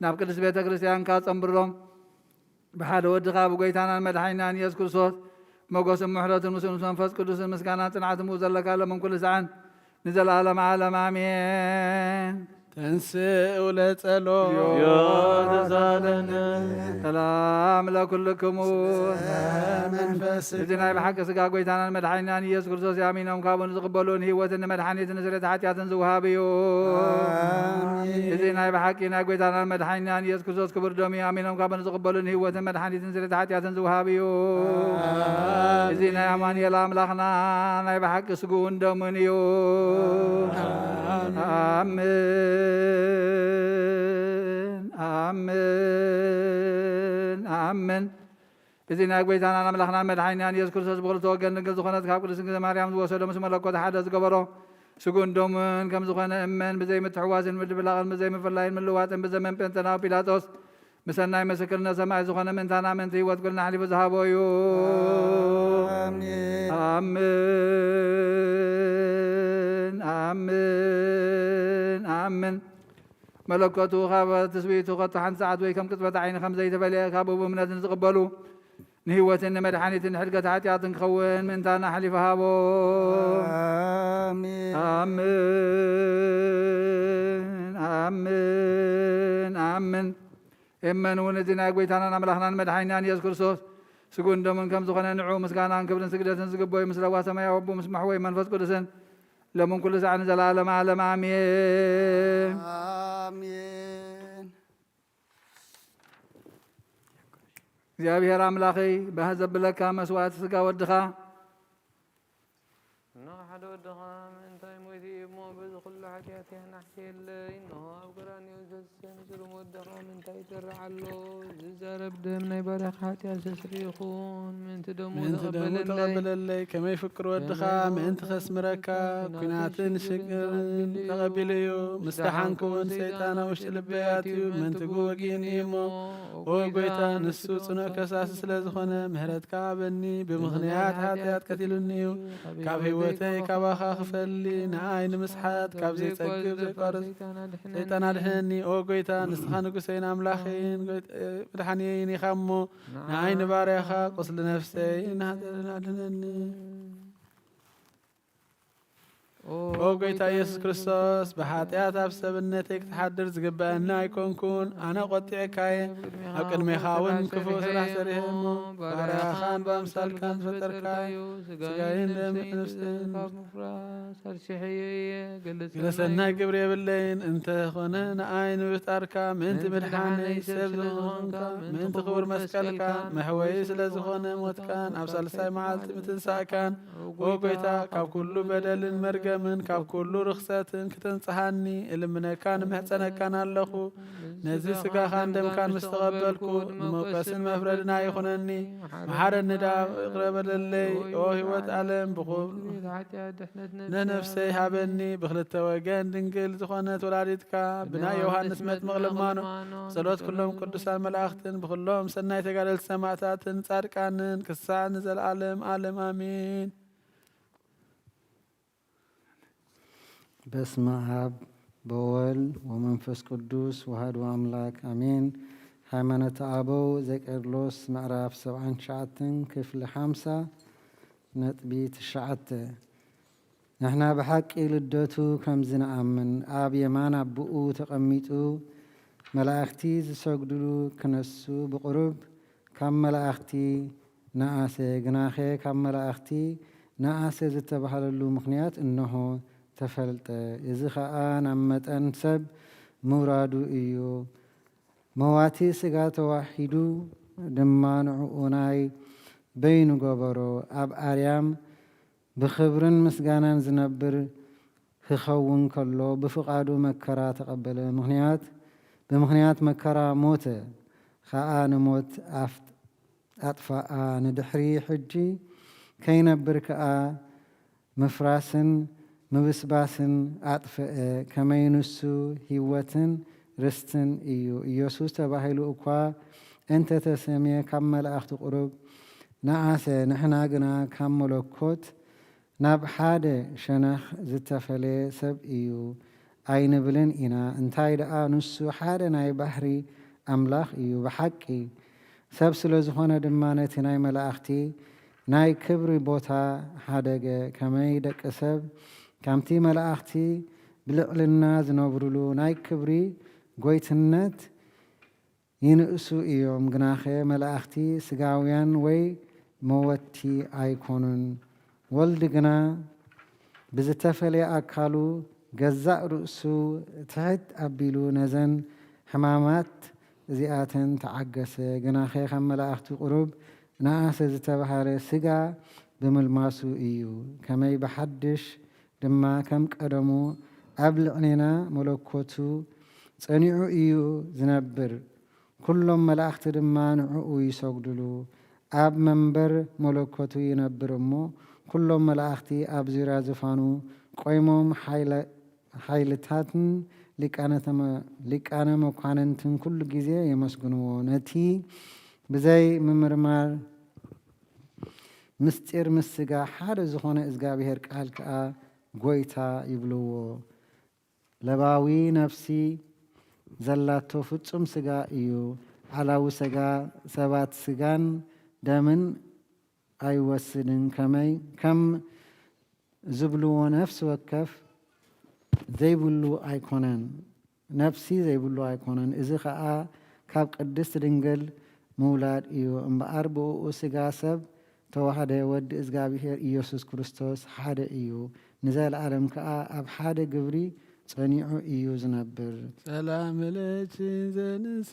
ናብ ቅድስት ቤተ ክርስቲያንካ ጸንብሮም ብሓደ ወድኻ ብጎይታናን መድሓኒናን ኢየሱስ ክርስቶስ መጎስን ምሕረትን ምስ መንፈስ ቅዱስን ምስጋናን ጽንዓትን ምኡ ዘለካ ሎምን ኩሉ ሰዓን ንዘለዓለም ዓለም ኣሜን። ተንስኡ ለጸሎት ተሳለነ ሰላም ለኩልክሙ መንፈስ እዚ ናይ ብሓቂ ስጋ ጎይታናን መድሓኒናን ኢየሱስ ክርስቶስ ያሚኖም ካብኡ ዝቕበሉን ህይወትን ንመድሓኒትን ንስሬት ሓጢኣትን ዝውሃብ እዩ። እዚ ናይ ብሓቂ ናይ ጎይታናን መድሓኒናን ኢየሱስ ክርስቶስ ክቡር ደሙ ያሚኖም ካብኡ ዝቕበሉን ህይወትን መድሓኒትን ንስሬት ሓጢኣትን ዝውሃብ እዩ። እዚ ናይ ኣማኑኤል ኣምላኽና ናይ ብሓቂ ስጉኡን ደሙን እዩ። አሜን አሜን አሜን። እዚ ናይ ጎይታናን ኣምላኽናን መድሓኒናን ኢየሱስ ክርስቶስ ብክልተ ወገን ድንግል ዝኾነት ካብ ቅድስት ድንግል ማርያም ዝወሰዶ ምስ መለኮት ሓደ ዝገበሮ ስጉን ደሙን ከም ዝኾነ እመን ብዘይ ምትሕዋስን ምድብላቕን ብዘይ ምፍላይን ምልዋጥን ብዘመን ጴንጤናዊ ጲላጦስ ምሰናይ ምስክርነት ሰማይ ዝኾነ ምንታና ምንቲ ህይወት ኩልና ሓሊፉ ዝሃቦ እዩ። አሜን አሜን አሜን። መለኮቱ ካብ ትስቢቱ ከቶ ሓንቲ ሰዓት ወይ ከም ቅፅበት ዓይኒ ከም ዘይተፈልየ ካብ ብእምነትን ዝቕበሉ ንህይወትን ንመድሓኒትን ንሕድገት ሓጢኣትን ክኸውን ምእንታና ሓሊፉ ሃቦ። አሜን አሜን አሜን። እመን እውን እዚ ናይ ጎይታናን ኣምላኽናን መድሓኒናን ኢየሱስ ክርስቶስ ስጉን ደሙን ከም ዝኾነ ንዑ ምስጋናን ክብርን ስግደትን ዝግበዩ ምስ ለዋ ሰማያዊ ኣቦ ምስ ማሕወይ መንፈስ ቅዱስን ለምን ኩሉ ሰዓት ንዘለዓለመ ዓለም አሜን አሜን። እግዚአብሔር አምላኸይ ባዘብለካ መስዋዕት ስጋ ወድኻ ሓደ ወድኻ ምእንታይ ሞይቲ እሞ በዚ ኩሉ ሓጢኣትያ ናሕየለይ እንሆ ኣብ ቀራንዮ ዘስን ስሩም ወድኻ ምንታይ ይደርዕ ኣሎ ዝዛረብ ደም ናይ ባርያኻ ሓጢኣት ዘስሪ ይኹን ምእንቲ ደሙ ተቐበለለይ ከመይ ፍቅር ወድኻ ምእንቲ ከስምረካ ኩናትን ሽግርን ተቐቢሉ እዩ ምስታሓን ክውን ሰይጣን ኣብ ውሽጢ ልበያት እዩ ምእንቲ ጉወጊን እዩ እሞ ኦ ጎይታ ንሱ ጽኑዕ ከሳሲ ስለ ዝኾነ ምህረትካ በኒ ብምኽንያት ሓጢኣት ቀቲሉኒ እዩ ካብ ህይወተይ ካባኻ ክፈሊ ንኣይ ንምስሓት ካብ ዘይጸግብ ዘይቋርስ ሰይጣን ኣድሕነኒ ኦ ጎይታ ንስኻ ንጉሰይን ኣምላኸይን መድሓኒየይን ኢኻ እሞ ንኣይ ንባርያኻ ቁስሊ ነፍሰይ ናሃጠልን ኣድሕነኒ ኦ ጎይታ ኢየሱስ ክርስቶስ ብሓጢኣት ኣብ ሰብነተይ ክትሓድር ዝግበአና ኣይኮንኩን ኣነ ቆጢዕካየ ኣብ ቅድሜኻ እውን ክፉእ ስራሕ ሰሪሐ እሞ ባርያኻን ብኣምሳልካን ዝፈጠርካ ስጋይን ነፍስን ግለሰናይ ግብሪ የብለይን እንተኾነ ንኣይ ንምፍጣርካ ምእንቲ ምድሓነይ ሰብ ዝኾንካ ምእንቲ ክቡር መስቀልካ መሕወይ ስለ ዝኾነ ሞትካን ኣብ ሳልሳይ መዓልቲ ምትንሳእካን ኦ ጎይታ ካብ ኩሉ በደልን መርገምን ካብ ኩሉ ርክሰትን ክተንጽሓኒ እልምነካን ምሕፀነካን ኣለኹ ነዚ ስጋኻን ደምካን ምስ ተቐበልኩ ንመውቀስን መፍረድና ይኹነኒ መሓረኒ ዳ ይቕረበለለይ ኦ ህይወት ዓለም ብኹሉ ነነፍሰይ ሃበኒ ብክልተ ወገን ድንግል ዝኾነት ወላዲትካ ብናይ ዮሃንስ መጥምቕ ልማኖ ጸሎት ኩሎም ቅዱሳን መላእኽትን ብኩሎም ሰናይ ተጋደልቲ ሰማዕታትን ጻድቃንን ክሳዕ ንዘለዓለም ዓለም አሜን። በስመ አብ በወልድ ወመንፈስ ቅዱስ ወአሐዱ አምላክ አሜን። ሃይማኖተ አበው ዘቄርሎስ ምዕራፍ 79 ክፍሊ 50 ነጥቢ 9 ንሕና ብሓቂ ልደቱ ከም ዝነኣምን ኣብ የማን ኣቦኡ ተቐሚጡ መላእኽቲ ዝሰግድሉ ክነሱ ብቁሩብ ካብ መላእኽቲ ነኣሰ ግናኸ ካብ መላእኽቲ ነኣሰ ዝተባሃለሉ ምክንያት እንሆ ተፈልጠ። እዚ ከዓ ናብ መጠን ሰብ ምውራዱ እዩ። መዋቲ ስጋ ተዋሒዱ ድማ ንዕኡ ናይ በይኑ ገበሮ ኣብ ኣርያም ብክብርን ምስጋናን ዝነብር ክኸውን ከሎ ብፍቃዱ መከራ ተቐበለ። ብምክንያት መከራ ሞተ ከዓ ንሞት ኣጥፋኣ ንድሕሪ ሕጂ ከይነብር ከዓ ምፍራስን ምብስባስን ኣጥፍአ። ከመይ ንሱ ህይወትን ርስትን እዩ። ኢየሱስ ተባሂሉ እኳ እንተተሰምየ ካብ መላእኽቲ ቁሩብ ነኣሰ ንሕና ግና ካብ መለኮት ናብ ሓደ ሸነኽ ዝተፈለየ ሰብ እዩ ኣይንብልን ኢና። እንታይ ደኣ ንሱ ሓደ ናይ ባህሪ ኣምላኽ እዩ ብሓቂ ሰብ ስለ ዝኾነ ድማ ነቲ ናይ መላእኽቲ ናይ ክብሪ ቦታ ሓደገ። ከመይ ደቂ ሰብ ከምቲ መላእኽቲ ብልዕልና ዝነብሩሉ ናይ ክብሪ ጎይትነት ይንእሱ እዮም። ግናኸ መላእኽቲ ስጋውያን ወይ መወቲ ኣይኮኑን። ወልዲ ግና ብዝተፈለየ ኣካሉ ገዛእ ርእሱ ትሕት ኣቢሉ ነዘን ሕማማት እዚኣተን ተዓገሰ። ግናኸ ከም መላእኽቲ ቁሩብ ነኣሰ ዝተባሃለ ስጋ ብምልማሱ እዩ። ከመይ ብሓድሽ ድማ ከም ቀደሙ ኣብ ልዕሊና መለኮቱ ጸኒዑ እዩ ዝነብር። ኩሎም መላእኽቲ ድማ ንዕኡ ይሰግድሉ። ኣብ መንበር መለኮቱ ይነብር እሞ ኩሎም መላእኽቲ ኣብ ዙርያ ዝፋኑ ቆይሞም ሓይልታትን ሊቃነ መኳንንትን ኩሉ ግዜ የመስግንዎ። ነቲ ብዘይ ምምርማር ምስጢር ምስ ስጋ ሓደ ዝኾነ እግዚኣብሔር ቃል ከዓ ጎይታ ይብልዎ። ለባዊ ነፍሲ ዘላቶ ፍጹም ስጋ እዩ። ዓላዊ ስጋ ሰባት ስጋን ደምን ኣይወስድን። ከም ዝብልዎ ነፍሲ ወከፍ ዘይብሉ ኣይኮነን፣ ነፍሲ ዘይብሉ ኣይኮነን። እዚ ከዓ ካብ ቅድስት ድንግል ምውላድ እዩ እምበኣር ብኡ ስጋ ሰብ ተዋህደ ወዲ እግዚኣብሔር ኢየሱስ ክርስቶስ ሓደ እዩ። ንዘለዓለም ከዓ ኣብ ሓደ ግብሪ ጸኒዑ እዩ ዝነብር። ሰላም ለኪ ዘንሰ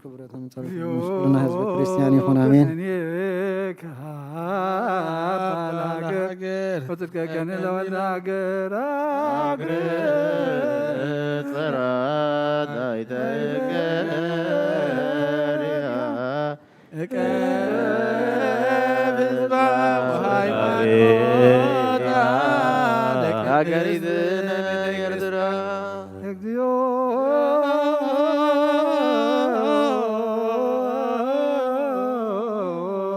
ክብረቶም ጸሎትና ህዝበ ክርስቲያን ይኹን አሜን። ባላገር ወጥርከከን ለወልደ ሃገር ጽራት አይተገሪያ ህዝባ ወሃይማኖት ሀገሪትን ኤርትራ እግዚኦ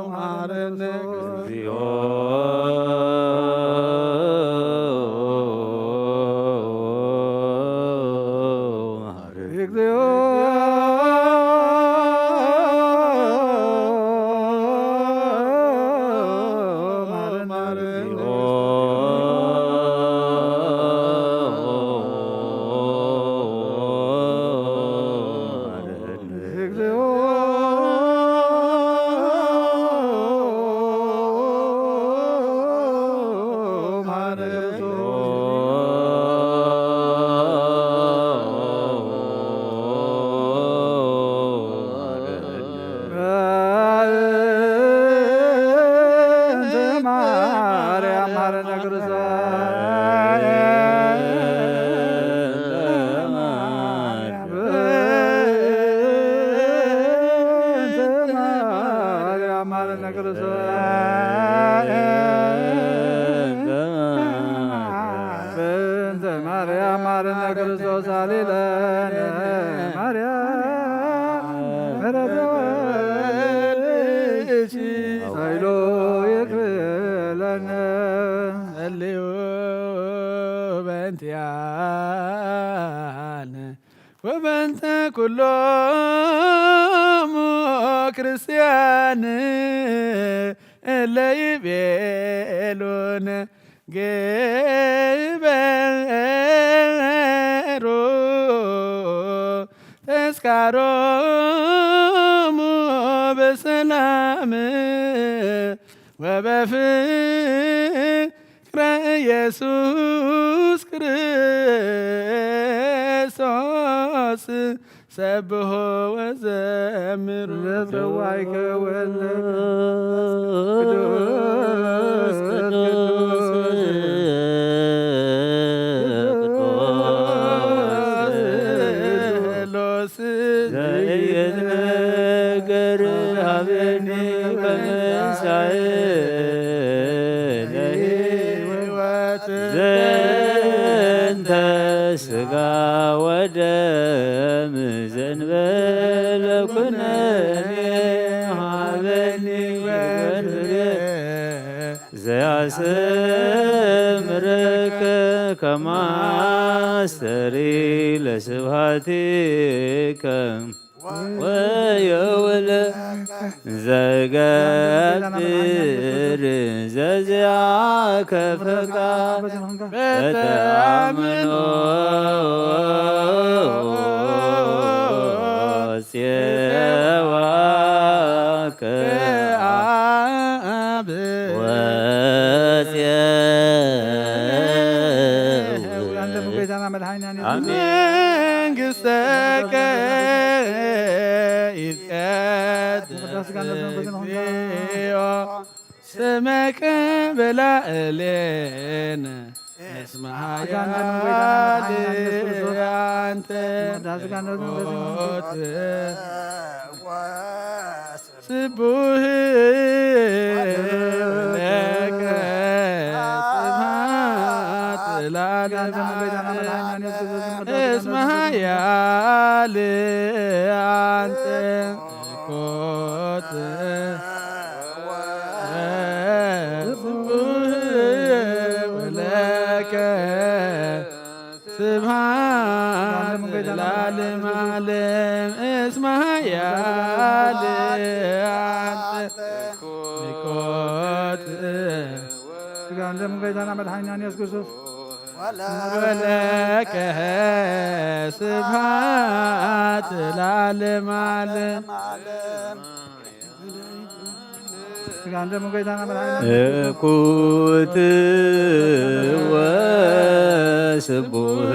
መሐረነ እግዚኦ እግዚኦ ክርስቶስ አሌለነ ማርያም ረተወልሽ ኃይሎ ይክብለነ ጸልዩ በእንቲአነ ወበእንተ ኩሎሙ ክርስቲያን እለ ይቤሉን ግበሩ ተስካሮሙ በሰላም ወበፍቅረ ኢየሱስ ክርስቶስ ሰብሖ ወዘምሩ ዘፀዋዕከ ወለ ቅዱስ ቅዱስ ሎስ ዘየትነገር ሀበኒ በመንሳኤ ለሕይወት ዘንተ ሥጋ ወደም ዘንበለ ኩነኔ ሀበኒ በንሬ ዘያሰምረከ ከማስተሪ ለስብሐቲከ ወየውለ ዘገብር ዘዚአከ ፈቃድ በተአምኖ ጽዋከ አብ መንግሥተከ ይትቀደስ ስመከ በላዕሌነ እስመ ኃያል አንተ ስቡሕ ለከ ስብሐት ለዓለመ እስመ ኃያል አንተ ኮት ለከ ስብሐት ለዓለመ ዓለም እስመ ኃያል አንተ ኮት ወለከ ስብሐት ለዓለመ ዓለም እኩት ወስቡሕ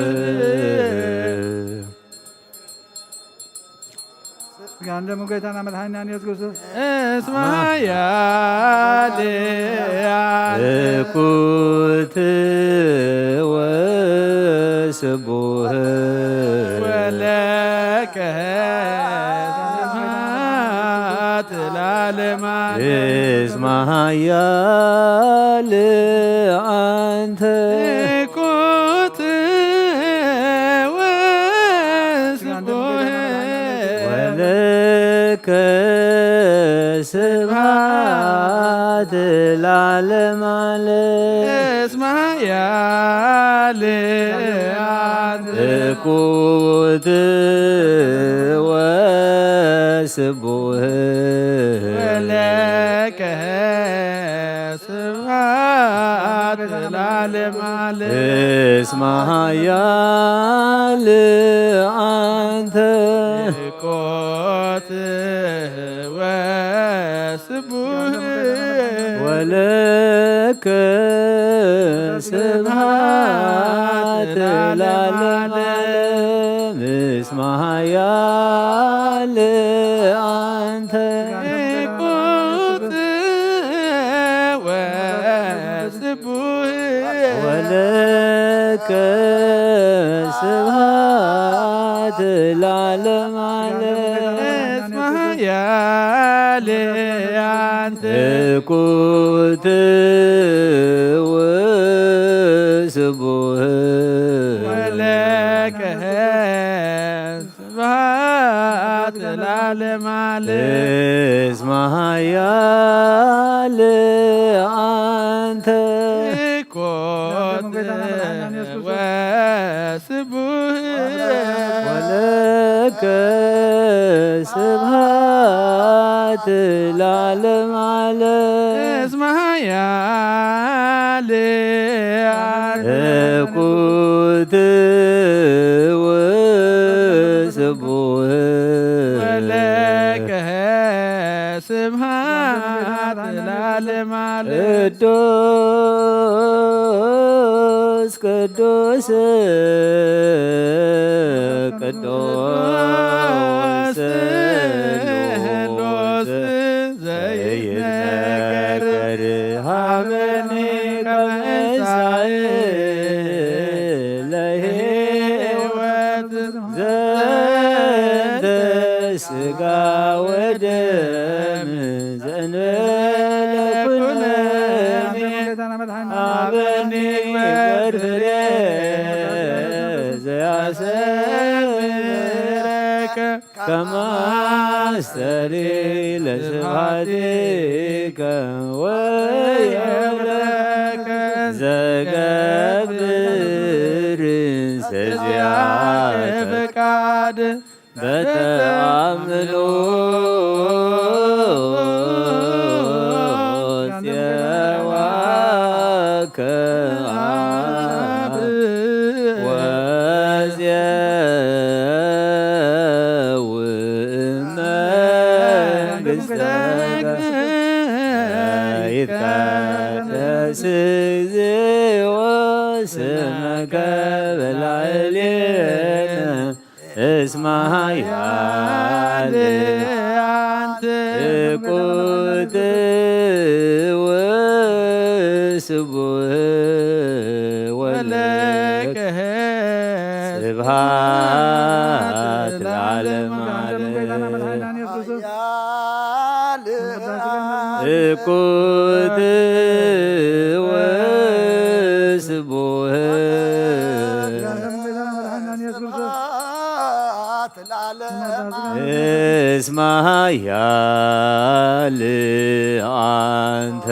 እስመ ኃያል እኩት ወስቡሕ ወለከ ስብሐት ለዓለመ እስመ ኃያል አንተ እኩት ወስቡሕ ወለከ ስብሐት ለዓለመ ዓለም እስመ ኃያል አንተ እኩት ወስቡሕ ወለከ ስብሐት ለዓለመ ዓለም እስመ ኃያል አንተ ኮት ወስቡሕ ወለከ ስብሐት ለዓለመ ዓለም እስመ ኃያል አንተ ኮት ወስቡሕ ወለከ ስብሐት ለዓለመ ዓለም እስመ ኃያል አንተ እኩት ወስቡሕ ወለከ ስብሐት ለዓለመ ዓለም እስመ ኃያል አንተ ኮት ወስቡሕ ወለከ ስብሐት ለዓለመ ዓለም እስመ ኃያል አንተ እኩት ወስቡሕ ወለከ ስብሐት ለዓለም ቅዱስ ቅዱስ ቅዱስ ስሉስ ዘይትነገር ሀበኒ ከመሳይ ለሕይወት ዘንተ ሥጋ ወደም ዘእንበለ ኩነኔ ሀበኒ ግበር ፍሬ ዘያሰምረከ ከመ አስተርይ ለስብሐቲከ ወየብለከ ዘገብር ሰዚአየ ፈቃድ በተአምኖ ጽዋከ አብ ወጽየው መንግሥተከ ይትቀደስ እግዚኦ ስመከ በላዕሌነ እስመ ኃያል አንተ እኩት ወስቡሕ ወለከ ስብሐት ለዓለመ ዓለም እኩት ወስቡሕ እስመ ኃያል አንተ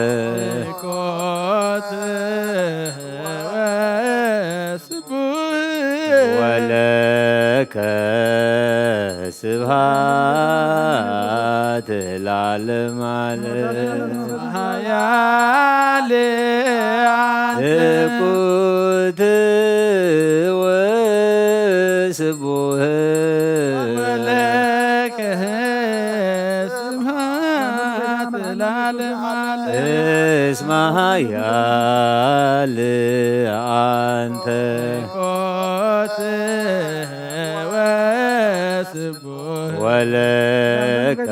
ኮት ወስቡሕ ወለከ ስብሐት ለዓለመ ዓለም ኃያል አንተ እኩት ወስቡሕ ወለከ ስብሐት ለዓለመ ዓለም እስመ ኃያል አንተ ኮት ወስቡሕ ወለከ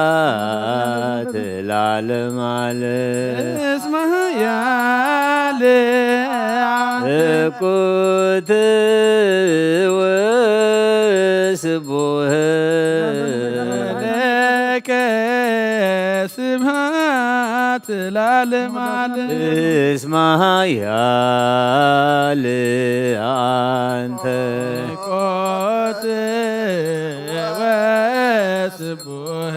ስብሐት ለዓለመ ዓለም እስመ ኃያል እኩት ወስቡሕ ወለከ ስብሐት ለዓለመ ዓለም እስመ ኃያል አንተ ኮት ወስቡሕ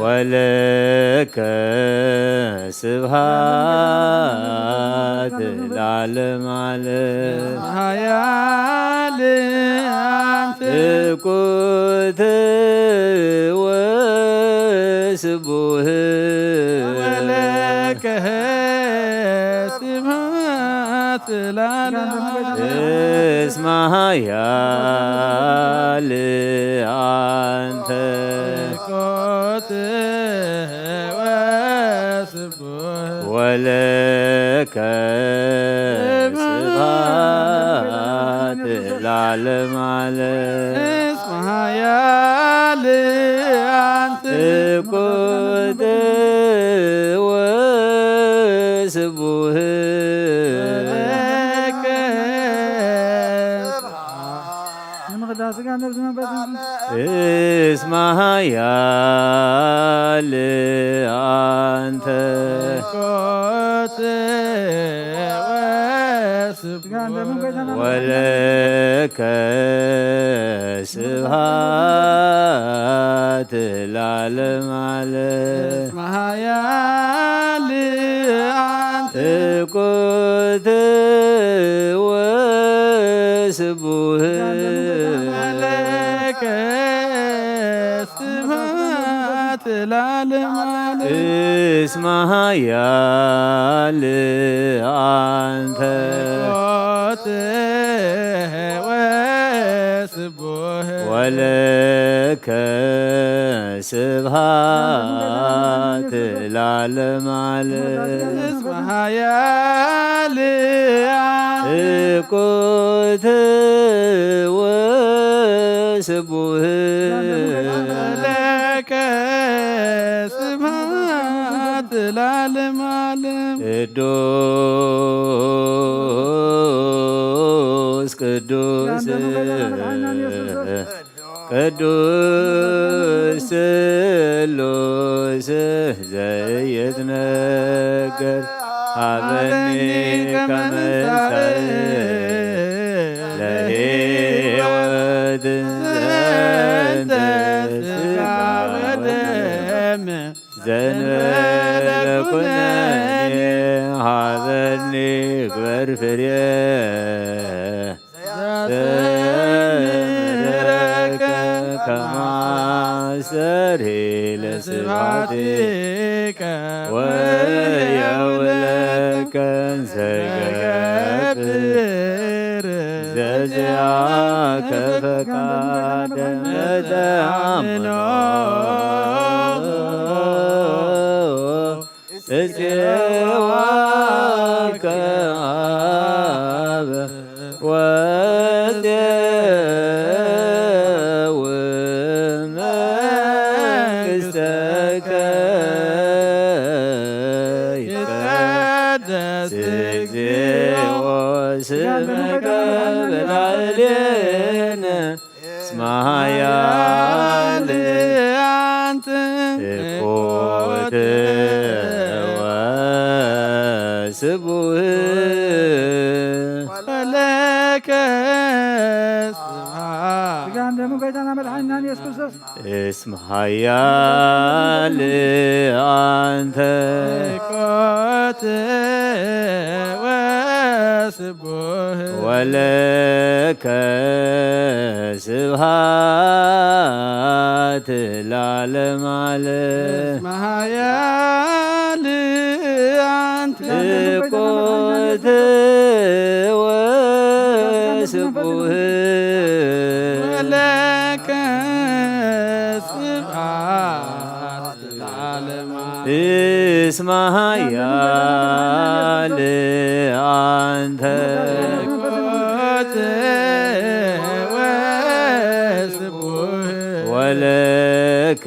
ወለከ ስብሐት ለዓለመ ዓለም ኃያል አንተ እኩት ወስቡሕ ወለከ ስብሐት ለዓለመ ዓለም እስመ ኃያል አንተ ኮት ወስቡሕ ወለከ ስብሐት ለዓለመ ዓለም እስመ ኃያል አንተ እኩት ወስቡሕ ወለከ እስመ ኃያል አንተ ኮት ወስቡሕ ወለከ ስብሐት ለዓለመ ዓለም እስመ ኃያል አንተ እኩት ወስቡሕ ወለከ ስብሐት ለዓለመ ዓለም እስመ ኃያል አንተ ኮት ወስቡሕ ወለከ ስብሃት ለዓለመ ዓለም እስመ ኃያልያ እቁት ወስቡህ ለከ ስብሐት ለዓለመ ዓለም ቅዱስ ቅዱስ ቅዱስ ስሉስ ዘይትነገር ሀበኒ ከመ ለሕይወት ዘንተ ሥጋ ወደም ዘእንበለ ኩነኔ ሀበኒ ግበር ፍሬ ዘምሕረከ ከመ አስተርሒ ለስብሐቲከ ወየውለከ ዘገብር ዘዚአከ ፈቃደ መተአምኖ እፄዋከ አበ ወፄውእ መንግሥተከ ይትቀደስ እግዚኦ ስምከ በላዕሌነ እስመ ኃያል አንተ እኩት ወስቡህ ወለከ ስብሐት እስመ ኃያል አንተ ኮት ወስቡህ ወለከ ስብሐት ለዓለመ ዓለም እስመ ኃያል አንተ እቁት ወስቡህ ወለከ ስብሐት ለዓለመ እስመ ኃያል አንተ ኮት ወስቡህ ወለከ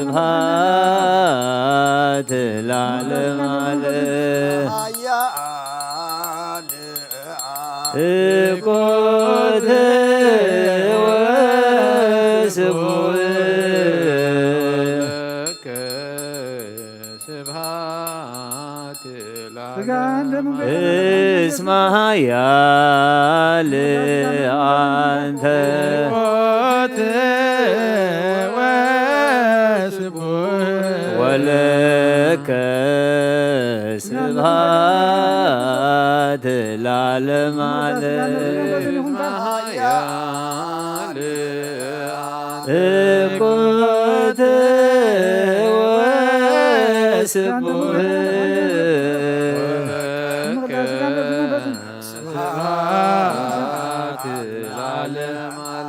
ስብሐት ለዓለመ ዓለም እቁት ወስቡህ ስብሐት እስመ ኃያል አንተ ኮት ወስቡህ ወለከ ስብሐት ለዓለመ ዓለም እቁት ወስቡህ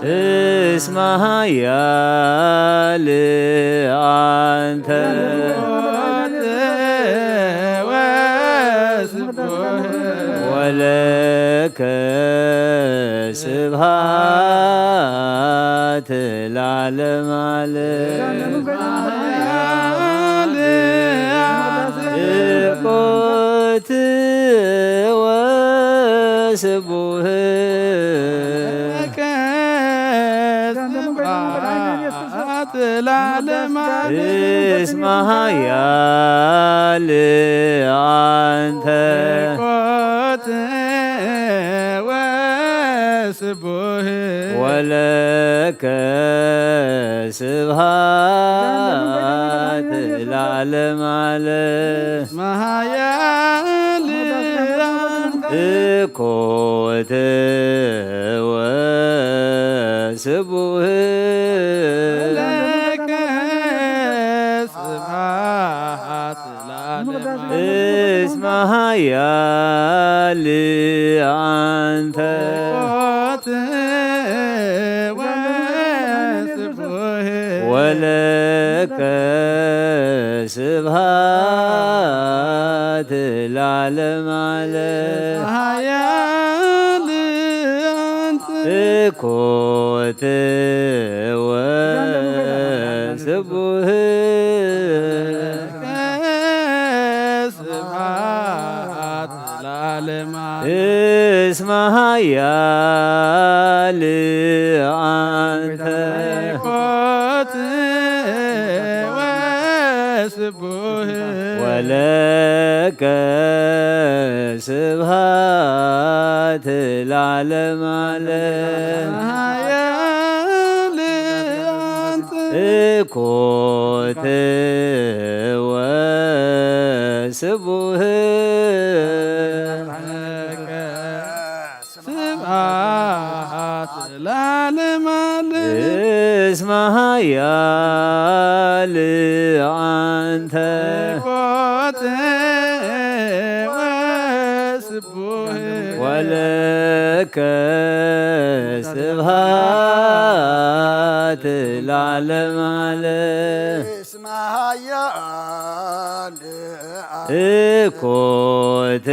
እስመ ኃያል አንተ ወለከ ስብሐት ለዓለመ ዓለም እቁት ወስቡህ እስመ ኃያል አንተ ኮት ወስቡህ ወለከ ስብሐት ለዓለመ ዓለም እስመ ኃያል እኩት ወስቡህ ለከ ስብሐት ለዓለመ እስመ ኃያል አንተ ኮት ወለከ ስብሃት ለዓለም ዓለም ኃያል አንተ እኮት ወስቡህ ስብሐት ለዓለም እስመ ኃያል አንተ ኮት ወስቡህ ወለከ ስብሃት ለዓለም ዓለም ኃያል አንተ እኮት ወስቡህ ስብሐት ለዓለም ዓለም እስመ ኃያል አንተ ኮት ወስቡህ ወለከ ስብሃት ለዓለም ዓለም እስመ ኃያል እኮት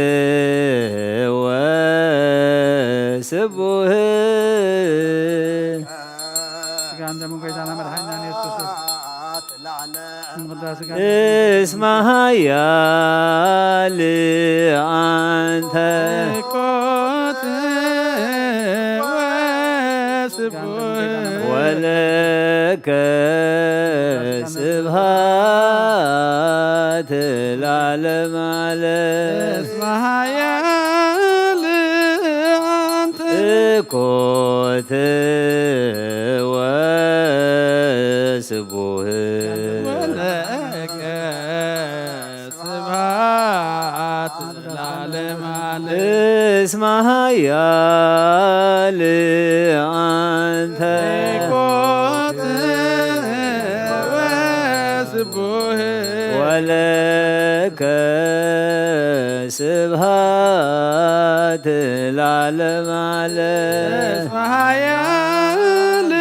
ወስቡህ እስመ ኃያል አንተ ኮት ወስቡህ ወለከ ስብሃት ለዓለም ዓለም እስመ ኃያል አንተ እኮት ወስቡህ ወለከ ስብሐት ለዓለም ዓለም እስመ ኃያል አንተ ኮት ወስቡህ ወለከ ስብሃት ለዓለም ዓለም እስመ ኃያል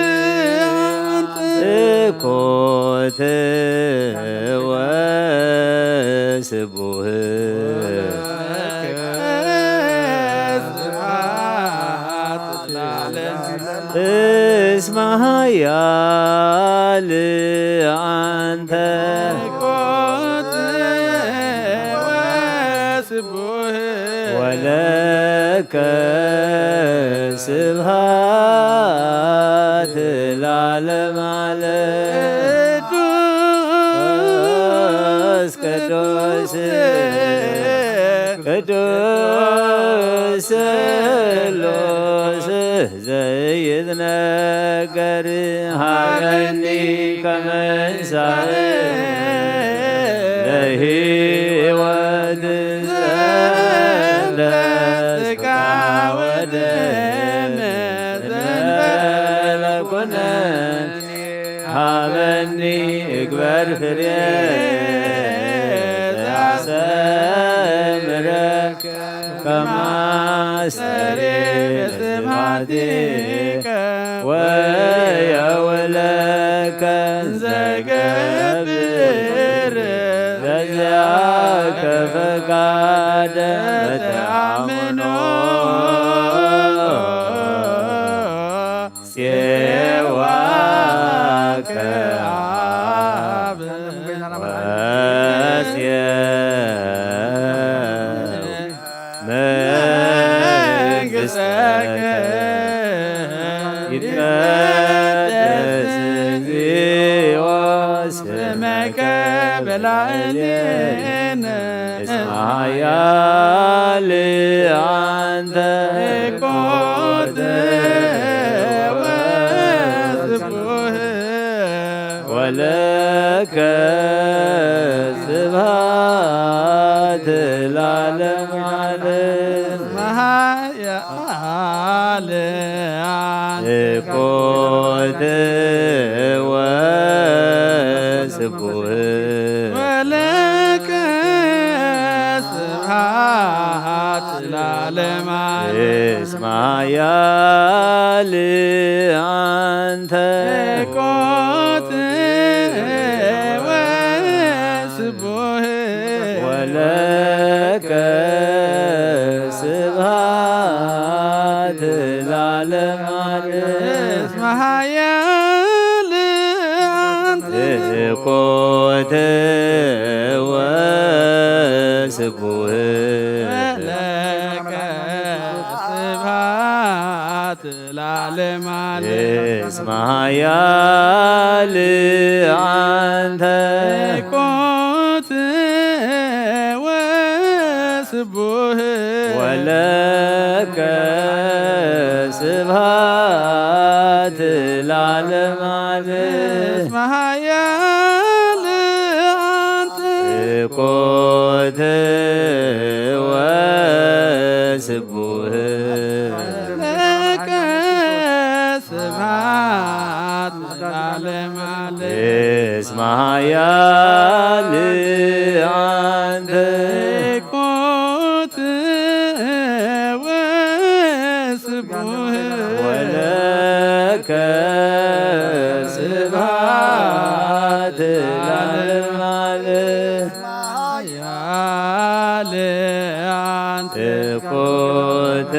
አንተ እኮት ወስቡህ ስብሐት ለዓለም እስመ ኃያል አንተ ኮት ወስቡህ ወለከ ስብሃት ለዓለም ዓለም ቅዱስ ቅዱስ ስሉስ ዘይትነገር ሀበኒ ከመ እንሳእ ለሕይወት ዘለስጋ ወደም ዘለኩነን ሀበኒ እግበር ፍሬ ዘያሰምረከ ከማሰሬ ስብሐቲከ ወየውለከ ዘገብር ለዚያከ ፈቃደ በተአምኖ ፄዋከ አብ መንግሥተከ ይትቀደስ እግዚኦ ስመከ በላዕሌነ እስመ ኃያል አንተ ኮት ወስቡህ ወለከ ስብሐት ለዓለም ዓለም ኃያል አንተ ኮት ወስቡህ ወለከ ስብሐት ለዓለም ዓለም እስመ ኃያል አንተ ኮት እኮት ወስቡህ ለከ ስብሐት ለዓለመ ዓለም እስመ ኃያል አንተ እኮት ወስቡህ ወለከ ስብሐት ለዓለመ ዓለም እስመ ኃያል አንተ እኮት ወስቡህ ለከ ስብሐት ለዓለመ ዓለም እስመ ኃያል አንተ እኮት ወስቡህ ወለከ ስብሐት ለዓለመ ዓለም ኃያል አንተ እኮት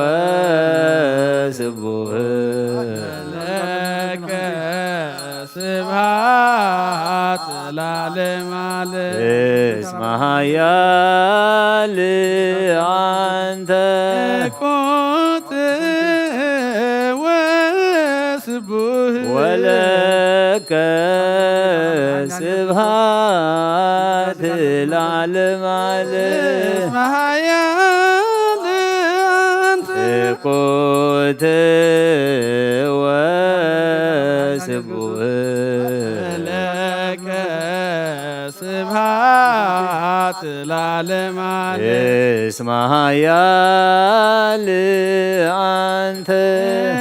ወስቡህ ለከ ስብሐት ለዓለመ ዓለም እስመ ኃያል አንተ እኮት ወስቡህ ወለከ ስብሐት ለዓለመ ዓለም እስመ ኃያል አንተ እኮት ወስቡህ ለከ ስብሐት ለዓለመ ዓለም እስመ ኃያል አንተ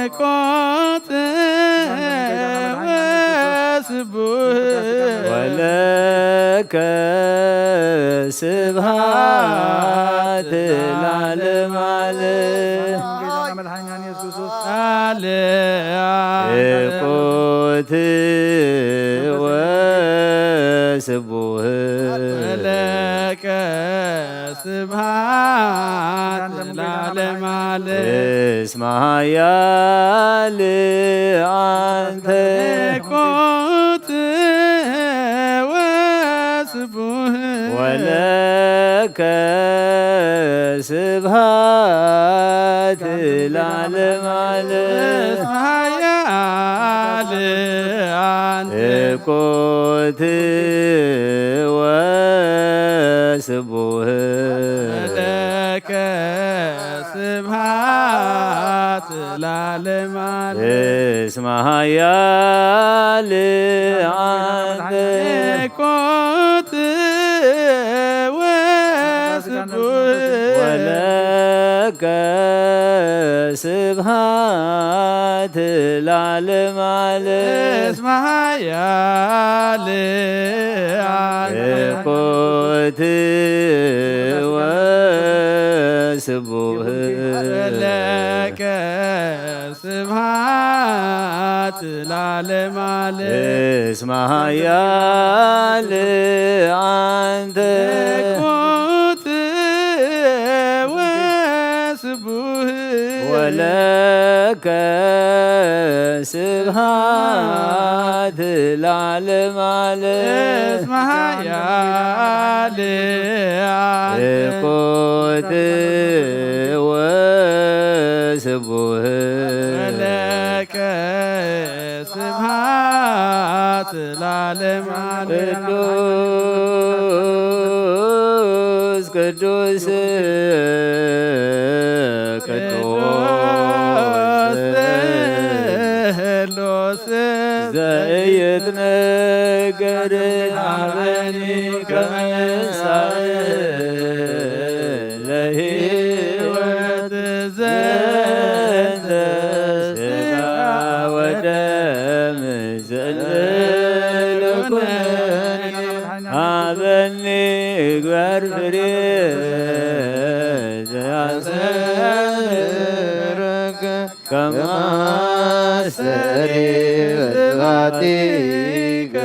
እኮት ወስቡህ ወለከ ስብሐት ለዓለመ ዓለም እኮት ወስቡህ ለከ ስብሐት ለዓለመ ዓለም እስመ ኃያል አንተ እኮት ወስቡህ ወለከ ስብሐት ለዓለመ ዓለም እስመ ኃያል አንተ እኮት ወስቡህ ለከ ስብሐት ለዓለመ ዓለም እስመ ኃያል አንተ እኮት ወስቡህ ወለከ ስብሐት ለዓለመ ዓለም እስመ ኃያል አንተ እኮት ወስቡህ ለከ ስብሐት ለዓለመ ዓለም እስመ ኃያል አንተ እኮት ወስቡህ ወለከ ስብሐት ለዓለመ ዓለም እስመ ኃያል አንተ እኮት ወስቡህ ለከ ስብሐት ለዓለመ ዓለም ቅዱስ ቅዱስ ዘኢይትነገር ኀበኒ ከመ ለሕይወት ዘንተ ሥጋ ወደም ዘለለኩነኒ ኀበኒ እግበር ፍሬ ዘያስተምረከ ከመ አስተሪ በጥባጢከ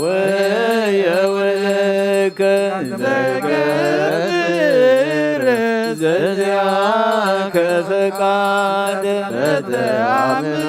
ወየውለከ ዘገብር ዘዚአከ ፈቃደ በተአምኖ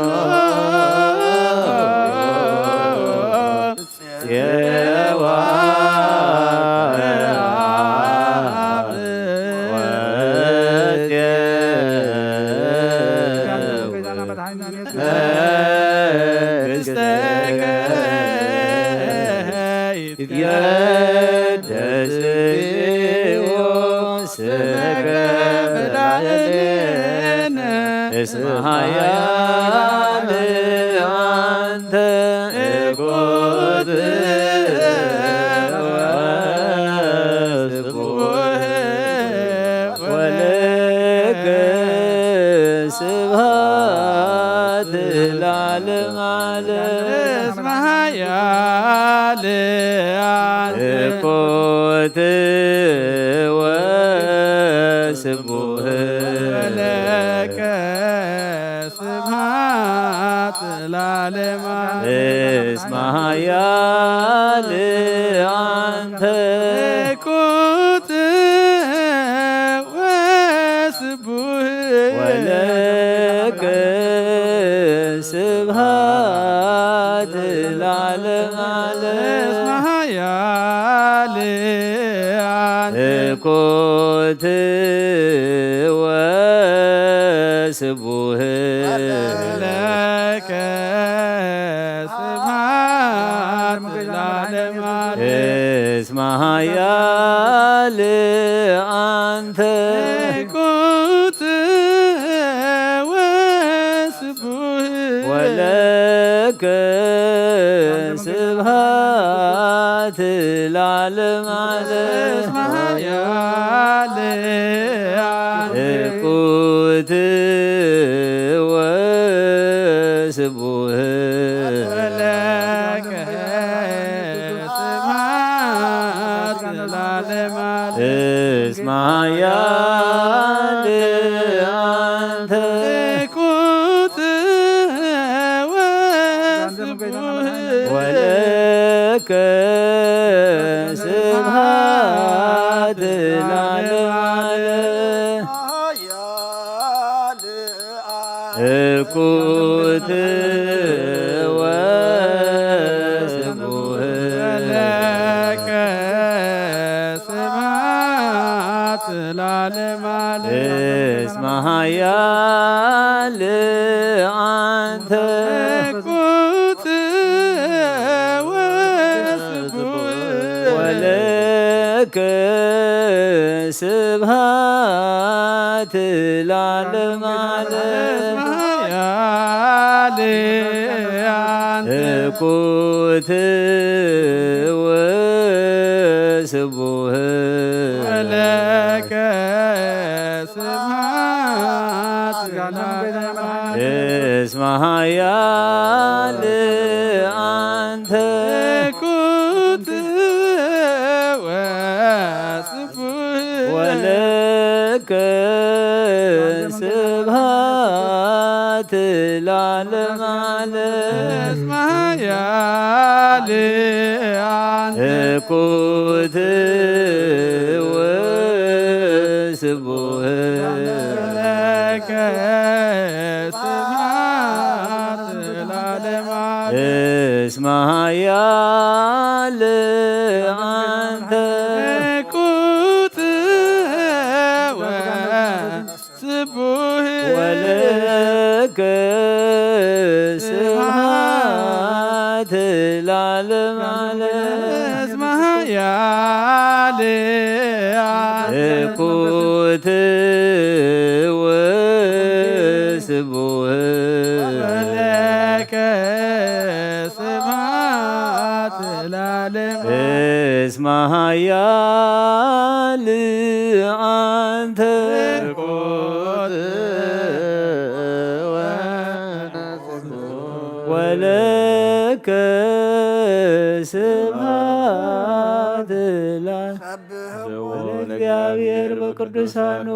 እግዚአብሔር በቅዱሳኑ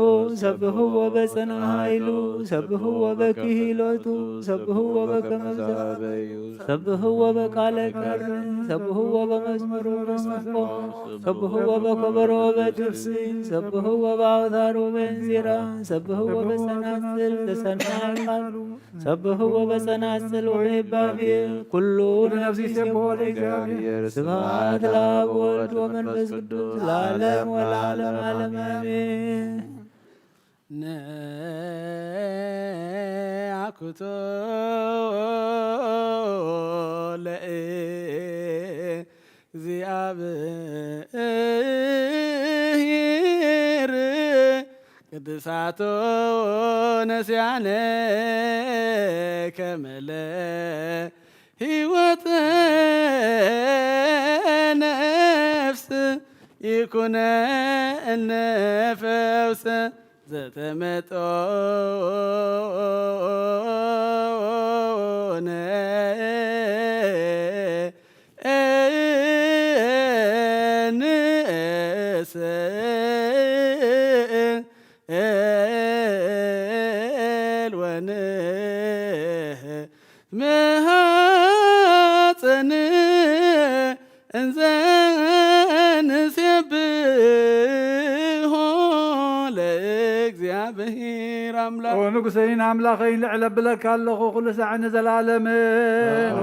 ሰብህዎ በጽና ኃይሉ ሰብህዎ በክህሎቱ ሰብህዎ በከመ ሰብህዎ በቃለ ቀር ሰብህዎ በመዝሙሩ በሰንቆ ሰብህዎ በከበሮ በጥርስ ሰብህዎ በአውታሩ በእንዚራ ሰብህዎ በጸናጽል በሰናይ ቃሉ ሰብህዎ በጸናጽል ወበባቤ ኩሉ ለነፍሲ ሲቦ ለእግዚአብሔር ስብሐት ለአብ ወወልድ ወመንፈስ ቅዱስ ለዓለም ወለዓለም ዓለም አሜን። ነአኩቶ ለእግዚአብሔር ቅድሳቶ ነስያነ ከመለ ሕይወተ ነፍስ ይኩነነ ፈውሰ ዘተመጦነ መሃፀን እንዘ ንሴብሖ ለእግዚአብሔር አምላክ ንጉሰይን አምላኸይን ልዕለ ብለካ ኣለኹ ኩሉ ሰዓት ንዘላለምን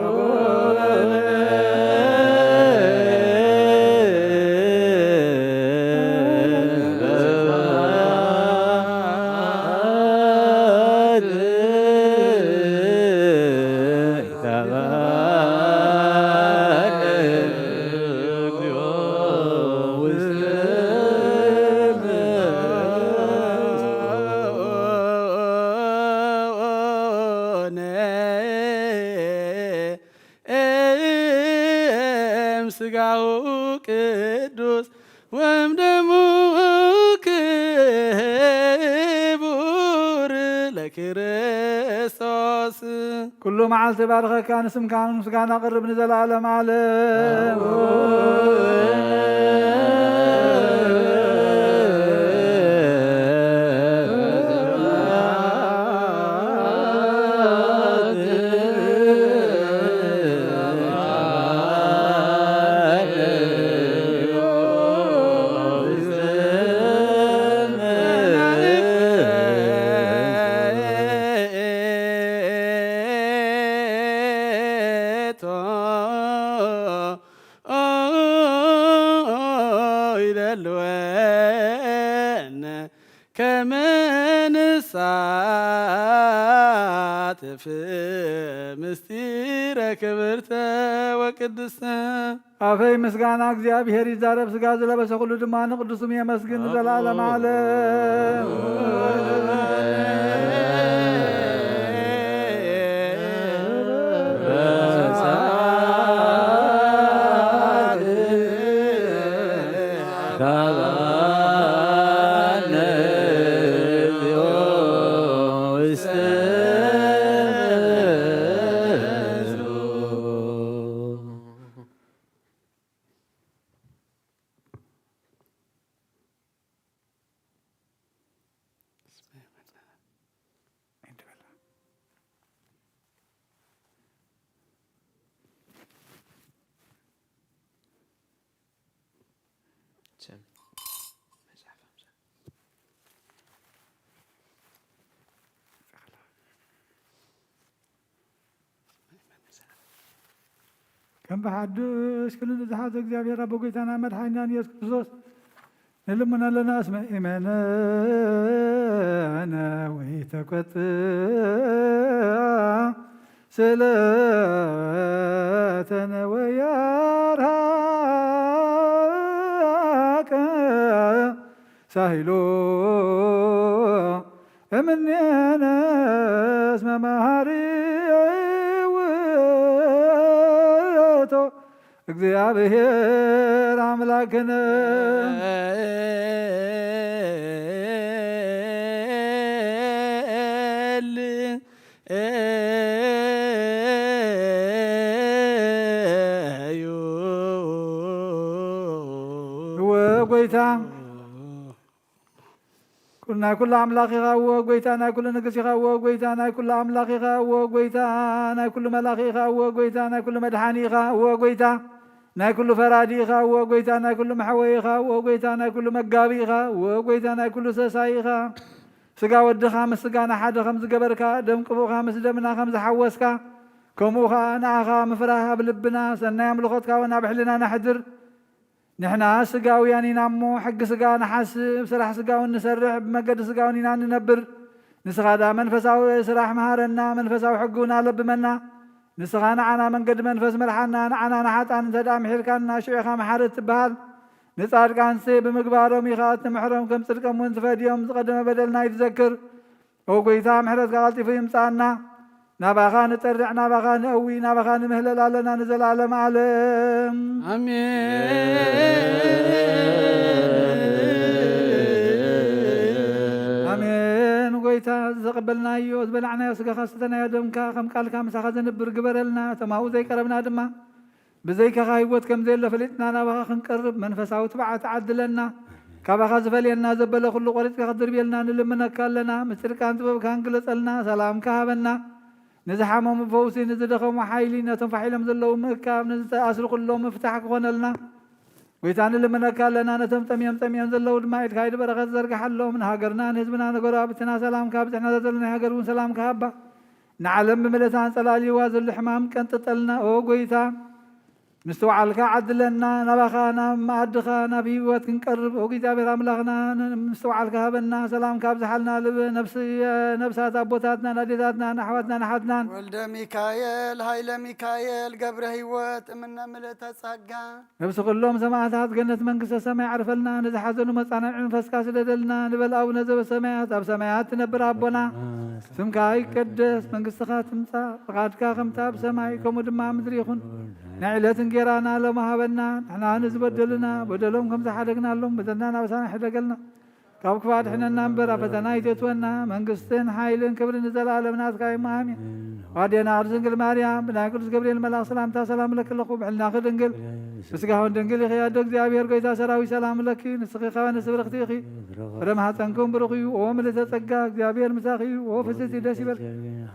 ስጋሁ ቅዱስ ወእምደሙ ክቡር ለክርስቶስ ኩሉ መዓልቲ ባርከካ ንስምካ ምስጋና ቅርብ ንዘላለም ዓለም ይደልወነ ከመ ንሳተፍ ምስጢረ ክብርተ ወቅድስተ አፈይ ምስጋና እግዚአብሔር ይዛረብ ስጋ ዘለበሰ ሁሉ ድማ ንቅዱስም የመስግን ዘላለም ዓለም ከም በሓድሽ ክልል ዝሓዘ እግዚአብሔር አቦ ጌታና መድሓኒና ኢየሱስ ክርስቶስ ንልሙና ኣለና እስመ ኢመነነ ወይ ተቆጥአ ስለተነ ወያርሃቀ ሳሂሎ እምኔነ እስመ መሃሪ እግዚአብሔር አምላክነ ወጎይታ ናይ ኩሉ ኣምላኽ ኢኻ እዎ ጎይታ ናይ ኩሉ ንግስ ኢኻ እዎ ጎይታ ናይ ኩሉ ኣምላኽ ኢኻ እዎ ጎይታ ናይ ኩሉ መላኺ ኢኻ እዎ ጎይታ ናይ ኩሉ መድሓኒ ኢኻ እዎ ጎይታ ናይ ኩሉ ፈራዲ ኢኻ እዎ ጎይታ ናይ ኩሉ መሕወይ ኢኻ እዎ ጎይታ ናይ ኩሉ መጋቢ ኢኻ እዎ ጎይታ ናይ ኩሉ ሰሳይ ኢኻ ስጋ ወድኻ ምስ ስጋና ሓደ ከም ዝገበርካ ደም ቅቡእኻ ምስ ደምና ከም ዝሓወስካ ከምኡ ከዓ ንዓኻ ምፍራህ ኣብ ልብና ሰናይ ኣምልኾትካ እውን ኣብ ሕሊና ናሕድር ንሕና ስጋውያን ኢና እሞ ሕጊ ስጋ ንሓስብ ስራሕ ስጋውን ንሰርሕ ብመገዲ ስጋውን ኢና ንነብር ንስኻ ዳ መንፈሳዊ ስራሕ መሃረና መንፈሳዊ ሕጊ እውን ኣለብመና ንስኻ ንዓና መንገዲ መንፈስ መርሓና ንዓና ንሓጣን እንተዳ ምሒርካና ሽዑኻ መሓረት ትበሃል ንጻድቃንሴ ብምግባሮም ኢኻ እትምሕሮም ከም ጽድቆም እውን ትፈድዮም ዝቐደመ በደልና ይትዘክር ኦ ጎይታ ምሕረትካ ቀልጢፉ ይምጻእና ናባኻ ንጠርዕ ናባኻ ንእዊ ናባኻ ንምህለል ኣለና ንዘላለም ዓለም ኣሜን ጎይታ ዘቐበልናዮ ዝበላዕናዮ ስጋኻ ስተናዮ ደምካ ከም ቃልካ ምሳኻ ዘንብር ግበረልና ተማኡ ዘይቀረብና ድማ ብዘይካኻ ህይወት ከም ዘየለ ፈሊጥና ናባኻ ክንቀርብ መንፈሳዊ ትብዓት ዓድለና ካባኻ ዝፈልየና ዘበለ ኩሉ ቆሪፅካ ክትድርብየልና ንልምነካ ኣለና ምስጢርካን ጥበብካን ግለጸልና ሰላምካ ሃበና ንዝሓመሙ ፈውሲ ንዝደኸሙ ሓይሊ ነቶም ፋሒሎም ዘለዉ ምእካብ ንዝተኣስሩ ኩሎም ምፍታሕ ክኾነልና ጎይታ ንልምነካ ኣለና ነቶም ጠምዮም ዘለዉ ድማ ኢድካ ኢድ በረኸት ዘርግሓሎም ንሃገርና ንህዝብና ንጎረባብትና ሰላምካ ብፅሕና ዘለና ሃገር እውን ሰላምካ ሃባ ንዓለም ብምለታን ጸላሊዋ ዘሎ ሕማም ቀንጥጠልና ኦ ጎይታ ምስተውዓልካ ዓድለና ናባኻ ናብ ማዕድኻ ናብ ህይወት ክንቀርብ ኦ እግዚኣብሔር ኣምላኽና ምስተውዓልካ ሃበና ሰላምካ ብዝሓልና ነብሳት ኣቦታትና ናዴታትና ናሕዋትና ናሓትናን ወልደ ሚካኤል ሃይለ ሚካኤል ገብረ ህይወት እምነ ምልእተ ጸጋ ነብሲ ኩሎም ሰማዕታት ገነት መንግስተ ሰማይ ዓርፈልና ንዝሓዘኑ መጻናዕ መንፈስካ ስደደልና ንበል ኣቡነ ዘበሰማያት ኣብ ሰማያት ትነብር ኣቦና ስምካ ይቀደስ መንግስትኻ ትምጻእ ፈቃድካ ከምታ ኣብ ሰማይ ከምኡ ድማ ምድሪ ይኹን ናይ ዕለትን ጌራና ለማሃበና ንሕና ንዝበደሉና በደሎም ከም ዝሓደግናሎም በደልና ናብሳና ሕደገልና ካብ ክፋድ ሕነና እምበር ኣብ ፈተና ይተትወና መንግስትን ሓይልን ክብርን ንዘላለም ናትካ እዩ ኣሜን ዋዴና ቅድስት ድንግል ማርያም ብናይ ቅዱስ ገብርኤል መልኣክ ሰላምታ ሰላም ለኪ ኣለኹ ብሕልናኺ ድንግል ምስጋውን ድንግል ኢኺ ኣዶ እግዚኣብሔር ጎይታ ሰራዊት ሰላም ለኪ ንስኺ ኸ ንስብርኽቲ ኢኺ ፍረ ማኅፀንኩም ብሩኽ እዩ ኦ ምልዕተ ጸጋ እግዚኣብሔር ምሳኺ እዩ ኦ ፍስቲ ደስ ይበል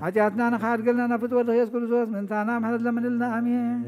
ሓጢኣትና ንኸሓድገልና ናብ ፍትወ ኢየሱስ ክርስቶስ ምንታና ምሕረት ለምንልና ኣሜን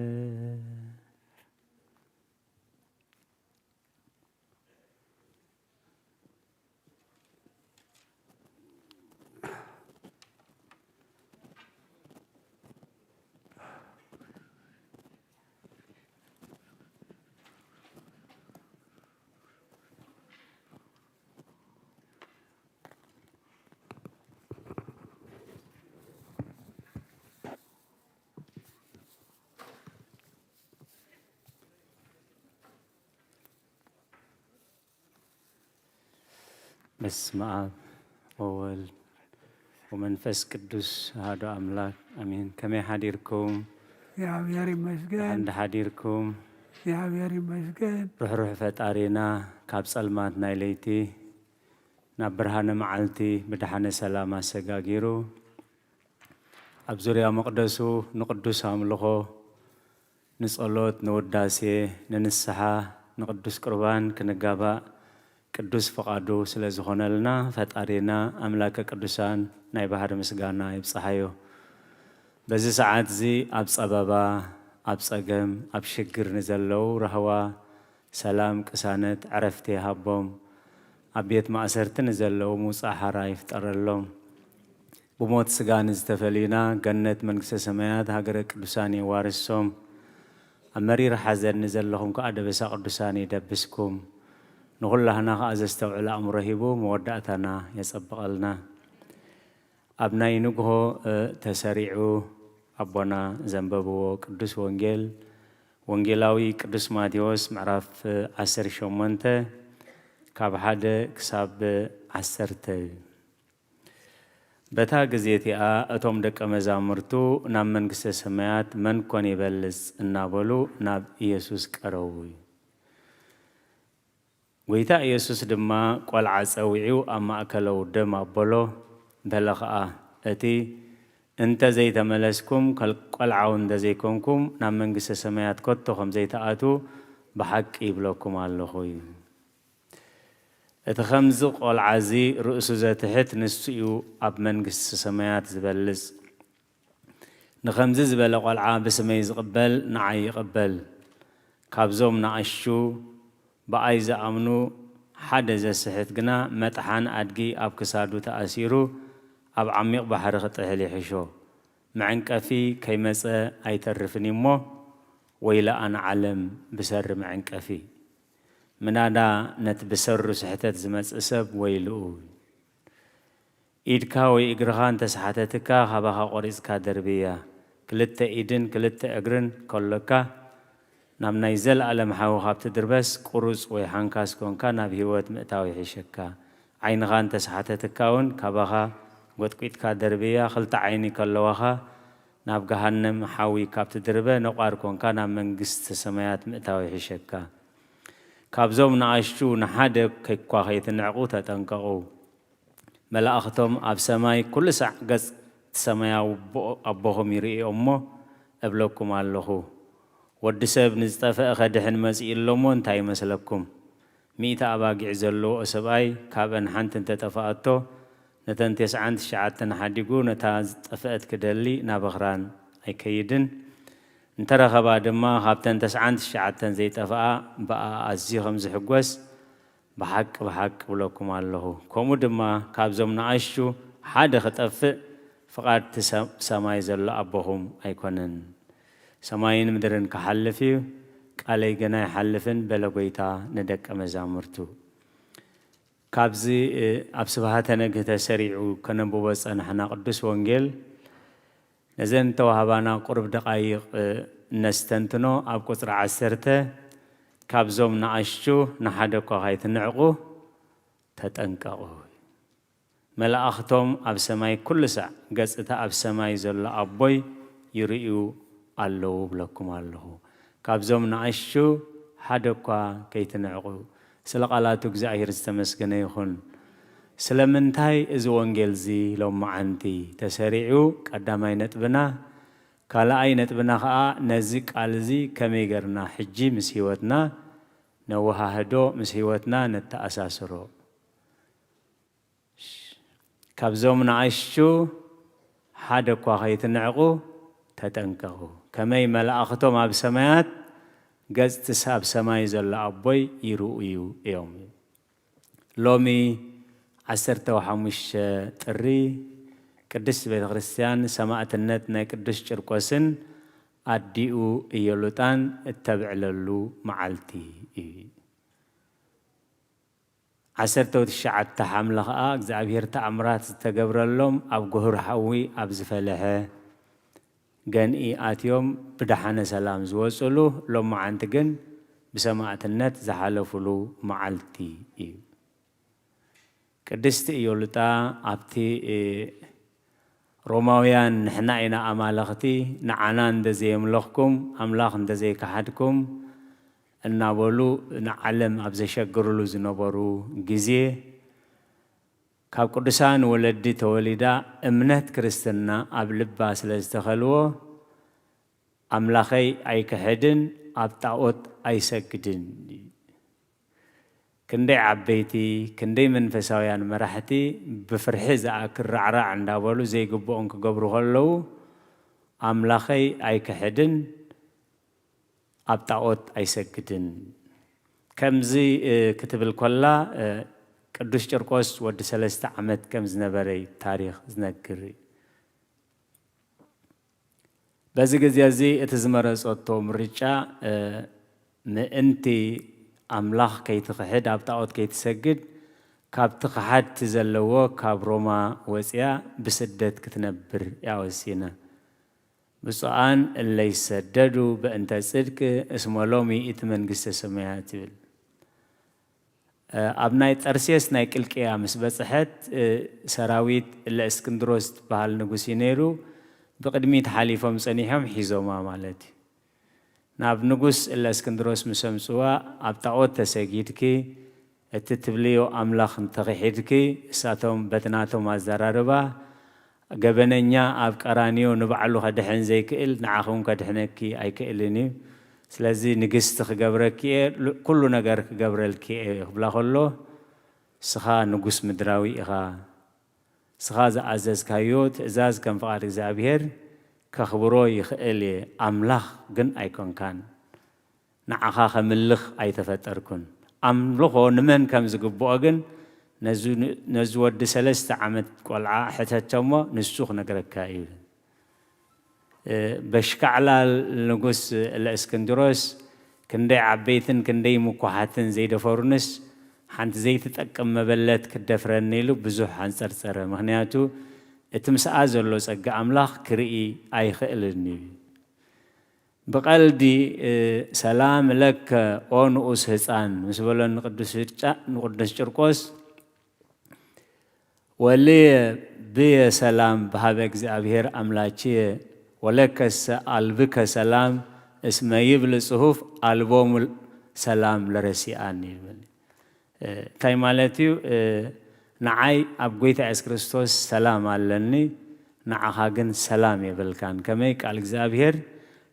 በስመ አብ ወወልድ ወመንፈስ ቅዱስ አሐዱ አምላክ አሜን። ከመይ ሓዲርኩም? እግዚአብሔር ይመስገን። እንደ ሓዲርኩም? እግዚአብሔር ይመስገን። ሩሕሩሕ ፈጣሪና ካብ ጸልማት ናይ ለይቲ ናብ ብርሃነ መዓልቲ ብድሓነ ሰላም ኣሰጋጊሩ ኣብ ዙርያ መቕደሱ ንቅዱስ ኣምልኾ ንጸሎት ንውዳሴ ንንስሓ ንቅዱስ ቁርባን ክንጋባእ ቅዱስ ፈቃዱ ስለ ዝኾነልና ፈጣሪና ኣምላከ ቅዱሳን ናይ ባህር ምስጋና ይብጽሓዮ። በዚ ሰዓት እዚ ኣብ ጸበባ ኣብ ጸገም ኣብ ሽግር ንዘለዉ ረህዋ ሰላም ቅሳነት ዕረፍቲ ሃቦም ኣብ ቤት ማእሰርቲ ንዘለዉ ምውፃእ ሓራ ይፍጠረሎም ብሞት ስጋ ንዝተፈሊና ገነት መንግስተ ሰማያት ሃገረ ቅዱሳን ይዋርሶም ኣብ መሪር ሓዘን ንዘለኹም ከዓ ደበሳ ቅዱሳን ይደብስኩም ንኹላህና ከዓ ዘስተውዕል ኣእምሮ ሂቡ መወዳእታና የጸብቐልና። ኣብ ናይ ንግሆ ተሰሪዑ ኣቦና ዘንበብዎ ቅዱስ ወንጌል ወንጌላዊ ቅዱስ ማቴዎስ ምዕራፍ 18 ካብ 1 ክሳብ 10 በታ ግዜ እቲኣ እቶም ደቀ መዛሙርቱ ናብ መንግስተ ሰማያት መን ኮን ይበልጽ እናበሉ ናብ ኢየሱስ ቀረቡ። ጎይታ ኢየሱስ ድማ ቆልዓ ጸዊዑ ኣብ ማእከለው ደም ኣበሎ በለ ኸዓ እቲ እንተ ዘይተመለስኩም ቆልዓው እንተ ዘይኮንኩም ናብ መንግስተ ሰማያት ከቶ ከም ዘይተኣቱ ብሓቂ ይብለኩም ኣለኹ እዩ። اتخمز قول عزي رؤسو زاتحت نسيو أب منقس سمايات زبلز نخمز زبل قول عام بسمي زقبل نعي قبل كابزوم نعشو بأيز أمنو حد زسحت قنا متحان أدقي أب كسادو تأسيرو أب عميق بحر خطه لحشو معنك في كيمس أي ترفني مو ويلا أنا علم بسر معنك في من هذا نتبسر سحتت زمس أسب ويلو إيدكا وإجرهان تسحتتك خبها قريزك دربية كلت إيدن كلت أجرن كلك نام نيزل على محاو خابت دربس قروز ويحنكاس كون كان بهوت مأتاوي حشكا عين غان تسحتتكاون كبها وتقيت كدربية خلت عيني كلوها ناب جهنم حاوي كابت دربة نقار كون كان منجست سمايات مأتاوي حشكا كابزوم نعشو نحد كيكوا خيت النعقوتة تنقعو ملأختم أب سماي كل ساعة جز سمايا أبوهم يري أمه أبلوكم الله ودسب نزتفق خدحن مسئل لمون تاي مسلكم ميتا أباقع زلو أسباي كابن حانتن تتفاقتو نتن تسعان شعاتن حديقو نتاز تفقت كدلي نابغران أي كيدن انترى خبا دما خابتن تسعان شعاتن زي تفاق بقى أزيهم زحقوس بحق ولكم الله كومو دما كابزوم نعشو حاد خطفق فقاد سماي زلو أبوهم أيكونن سماين مدرن كحلفيو قالي جنا يحلفن بلا قويتا ندك مزامرتو كابزي أبسبها نجته سريعو كنبوبس أنا حنا قدس وانجيل نزن توهبانا قرب دقائق نستنتنو أب قصر عسرته كابزوم نعشو نحدك هايت نعقو تتنقعو ملأختم أب سماي كل ساعة قصتا أب سماي زل أبوي يريو الله بلكم الله كابزوم نعشو حدقا كيتنعقو سلقالاتك زاهر استمسكنا يخون سلمنتاي إذ وانجيل زي لو معنتي تسريعو قدامي نتبنا كالا أي نتبنا خاء نزيك علزي كميقرنا حجي مسيوتنا نوها هدو مسيوتنا نتأساسرو كابزوم نعشو حدقا كيتنعقو تتنقعو كمي ملأختم أب سمايات قز تساب سماي زل أبوي يرؤيو يومي لومي عسرت وحمش تري قدس بيت غريستيان سماعة النت نا قدس شرقوسن أديو يلوتان اتبع للو معالتي عسرت وتشعت تحملها أجزابير تأمرات تقبر اللوم أب قهر حوي أب زفلها جن آتيوم بدحنا سلام زوجلو لما عنتجن بسماعة النت زحلفلو معلتي كدست يولتا أبتي روماويان نحنا إنا أمالختي نعنان دزي ملخكم أملاخ دزي كحدكم النابولو نعلم أبزي شجرلو زنبرو جزيه كاب قدسان ولدي توليدا امنت كريستنا أبلبا سلستخلوه أملاخي أي كهدن أبتاوت أي سكدن كندي عبيتي كندي من فساويان مرحتي بفرحزة أكر عراء عند أولو زي قبؤن كقبرو هلو أملاخي أي كهدن أبتاوت أي سكدن كمزي كتب الكلا قدوس جرقوس ود سلسة عمد كم زنبري تاريخ زنكري بزي جزيازي اتزمرس اوتو مريجا نأنتي أملاخ كي تخحد أبتاوت كي تسجد كاب تخحد تزلوه كاب روما وسيا بسدد كتنبر يا وسينا بسؤال اللي يسددوا بأنت صدق اسمه لومي اتمن قصة سميات أبناء ترسيس نايكل كيامس بصحت سراويت الاسكندروس بحال نقوسينيرو بقدميت حاليفهم صنيحهم حيزوما مالتي ناب نقوس الاسكندروس مسمسوا أبتاوت تساقيدكي التتبليو أملاخ تغيحيدكي ساتهم بتناتهم الزراربا قبننيا أب قرانيو نبعلو هدحن زي كئل نعاخون كدحنكي أي كئلني سلازي نقستخ قبركي كل نقر قبرلكي بلا خلو سخا نقص مدراوي إخا سخا زعزز كايوت إزاز كم فقار إزابير كخبرو يخيل أملاخ جن أيكون كان نعخا خملخ أي تفتركن أملخو نمن كم زقبو أجن نزو ود سلست عمت قلعة حتى تما نسوخ نقرك كايل بشكعلا نقص الإسكندروس كندي عبيتن كندي مكوحاتن زي دفورنس حانت زي تتأكم مبلت كدفرن نيلو بزوح حنصرصر مغنياتو اتمسا زلو صقا املاح كرئي اي خيلني بقلدي سلام لك اونوس هصان مسبلن قدس چرقوس ولي بي سلام بهاب እግዚአብሔር املاچي ولكس البك سلام اسم يبل صحف البوم سلام لرسياني تاي مالتيو نعاي أبغيت أس كريستوس سلام علني نعهاجن سلام يبلكان كماي قال እግዚአብሔር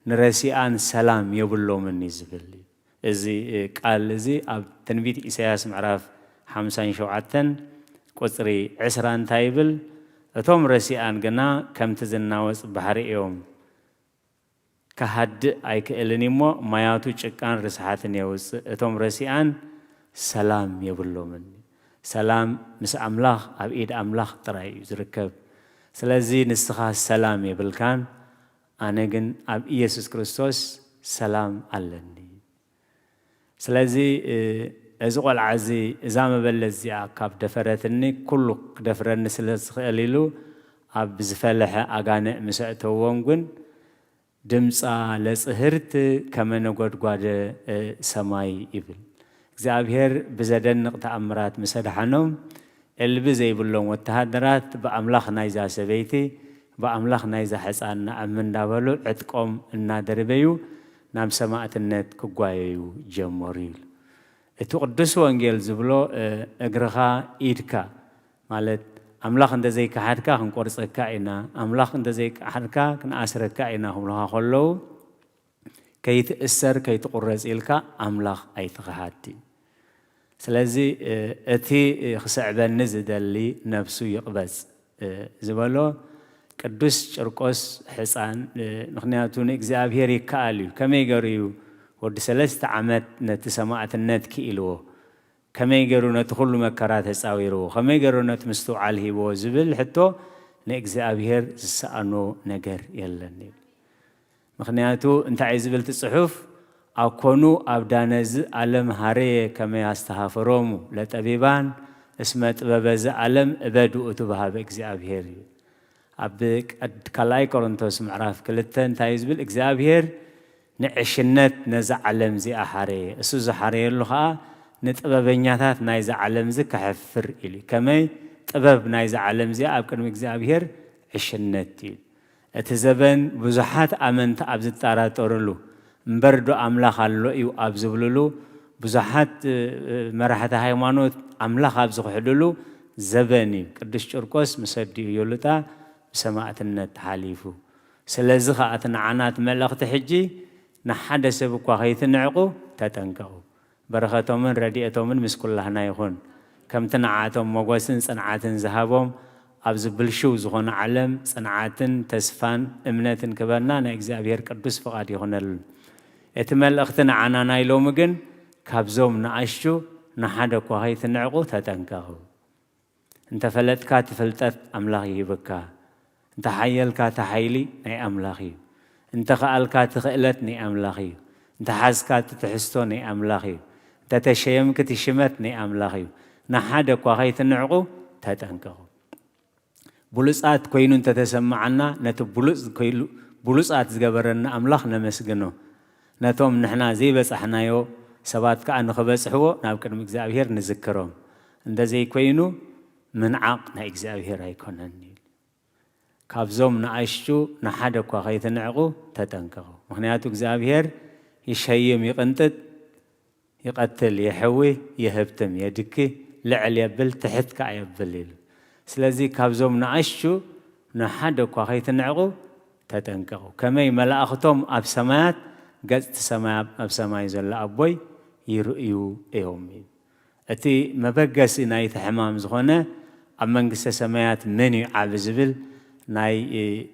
نرسيان سلام يبلو مني زبلي ازي قال زي اب تنبيت إسياس معرف 57 قصري 10 تايبل اتوم رسيان جنا كم تزناوس بحري يوم كهد ايكلنيمو ماياتو چقان رسحاتن يوس اتوم رسيان سلام يبلو مني سلام مس أملاخ أبيد أملاخ تراي يركب سلازي نسخة سلام يبلكان أنا جن أب يسوع كريستوس سلام علني سلازي أزقل عزي زام بلزي عقاب دفرتني كله دفرني سلاز خليلو أب زفلح أجانع مسأتوهم جن دمسا لسهرت كمان نقعد قاد سماي يبل እግዚአብሔር بزدن تأمرات مسدحنهم اللي بزي بلون والتهدرات بأملاخ نايزا سبيتي بأملاخ نايزا حسان أمن دابلو عتقوم النادربيو نام سماعة النت كقوايو جموريل اتقدس وانجيل زبلو اقرخا إيدكا مالت أملاخ انت زي كحدكا هنقرص كائنا أملاخ انت زي كحدكا كنأسر كائنا هم لها خلو كي تأسر كي تقرص إلكا أملاخ أي تغهاتي سلازي اتي خسعبان نزد اللي نفسه يقبز زبالو قدوس چرقوس حسان مخنياتون እግዚአብሔር يكاليو كما يقريو ود سلست عمت نتسماعت النت كيلو كما يقرو نتخل مكرات هصاويرو كما يقرو نتمستو عليه زبل حتى نእግዚአብሔር زسانو نجر يلني مخنياتو انت عايز بلت الصحف أكونو أبدانز علم هاري كما يستحفرومو لتبيبان اسمت ببز علم بدو أتبها بإግዚአብሔር أبدك كلاي كورنثوس معرف كلتن تايز بالإግዚአብሔር نعشنت نزع علم زي أحاري أسوز حاري اللخاء نتببنياتات نايز علم زي كحفر إلي كما تبب نايز علم زي أبكن إግዚአብሔር عشنت اتزبن بزحات أمنت أبز التارات أورلو مبردو أملاخ اللو إيو أبزبلولو بزحات مرحة هايمانوت أملاخ أبزخحلولو زبني قدش چرقوس مسدي يولتا بسماعة النت حاليفو سلازخة أتنعنات ملغ تحجي نحد سبك وخيث نعقو تتنكو برخاتو من رديئتو من مسكول لهنا يخون كم تنعاتو مغوسن صنعاتن زهابهم أبزبلشو زخون علم صنعاتن تسفان امنتن كبرنا نأግዚአብሔር قدس فقاد يخونل اتمل اختنا عنانا يلومجن كابزوم نعشو نحدك وهيث نعقو تتنكاو انت فلتك تفلتت أملاخي بكا انت حيلك تحيلي ني أملاخي انت خالك تخيلت ني أملاخي انت حزك تتحستو ني أملاخي انت تشيمك تشمت ني أملاخي نحدك وهيث نعقو تتنكاو بلوسات كوينو انت تسمعنا نت بلوسات زغبرنا أملاخ نمسجنو نتوم نحنا زي بس احنا يو سبات كأنه خبز هو نابكر مجزابير نذكرهم عند زي كوينو من عقنا إجزابير هيكونني كابزوم نعيشو نحدك وخيث نعقو تتنكو مخنياتو إجزابير يشيم يقنتد يقتل يحوي يهبتم يدكي لعل يبل تحت كعيبليل سلازي كابزوم نعيشو نحدك وخيث نعقو تتنكو كما ملائكتهم أب سمايات قد سماء أب سماي زل أبوي يرؤيو يومي أتي مبجس ناي تحمام زخنة أمن قصة سمايات مني عبزبل ناي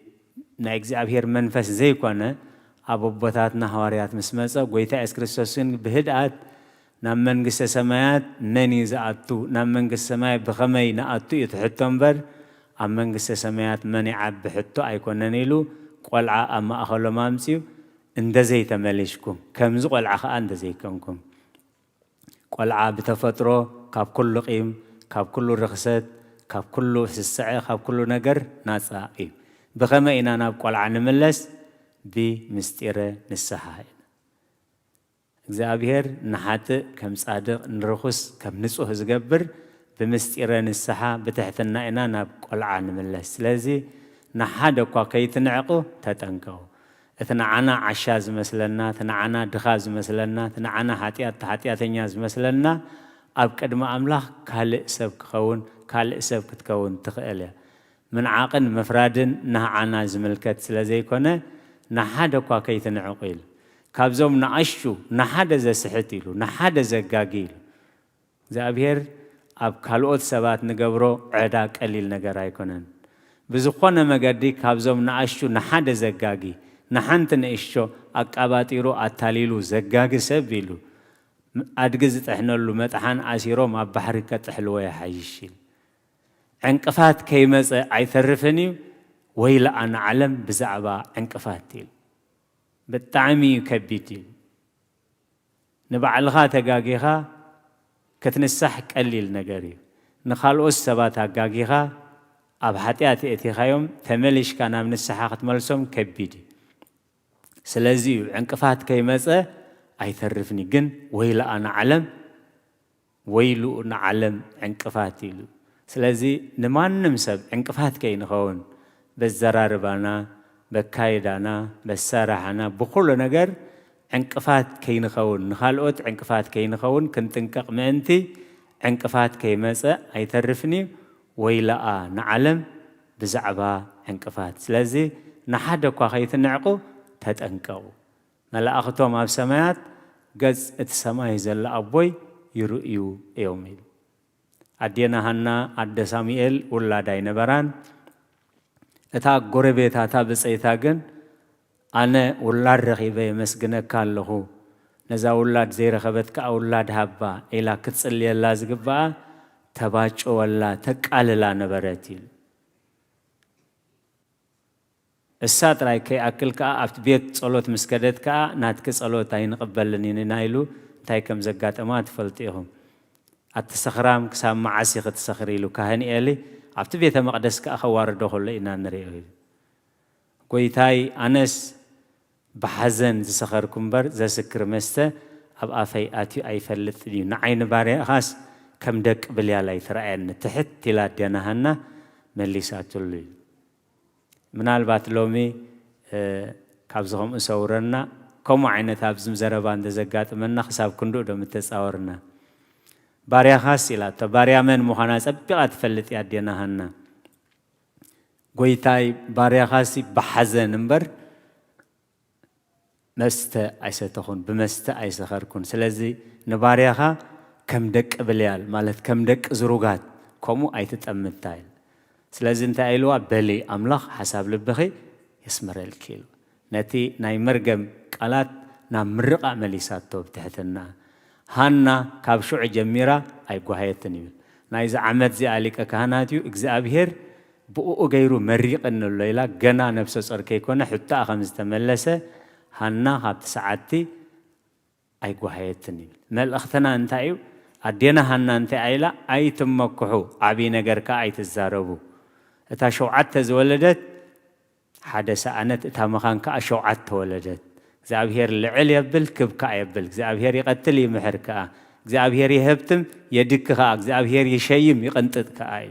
إجزابير منفس زي كونه أبو بطاتنا حواريات مسمسة قويتا إسكريستوسين بهدأت نمن قصة سمايات مني زعتو نمن قصة سمايات بخمي نأتو يتحطون بر أمن قصة سمايات مني عب بحطو أيكون نيلو قلعة أما أخلو مامسيو اندزي تمليشكم كم زو قلعة اندزي كمكم قلعة بتفترو كاب كل قيم كاب كل رخصت كاب كل السعي كاب كل نجر ناس قيم بخما إنا ناب قلعة نملس بمستيرة نسحة إجزابير نحات كم صادق نرخص كم نسوه زجبر بمستيرة نسحة بتحتنا إنا ناب قلعة نملس لذي نحادك وكيت نعقو تتنكو ثنعنا عشاز مثلنا ثنعنا دخاز مثلنا ثنعنا حاتيات نياز مثلنا أبكد ما أملاح كهلئ سب كون كهلئ سب كتكون تخيله من عاقن مفرادن نعنا زملكت سلازي كونه نحادك وكيت نعقيل كابزوم نعشو نحاد ز سحتيلو نحاد ز جاجيل زابير أب كالوت سبات نجبرو عداك قليل نجراي كونن بزخونه مجدي كابزوم نعشو نحاد ز جاجي نحنت نعشو أكاباتيرو أتاليلو زجاج سبيلو أدجزت إحنا اللو متحن عسيرو ما بحرك تحلوه حيشيل عنكفات كيمز عيثرفني ويلا أنا علم بزعبا عنكفاتيل بالتعمي كبيتيل نبعلها تجاجيها كتنسحك قليل نجاري نخالو السبات تجاجيها أبحثيات إتيخايم ثملش كان من السحاقة ملسوم كبيدي سلازي عنكفات كيمز عيثرفني جن ويلا أنا علم ويلو أنا علم عنكفاتيلو سلازي نمان نمسب عنكفات كين خون بالزراربانا بكايدانا بالسارحنا بكل نجار عنكفات كين خون نخالوت عنكفات كين خون كنت انكق منتي عنكفات كيمسا ايترفني ويلا نعلم بزعبا عنكفات سلازي نحدك وخيت نعقو تتنكو ملا اخطو ما بسمايات قز اتسماي زل ابوي يرؤيو يوميل أدينا هنا أد ساميل ولا داينبران اتا غربيتا تا بصيتاغن انا ولا رخيبه مسغنه كالله نزا ولاد زير خبت كاولاد حبا الى كتصل يلا زغبا تباچو ولا تقاللا نبرتيل السات راي كي اكل كا افت بيت صلوت مسكدت كا ناتك صلوت اينقبلني نايلو تاي كم زغاطمات فلطيهم التسخرام كسام معسي تسخريلو كهني الي افت بيت مقدس كاخوار دخل لنا نريو كويتاي انس بحزن زسخركم بر زسكر مسته اب افي اتي اي فلت دي نعين باري خاص كم دق بليا لاي ترعن تحت الى دنهنا مليساتل منالبات لومي كابزهم اسورنا كم عينت ابزم زربان دزغاطمنا حساب كندو دم تصاورنا باريا خاص الى تباريا من مخانا صبقات فلت يادنهنا قويتاي باريا خاصي بحزن نمبر مستا ايستخون بمستا ايسخركون سلازي نبارياها كم دق بليال مالت كم دق زروغات كومو ايتطمتايل سلازي انت ايلوا بلي املاح حساب لبخي يسمر الكيل نتي ناي مرغم قالات نا مرقا مليساتو بتحتنا هانا كابشوع جميرا اي غهيتني ناي زعمت زي عليك كهناتيو اغزابير بؤو غيرو مريق انه الليلة جنا نفسه صركي كونه حتى خمس تملسه هنا هات ساعتي اي غهيتني مال اختنا انت ايو ادينا هنا انت ايلا اي تمكحو ابي نجر كا اي تزاربو اتا شوعت تزولدت حدث انت اتا مخان كا شوعت تولدت እግዚአብሔር ልዕል يبل كبكا يبل እግዚአብሔር يقتل يمحرك እግዚአብሔር يهبتم يدكخ እግዚአብሔር يشيم يقنططك اي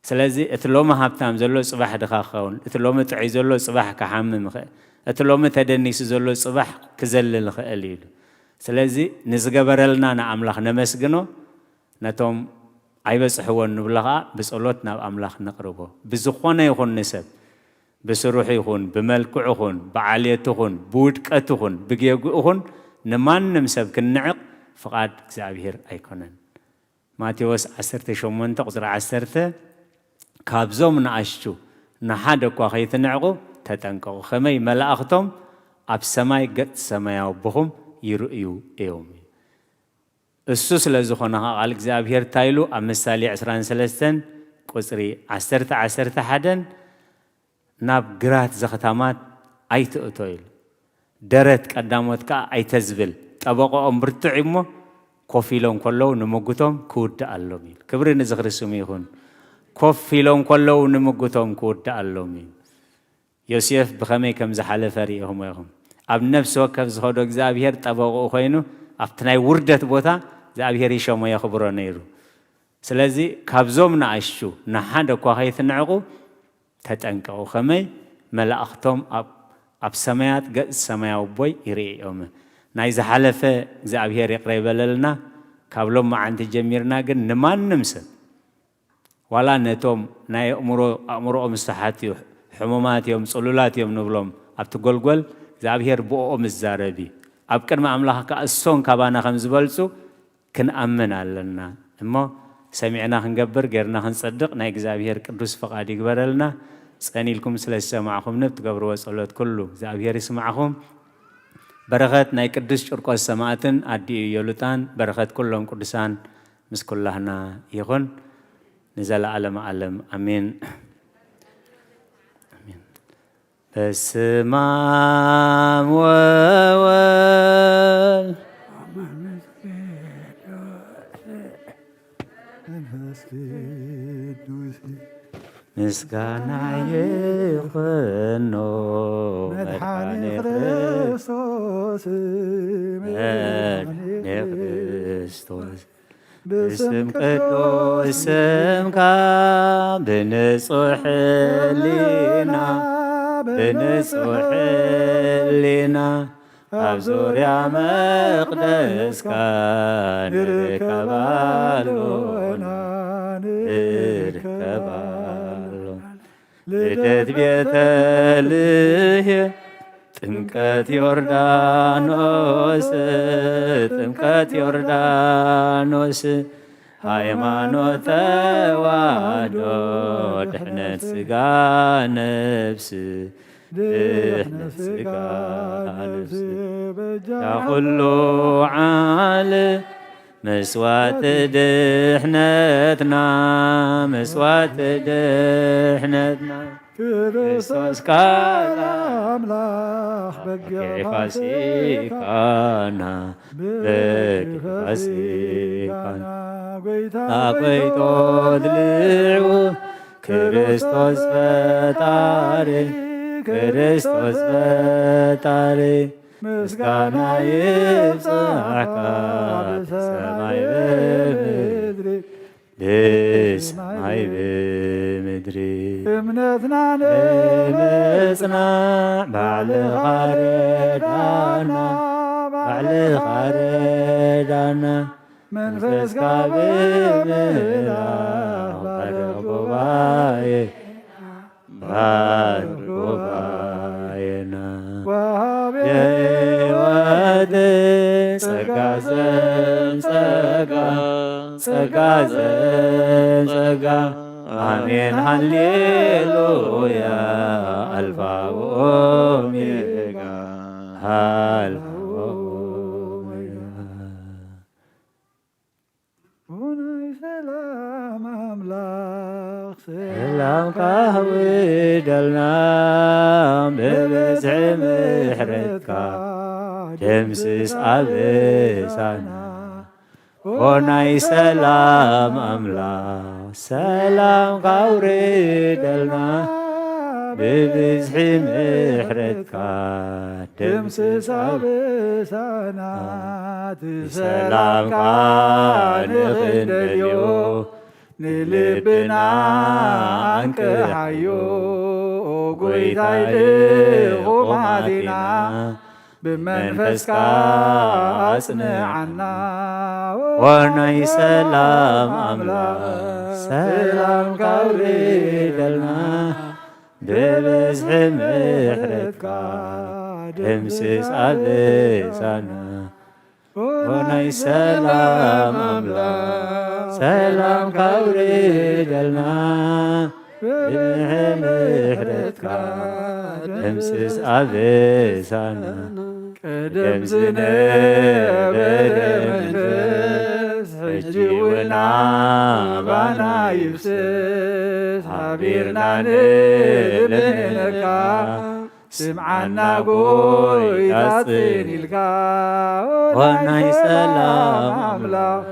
سلازي اتلوما هابتام زلو صباح دخاخون اتلوما تعي زلو صباح كحمم خ اتلوما تدنيس زلو صباح كزلل خاليل سلازي نزغبرلنا نا املاح نمسغنو نتوم ايبصحون نبلغا بصلوتنا املاح نقربو بزخونه يكون نسب بسروح يكون بملكع يكون بعاليه يكون بودقت يكون بجيغو يكون نمان نمسب كنعق فقاد እግዚአብሔር አይኮነን ማቴዎስ 18 ቁጥሪ 10 ካብዞም ንኣሽቱ ንሓደ እኳ ከይትንዕቑ ተጠንቀቑ ከመይ መላእኽቶም ኣብ ሰማይ ገጽ ሰማያዊ ኣቦኹም ይርእዩ እዮም እሱ ስለ ዝኾነ ቃል እግዚአብሔር ታይሉ ኣብ ምሳሌ 23 ቁጽሪ 11 ናብ ግራት ዘኸታማት ኣይትእቶ ኢሉ ደረት ቀዳሞት ከዓ ኣይተዝብል ጠበቆኦም ብርቱዕ እሞ ኮፍ ኢሎም ከለዉ ንምጉቶም ክውዳእ ኣሎም ኢሉ ክብሪ ንዝኽርስሙ ይኹን ኮፍ ኢሎም ከለዉ ንምጉቶም ክውዳእ ኣሎም ኢሉ ዮሴፍ ብኸመይ ከም ዝሓለፈ ርኢኹም ኢኹም ኣብ ነፍሲ ወከፍ ዝኸዶ እግዚአብሔር ጠበቁ ኮይኑ ኣብቲ ናይ ውርደት ቦታ እግዚአብሔር ይሸሞ የኽብሮ ነይሩ ስለዚ ካብዞም ንኣሽቱ ንሓደ እኳ ከይትንዕቑ ተጠንቀቑ ከመይ መላእኽቶም ኣብ ሰማያት ገጽ ሰማያዊ ቦይ ይርእዮም ናይ ዝሓለፈ እግዚአብሔር ይቅረ ይበለልና ካብ ሎም መዓንቲ ጀሚርና ግን ንማንም ሰብ ዋላ ነቶም ናይ ኣእምሮኦም ዝተሓትዩ ሕሙማት እዮም ጽሉላት እዮም ንብሎም ኣብቲ ጎልጎል እግዚአብሔር ብኦም ዝዛረብ ኣብ ቅድሚ ኣምላኽ ከዓ እሶን ካባና ከም ዝበልጹ ክንኣምን ኣለና እሞ ሰሚዕና ክንገብር ጌርና ክንጸድቕ ናይ እግዚአብሔር ቅዱስ ፈቃድ ይግበረልና ጸኒልኩም ስለ ዝሰማዕኹም ንትገብርዎ ጸሎት ኩሉ እግዚአብሔር ይስማዕኹም በረኸት ናይ ቅዱስ ጭርቆስ ሰማዕትን ኣዲኡ የሉጣን በረኸት ኩሎም ቅዱሳን ምስ ኩላህና ይኹን ንዘለዓለመ ዓለም አሜን በስመ አብ ወወልድ ምስጋና ይኹኖ መድኃኔ ክርስቶስ ብስም ቅዱስ ስምካ ብንጹሕ ሕሊና ኣብ ዙርያ መቕደስካ ንርከባሎና ልደት ቤተልሔም ጥምቀት ዮርዳኖስ ሃይማኖት ተዋህዶ ድሕነት ሥጋ ነፍስ ያኹሉ ዓለም መስዋዕት ድሕነትና ክርስቶስ ቃል አምላኽ በፋሲካና ጎይቶት ልዑ ክርስቶስ ፈጣሪ ምስጋና ይብጽሕካ በሰማይ በምድሪ እምነትና ንምጽናዕ ባዕልኻ ረዳና መንፈስካ ብምልኣኽ ባርክ ጉባኤና የሕይወት ጸጋ ዘምጸጋ አሜን ሃሌሉያ አልፋ ወኦሜጋ ሰላም አምላኽ ሰላም ካውደልና ብብዝሒ ምሕረትካ ደምስስ አበሳና ሆናይ ሰላም አምላኽ ሰላም ካውርደልና ብብዝሒ ምሕረትካ ደምስስ አበሳና ሰላምካ ንኽንደልዮ ንልብና አንቅሓዮ ጐይታይ ድኹማትና ብመንፈስካ አጽንዓና ወናይ ሰላም አምላኽ ሰላም ካውርደልና ብብዝሒ ምሕረትካ ደምስስ አበሳና ወናይ ሰላም አምላኽ ሰላም ካውርደልና ብምሕረትካ ደምስስ ኣበሳና ቀደም ዝነበረ መንፈስ ሕጂ ውና ባና ይብስስ ሓቢርና ንልምነካ ስምዓና ጎይታ ጽኒልካ ወናይ ሰላም ኣምላኽ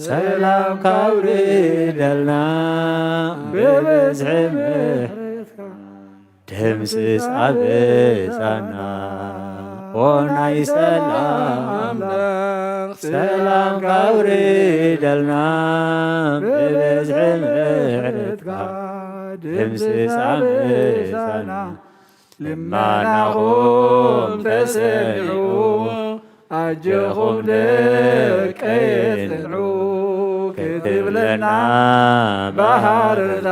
ሰላም ካውርደልና ብብዝሒ ምሕረትካ ደምስስ ኣበሳና ወናይ ሰላም ኣምላኽ ሰላም ካውርደልና ብብዝሒ ምሕረትካ ደምስስ ኣበሳና ልመናኹም ተሰሚዑ ኣጀኹም ደቀየ ጽንዑ ክትብለና ባሃርና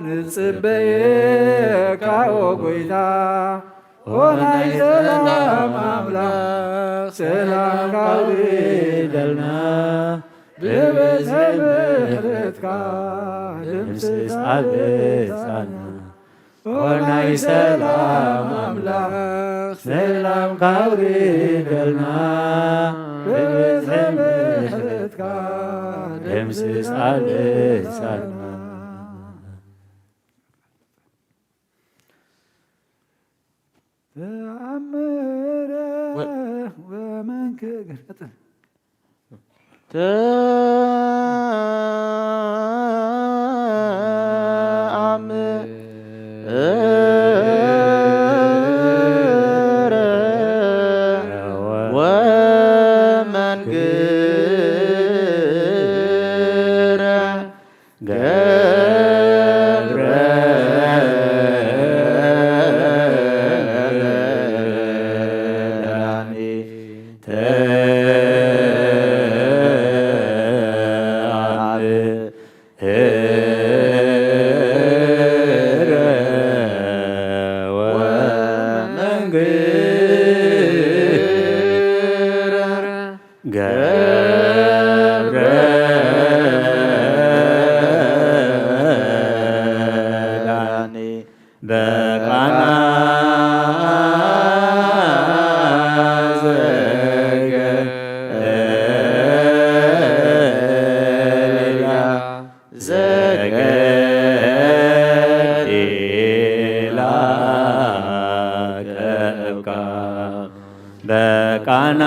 ንጽበየካ ኦ ጎይታ ወናይ ሰላም ኣምላኽ ሰላም ካውርደልና ብብዝሒ ምሕረትካ ደምስስ ኣበሳና ወናይ ሰላም ኣምላኽ ሰላም ካውርደልና ብብዝሒ ምሕረትካ ደምስስ ኣበሳና ተአምረ ወመንክር በቃና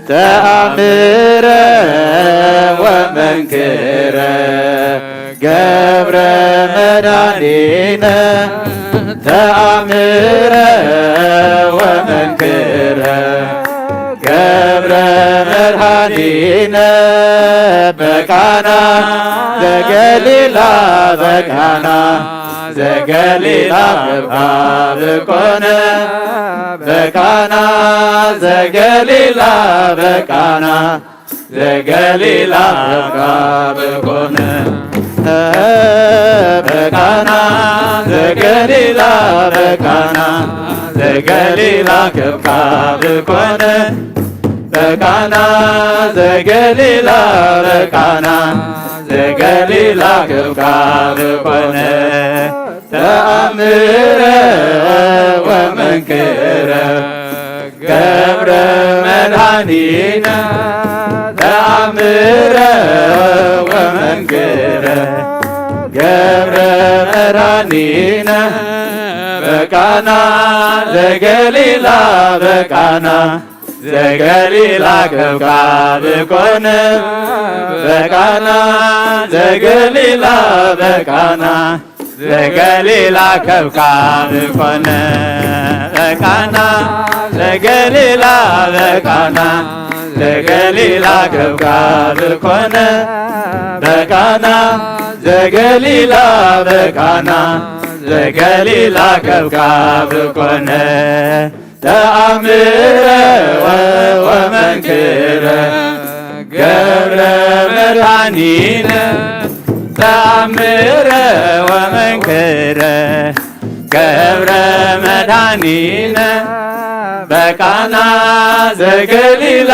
ተአምረ ወመንክረ ገብረ መድኃኒነ ተአምረ ወመንክረ ገብረ መድኃኒነ በቃና ዘገሊላ በቃና ዘገሊላ ብኮነ በቃና ዘገሊላ በቃና ዘገሊላ ብኮነ በቃና ዘገሊላ በቃና ዘገሊላ ብኮነ በቃና ዘገሊላ በቃና ዘገሊላ ብኮነ ተአምረ ወመንክረ ገብረ መድኃኒነ ተአምረ ወመንክረ ገብረ መድኃኒነ በቃና ዘገሊላ በቃና ዘገሊላ ብኮነ በቃና ዘገሊላ በቃና ዘገሊላ ብኮነ በቃና ዘገሊላ በቃና ዘገሊላ ብኮነ በቃና ዘገሊላ በቃና ዘገሊላ ብኮነ ተአምረ ወመንክረ ገብረ መድኃኒነ ተአምረ ወመንክረ ገብረ መድኃኒነ በቃና ዘገሊላ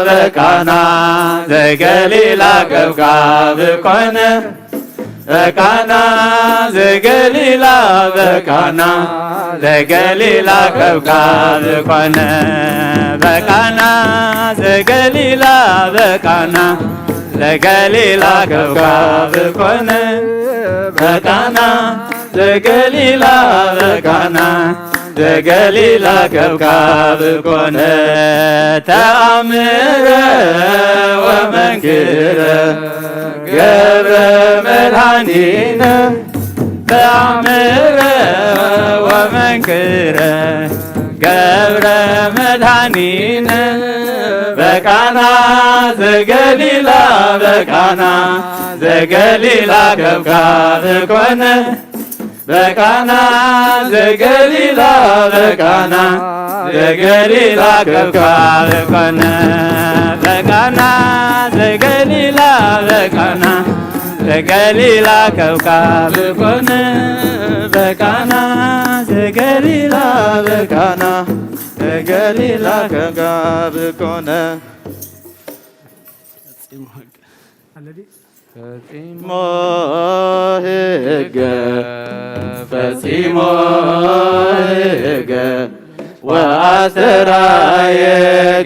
በቃና ዘገሊላ ብኮነ በቃና ዘገሊላ በቃና ዘገሊላ ብኮነ በቃና ዘገሊላ በቃና ዘገሊላ ብኮነ በቃና ዘገሊላ በቃና ዘገሊላ ብኮነ ተአምረ ወመንክረ ገብረ መድኃኒነ ተአምረ ወመንክረ ገብረ መድኃኒነ በቃና ዘገሊላ በቃና ዘገሊላ ብኮነ በቃና ዘገሊላ በቃና ዘገሊላ ብኮነ በቃና ዘገሊላ በቃና ዘገሊላ ብኮነ በቃና ዘገሊላ በቃና ዘገሊላ ብኮነ ፈጽሞ ሕገ ፈጺሞ ሕገ ወአስተርአየ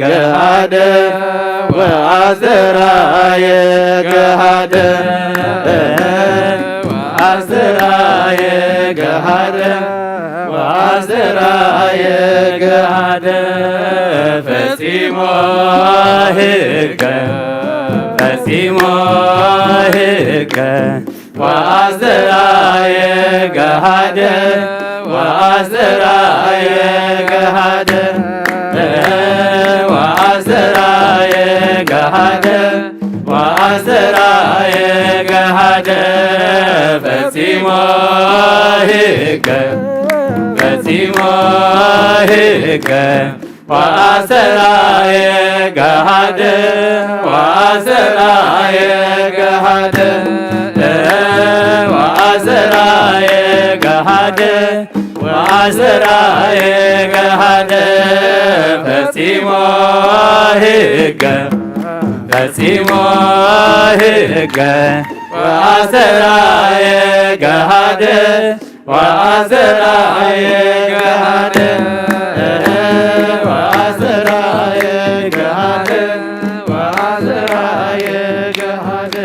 ገሃደ ወአስተርአየ ገሃደ ወአስተርአየ ገሃደ ወአስተርአየ ገሃደ ፈጺሞ ሕገ ፈጺሞ ሕገ ወአስተርአየ ገሃደ ወአስተርአየ ገሃደ ወአስተርአየ ገሃደ ወአስተርአየ ገሃደ ፈጺሞ ሕገ ፈጺሞ ሕገ ወአስተርአየ ገሃደ ወአስተርአየ ገሃደ ወአስተርአየ ገሃደ ወአስተርአየ ገሃደ ፈጺሞ ሕገ ፈጺሞ ሕገ ወአስተርአየ ገሃደ ወአስተርአየ ገሃደ ወአስተርአየ ገሃደ ወአስተርአየ ገሃደ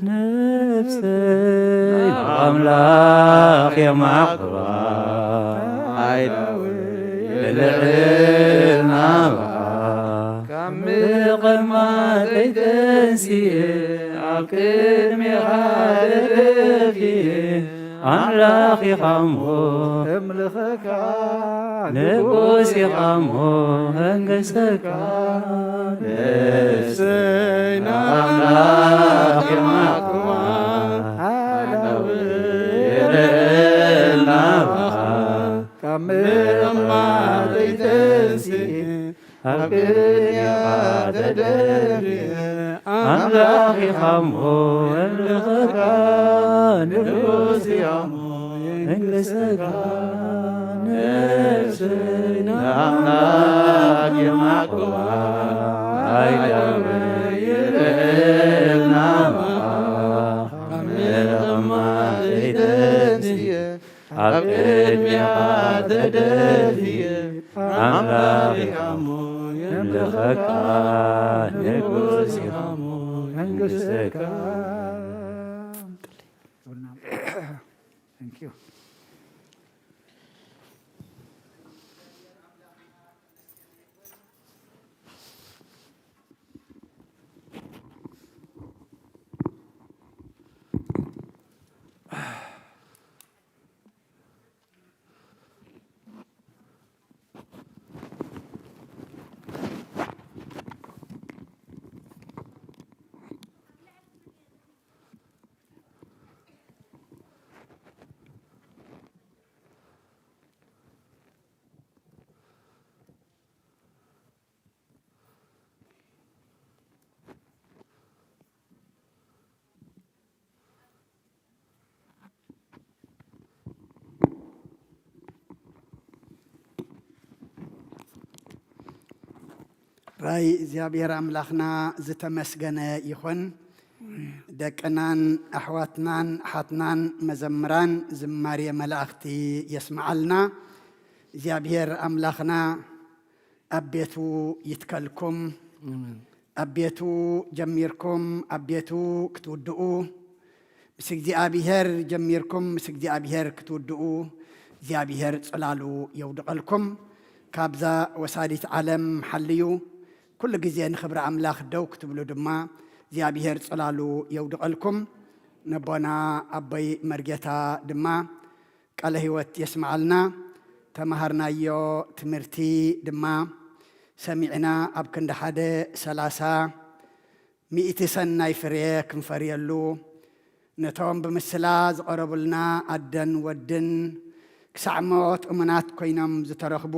ነፍሰይ አምላክ የማቅባ ልዕልናባ ካብ ምቕማጠይ ተንስየ ኣብ ቅድሜኻ ደደፊየ ኣምላኽ ኢኻ እሞ እምልኸካ ንጉስ ኢኻ እሞ መንግሥትካ ነፍሰይ ንኣምላኽ የማቅባ ልዕልናባ ካብ ምቕማጠይ ተንስየ ኣብ ቅድሜኻ ተደፊየ ኣምላኽ ኢኻ እሞ እምልኸካ ንጉስ ኢኻ እሞ መንግሥትካ ነፍሰይ ንኣምላኽ የማቅባ ኣይዳወይ ልዕልናባ ካብ ምቕማጠይ ተንስየ ኣብ ቅድሜኻ ተደፊየ ኣምላኽ ኢኻ እሞ የምልኸካ ንጉስ ኢኻ እሞ መንግሥትካ Thank you. ራይ እግዚአብሔር አምላኽና ዝተመስገነ ይኹን። ደቅናን ኣሕዋትናን ሓትናን መዘምራን ዝማሬ መላእኽቲ የስማዓልና። እግዚአብሔር አምላኽና ኣብ ቤቱ ይትከልኩም፣ ኣብ ቤቱ ጀሚርኩም ኣብ ቤቱ ክትውድኡ፣ ምስ እግዚአብሔር ጀሚርኩም ምስ እግዚአብሔር ክትውድኡ እግዚአብሔር ጽላሉ የውድቐልኩም። ካብዛ ወሳዲት ዓለም ሓልዩ ኩሉ ግዜ ንኽብሪ ኣምላኽ ደው ክትብሉ ድማ እግዚአብሔር ጽላሉ የውድቐልኩም። ነቦና ኣቦይ መርጌታ ድማ ቃለ ሕይወት የስማዓልና። ተማሃርናዮ ትምህርቲ ድማ ሰሚዕና ኣብ ክንዲ 1:30 ሚእቲ ሰናይ ፍሬ ክንፈርየሉ ነቶም ብምስላ ዝቐረቡልና ኣደን ወድን ክሳዕ ሞት እሙናት ኮይኖም ዝተረኽቡ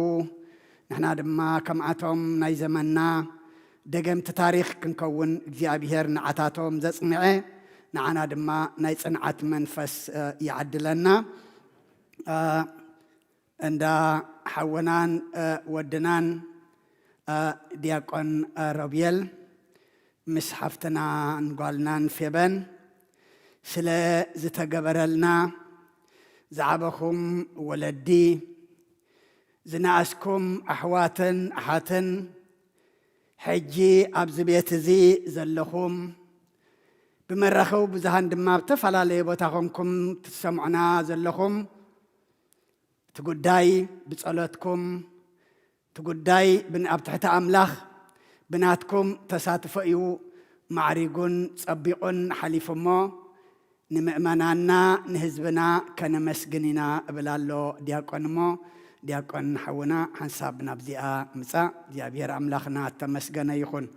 ንሕና ድማ ከምኣቶም ናይ ዘመንና ደገምቲ ታሪኽ ክንከውን እግዚአብሔር ንዓታቶም ዘጽንዐ ንዓና ድማ ናይ ጽንዓት መንፈስ ይዓድለና። እንዳ ሓወናን ወድናን ዲያቆን ሮቤል ምስ ሓፍትናን ጓልናን ፌበን ስለ ዝተገበረልና زعبكم ولدي زناسكم أحواتن أحاتن حجي أبز بيت زي زلخم بمرخو بزهان دماب تفلالي بوتاخمكم تسمعنا زلخم تقداي بصلاتكم تقداي بن أبتحت أملاخ بناتكم تساتفئيو معريقون صبيقون حليفمو نمأمنانا نهزبنا كنمسجننا بلالو دياقونمو دياقون حونا حنسابنا بزيئة مسا ديابير أملاخنا تمسجنا يخون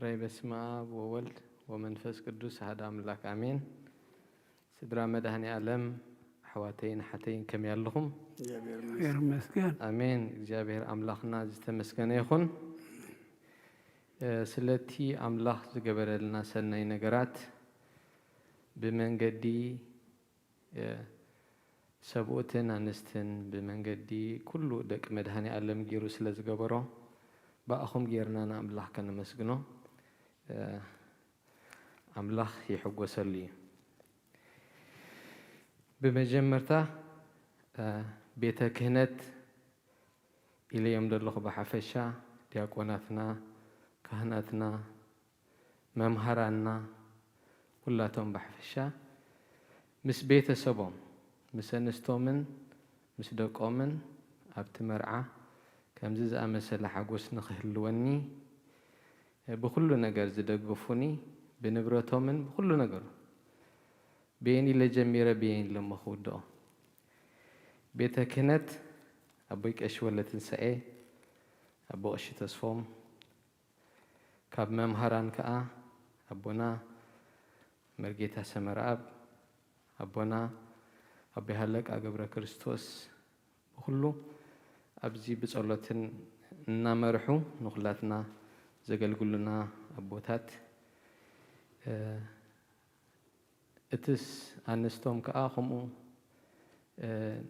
رأي بسم آب وولد ومنفس قدوس هذا أملاك آمين سدرا مدهني ألم حواتين حتين كم يالهم غير مسكن آمين جابير أملاخنا زتمسكن يخون سلتي أملاخ زجبر لنا سنة نجارات بمن قدي سبوتن أنستن بمن قدي كله دك مدهني ألم جيرو سلا زجبره بأخم جيرنا أملاخ كنا مسكنه أملاخ يحق وسلي بمجمرته بيت كهنت إلى يوم دلخ بحفشة دياقوناتنا كهناتنا ممهرنا كلاتهم بحفشة مس بيت سبهم مس نستومن مس دقومن أبتمرعة كم زي أمثل حقوس نخلوني بكل نجار زدقفوني بنبرتهم بكل نجار بيني لجميرة بين لما خودو بيتا كانت أبوك أشولة تنسأي أبو أشي تصفهم كاب ممهران كأ أبونا مرجيتا سمراب أبونا أبي هلك أقبر كريستوس بكله أبزي بصلاتن نمرحو نخلاتنا زقل قلنا أبوتات اتس أنستم كأخمو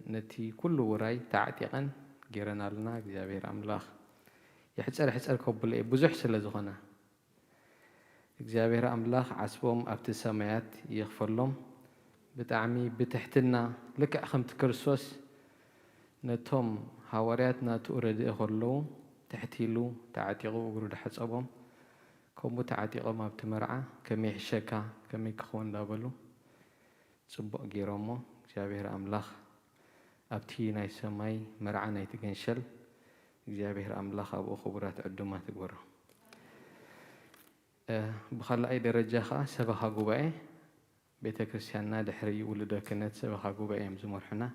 نتي كل وراي تعتيقا جيرنا لنا جزابير أملاخ يحسر كوبل إيه بزح سلزخنا جزابير أملاخ عصبهم ابتسامات يغفر لهم بتعمي بتحتنا لك أخمت كرسوس نتهم حوارياتنا تورد إخلو تحتيلو تعتيقو وقرود حسابهم كومو تعتيقو ما بتمرعى كمي حشكا كمي كخون دابلو صبق جيرومو جابير أملاخ أبتي ناي سماي مرعى ناي تجنشل جابير أملاخ أبو خبرات عدوما تقوره بخلا أي درجة خا سبها قبائي بيت كريستيانا دحري ولده كانت سبها قبائي مزمور حنا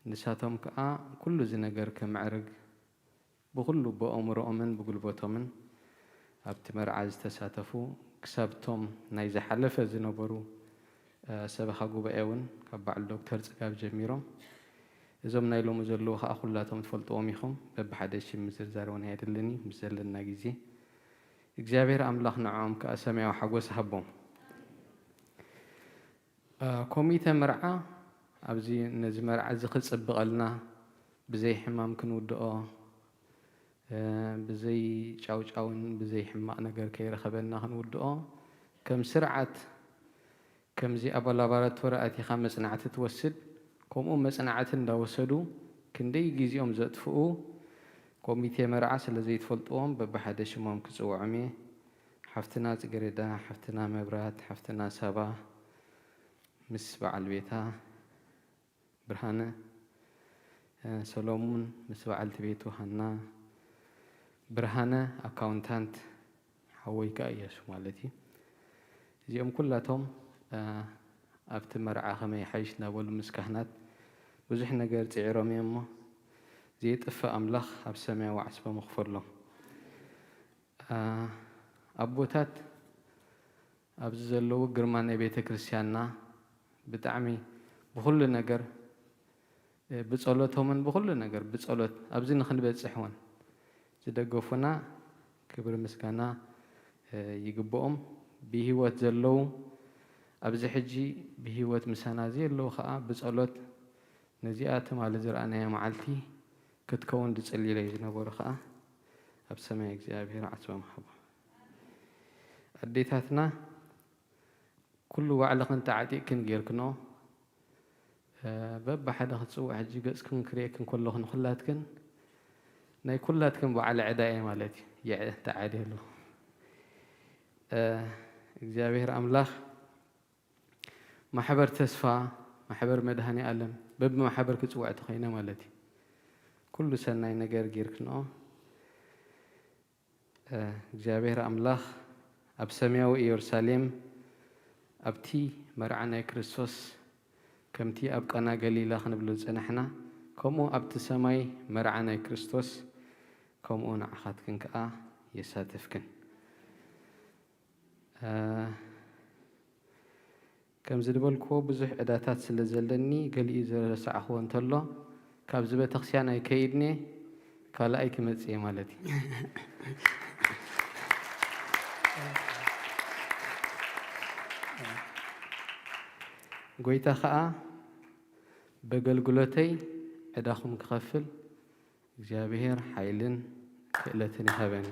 نساتهم كأ كل زنجر كمعرق بغلو بأمر أمن بقول بوتمن أبتمر عز تساتفو كسبتهم نايز حلفة زنبرو سبخا قبائون كبع الدكتور تقاب جميرهم إذا نايلو مزلوها أخلاتهم تفلطوا ميخهم ببحدش مزرزار ونهاية اللني مزل الناجزي إجابير أملاخ نعم كأسمع وحقوس حبهم كوميتا مرعى أبزي نزمر عز خلص بقلنا بزي حمام كنودقه بزي شاوشاون بزي حماق نجار كير خبرنا هنودقه كم سرعة كم زي أبا لاباراتورا أتي خمس سنعات توسد كم سنعات داوسدو كندي جيزيهم زتفقو كوميتي مرعى سلزي تفلطوهم ببحدش مام كسو عمي حفتنا زقردا حفتنا مبرات حفتنا سبا مسبع البيتا برهانة سلومون مسبع البيتو هنا برهانة أكاونتانت حويك أيش مالتي زيهم كلاتهم أبتمر عاخمي حيشنا والمسكهنات وزحنا قرت عيرهم يمه زيت أفا أملخ أبسمع وعسبه مغفر له أبوتات أبزلو قرمان بيت كريستيانا بتعمي بكل نجر بتصلتهم من بكل نجر بتصلت أبزين خلي بيت سحوان زدقفنا ክብሪ ምስጋና ይግብኦም ብህይወት ዘለው ኣብዚ ሕጂ ብህይወት ምሳና ዘለው ከዓ ብጸሎት ነዚኣቶም ኣለ ዝረኣናዮ መዓልቲ ክትከውን ዝጸልዩ ዝነበሩ ከዓ ኣብ ሰማይ እግዚኣብሔር ዓጽቦም ሃቦ ኣዴታትና ኩሉ ባዕልኽን ተዓጢቕክን ጌርክኖ በብሓደ ክትጽውዕ ሕጂ ገጽክን ክርእክን ከለኹ ንኹላትክን ናይ ኩላትክን በዓል ዕዳ እየ ማለት እዩ ተዓዲሉ እግዚኣብሔር ኣምላኽ ማሕበር ተስፋ ማሕበር መድሃኒ ዓለም በብማሕበር ክጽውዕ ተኾይነ ማለት እዩ ኩሉ ሰናይ ነገር ጌርክኖ እግዚኣብሔር ኣምላኽ ኣብ ሰማያዊ ኢየሩሳሌም ኣብቲ መርዓ ናይ ክርስቶስ ከምቲ ኣብ ቀና ገሊላ ክንብሎ ዝጸናሕና ከምኡ ኣብቲ ሰማይ መርዓ ናይ ክርስቶስ ከምኡ ንዓኻትክን ከዓ የሳተፍክን ከም ዝድበልክዎ ብዙሕ ዕዳታት ስለ ዘለኒ ገሊኡ ዘረሳዕኽዎ እንተሎ ካብዚ ቤተክርስትያን ኣይከይድኒ ካልኣይ ክመጽእ እየ ማለት እዩ ጎይታ ከዓ በገልግሎተይ ዕዳኹም ክኸፍል እግዚኣብሔር ሓይልን ክእለትን ይሃበኒ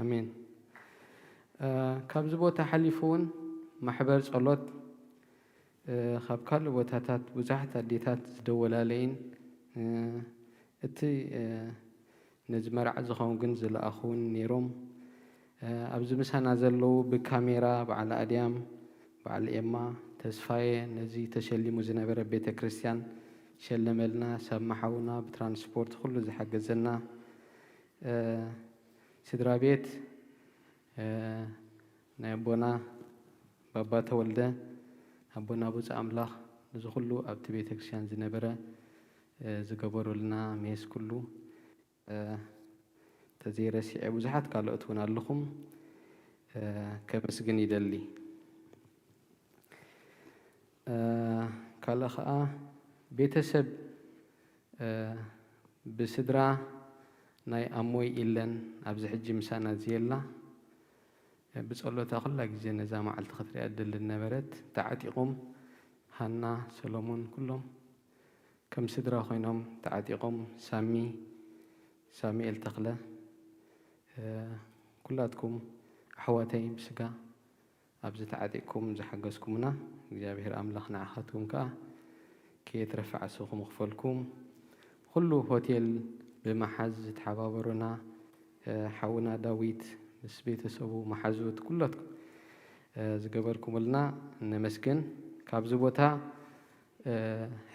ኣሜን ካብዚ ቦታ ሓሊፉ እውን ማሕበር ጸሎት ካብ ካልእ ቦታታት ብዙሓት ኣዴታት ዝደወላለይን እቲ ነዚ መርዓ ዝኸውን ግን ዝለኣኹውን ነይሮም ኣብዚ ምሳና ዘለዉ ብካሜራ በዓል ኣድያም በዓል ኤማ ተስፋየ ነዚ ተሸሊሙ ዝነበረ ቤተ ክርስቲያን ሸለመልና ሰማሓውና ብትራንስፖርት ኩሉ ዝሓገዘና ስድራ ቤት ናይ ኣቦና ባባ ተወልደ ኣቦና ቡፃ ኣምላኽ እዚ ኩሉ ኣብቲ ቤተ ክርስቲያን ዝነበረ ዝገበሩልና ሜስ ኩሉ ተዘይረሲዐ ብዙሓት ካልኦት እውን ኣለኹም ከመስግን ይደሊ ካልእ ከዓ ቤተሰብ ብስድራ ናይ ኣሞይ ኢለን ኣብዚ ሕጂ ምሳና ዝየላ ብጸሎታ ኩላ ግዜ ነዛ መዓልቲ ክትሪኣ ድል ነበረት ተዓጢቖም ሃና ሰሎሞን ኩሎም ከም ስድራ ኮይኖም ተዓጢቖም ሳሙኤል ተኽለ ኩላትኩም ኣሕዋተይ ብስጋ ኣብዚ ተዓጢቕኩም ዝሓገዝኩምና እግዚኣብሔር ኣምላኽ ንዓኻትኩም ከዓ ከየትረፍዕ ዓስኹም ክፈልኩም ኩሉ ሆቴል ብመሓዝ ዝተሓባበሩና ሓውና ዳዊት ምስ ቤተሰቡ መሓዙት ኩላትኩም ዝገበርኩምልና ነመስግን ካብዚ ቦታ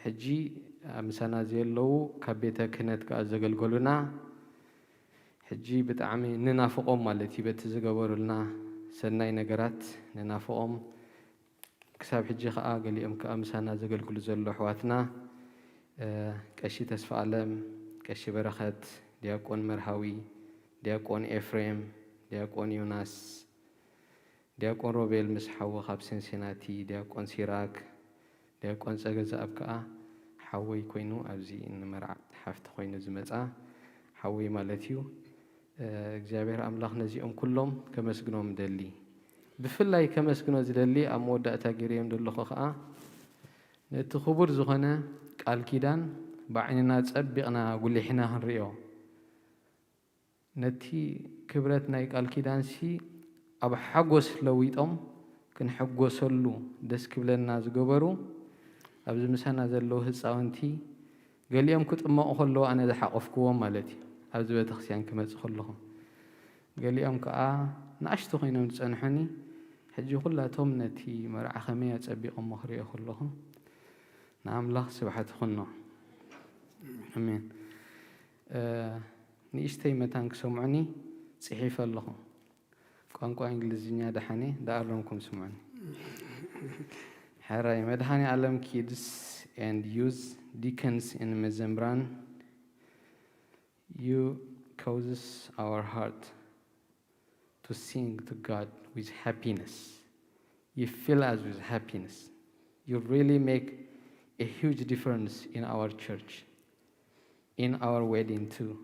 ሕጂ ምሳና ዘለው ካብ ቤተ ክህነት ከዓ ዘገልገሉና ሕጂ ብጣዕሚ ንናፍቆም ማለት እዩ በቲ ዝገበሩልና ሰናይ ነገራት ንናፍቆም ክሳብ ሕጂ ከዓ ገሊኦም ከዓ ምሳና ዘገልግሉ ዘሎ ኣሕዋትና ቀሺ ተስፋ ኣለም ቀሺ በረኸት ዲያቆን መርሃዊ ዲያቆን ኤፍሬም ዲያቆን ዮናስ ዲያቆን ሮቤል ምስ ሓወ ካብ ሴንሴናቲ ዲያቆን ሲራክ ዲያቆን ፀገዛኣብ ከዓ ሓወይ ኮይኑ ኣብዚ ንመርዓ ሓፍቲ ኮይኑ ዝመፃ ሓወይ ማለት እዩ እግዚኣብሔር ኣምላኽ ነዚኦም ኩሎም ከመስግኖም ደሊ ብፍላይ ከመስግኖ ዝደሊ ኣብ መወዳእታ ገይረዮም ዘለኹ ከዓ ነቲ ክቡር ዝኾነ ቃል ኪዳን ባዕንና ፀቢቕና ጉሊሕና ክንሪኦ ነቲ ክብረት ናይ ቃል ኪዳንሲ ኣብ ሓጎስ ለዊጦም ክንሕጎሰሉ ደስ ክብለና ዝገበሩ ኣብዚ ምሳና ዘለዉ ህፃውንቲ ገሊኦም ክጥመቑ ከለዉ ኣነ ዝሓቆፍክዎም ማለት እዩ ኣብዚ ቤተክርስትያን ክመፅእ ከለኹ ገሊኦም ከዓ ንኣሽቱ ኮይኖም ዝፀንሑኒ ሕጂ ኩላቶም ነቲ መርዓ ከመይ ኣፀቢቖም ክሪኦ ከለኹ ንኣምላኽ ስብሓት ይኹኖ ኣሜን ንእሽተይ መታን ክሰምዑኒ ፅሒፈ ኣለኹ ቋንቋ እንግሊዝኛ ደሓነ ዳኣረምኩም ስምዑኒ ሕራይ መድሃኒ ዓለም ኪድስ and use deacons in መዘምራን you causes our heart to sing to God with happiness. You fill us with happiness. You really make a huge difference in our church, in our wedding too.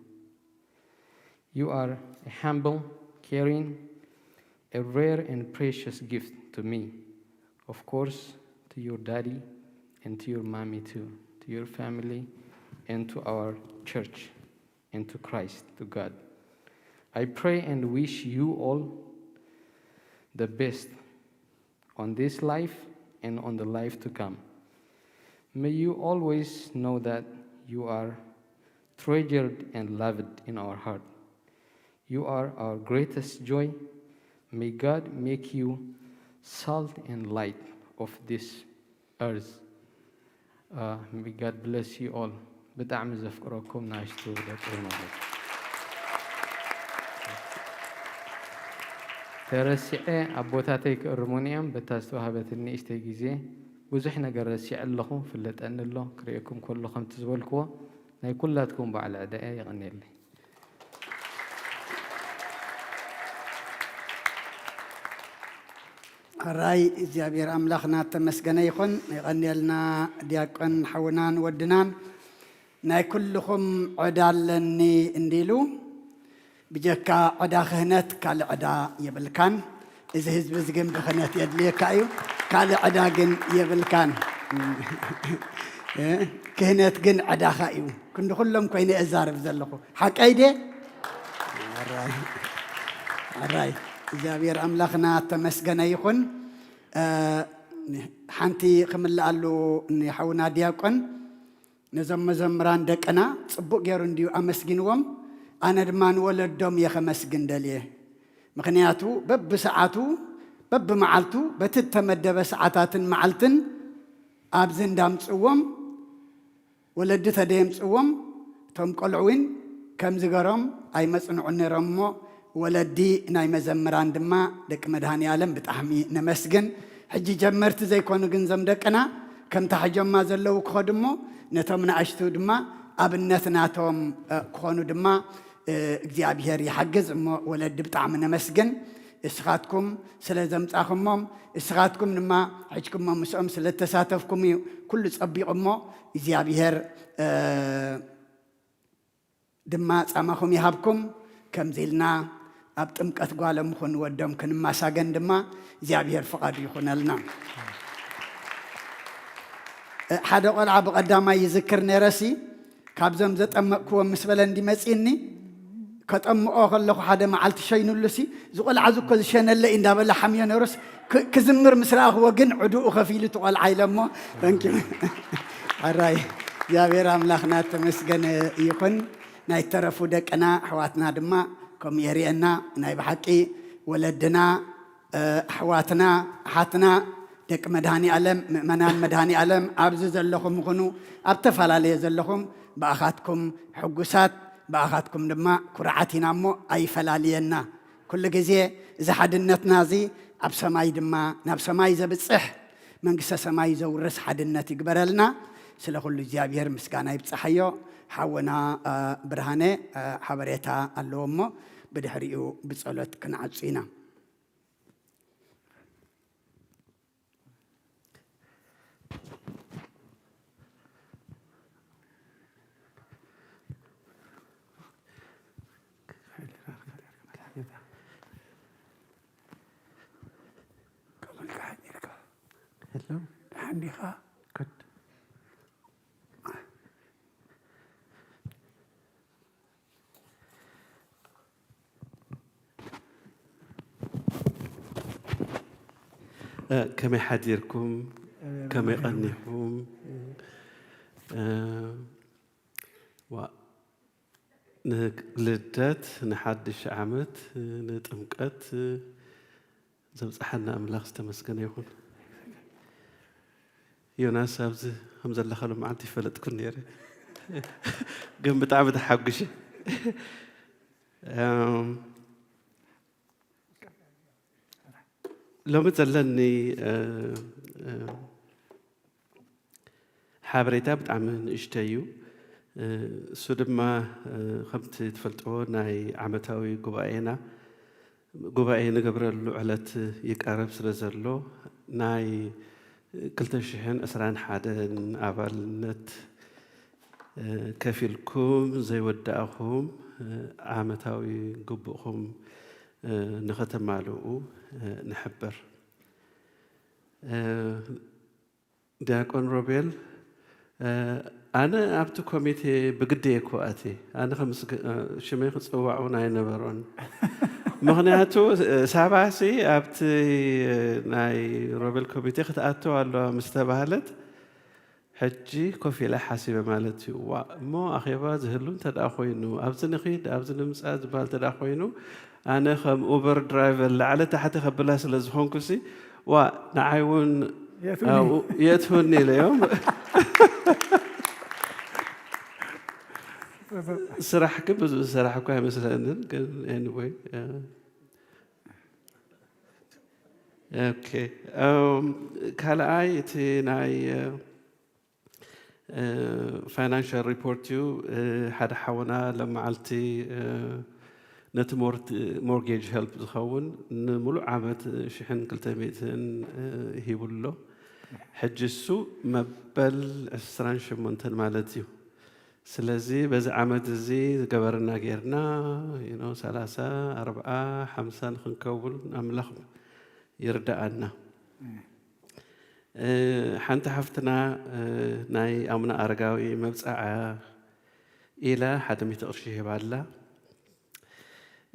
You are a humble, caring, a rare and precious gift to me. Of course, to your daddy and to your mommy too, to your family and to our church and to Christ, to God. I pray and wish you all the best on this life and on the life to come. May you always know that you are treasured and loved in our heart. You are our greatest joy. May God make you salt and light of this earth. May God bless you all. بتعمل زفكركم ناشتو لكم. ترسعي أبوتاتي كأرمونيام بتاستوها بتني إشتيجيزي وزحنا جرسي اللهم فلت أن الله كريكم كلكم تزولكوا ناي كلاتكم بعد الأداء يغني لي. الرأي زيابير أملاخنا تمسجنا يكون يغني لنا دياكن حونان ودنان ناي كلكم عدالني انديلو بجكا عدا خهنت كال عدا يبلكان إذا هزب زجن بخنات يدليك أيو كال عدا جن يبلكان كهنت جن عدا خايو كن كلهم كوين أزار بزلقو حق أيدي الرأي زابير أملاخنا تمسجنا يكون حنتي خمل قالوا إني حونا دياكن نزم زمران دك أنا صبوا جيرون ديو أمسجنوهم أنا دمان ولدهم يخمسجن دليه مخنياتو بب ساعاتو بب معلتو بتتمد بساعات معلتن أبزن دام صوم ولدت ديم صوم توم قلعوين كم زجرام أي مسنون رمو ولدي ناي مزمران دما دك مدهاني عالم بتحمي نمسجن حجي جمرت زي كونو جنزم دكنا كم تحجم ما زلوا كخدمو نتمنى أشتو دما أبنتنا توم كونو دما እግዚአብሔር ይحجز ولد بتاعم نمسجن اسخاتكم سلازم تاخمم اسخاتكم لما حجكم مسؤم سلتساتفكم كل صبيقم እግዚአብሔር دما صامخم يحبكم كم زيلنا أبتمكت قالم خن ودم كن ما ساجن دما እግዚአብሔር فقاد يخونلنا حدا قال عبد قدامي يذكر نرسي كابزم زت أمكو مسبلن دي مسيني كتأم أخل له حدا ما علت شيء نلسي زقل عزوك كل شيء نلا إن دابل حمية نرس كزمر مسراه وجن عدو خفيل تقال عيلم ما تنكي الرأي يا بيرام لخنا تمسجن يكون نايترفو دك أنا حواتنا دما كم يرينا ناي بحكي ولدنا حواتنا حاتنا دك مدهاني علم منان مدهاني علم أبز زلهم خنو أبتفعل عليه زلهم بأخاتكم حجوسات بأخاتكم دما كرعاتنا مو أي فلالينا كل جزء إذا حدنت نازي أبسماي دما نبسماي زبصح من قصة سماي زورس حدنت يقبرلنا سلخل الجابير مسكانا يبصحيو حونا برهانة حبريتا اللوم بدحريو بصلت كنعصينا hello عندي خا كنت كما يحضركم كما يغنيهم لدات نحدش عمت نتمقت زبصحنا أملاخ استمسكنا يكون يوناس أبز همزة الله خلوا معلتي فلت كن يري قم بتعبد حقشي لو مثلني حابريتا بتعمل اشتيو سودما خمت تفلتو ناي عمتاوي قبائنا قبر اللعلت يقارب سرزرلو ناي 2021 ኣባልነት ከፊልኩም ዘይወዳእኹም ዓመታዊ ግቡእኹም ንኸተማልኡ ንሕብር። ዲያቆን ሮቤል ኣነ ኣብቲ ኮሚቴ ብግደይ እኮ ኣትየ ኣነ ሽመይ ክፅዋዕ እውን ኣይነበሮን ምክንያቱ ሳባሲ ኣብቲ ናይ ሮቤል ኮሚቴ ክትኣተው ኣለዋ ምስ ተባሃለት ሕጂ ኮፍ ኢለ ሓሲበ ማለት እዩ እሞ ኣኼባ ዝህሉ እንተደኣ ኮይኑ ኣብዚ ንኺድ ኣብዚ ንምፃእ ዝበሃል እንተደኣ ኮይኑ ኣነ ከም ኡበር ድራይቨር ላዕለ ታሕቲ ከብላ ስለ ዝኾንኩሲ ንዓይ እውን የትሁኒ ኢለዮም ስራሕ ግን ብዙ ስራሕ እኳ ኣይመስለንን ግን ኤኒዌይ ኦኬ ካልኣይ እቲ ናይ ፋይናንሻል ሪፖርት እዩ ሓደ ሓውና ለመዓልቲ ነቲ ሞርጌጅ ሄልፕ ዝኸውን ንምሉእ ዓመት 1200 ሂቡሎ ሕጂ እሱ መበል 28 ማለት እዩ ስለዚ በዚ ዓመት እዚ ዝገበርና ጌርና 30 40 50 ክንከውን ኣምላኽ ይርዳኣና ሓንቲ ሓፍትና ናይ ኣሙና ኣረጋዊ መብፃዓ ኢላ 100 ቅርሺ ሂባላ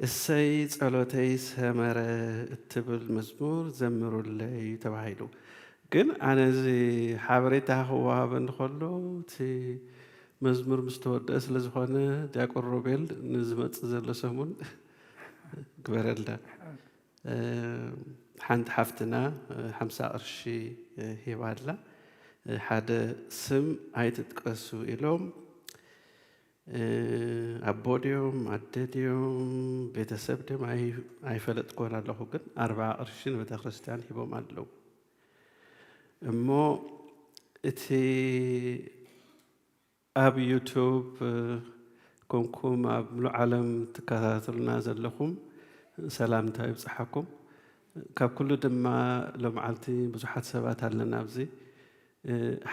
እሰይ ጸሎተይ ሰመረ እትብል መዝሙር ዘምሩለይ ተባሂሉ ግን ኣነ እዚ ሓበሬታ ክወሃበ እንከሎ እቲ መዝሙር ምስ ተወድአ ስለ ዝኾነ ዲያቆን ሮቤል ንዝመፅእ ዘሎ ሰሙን ግበረልና ሓንቲ ሓፍትና 50 ቅርሺ ሂባላ ሓደ ስም ኣይትጥቀሱ ኢሎም ኣቦ ድዮም ኣደ ድዮም ቤተሰብ ድዮም ኣይፈለጥኩን ኣለኹ ግን 40 ቅርሺ ንቤተ ክርስቲያን ሂቦም ኣለዉ እሞ እቲ ኣብ ዩቱብ ኮንኩም ኣብ ሙሉእ ዓለም ትከታተሉና ዘለኹም ሰላምታ ይብፅሓኩም ካብ ኩሉ ድማ ሎመዓልቲ ብዙሓት ሰባት ኣለና ኣብዚ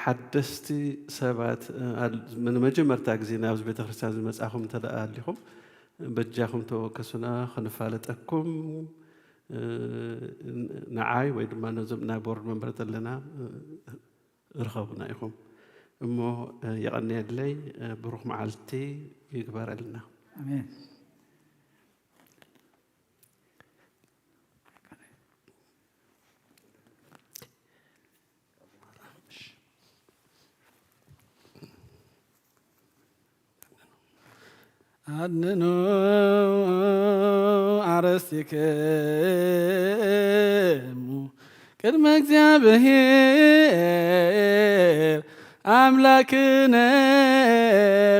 ሓደስቲ ሰባት ንመጀመርታ ግዜ ናብዚ ቤተ ክርስቲያን ዝመፃኹም እንተደኣ ኣሊኹም በጃኹም ተወከሱና ክንፋለጠኩም ንዓይ ወይ ድማ ነዞም ናይ ቦርድ መንበር ዘለና ርኸቡና ኢኹም እሞ የቐኒየለይ ብሩኽ መዓልቲ ይግበረልና ኣሜን አድንኑ አርሥቲክሙ ቅድመ እግዚአብሔር አምላክነ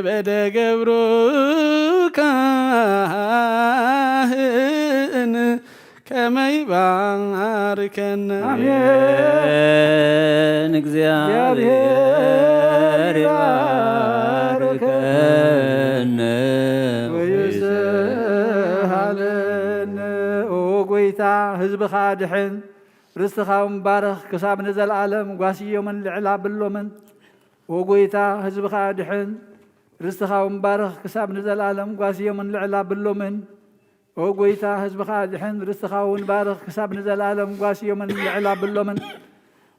በደገብሩ ካህን ከመ ይባርከነ አሜን እግዚአብሔር ይባርከነ ወይስሃለነ ኦ ጎይታ ህዝብኻ ድሕን ርስትኻ ምባረኽ ክሳብ ንዘለዓለም ጓስዮምን ልዕላ ብሎምን ኦ ጎይታ ህዝብኻ ድሕን ርስትኻ ምባረኽ ክሳብ ንዘለዓለም ጓስዮምን ልዕላ ብሎምን ኦ ጎይታ ህዝብኻ ድሕን ርስትኻ ምባረኽ ክሳብ ንዘለዓለም ጓስዮምን ልዕላ ብሎምን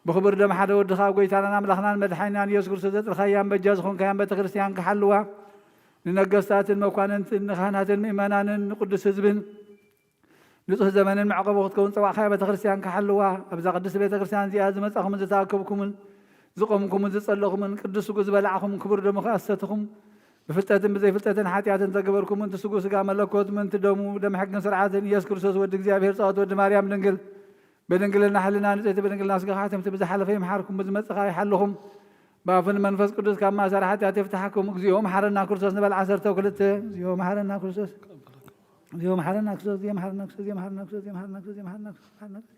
ብክብር ደም ሓደ ወድኻ ጎይታናን ኣምላኽናን መድሓኒናን ኢየሱስ ክርስቶስ ዘጥርኻያን በጃ ዝኾንካያን ቤተ ክርስቲያን ክሓልዋ ንነገስታትን መኳንንትን ንኻህናትን ምእመናንን ንቅዱስ ህዝብን ንጹህ ዘመንን መዕቆቦ ክትከውን ፀዋዕኻያ ቤተ ክርስቲያን ክሓልዋ ኣብዛ ቅድስቲ ቤተ ክርስቲያን እዚኣ ዝመፃኹምን ዝተኣከብኩምን ዝቆምኩምን ዝፀለኹምን ቅዱስ ስጉ ዝበላዕኹም ክቡር ደሙ ከኣሰትኹም ብፍልጠትን ብዘይፍልጠትን ሓጢኣትን ዘገበርኩምን እቲ ስጉ ስጋ መለኮት ምንቲ ደሙ ደም ሕግን ስርዓትን ኢየሱስ ክርስቶስ ወዲ እግዚአብሔር ጸወት ወዲ ማርያም ድንግል በድንግልና ሕልና ንጽሕቲ በድንግልና ስጋኻ ትምቲ ብዝሓለፈ ይምሓርኩም ብዝመፅኻ ይሓለኹም በአፍን መንፈስ ቅዱስ ካብ ማእሰር ሓጢኣት ይፍታሐኩም እግዚኦ መሓረና ክርስቶስ ንበል 12 እግዚኦ መሓረና ክርስቶስ እግዚኦ መሓረና ክርስቶስ እግዚኦ መሓረና ክርስቶስ እግዚኦ መሓረና ክርስቶስ እግዚኦ መሓረና ክርስቶስ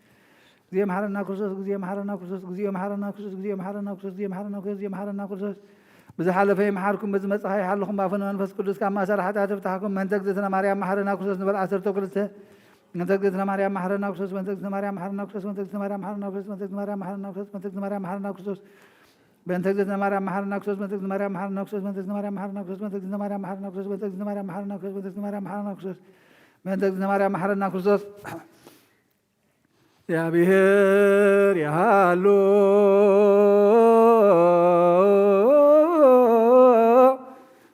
እግዚኦ መሓረና ክርስቶስ እግዚኦ መሓረና ክርስቶስ እግዚኦ መሓረና ክርስቶስ እግዚኦ መሓረና ክርስቶስ እግዚኦ መሓረና ክርስቶስ እግዚኦ መሓረና ክርስቶስ ብዝሓለፈ ይምሓርኩም ብዝመፅኻ ይሓለኹም በአፍን መንፈስ ቅዱስ ካብ ማእሰር ሓጢኣት ይፍታሐኩም መንተ እግዝእትነ ማርያም መሓረና ክርስቶስ ንበል 12 من تقدس مريم محرنا كريستوس من تقدس مريم محرنا كريستوس من تقدس مريم محرنا كريستوس من تقدس مريم محرنا كريستوس من تقدس مريم محرنا كريستوس من تقدس مريم محرنا كريستوس من تقدس مريم محرنا كريستوس من تقدس مريم محرنا كريستوس من تقدس مريم محرنا كريستوس من تقدس مريم محرنا كريستوس من تقدس مريم محرنا كريستوس من تقدس مريم محرنا كريستوس يا بهر يا هالو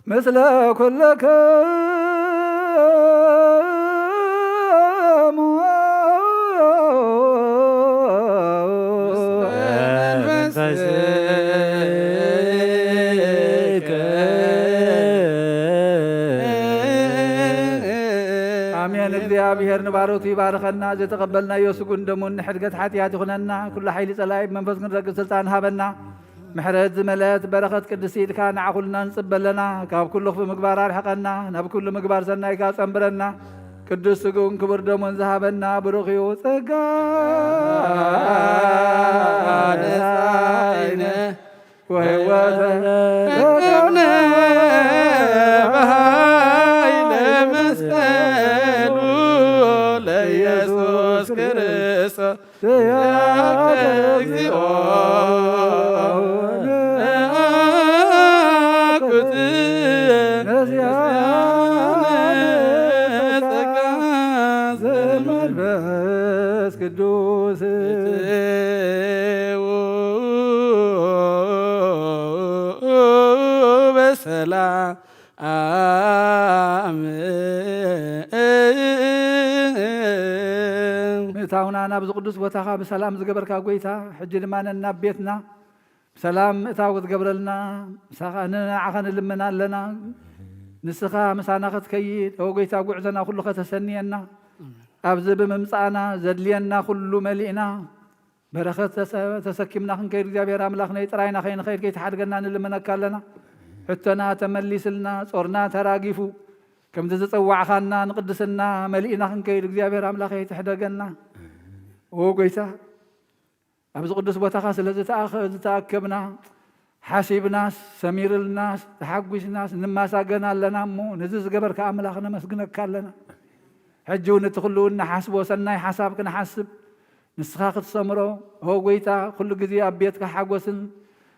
مثل كلك آمين እግዚአብሔር ንባሮቱ ይባርከና ዘተቀበልና የሱጉን ደሙን ሕድገት ሓጢያት ይኹነና ኩሉ ሓይሊ ጸላይ መንፈስ ክንረግብ ስልጣን ሃበና ምሕረት ዝመለት በረኸት ቅድስት ኢልካ ንዓኹልና ንጽበለና ካብ ኩሉ ክፉ ምግባር ኣርሕቐና ናብ ኩሉ ምግባር ሰናይካ ጸንብረና ቅዱስ ስጉን ክቡር ደሙን ዝሃበና ብሩኽ እዩ ጸጋ ነሳይነ ወሕይወተ ረከብነ በሃይለ መስቀሉ ለኢየሱስ ክርስቶስ ያከ እግዚኦ ቅዱስ በሰላም ምእታውና ናብ ዝቅዱስ ቦታኻ ብሰላም ዝገበርካ ጎይታ ሕጂ ድማ ነናብ ቤትና ብሰላም ምእታው ክትገብረልና ምሳኻ ንዓኸ ንልምና ኣለና ንስኻ ምሳና ክትከይድ ኦ ጎይታ ጉዕዘና ኩሉ ከተሰኒየና ኣብዚ ብምምፃእና ዘድልየና ኩሉ መሊእና በረኸት ተሰኪምና ክንከይድ እግዚኣብሔር ኣምላኽ ናይ ጥራይና ከይንኸይድ ከይተሓድገና ንልምነካ ኣለና ሕቶና ተመሊስልና ጾርና ተራጊፉ ከምቲ ዝፀዋዕኻና ንቅድስና መሊእና ክንከይድ እግዚኣብሔር ኣምላኽ ይትሕደገና ኦ ጎይታ ኣብዚ ቅዱስ ቦታኻ ስለ ዝተኣከብና ሓሲብናስ ሰሚርልናስ ተሓጒስናስ ንማሳገና ኣለና እሞ ነዚ ዝገበርካ ኣምላኽ ነመስግነካ ኣለና ሕጂ እውን እቲ ኩሉ እናሓስቦ ሰናይ ሓሳብ ክንሓስብ ንስኻ ክትሰምሮ ኦ ጎይታ ኩሉ ግዜ ኣብ ቤትካ ሓጎስን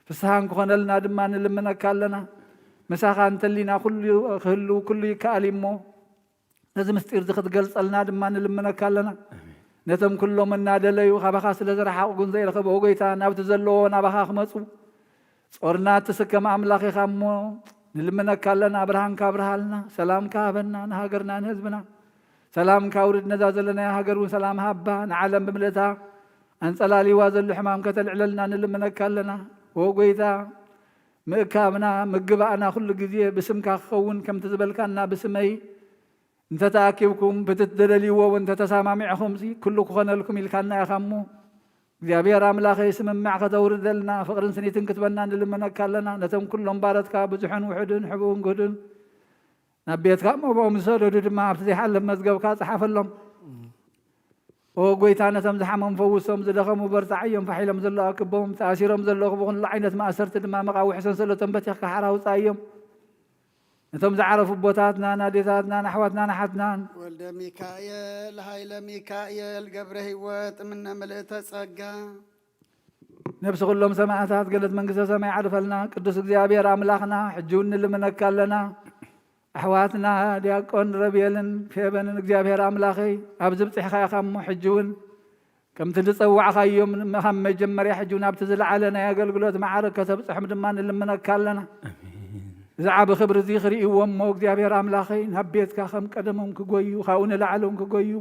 ፍስሓን ክኾነልና ድማ ንልምነካ ኣለና ምሳኻ እንተሊና ክህሉ ኩሉ ይከኣል እሞ ነዚ ምስጢር እዚ ክትገልፀልና ድማ ንልምነካ ኣለና ነቶም ኩሎም እናደለዩ ካባኻ ስለ ዝረሓቑ ግን ዘይረኸቡ ኦ ጎይታ ናብቲ ዘለዎ ናባኻ ክመፁ ጾርናት ትስከም ኣምላኽ ኢኻ እሞ ንልምነካ ኣለና ብርሃንካ ብርሃልና ሰላምካ ሃበና ንሃገርና ንህዝብና ሰላምካ ውርድ ነዛ ዘለና ሃገር እውን ሰላም ሃባ ንዓለም ብምልእታ ኣንጸላሊዋ ዘሎ ሕማም ከተልዕለልና ንልምነካ ኣለና ኦ ጎይታ ምእካብና ምግባእና ኩሉ ግዜ ብስምካ ክኸውን ከምቲ ዝበልካና ብስመይ እንተተኣኪብኩም ብትትደለልይዎ እንተተሰማሚዕኹም ኩሉ ክኾነልኩም ኢልካና ኢኻ እሞ እግዚኣብሔር ኣምላኸይ ስምምዕ ከተውርደልና ፍቕርን ስኒትን ክትበና ንልምነካ ኣለና ነቶም ኩሎም ባረትካ ብዙሕን ውሕድን ሕቡእን ጉህድን ናብ ቤትካ መብኦም ዝሰደዱ ድማ ኣብቲ ዘይሓልፍ መዝገብካ ፀሓፈሎም ኦ ጎይታ ነቶም ዝሓመም ፈውሶም ዝደኸሙ በርታዕ እዮም ፋሒሎም ዘለዉ ኣክቦም ተኣሲሮም ዘለኹ ብኩሉ ዓይነት ማእሰርቲ ድማ መቃዊሕ ሰንሰለቶም በቲኽካ ሓራ ውፃእ እዮም ነቶም ዝዓረፉ ቦታትና ናዴታትና ናሕዋትና ናሓትናን ወልደ ሚካኤል ሃይለ ሚካኤል ገብረ ህይወት እምነ መልእተ ጸጋ ነብሲ ኩሎም ሰማዕታት ገለት መንግስተ ሰማይ ዓርፈልና ቅዱስ እግዚኣብሔር ኣምላኽና ሕጂ እውን ንልምነካ ኣለና ኣሕዋትና ዲያቆን ረቤልን ፌበንን እግዚኣብሔር ኣምላኸይ ኣብዚ ብፅሕኻ ኢኻ እሞ ሕጂ እውን ከምቲ ዝፀዋዕኻዮም ካብ መጀመርያ ሕጂ እውን ኣብቲ ዝለዓለ ናይ ኣገልግሎት ማዕረግ ከተብፅሖም ድማ ንልምነካ ኣለና እዚ ዓብ ክብሪ እዚ ክርእይዎ እሞ እግዚኣብሔር ኣምላኸይ ናብ ቤትካ ከም ቀደሞም ክጎዩ ካብኡ ንላዕሎም ክጎዩ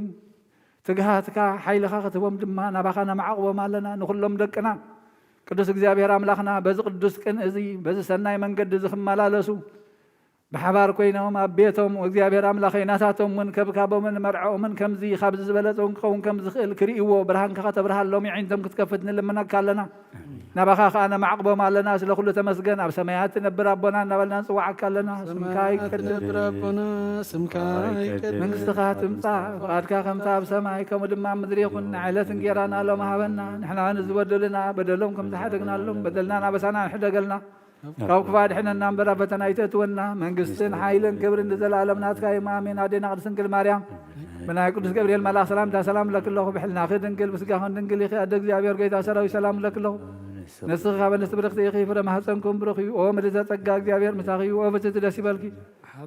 ትግሃትካ ሓይልኻ ክትቦም ድማ ናባኻ ነማዓቕቦም ኣለና ንኩሎም ደቅና ቅዱስ እግዚኣብሔር ኣምላኽና በዚ ቅዱስ ቅን እዚ በዚ ሰናይ መንገዲ እዚ ክመላለሱ ብሓባር ኮይኖም ኣብ ቤቶም እግዚኣብሔር ኣምላኸይ ናታቶም እውን ከብካቦምን መርዐኦምን ከምዚ ካብዚ ዝበለፀውን ክኸውን ከም ዝኽእል ክርእይዎ ብርሃንካ ከተብርሃሎም ይዒንቶም ክትከፍት ንልምነካ ኣለና ናባኻ ከዓ ነማዕቕቦም ኣለና ስለ ኩሉ ተመስገን ኣብ ሰማያት ትነብር ኣቦና እናበልና ንፅዋዓካ ኣለና ስምካ ይቀደስ መንግስትኻ ትምፃእ ፍቓድካ ከምታ ኣብ ሰማይ ከምኡ ድማ ምድሪ ይኹን ንዕለት እንጌራና ሎም ሃበና ንሕና ንዝበደሉና በደሎም ከም ዝሓደግናሎም በደልና ናበሳና ንሕደገልና ካብ ክፋድ ሕነና እምበራ ፈተና ይተእትወና መንግስትን ሓይልን ክብርን ንዘለኣለም ናትካ እዩ ኣሜን ኣዴና ቅድስት ድንግል ማርያም بناي قدس جبريل ملاك سلام لك الله بحلنا خير دنقل بسقاهن دنقل يخي أدق زابير قيتا سراوي سلام لك الله نسخ خابن نستبرخ يخي فرما حسنكم برخي أو ملزا تقاق زابير مساخي أو بتتدسي بالكي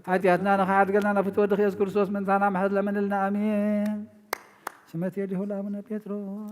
حاتياتنا نخاعد قلنا نفتوى دخي يذكر سوس من ثانا محد لمن لنا آمين سمت يدي هلا من بيتروس